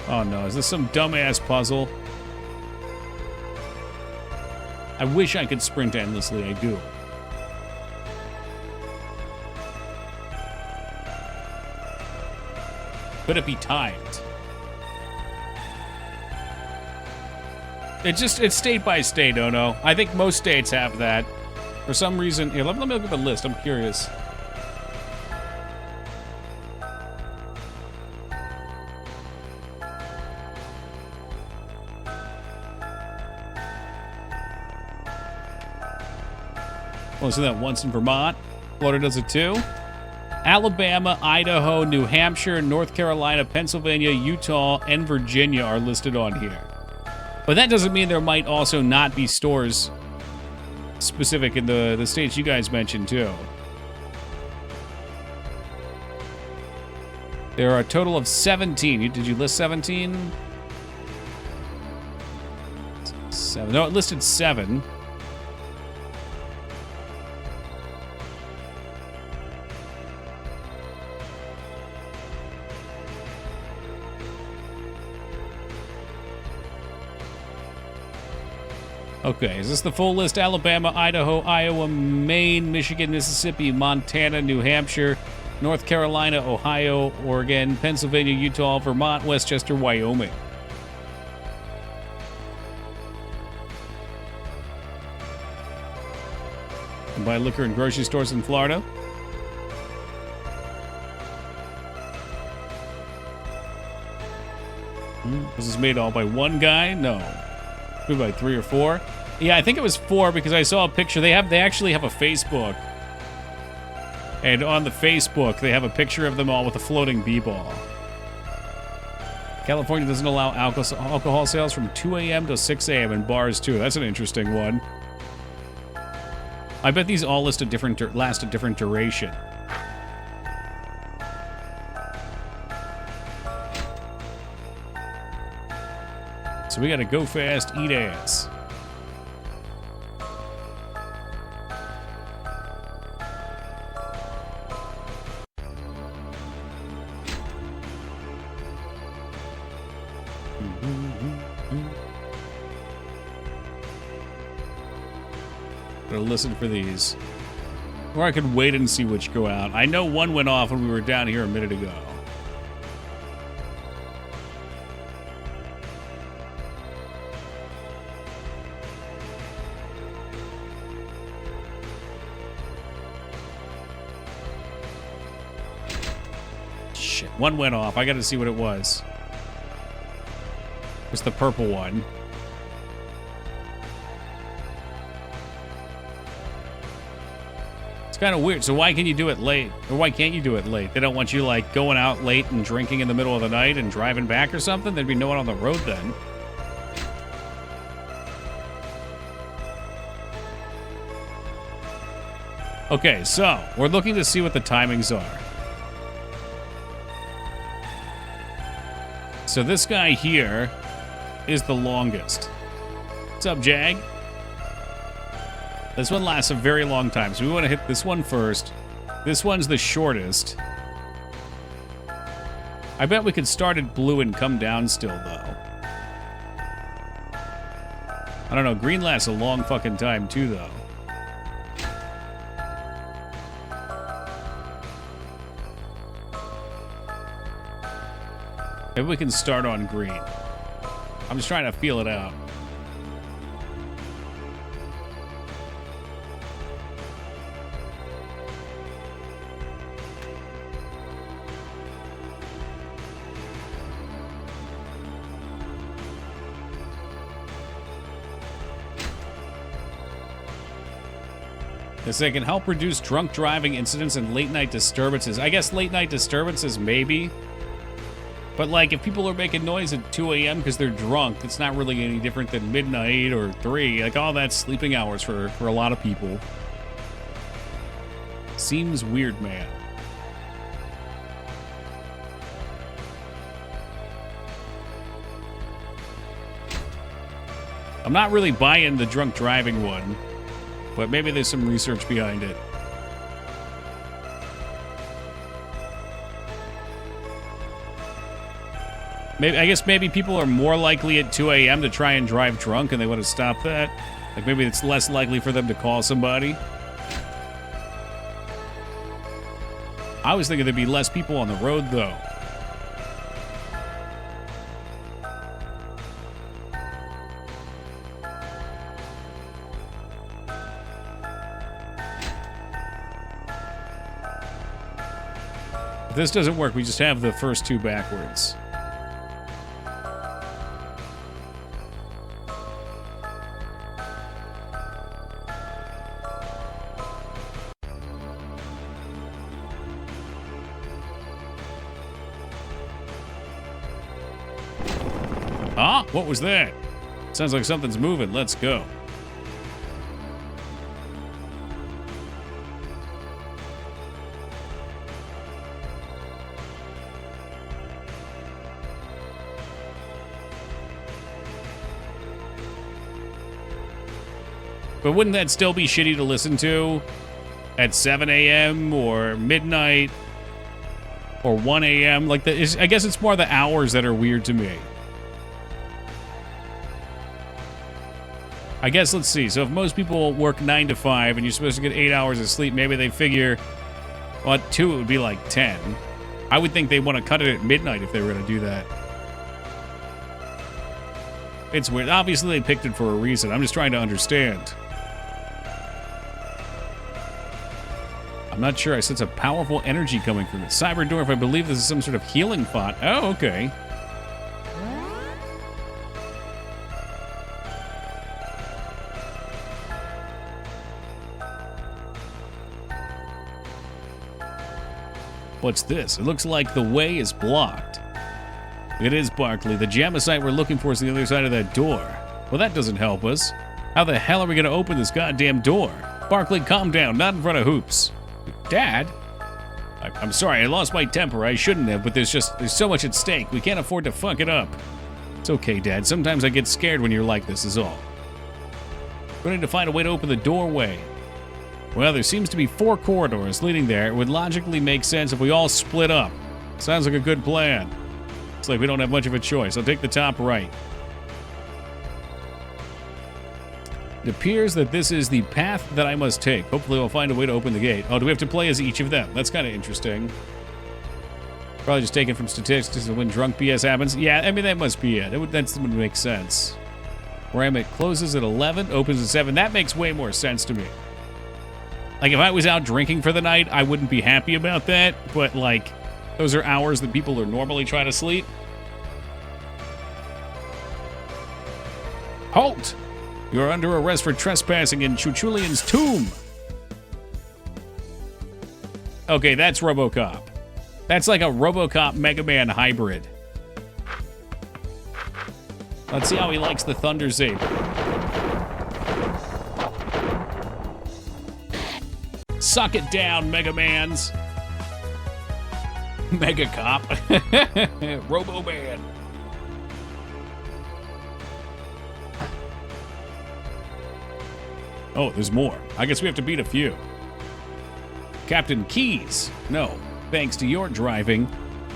Oh no, is this some dumbass puzzle? I wish I could sprint endlessly, I do. Could it be timed? It's state by state, oh no. I think most states have that. For some reason, here, let me look at the list, I'm curious. Well, so that once in Vermont. Florida does it too. Alabama, Idaho, New Hampshire, North Carolina, Pennsylvania, Utah, and Virginia are listed on here. But that doesn't mean there might also not be stores specific in the states you guys mentioned, too. There are a total of 17. Did you list 17? 7. No, it listed 7. Okay, is this the full list? Alabama, Idaho, Iowa, Maine, Michigan, Mississippi, Montana, New Hampshire, North Carolina, Ohio, Oregon, Pennsylvania, Utah, Vermont, Westchester, Wyoming. And buy liquor in grocery stores in Florida. Was this made all by one guy? No. Maybe by 3 or 4. Yeah, I think it was 4 because I saw a picture. They actually have a Facebook. And on the Facebook, they have a picture of them all with a floating b-ball. California doesn't allow alcohol sales from 2 a.m. to 6 a.m. in bars, too. That's an interesting one. I bet these all last a different duration. So we gotta go fast, eat ass. Gotta listen for these. Or I could wait and see which go out. I know one went off when we were down here a minute ago. Shit, one went off. I gotta see what it was. It's the purple one. kind of weird. So why can you do it late? Or why can't you do it late? They don't want you, like, going out late and drinking in the middle of the night and driving back or something? There'd be no one on the road then. Okay, so we're looking to see what the timings are. So this guy here is the longest. What's up, Jag? This one lasts a very long time, so we want to hit this one first. This one's the shortest. I bet we could start at blue and come down still, though. I don't know, green lasts a long fucking time, too, though. Maybe we can start on green. I'm just trying to feel it out. They can help reduce drunk driving incidents and late night disturbances. I guess late night disturbances, maybe. But, like, if people are making noise at 2 a.m. because they're drunk, it's not really any different than midnight or 3. Like, all that's sleeping hours for a lot of people. Seems weird, man. I'm not really buying the drunk driving one. But maybe there's some research behind it. I guess maybe people are more likely at 2 a.m. to try and drive drunk and they want to stop that. Like maybe it's less likely for them to call somebody. I was thinking there'd be less people on the road, though. If this doesn't work, we just have the first two backwards. Ah, what was that? Sounds like something's moving. Let's go. But wouldn't that still be shitty to listen to at 7 a.m. or midnight or 1 a.m.? Like, I guess it's more the hours that are weird to me. I guess, let's see. So if most people work 9 to 5 and you're supposed to get 8 hours of sleep, maybe they figure, well, at 2 it would be like 10. I would think they want to cut it at midnight if they were going to do that. It's weird. Obviously, they picked it for a reason. I'm just trying to understand. I'm not sure. I sense a powerful energy coming from it. Cyberdwarf, I believe this is some sort of healing pot. Oh, okay. What's this? It looks like the way is blocked. It is, Barkley. The Jamicite we're looking for is the other side of that door. Well, that doesn't help us. How the hell are we going to open this goddamn door? Barkley, calm down. Not in front of Hoops. Dad? I'm sorry, I lost my temper. I shouldn't have, but there's so much at stake. We can't afford to fuck it up. It's okay, Dad. Sometimes I get scared when you're like this, is all. We need to find a way to open the doorway. Well, there seems to be 4 corridors leading there. It would logically make sense if we all split up. Sounds like a good plan. It's like we don't have much of a choice. I'll take the top right. It appears that this is the path that I must take. Hopefully we'll find a way to open the gate. Oh, do we have to play as each of them? That's kind of interesting. Probably just taken from statistics when drunk BS happens. Yeah, I mean, that must be it. That would make sense. Where I'm at closes at 11, opens at 7. That makes way more sense to me. Like, if I was out drinking for the night, I wouldn't be happy about that. But, like, those are hours that people are normally trying to sleep. Halt! You are under arrest for trespassing in Chuchulian's tomb. Okay, that's RoboCop. That's like a RoboCop Mega Man hybrid. Let's see how he likes the Thunder Saber. Suck it down, Mega Mans. Mega Cop. Robo Man. Oh, there's more. I guess we have to beat a few. Captain Keys. No, thanks to your driving.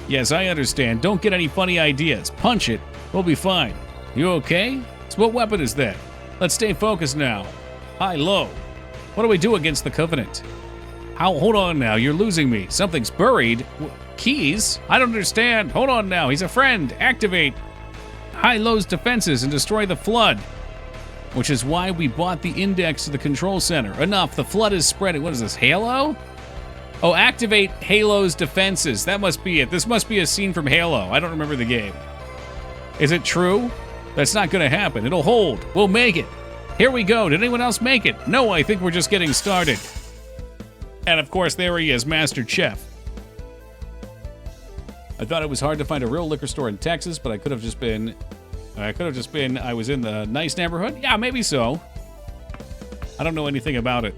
Yes, I understand. Don't get any funny ideas. Punch it. We'll be fine. You okay? So what weapon is that? Let's stay focused now. High, low. What do we do against the Covenant? How? Hold on now. You're losing me. Something's buried. Keys? I don't understand. Hold on now. He's a friend. Activate High-Low's defenses and destroy the Flood. Which is why we bought the index to the control center. Enough. The Flood is spreading. What is this? Halo? Oh, activate Halo's defenses. That must be it. This must be a scene from Halo. I don't remember the game. Is it true? That's not going to happen. It'll hold. We'll make it. Here we go. Did anyone else make it? No, I think we're just getting started. And of course, there he is, Master Chef. I thought it was hard to find a real liquor store in Texas, but I could have just been I was in the nice neighborhood? Yeah, maybe so. I don't know anything about it.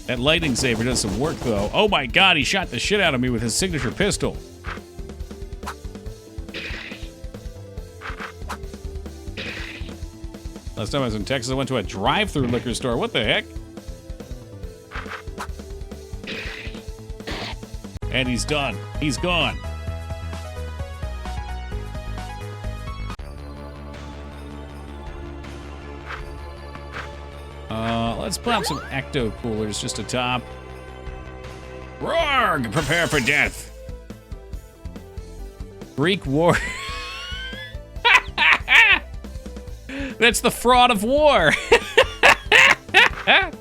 That lightning saber does some work, though. Oh my god, he shot the shit out of me with his signature pistol. Last time I was in Texas, I went to a drive-thru liquor store. What the heck? And he's done. He's gone. Let's put out some ecto coolers just atop. Roar! Prepare for death. Greek war. That's the fraud of war.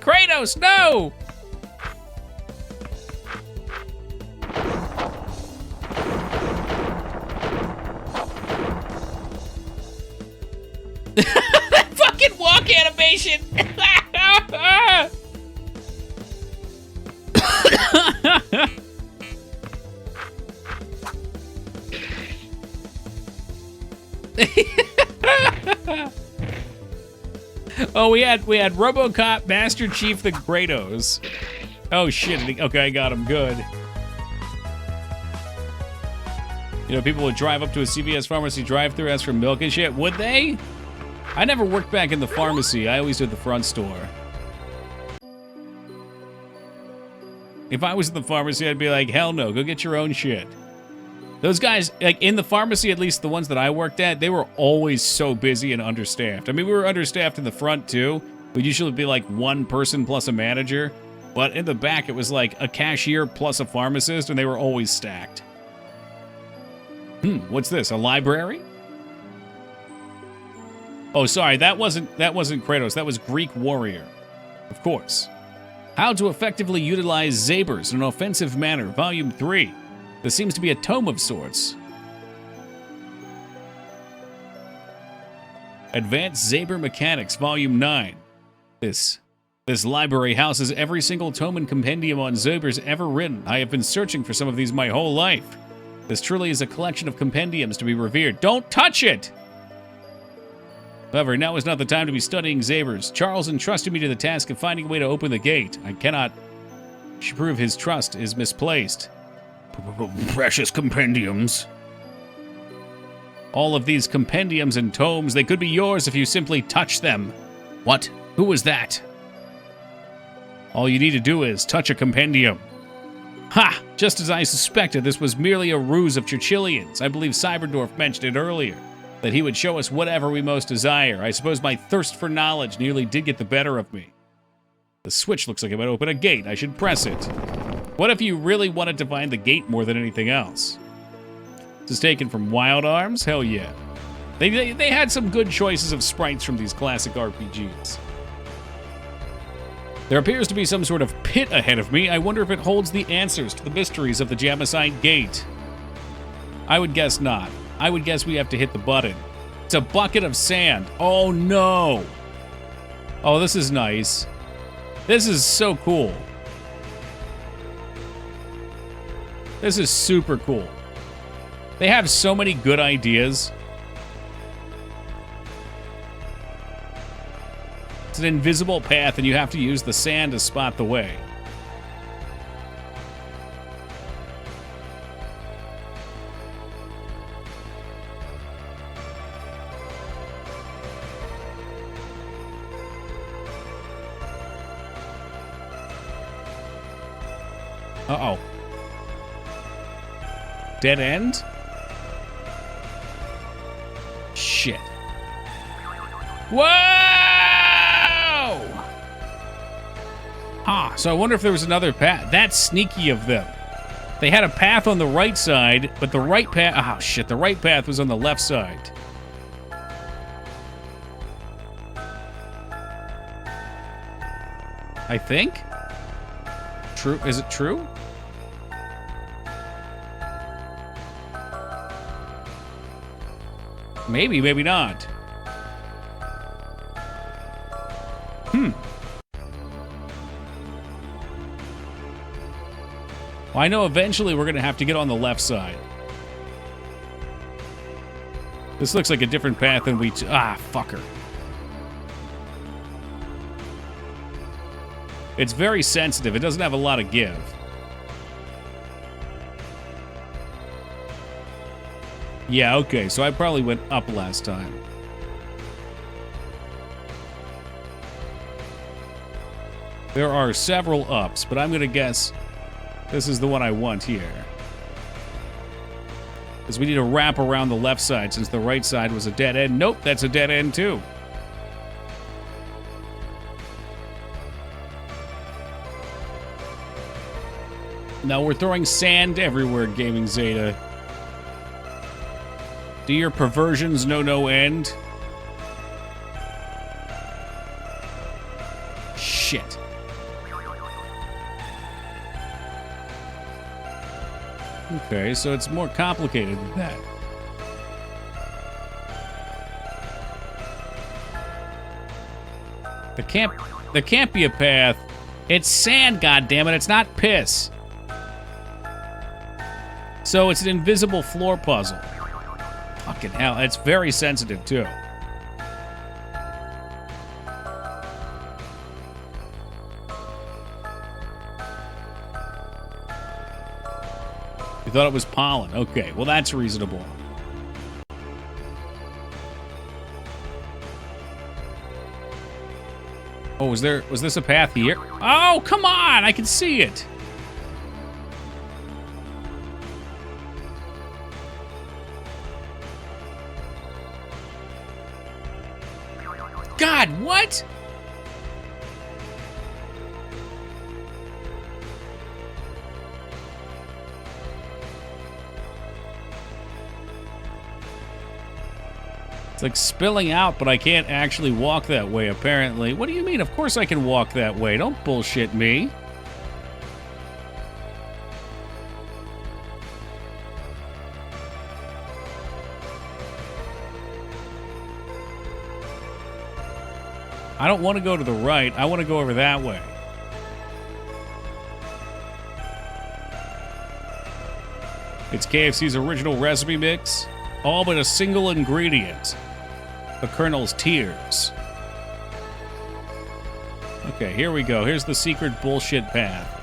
Kratos, no! That fucking walk animation. Oh, we had RoboCop, Master Chief, the Kratos. Oh shit! Okay, I got him. Good. You know, people would drive up to a CVS pharmacy drive-thru, ask for milk and shit. Would they? I never worked back in the pharmacy. I always did the front store. If I was in the pharmacy, I'd be like, hell no, go get your own shit. Those guys, like in the pharmacy, at least the ones that I worked at, they were always so busy and understaffed. I mean, we were understaffed in the front too. We'd usually be like one person plus a manager. But in the back, it was like a cashier plus a pharmacist, and they were always stacked. What's this, a library? Oh, sorry, that wasn't Kratos, that was Greek warrior. Of course. How to effectively utilize Zabers in an offensive manner, Volume 3. This seems to be a tome of sorts. Advanced Zaber Mechanics, Volume 9. This library houses every single tome and compendium on Zabers ever written. I have been searching for some of these my whole life. This truly is a collection of compendiums to be revered. Don't touch it! However, now is not the time to be studying Zabers. Charles entrusted me to the task of finding a way to open the gate. I cannot prove his trust is misplaced. Precious compendiums. All of these compendiums and tomes, they could be yours if you simply touch them. What? Who was that? All you need to do is touch a compendium. Ha! Just as I suspected, this was merely a ruse of Churchillians. I believe Cyberdorf mentioned it earlier, that he would show us whatever we most desire. I suppose my thirst for knowledge nearly did get the better of me. The switch looks like it might open a gate. I should press it. What if you really wanted to find the gate more than anything else? This is taken from Wild Arms? Hell yeah. They had some good choices of sprites from these classic RPGs. There appears to be some sort of pit ahead of me. I wonder if it holds the answers to the mysteries of the Jamisite Gate. I would guess not. I would guess we have to hit the button. It's a bucket of sand. Oh, no. Oh, this is nice. This is so cool. This is super cool. They have so many good ideas. It's an invisible path, and you have to use the sand to spot the way. Uh-oh. Dead end? Shit. Whoa! Ah, so I wonder if there was another path. That's sneaky of them. They had a path on the right side, but the right path... Oh, shit. The right path was on the left side. I think? True? Is it true? Maybe, maybe not. Well, I know eventually we're going to have to get on the left side. This looks like a different path than we... fucker. It's very sensitive. It doesn't have a lot of give. Yeah, okay, so I probably went up last time. There are several ups, but I'm going to guess this is the one I want here. Because we need to wrap around the left side since the right side was a dead end. Nope, that's a dead end too. Now we're throwing sand everywhere, Gaming Zeta. Do your perversions know no end? Shit. Okay, so it's more complicated than that. There can't be a path. It's sand, goddammit. It's not piss. So it's an invisible floor puzzle. Fucking hell, it's very sensitive, too. You thought it was pollen. Okay, well, that's reasonable. Oh, was this a path here? Oh, come on! I can see it! God, what? It's like spilling out, but I can't actually walk that way, apparently. What do you mean? Of course I can walk that way. Don't bullshit me. I don't want to go to the right. I want to go over that way. It's KFC's original recipe mix, all but a single ingredient. The Colonel's tears. Okay, here we go. Here's the secret bullshit path.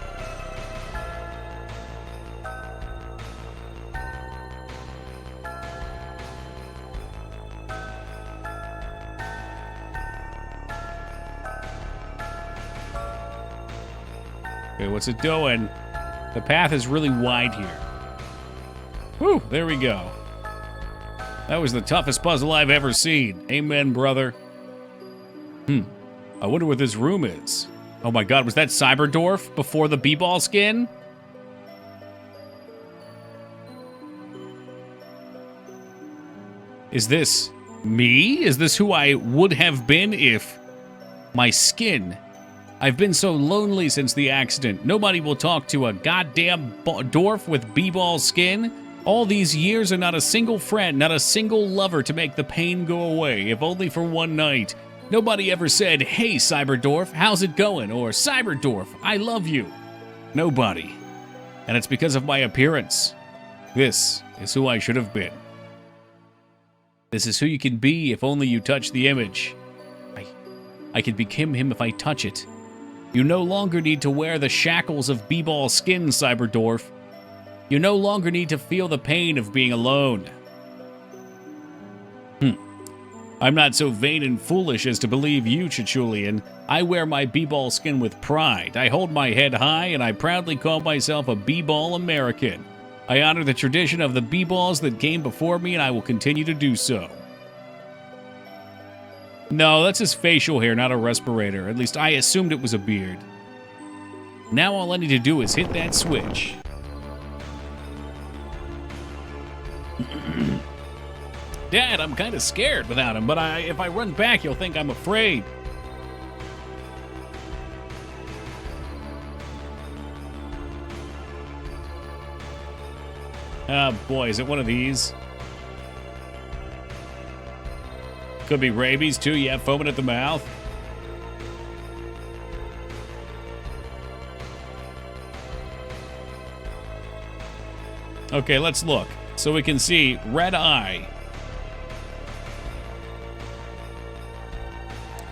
Okay, what's it doing? The path is really wide here. Whew, there we go. That was the toughest puzzle I've ever seen. Amen, brother. I wonder what this room is. Oh my god, was that Cyberdorf before the B-ball skin? Is this me? Is this who I would have been if my skin? I've been so lonely since the accident. Nobody will talk to a goddamn dwarf with b-ball skin. All these years and not a single friend, not a single lover to make the pain go away, if only for one night. Nobody ever said, "Hey, Cyberdorf, how's it going?" or "Cyberdorf, I love you." Nobody. And it's because of my appearance. This is who I should have been. This is who you can be if only you touch the image. I can become him if I touch it. You no longer need to wear the shackles of b-ball skin, Cyberdorf. You no longer need to feel the pain of being alone. I'm not so vain and foolish as to believe you, Chichulian. I wear my b-ball skin with pride. I hold my head high, and I proudly call myself a b-ball American. I honor the tradition of the b-balls that came before me, and I will continue to do so. No, that's his facial hair, not a respirator. At least I assumed it was a beard. Now all I need to do is hit that switch. Dad, I'm kind of scared without him, but if I run back, you'll think I'm afraid. Oh boy, is it one of these? Could be rabies too, yeah, foaming at the mouth. Okay, let's look. So we can see red eye.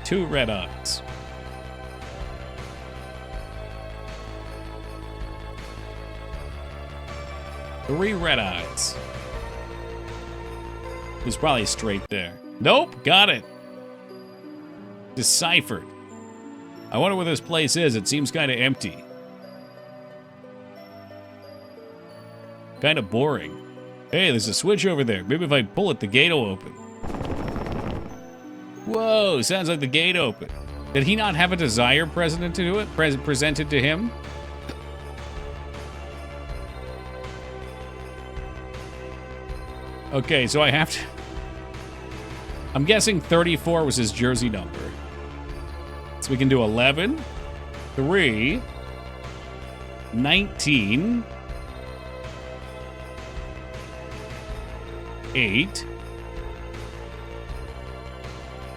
2 red eyes. Three red eyes. It's probably straight there. Nope, got it. Deciphered. I wonder where this place is. It seems kind of empty. Kind of boring. Hey, there's a switch over there. Maybe if I pull it, the gate will open. Whoa, sounds like the gate opened. Did he not have a desire presented to it? Presented to him? Okay, so I have to... I'm guessing 34 was his jersey number. So we can do 11, 3, 19, 8,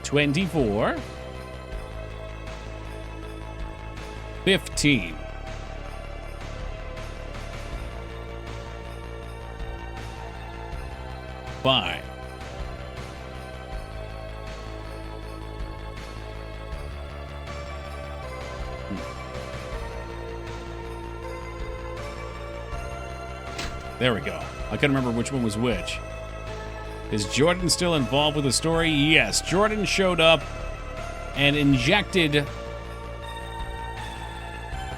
24, 15. Five. There we go. I couldn't remember which one was which. Is Jordan still involved with the story? Yes. Jordan showed up and injected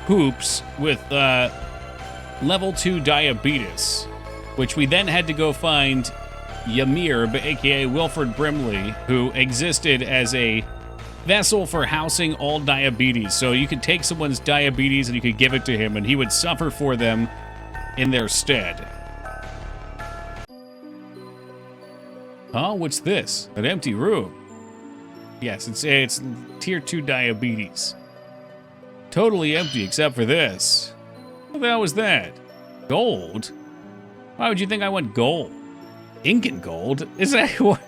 Hoops with level 2 diabetes, which we then had to go find Ymir, aka Wilfred Brimley, who existed as a vessel for housing all diabetes. So you could take someone's diabetes and you could give it to him, and he would suffer for them in their stead. Oh, what's this? An empty room. Yes, it's tier 2 diabetes. Totally empty except for this. What the hell was that? Gold? Why would you think I want gold? Ink and gold? Is that what?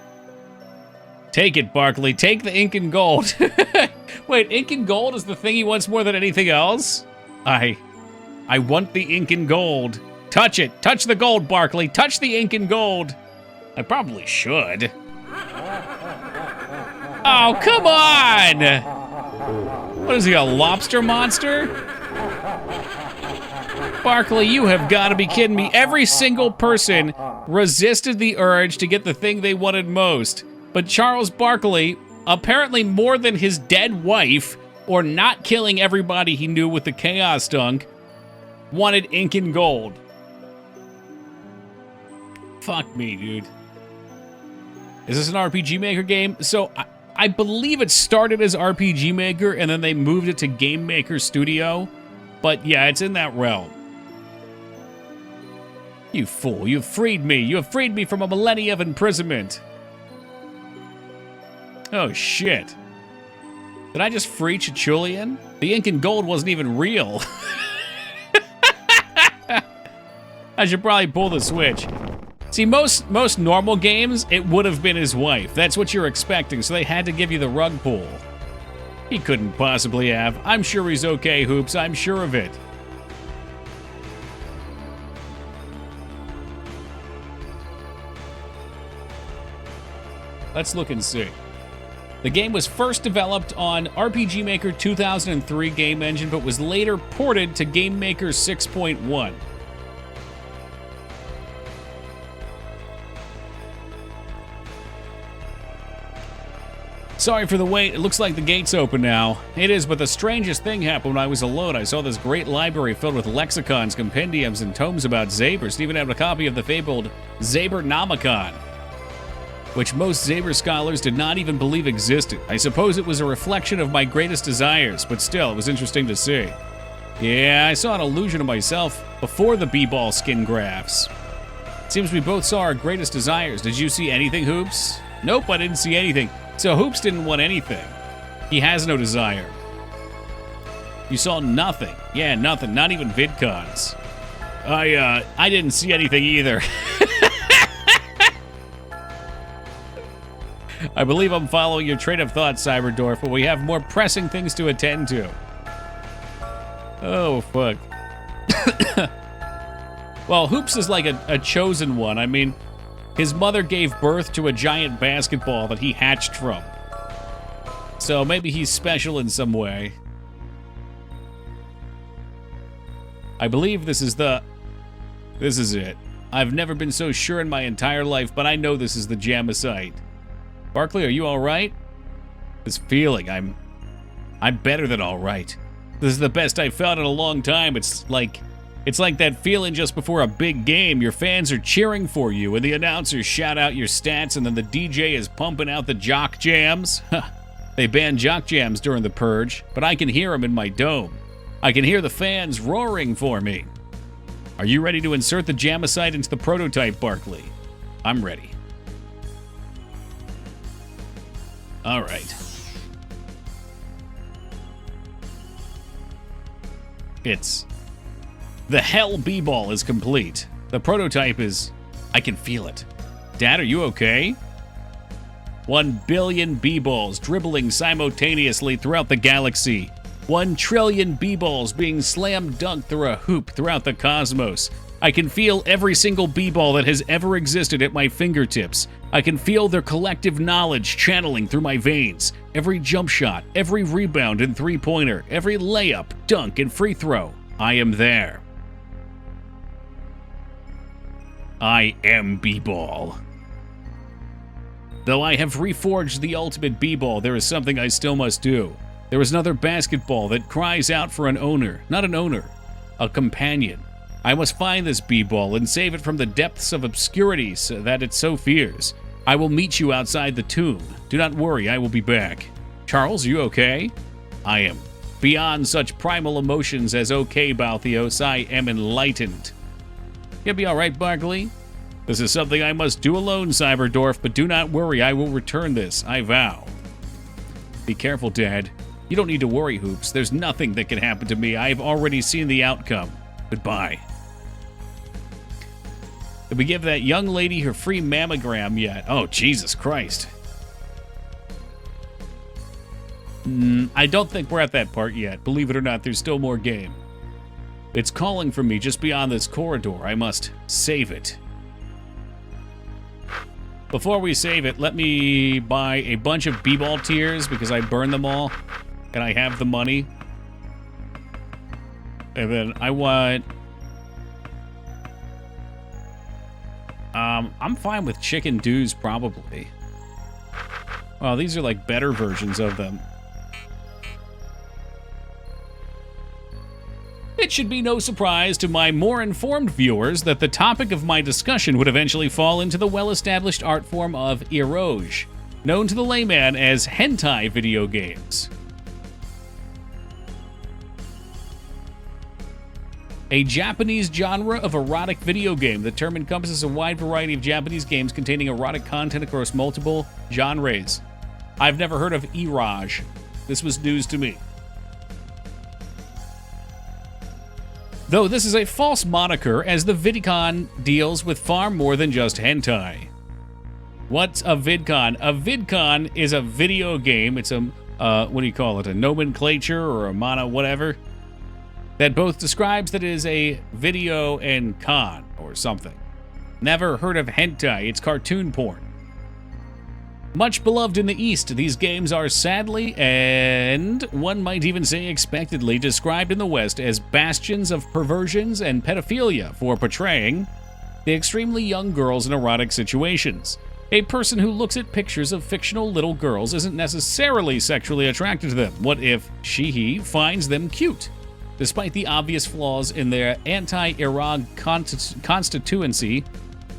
Take it, Barkley. Take the ink and gold. Wait, ink and gold is the thing he wants more than anything else? I want the ink and gold. Touch it. Touch the gold, Barkley. Touch the ink and gold. I probably should. Oh, come on! What is he, a lobster monster? Barkley, you have got to be kidding me. Every single person resisted the urge to get the thing they wanted most. But Charles Barkley, apparently more than his dead wife, or not killing everybody he knew with the Chaos Dunk, wanted ink and gold. Fuck me, dude. Is this an RPG Maker game? So, I believe it started as RPG Maker, and then they moved it to Game Maker Studio. But yeah, it's in that realm. You fool, you've freed me. You have freed me from a millennia of imprisonment. Oh, shit. Did I just free Chichulian? The ink and gold wasn't even real. I should probably pull the switch. See, most normal games, it would have been his wife. That's what you're expecting, so they had to give you the rug pull. He couldn't possibly have. I'm sure he's okay, Hoops. I'm sure of it. Let's look and see. The game was first developed on RPG Maker 2003 game engine, but was later ported to Game Maker 6.1. Sorry for the wait. It looks like the gate's open now. It is, but the strangest thing happened when I was alone. I saw this great library filled with lexicons, compendiums, and tomes about Zabers. Even have a copy of the fabled Zabernomicon, which most Zaber scholars did not even believe existed. I suppose it was a reflection of my greatest desires, but still, it was interesting to see. Yeah, I saw an illusion of myself before the B-ball skin graphs. Seems we both saw our greatest desires. Did you see anything, Hoops? Nope, I didn't see anything. So Hoops didn't want anything. He has no desire. You saw nothing. Yeah, nothing. Not even VidCons. I didn't see anything either. I believe I'm following your train of thought, Cyberdorf, but we have more pressing things to attend to. Oh, fuck. Well, Hoops is like a chosen one. I mean, his mother gave birth to a giant basketball that he hatched from. So maybe he's special in some way. I believe this is it. I've never been so sure in my entire life, but I know this is the Jamicite. Barkley, are you all right? This feeling, I'm better than all right. This is the best I've felt in a long time. It's like that feeling just before a big game. Your fans are cheering for you, and the announcers shout out your stats, and then the DJ is pumping out the jock jams. They banned jock jams during the purge, but I can hear them in my dome. I can hear the fans roaring for me. Are you ready to insert the Jamicite into the prototype, Barkley? I'm ready. All right. The Hell B-Ball is complete. The prototype is... I can feel it. Dad, are you okay? 1 billion B-Balls dribbling simultaneously throughout the galaxy. 1 trillion B-Balls being slam dunked through a hoop throughout the cosmos. I can feel every single B-Ball that has ever existed at my fingertips. I can feel their collective knowledge channeling through my veins. Every jump shot, every rebound and three-pointer, every layup, dunk, and free throw. I am there. I am B-Ball. Though I have reforged the ultimate B-Ball, there is something I still must do. There is another basketball that cries out for an owner. Not an owner, a companion. I must find this B-Ball and save it from the depths of obscurity so that it so fears. I will meet you outside the tomb. Do not worry, I will be back. Charles, you okay? I am. Beyond such primal emotions as okay, Balthios, I am enlightened. You'll be all right, Barkley? This is something I must do alone, Cyberdorf, but do not worry, I will return this, I vow. Be careful, Dad. You don't need to worry, Hoops. There's nothing that can happen to me. I've already seen the outcome. Goodbye. Did we give that young lady her free mammogram yet? Oh, Jesus Christ. I don't think we're at that part yet. Believe it or not, there's still more game. It's calling for me just beyond this corridor. I must save it. Before we save it, let me buy a bunch of B-Ball tiers because I burned them all and I have the money. And then I want... I'm fine with chicken dews, probably. Well, these are like better versions of them. It should be no surprise to my more informed viewers that the topic of my discussion would eventually fall into the well-established art form of eroge, known to the layman as hentai video games. A Japanese genre of erotic video game. The term encompasses a wide variety of Japanese games containing erotic content across multiple genres. I've never heard of eroge. This was news to me. Though this is a false moniker, as the VidCon deals with far more than just hentai. What's a VidCon? A VidCon is a video game. It's a, what do you call it? A nomenclature or a mono whatever. That both describes that it is a video and con or something. Never heard of hentai. It's cartoon porn. Much beloved in the East, these games are sadly, and one might even say expectedly, described in the West as bastions of perversions and pedophilia for portraying the extremely young girls in erotic situations. A person who looks at pictures of fictional little girls isn't necessarily sexually attracted to them. What if he finds them cute? Despite the obvious flaws in their anti-erog constituency,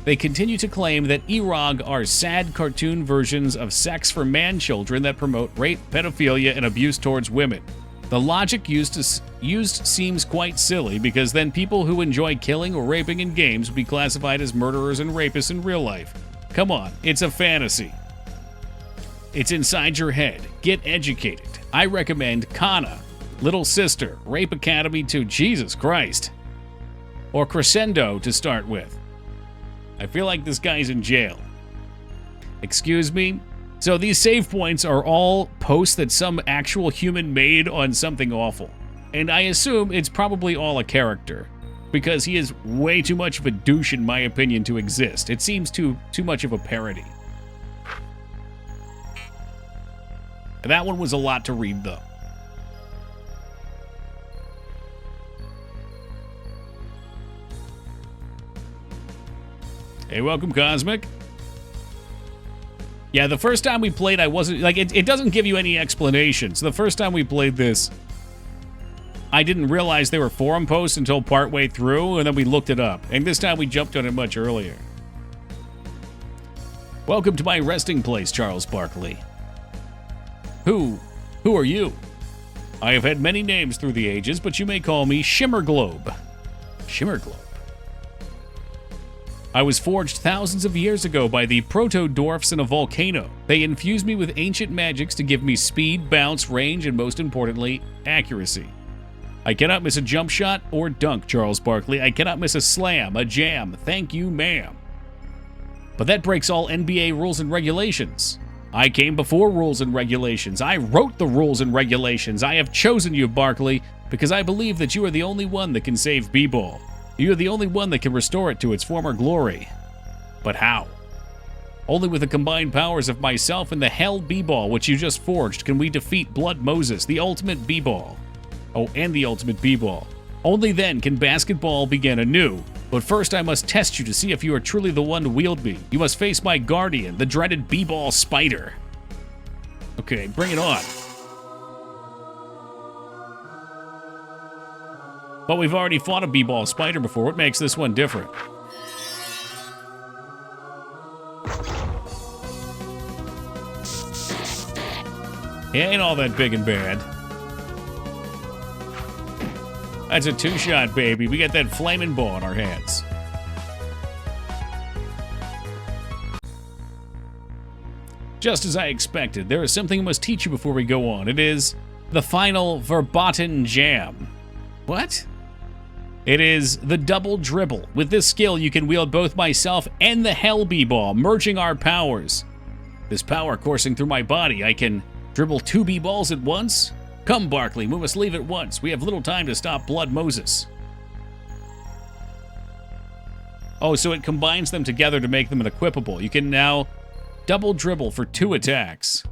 they continue to claim that erog are sad cartoon versions of sex for man-children that promote rape, pedophilia, and abuse towards women. The logic used seems quite silly, because then people who enjoy killing or raping in games would be classified as murderers and rapists in real life. Come on, it's a fantasy. It's inside your head. Get educated. I recommend Kana, Little Sister, Rape Academy 2, Jesus Christ, or Crescendo to start with. I feel like this guy's in jail. Excuse me? So these save points are all posts that some actual human made on something awful. And I assume it's probably all a character, because he is way too much of a douche, in my opinion, to exist. It seems too much of a parody. That one was a lot to read, though. Hey, welcome, Cosmic. Yeah, the first time we played, I wasn't... Like, it doesn't give you any explanations. The first time we played this, I didn't realize they were forum posts until partway through, and then we looked it up. And this time we jumped on it much earlier. Welcome to my resting place, Charles Barkley. Who are you? I have had many names through the ages, but you may call me Shimmerglobe. Shimmerglobe. I was forged thousands of years ago by the proto-dwarfs in a volcano. They infused me with ancient magics to give me speed, bounce, range, and most importantly, accuracy. I cannot miss a jump shot or dunk, Charles Barkley. I cannot miss a slam, a jam. Thank you, ma'am. But that breaks all NBA rules and regulations. I came before rules and regulations. I wrote the rules and regulations. I have chosen you, Barkley, because I believe that you are the only one that can save B-Ball. You are the only one that can restore it to its former glory. But how? Only with the combined powers of myself and the Hell B-Ball, which you just forged, can we defeat Blood Moses, the ultimate B-Ball. Oh, and the ultimate B-Ball. Only then can basketball begin anew. But first I must test you to see if you are truly the one to wield me. You must face my guardian, the dreaded B-Ball Spider. Okay, bring it on. But we've already fought a B-Ball Spider before. What makes this one different? He ain't all that big and bad. That's a two-shot, baby. We got that flaming ball in our hands. Just as I expected, there is something I must teach you before we go on. It is the final verboten jam. What? It is the double dribble. With this skill, you can wield both myself and the Hell B-Ball, merging our powers. This power coursing through my body, I can dribble 2 B-Balls at once? Come, Barkley, we must leave at once. We have little time to stop Blood Moses. Oh, so it combines them together to make them an equipable. You can now double dribble for 2 attacks.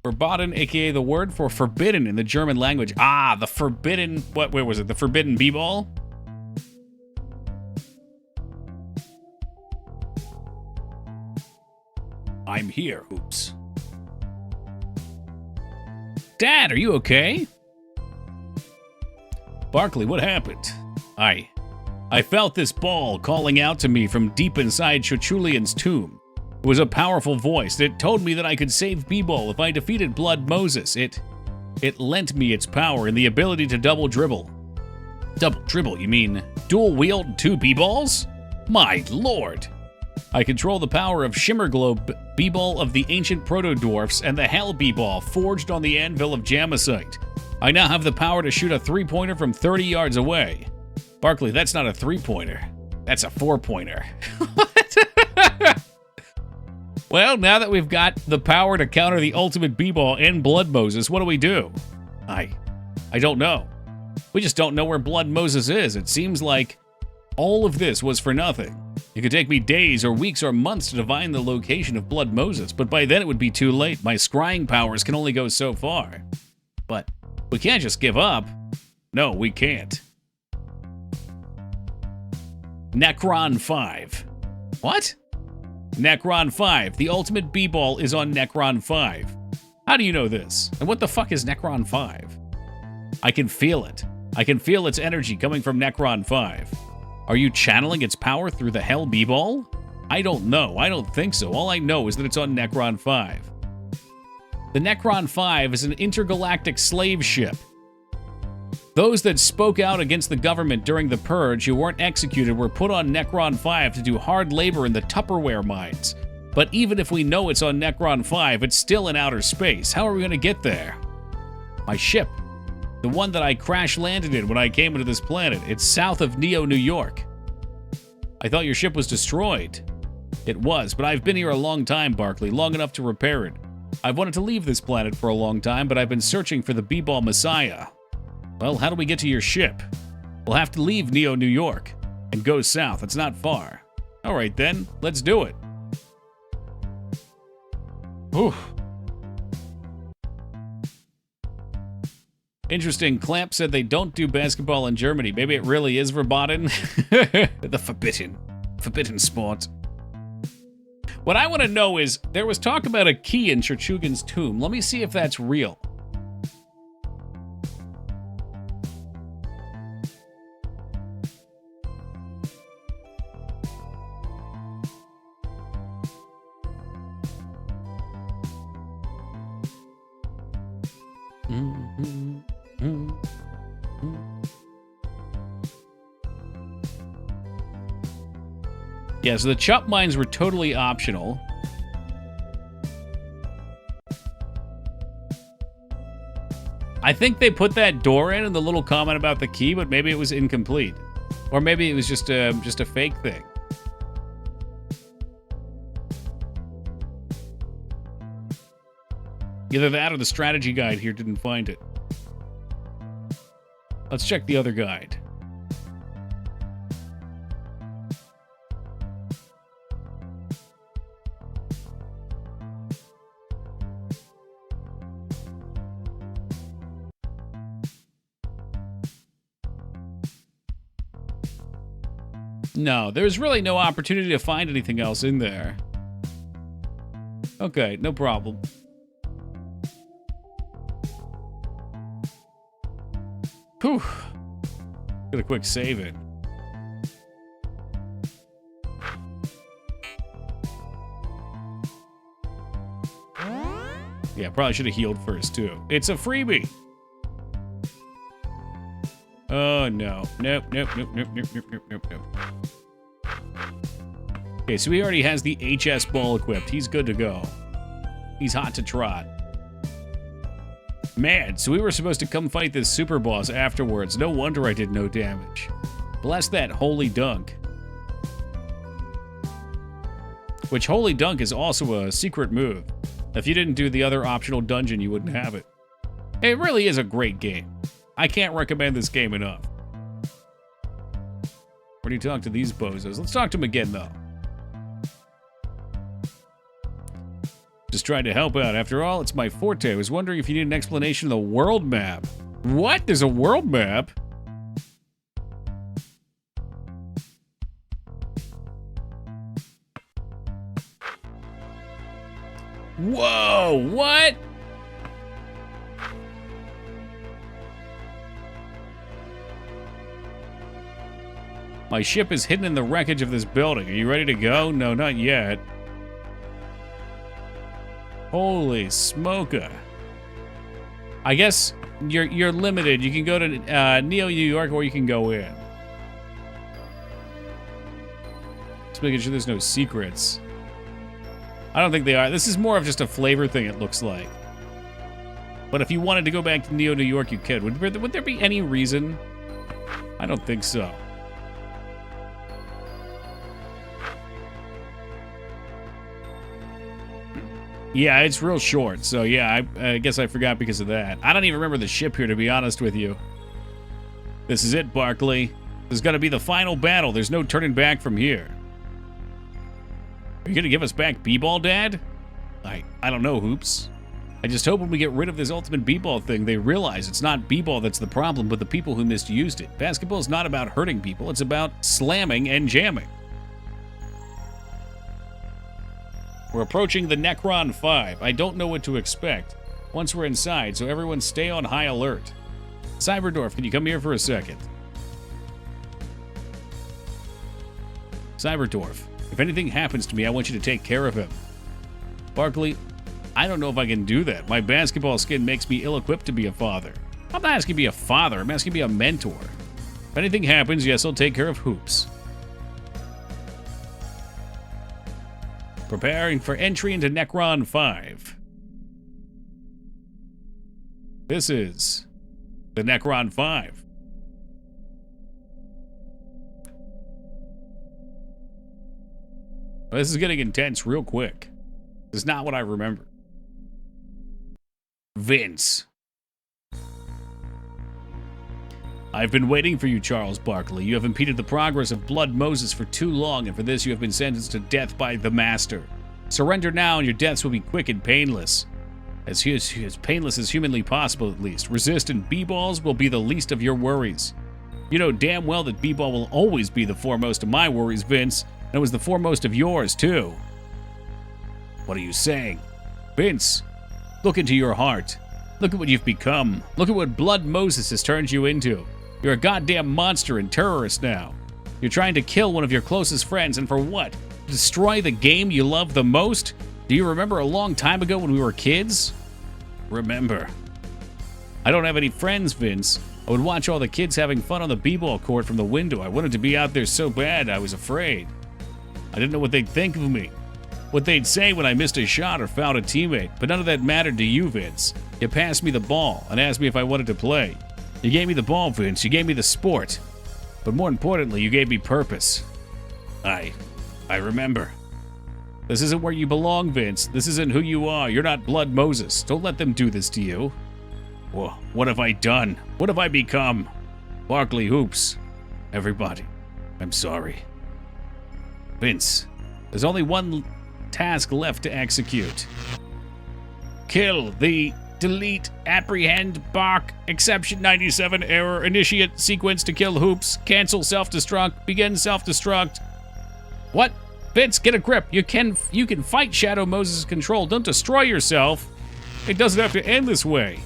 Verboten, aka the word for forbidden in the German language. Ah, the forbidden... where was it? The forbidden B-Ball? I'm here, Hoops. Dad, are you okay? Barkley, what happened? I felt this ball calling out to me from deep inside Chochulian's tomb. It was a powerful voice. It told me that I could save B-Ball if I defeated Blood Moses. It lent me its power and the ability to double dribble. Double dribble, you mean dual wield 2 B-Balls? My lord! I control the power of Shimmerglobe, B-Ball of the ancient proto-dwarfs, and the Hell B-Ball forged on the anvil of Jamassite. I now have the power to shoot a three-pointer from 30 yards away. Barkley, that's not a three-pointer. That's a four-pointer. What? Well, now that we've got the power to counter the ultimate B-ball and Blood Moses, what do? I don't know. We just don't know where Blood Moses is. It seems like all of this was for nothing. It could take me days or weeks or months to divine the location of Blood Moses, but by then it would be too late. My scrying powers can only go so far. But we can't just give up. No, we can't. Necron 5. What? Necron 5. The ultimate B-ball is on Necron 5. How do you know this? And what the fuck is Necron 5? I can feel it. I can feel its energy coming from Necron 5. Are you channeling its power through the Hell B-ball? I don't know. I don't think so. All I know is that it's on Necron 5. The Necron 5 is an intergalactic slave ship. Those that spoke out against the government during the Purge who weren't executed were put on Necron 5 to do hard labor in the Tupperware mines. But even if we know it's on Necron 5, it's still in outer space. How are we going to get there? My ship. The one that I crash-landed in when I came into this planet. It's south of Neo, New York. I thought your ship was destroyed. It was, but I've been here a long time, Barkley, long enough to repair it. I've wanted to leave this planet for a long time, but I've been searching for the B-ball Messiah. Well, how do we get to your ship? We'll have to leave Neo, New York, and go south. It's not far. All right, then. Let's do it. Whew. Interesting. Clamp said they don't do basketball in Germany. Maybe it really is verboten. The forbidden sport. What I want to know is, there was talk about a key in Cherchugan's tomb. Let me see if that's real. Yeah, so the chop mines were totally optional. I think they put that door in the little comment about the key, but maybe it was incomplete. Or maybe it was just a fake thing. Either that or the strategy guide here didn't find it. Let's check the other guide. No, there's really no opportunity to find anything else in there. Okay, no problem. Whew. Get a quick save in. Yeah, probably should have healed first, too. It's a freebie! Oh, no. Nope. Okay, so he already has the HS ball equipped. He's good to go. He's hot to trot. Man, so we were supposed to come fight this super boss afterwards. No wonder I did no damage. Bless that Holy Dunk. Which Holy Dunk is also a secret move. If you didn't do the other optional dungeon, you wouldn't have it. It really is a great game. I can't recommend this game enough. Where do you talk to these bozos? Let's talk to them again, though. Just trying to help out. After all, it's my forte. I was wondering if you need an explanation of the world map. What? There's a world map? Whoa, what? My ship is hidden in the wreckage of this building. Are you ready to go? No, not yet. Holy smoker. I guess you're limited. You can go to Neo, New York, or you can go in. Just making sure there's no secrets. I don't think they are. This is more of just a flavor thing, it looks like. But if you wanted to go back to Neo New York, you could. Would there be any reason? I don't think so. Yeah, it's real short, so yeah, I guess I forgot because of that. I don't even remember the ship here, to be honest with you. This is it, Barkley. This is gonna be the final battle. There's no turning back from here. Are you gonna give us back B-Ball, Dad? I don't know, Hoops. I just hope when we get rid of this ultimate B-Ball thing, they realize it's not B-Ball that's the problem, but the people who misused it. Basketball is not about hurting people, it's about slamming and jamming. We're approaching the Necron 5. I don't know what to expect once we're inside, so everyone stay on high alert. Cyberdorf, can you come here for a second? Cyberdorf, if anything happens to me, I want you to take care of him. Barkley, I don't know if I can do that. My basketball skin makes me ill-equipped to be a father. I'm not asking to be a father, I'm asking to be a mentor. If anything happens, yes, I'll take care of Hoops. Preparing for entry into Necron 5. This is the Necron 5. This is getting intense real quick. This is not what I remember. Vince. I've been waiting for you, Charles Barkley. You have impeded the progress of Blood Moses for too long, and for this you have been sentenced to death by the Master. Surrender now, and your deaths will be quick and painless. As painless as humanly possible, at least. Resist, and B-Balls will be the least of your worries. You know damn well that B-Ball will always be the foremost of my worries, Vince, and it was the foremost of yours, too. What are you saying? Vince, look into your heart. Look at what you've become. Look at what Blood Moses has turned you into. You're a goddamn monster and terrorist now. You're trying to kill one of your closest friends, and for what? Destroy the game you love the most? Do you remember a long time ago when we were kids? Remember. I don't have any friends, Vince. I would watch all the kids having fun on the b-ball court from the window. I wanted to be out there so bad, I was afraid. I didn't know what they'd think of me. What they'd say when I missed a shot or fouled a teammate, but none of that mattered to you, Vince. You passed me the ball and asked me if I wanted to play. You gave me the ball, Vince. You gave me the sport. But more importantly, you gave me purpose. I remember. This isn't where you belong, Vince. This isn't who you are. You're not Blood Moses. Don't let them do this to you. Well, what have I done? What have I become? Barkley, Hoops. Everybody, I'm sorry. Vince, there's only one task left to execute. Kill the delete, apprehend, bark, exception 97 error, initiate sequence to kill Hoops, cancel self-destruct, begin self-destruct. What? Vince, get a grip. You can fight Shadow Moses' control. Don't destroy yourself. It doesn't have to end this way.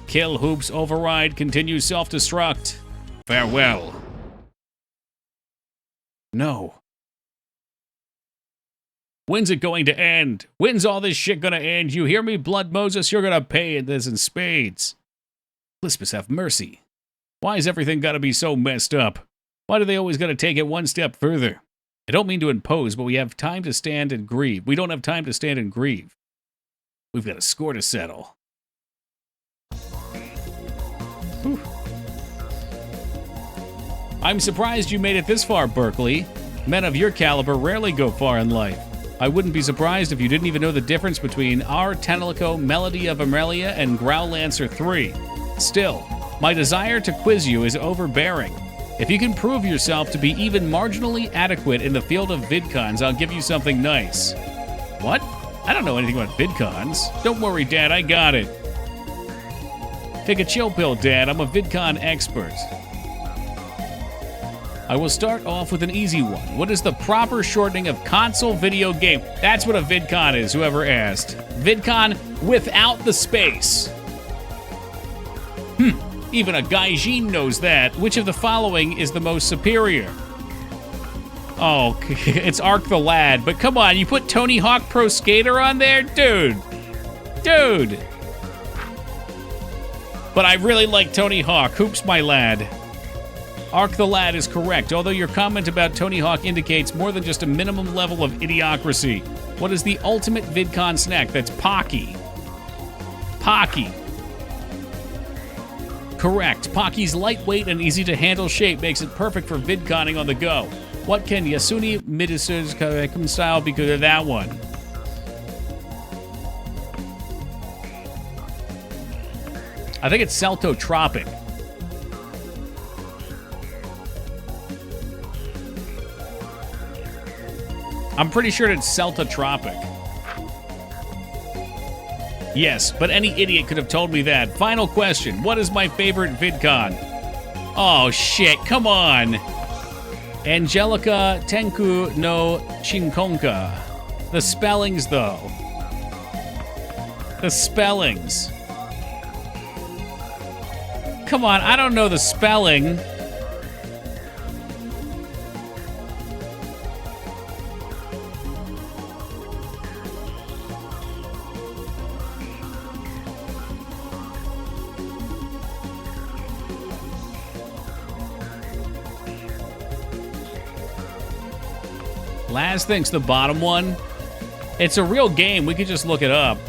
Kill Hoops, override, continue self-destruct. Farewell. No. When's it going to end? When's all this shit gonna end? You hear me, Blood Moses? You're gonna pay this in spades. Lispus, have mercy. Why is everything gotta be so messed up? Why do they always gotta take it one step further? I don't mean to impose, but we have time to stand and grieve. We don't have time to stand and grieve. We've got a score to settle. Whew. I'm surprised you made it this far, Barkley. Men of your caliber rarely go far in life. I wouldn't be surprised if you didn't even know the difference between our Tenelico Melody of Amelia and Growlancer 3. Still, my desire to quiz you is overbearing. If you can prove yourself to be even marginally adequate in the field of VidCons, I'll give you something nice. What? I don't know anything about VidCons. Don't worry, Dad, I got it. Take a chill pill, Dad. I'm a VidCon expert. I will start off with an easy one. What is the proper shortening of console video game? That's what a VidCon is, whoever asked. VidCon without the space. Even a Gaijin knows that. Which of the following is the most superior? Oh, it's Arc the Lad. But come on, you put Tony Hawk Pro Skater on there? Dude. But I really like Tony Hawk. Hoops, my lad. Arc the Lad is correct, although your comment about Tony Hawk indicates more than just a minimum level of idiocracy. What is the ultimate VidCon snack? That's Pocky. Pocky. Correct. Pocky's lightweight and easy to handle shape makes it perfect for vidconning on the go. What can Yasuni Midasu's style be good at that one? I think it's Celtotropic. I'm pretty sure it's Celtotropic. Yes, but any idiot could have told me that. Final question. What is my favorite VidCon? Oh, shit. Come on. Angelica Tenku no Chinkonka. The spellings, though. The spellings. Come on, I don't know the spelling. Last thing's the bottom one. It's a real game. We could just look it up.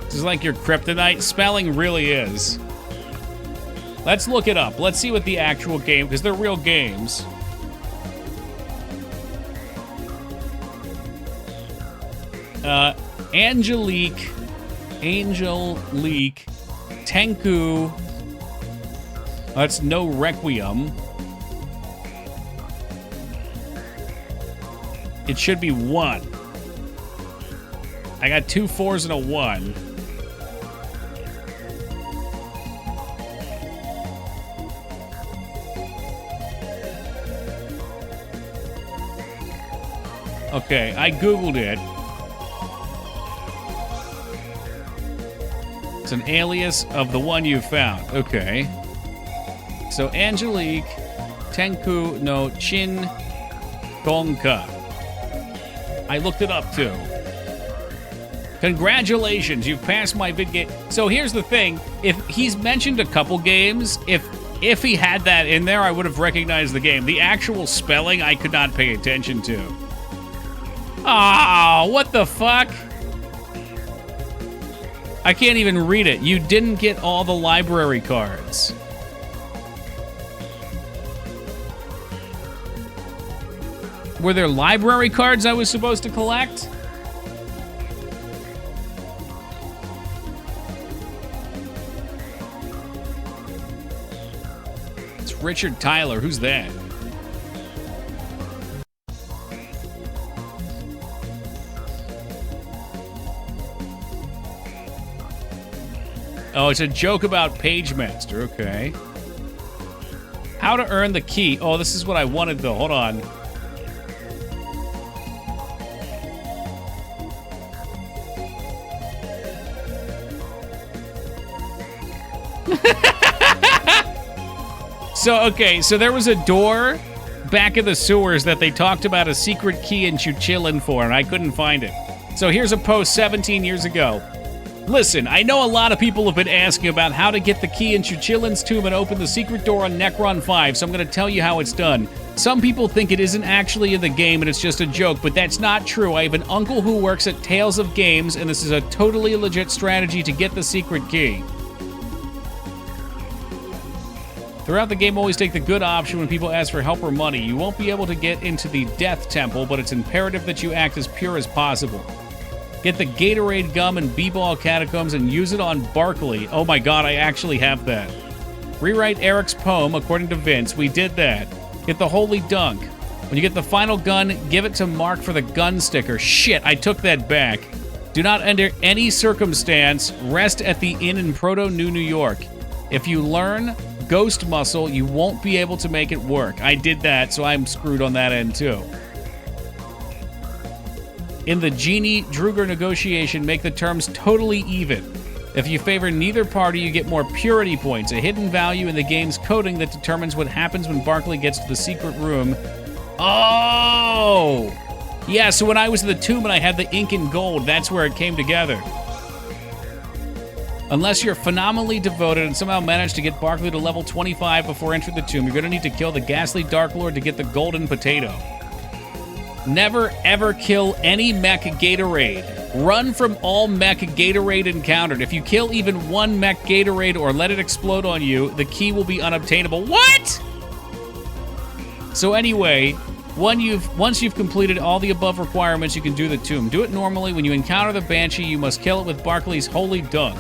This is like your kryptonite. Spelling really is. Let's look it up. Let's see what the actual game, because they're real games. Angelique, Tenku. That's no Requiem. It should be 1. I got 2 4s and a 1. Okay, I Googled it. It's an alias of the one you found. Okay. So, Angelique Tenku no Chin Gonka. I looked it up, too. Congratulations, you've passed my vid game. So here's the thing. If he's mentioned a couple games, if he had that in there, I would have recognized the game. The actual spelling, I could not pay attention to. Oh, what the fuck? I can't even read it. You didn't get all the library cards. Were there library cards I was supposed to collect? It's Richard Tyler. Who's that? Oh, it's a joke about Pagemaster. Okay. How to earn the key. Oh, this is what I wanted, though. Hold on. So there was a door back in the sewers that they talked about a secret key in Chuchillin for, and I couldn't find it. So here's a post 17 years ago. Listen, I know a lot of people have been asking about how to get the key in Chuchillin's tomb and open the secret door on Necron 5, so I'm going to tell you how it's done. Some people think it isn't actually in the game and it's just a joke, but that's not true. I have an uncle who works at Tales of Games, and this is a totally legit strategy to get the secret key. Throughout the game, always take the good option when people ask for help or money. You won't be able to get into the Death Temple, but it's imperative that you act as pure as possible. Get the Gatorade gum and B-Ball catacombs and use it on Barkley. Oh my god, I actually have that. Rewrite Eric's poem according to Vince. We did that. Get the Holy Dunk. When you get the final gun, give it to Mark for the gun sticker. Shit, I took that back. Do not under any circumstance rest at the inn in Proto-New York. If you learn Ghost Muscle, you won't be able to make it work. I did that, so I'm screwed on that end too. In the Genie-Druger negotiation, make the terms totally even. If you favor neither party, you get more purity points, a hidden value in the game's coding that determines what happens when Barkley gets to the secret room. Oh! Yeah, so when I was in the tomb and I had the ink and gold, that's where it came together. Unless you're phenomenally devoted and somehow manage to get Barkley to level 25 before entering the tomb, you're going to need to kill the ghastly Dark Lord to get the golden potato. Never, ever kill any mech Gatorade. Run from all mech Gatorade encountered. If you kill even one mech Gatorade or let it explode on you, the key will be unobtainable. What? So anyway, once you've completed all the above requirements, you can do the tomb. Do it normally. When you encounter the Banshee, you must kill it with Barkley's Holy Dunk.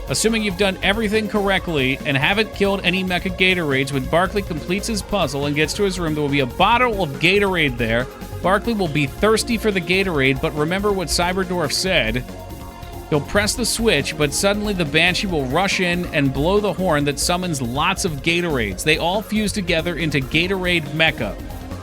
Assuming you've done everything correctly and haven't killed any Mecha Gatorades, when Barkley completes his puzzle and gets to his room, there will be a bottle of Gatorade there. Barkley will be thirsty for the Gatorade, but remember what Cyberdwarf said. He'll press the switch, but suddenly the Banshee will rush in and blow the horn that summons lots of Gatorades. They all fuse together into Gatorade Mecha.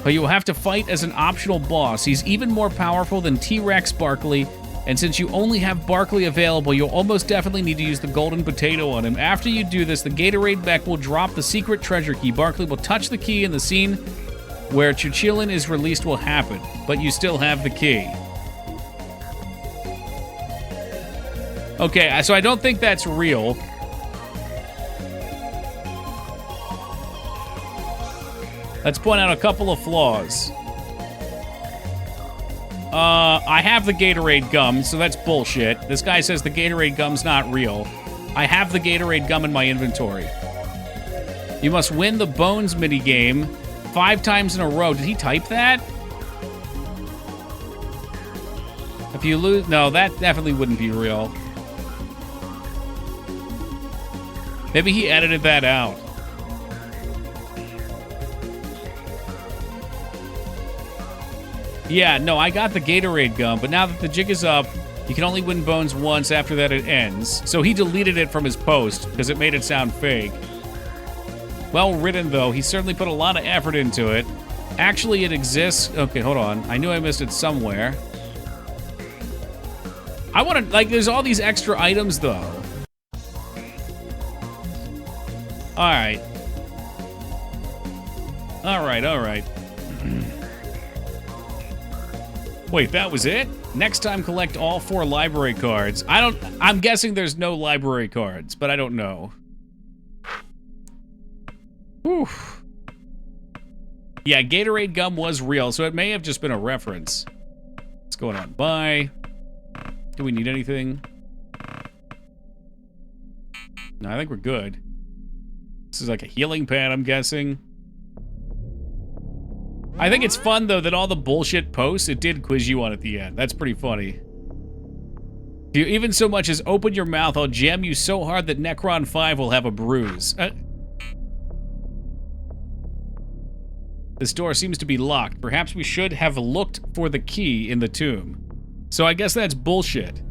But you'll have to fight as an optional boss. He's even more powerful than T-Rex Barkley, and since you only have Barkley available, you'll almost definitely need to use the golden potato on him. After you do this, the Gatorade mech will drop the secret treasure key. Barkley will touch the key, and the scene where Chuchilin is released will happen, but you still have the key. Okay, so I don't think that's real. Let's point out a couple of flaws. I have the Gatorade gum, so that's bullshit. This guy says the Gatorade gum's not real. I have the Gatorade gum in my inventory. You must win the Bones minigame 5 times in a row. Did he type that? If you lose... No, that definitely wouldn't be real. Maybe he edited that out. Yeah, no, I got the Gatorade gum, but now that the jig is up, you can only win Bones once. After that, it ends. So he deleted it from his post because it made it sound fake. Well written, though. He certainly put a lot of effort into it. Actually, it exists. Okay, hold on. I knew I missed it somewhere. I want to, like, there's all these extra items, though. All right. All right. Wait, that was it? Next time, collect all 4 library cards. I'm guessing there's no library cards, but I don't know. Whew. Yeah, Gatorade gum was real, so it may have just been a reference. What's going on? Bye. Do we need anything? No, I think we're good. This is like a healing pad, I'm guessing. I think it's fun, though, that all the bullshit posts, it did quiz you on at the end. That's pretty funny. If you even so much as open your mouth, I'll jam you so hard that Necron 5 will have a bruise. This door seems to be locked. Perhaps we should have looked for the key in the tomb. So I guess that's bullshit.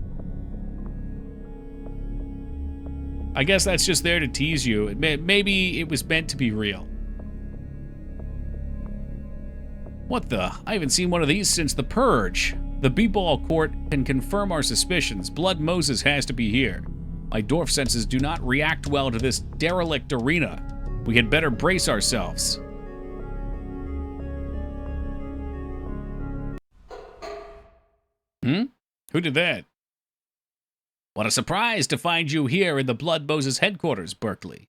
I guess that's just there to tease you. Maybe it was meant to be real. What the? I haven't seen one of these since the Purge. The B-Ball Court can confirm our suspicions. Blood Moses has to be here. My dwarf senses do not react well to this derelict arena. We had better brace ourselves. Who did that? What a surprise to find you here in the Blood Moses headquarters, Barkley.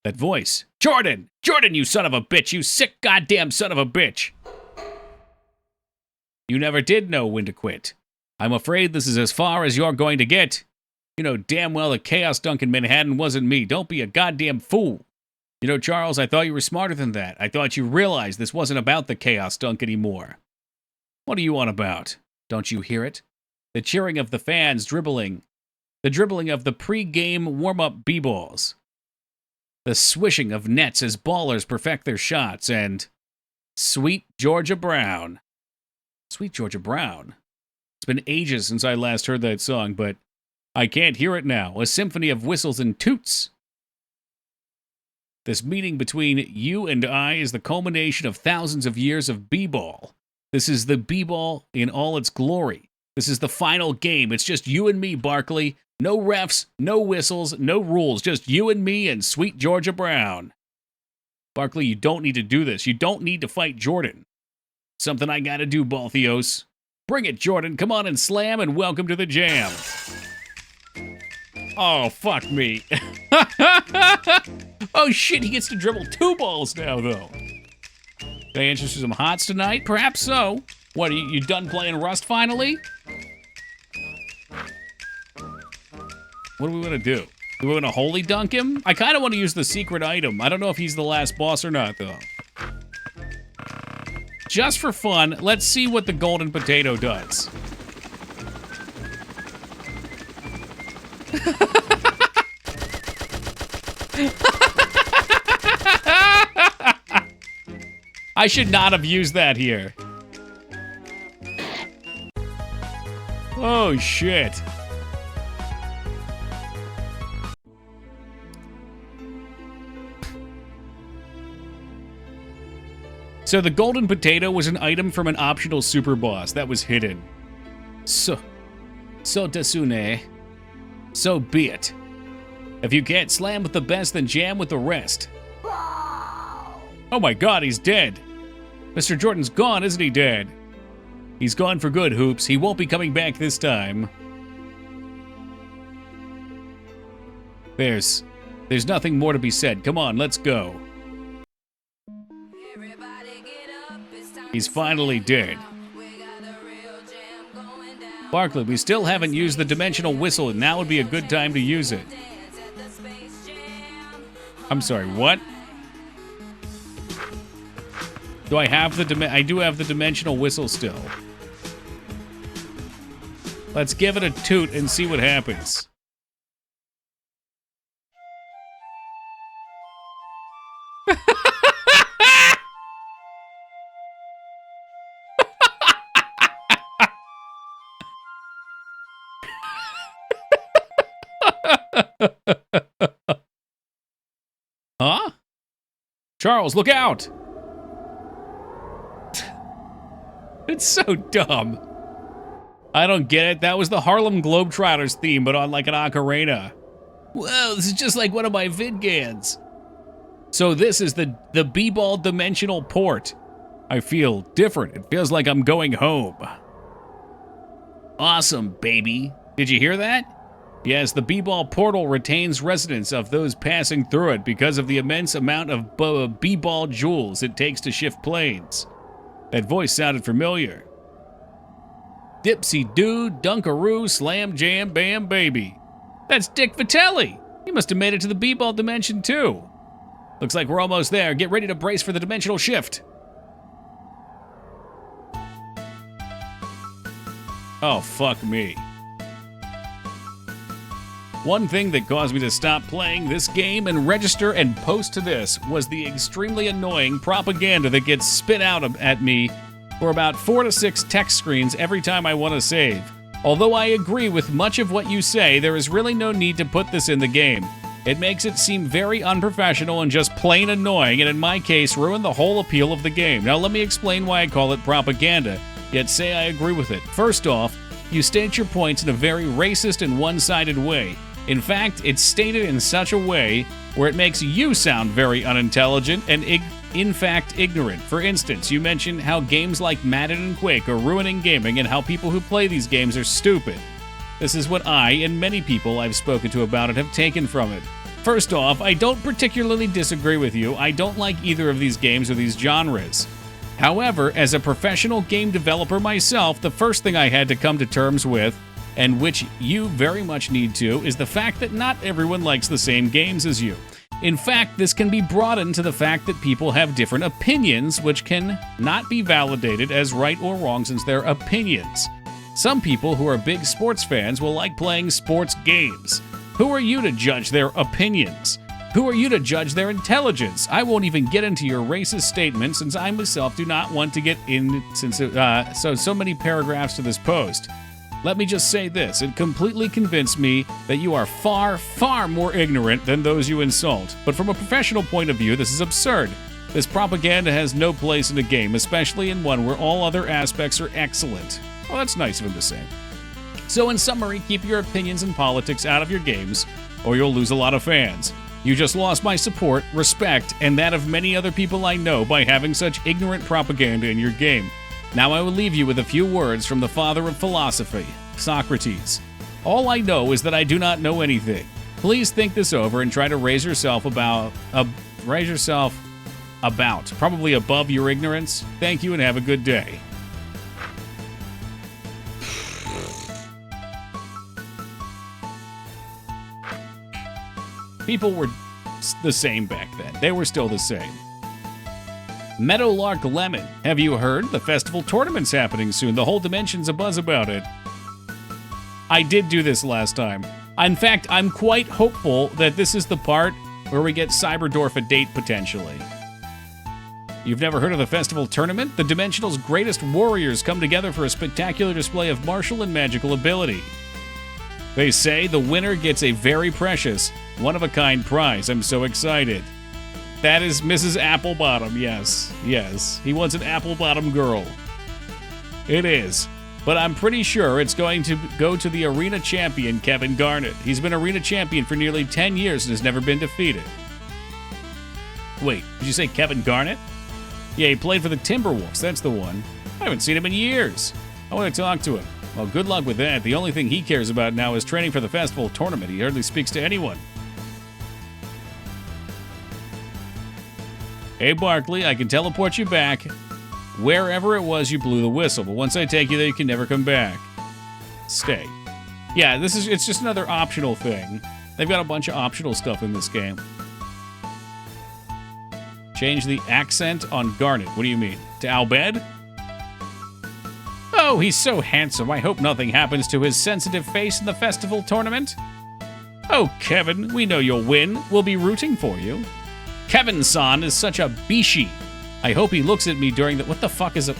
That voice. Jordan! Jordan, you son of a bitch! You sick goddamn son of a bitch! You never did know when to quit. I'm afraid this is as far as you're going to get. You know damn well the Chaos Dunk in Manhattan wasn't me. Don't be a goddamn fool. You know, Charles, I thought you were smarter than that. I thought you realized this wasn't about the Chaos Dunk anymore. What are you on about? Don't you hear it? The cheering of the fans dribbling. The dribbling of the pre-game warm-up b-balls. The swishing of nets as ballers perfect their shots, and Sweet Georgia Brown. Sweet Georgia Brown. It's been ages since I last heard that song, but I can't hear it now. A symphony of whistles and toots. This meeting between you and I is the culmination of thousands of years of b-ball. This is the b-ball in all its glory. This is the final game. It's just you and me, Barkley. No refs, no whistles, no rules. Just you and me and Sweet Georgia Brown. Barkley, you don't need to do this. You don't need to fight Jordan. Something I gotta do, Balthios. Bring it, Jordan. Come on and slam, and welcome to the jam. Oh, fuck me. Oh, shit, he gets to dribble 2 balls now, though. Can I answer some hots tonight? Perhaps so. What, are you done playing Rust finally? What do we want to do? Do we want to holy dunk him? I kind of want to use the secret item. I don't know if he's the last boss or not, though. Just for fun, let's see what the golden potato does. I should not have used that here. Oh, shit. So the golden potato was an item from an optional super boss that was hidden. So desune. So be it. If you can't slam with the best, then jam with the rest. Oh my god, he's dead. Mr. Jordan's gone, isn't he, Dad? He's gone for good, Hoops. He won't be coming back this time. There's nothing more to be said. Come on, let's go. He's finally dead. Barkley, we still haven't used the dimensional whistle, and now would be a good time to use it. I'm sorry, what? Do I have I do have the dimensional whistle still. Let's give it a toot and see what happens. Huh? Charles, look out! It's so dumb. I don't get it. That was the Harlem Globetrotters theme, but on like an ocarina. Whoa, this is just like one of my VidGans. So this is the B-Ball dimensional port. I feel different. It feels like I'm going home. Awesome, baby. Did you hear that? Yes, the B-Ball portal retains residents of those passing through it because of the immense amount of B-Ball jewels it takes to shift planes. That voice sounded familiar. Dipsy-doo, dunkaroo, slam, jam, bam, baby. That's Dick Vitelli. He must have made it to the B-Ball dimension, too. Looks like we're almost there. Get ready to brace for the dimensional shift. Oh, fuck me. One thing that caused me to stop playing this game and register and post to this was the extremely annoying propaganda that gets spit out at me for about 4 to 6 text screens every time I want to save. Although I agree with much of what you say, there is really no need to put this in the game. It makes it seem very unprofessional and just plain annoying, and in my case, ruin the whole appeal of the game. Now let me explain why I call it propaganda, yet say I agree with it. First off, you state your points in a very racist and one-sided way. In fact, it's stated in such a way where it makes you sound very unintelligent and in fact ignorant. For instance, you mention how games like Madden and Quake are ruining gaming and how people who play these games are stupid. This is what I, and many people I've spoken to about it, have taken from it. First off, I don't particularly disagree with you. I don't like either of these games or these genres. However, as a professional game developer myself, the first thing I had to come to terms with, and which you very much need to, is the fact that not everyone likes the same games as you. In fact, this can be broadened to the fact that people have different opinions, which can not be validated as right or wrong since they're opinions. Some people who are big sports fans will like playing sports games. Who are you to judge their opinions? Who are you to judge their intelligence? I won't even get into your racist statement since I myself do not want to get in so many paragraphs to this post. Let me just say this, it completely convinced me that you are far, far more ignorant than those you insult. But from a professional point of view, this is absurd. This propaganda has no place in a game, especially in one where all other aspects are excellent. Well, that's nice of him to say. So in summary, keep your opinions and politics out of your games, or you'll lose a lot of fans. You just lost my support, respect, and that of many other people I know by having such ignorant propaganda in your game. Now I will leave you with a few words from the father of philosophy, Socrates. All I know is that I do not know anything. Please think this over and try to raise yourself probably above your ignorance. Thank you and have a good day. People were the same back then. They were still the same. Meadowlark Lemon. Have you heard? The festival tournament's happening soon. The whole dimension's abuzz about it. I did do this last time. In fact, I'm quite hopeful that this is the part where we get Cyberdorf a date, potentially. You've never heard of the festival tournament? The Dimensional's greatest warriors come together for a spectacular display of martial and magical ability. They say the winner gets a very precious, one-of-a-kind prize. I'm so excited. That is Mrs. Applebottom, yes. Yes, he wants an Applebottom girl. It is. But I'm pretty sure it's going to go to the arena champion, Kevin Garnett. He's been arena champion for nearly 10 years and has never been defeated. Wait, did you say Kevin Garnett? Yeah, he played for the Timberwolves, that's the one. I haven't seen him in years. I want to talk to him. Well, good luck with that. The only thing he cares about now is training for the festival tournament. He hardly speaks to anyone. Hey, Barkley, I can teleport you back wherever it was you blew the whistle, but once I take you there, you can never come back. Stay. Yeah, it's just another optional thing. They've got a bunch of optional stuff in this game. Change the accent on Garnet. What do you mean? To Albed? Oh, he's so handsome. I hope nothing happens to his sensitive face in the festival tournament. Oh, Kevin, we know you'll win. We'll be rooting for you. Kevin-san is such a bishi. I hope he looks at me during the... What the fuck is it?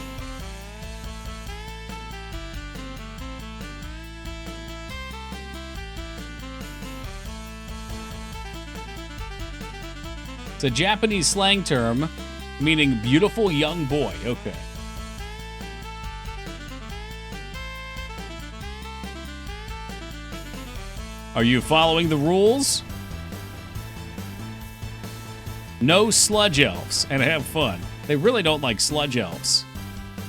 It's a Japanese slang term meaning beautiful young boy. Okay. Are you following the rules? No sludge elves, and have fun. They really don't like sludge elves.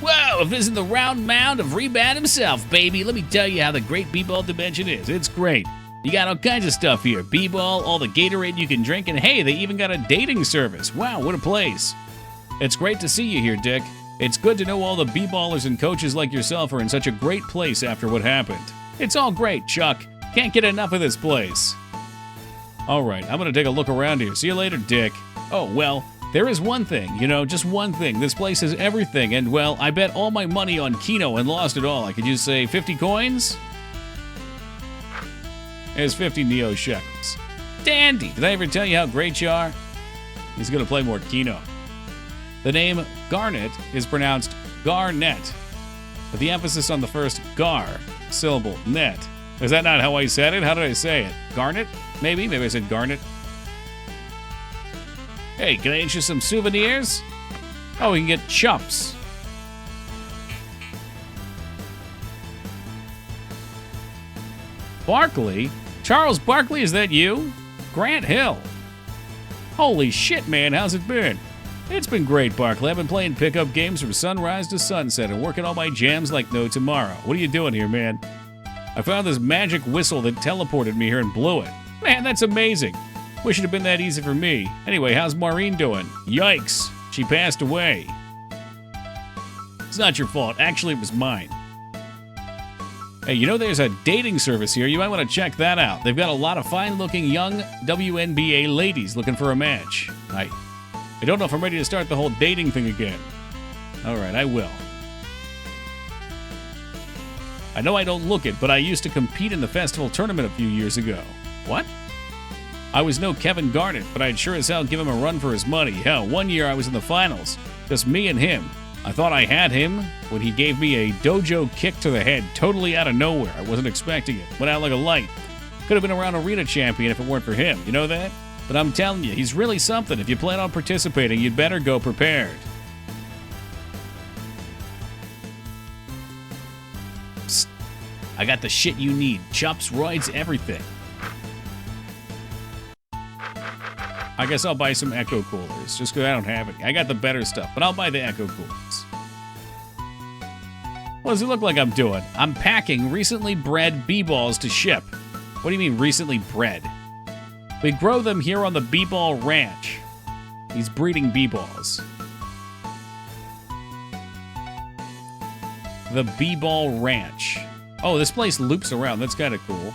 Whoa, if this isn't the round mound of Rebound himself, baby, let me tell you how the great B-Ball dimension is. It's great. You got all kinds of stuff here. B-Ball, all the Gatorade you can drink, and hey, they even got a dating service. Wow, what a place. It's great to see you here, Dick. It's good to know all the B-Ballers and coaches like yourself are in such a great place after what happened. It's all great, Chuck. Can't get enough of this place. All right, I'm going to take a look around here. See you later, Dick. Oh, well, there is one thing, just one thing. This place has everything, and, well, I bet all my money on Kino and lost it all. I could just say 50 coins? There's 50 Neo shekels. Dandy! Did I ever tell you how great you are? He's going to play more Kino. The name Garnet is pronounced Garnet, with the emphasis on the first gar syllable, net. Is that not how I said it? How did I say it? Garnet? Maybe? Maybe I said Garnet. Hey, can I get you some souvenirs? Oh, we can get chups. Barkley? Charles Barkley, is that you? Grant Hill. Holy shit, man, how's it been? It's been great, Barkley. I've been playing pickup games from sunrise to sunset and working all my jams like no tomorrow. What are you doing here, man? I found this magic whistle that teleported me here and blew it. Man, that's amazing. Wish it had been that easy for me. Anyway, how's Maureen doing? Yikes, she passed away. It's not your fault. Actually, it was mine. Hey, there's a dating service here. You might want to check that out. They've got a lot of fine-looking young WNBA ladies looking for a match. I don't know if I'm ready to start the whole dating thing again. All right, I will. I know I don't look it, but I used to compete in the festival tournament a few years ago. What? I was no Kevin Garnett, but I'd sure as hell give him a run for his money. Hell, one year I was in the finals. Just me and him. I thought I had him when he gave me a dojo kick to the head totally out of nowhere. I wasn't expecting it. Went out like a light. Could have been around arena champion if it weren't for him. You know that? But I'm telling you, he's really something. If you plan on participating, you'd better go prepared. Psst. I got the shit you need. Chops, roids, everything. I guess I'll buy some Echo Coolers, just because I don't have any. I got the better stuff, but I'll buy the Echo Coolers. What does it look like I'm doing? I'm packing recently bred B-balls to ship. What do you mean, recently bred? We grow them here on the B-ball ranch. He's breeding B-balls. The B-ball ranch. Oh, this place loops around. That's kind of cool.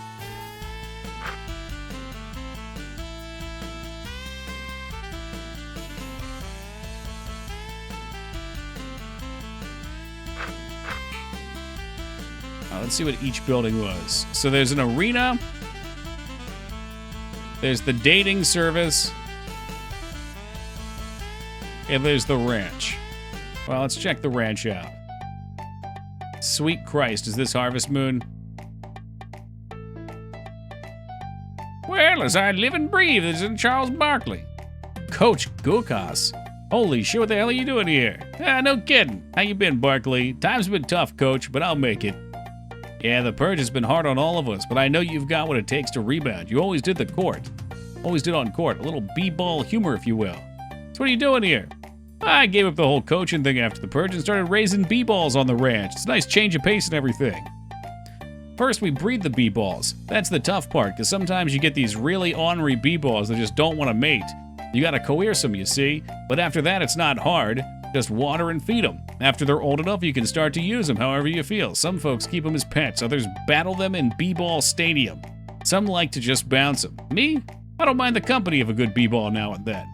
Let's see what each building was. So there's an arena. There's the dating service. And there's the ranch. Well, let's check the ranch out. Sweet Christ, is this Harvest Moon? Well, as I live and breathe, this is Charles Barkley. Coach Gukas. Holy shit, what the hell are you doing here? No kidding. How you been, Barkley? Time's been tough, coach, but I'll make it. Yeah, the purge has been hard on all of us, but I know you've got what it takes to rebound. You always did the court. Always did on court. A little b-ball humor, if you will. So what are you doing here? I gave up the whole coaching thing after the purge and started raising b-balls on the ranch. It's a nice change of pace and everything. First, we breed the b-balls. That's the tough part, because sometimes you get these really ornery b-balls that just don't want to mate. You gotta coerce them, you see. But after that, it's not hard. Just water and feed them. After they're old enough, you can start to use them however you feel. Some folks keep them as pets. Others battle them in b-ball stadium. Some like to just bounce them. Me? I don't mind the company of a good b-ball now and then.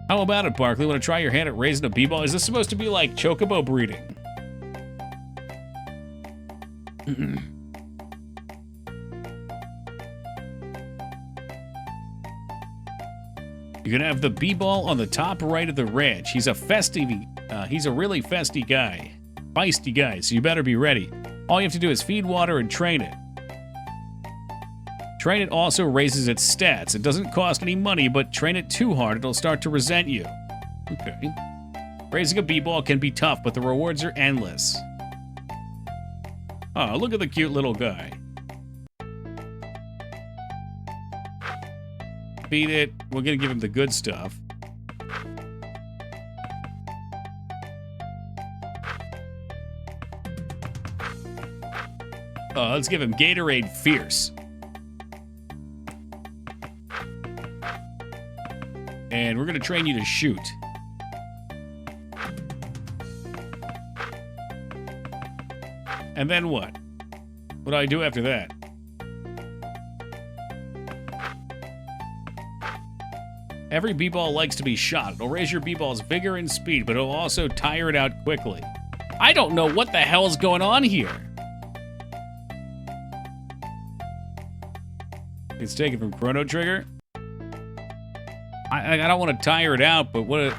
How about it, Barkley? Want to try your hand at raising a b-ball? Is this supposed to be like chocobo breeding? You can have the b-ball on the top right of the ranch. He's a really festy guy. Feisty guy, so you better be ready. All you have to do is feed water and train it. Train it also raises its stats. It doesn't cost any money, but train it too hard, it'll start to resent you. Okay. Raising a b-ball can be tough, but the rewards are endless. Oh, look at the cute little guy. Feed it. We're gonna give him the good stuff. Let's give him Gatorade Fierce. And we're gonna train you to shoot. And then what? What do I do after that? Every b-ball likes to be shot. It'll raise your b-ball's vigor and speed, but it'll also tire it out quickly. I don't know what the hell is going on here. It's taken from Chrono Trigger. I don't want to tire it out, but what...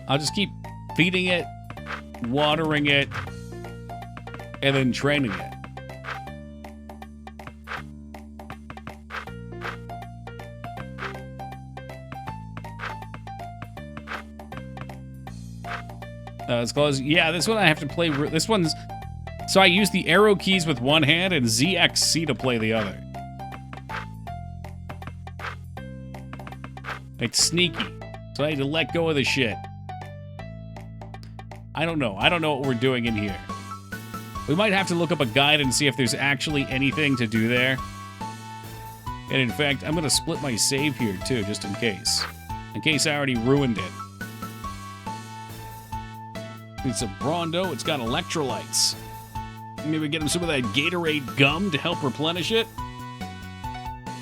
I'll just keep feeding it, watering it, and then training it. It's close. Yeah, this one I have to play. This one's... So I use the arrow keys with one hand and ZXC to play the other. It's sneaky. So I need to let go of the shit. I don't know. I don't know what we're doing in here. We might have to look up a guide and see if there's actually anything to do there. And in fact, I'm going to split my save here too, just in case. In case I already ruined it. It's a Brondo. It's got electrolytes. Maybe get him some of that Gatorade gum to help replenish it.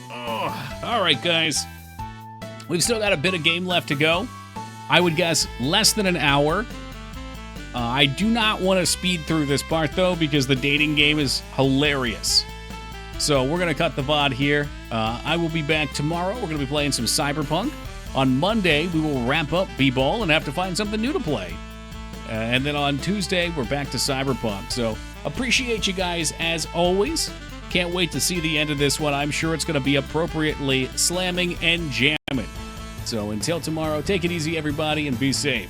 Oh, all right, guys. We've still got a bit of game left to go. I would guess less than an hour. I do not want to speed through this part, though, because the dating game is hilarious. So we're going to cut the VOD here. I will be back tomorrow. We're going to be playing some Cyberpunk. On Monday, we will wrap up B-Ball and have to find something new to play. And then on Tuesday, we're back to Cyberpunk. So appreciate you guys as always. Can't wait to see the end of this one. I'm sure it's going to be appropriately slamming and jamming. So until tomorrow, take it easy, everybody, and be safe.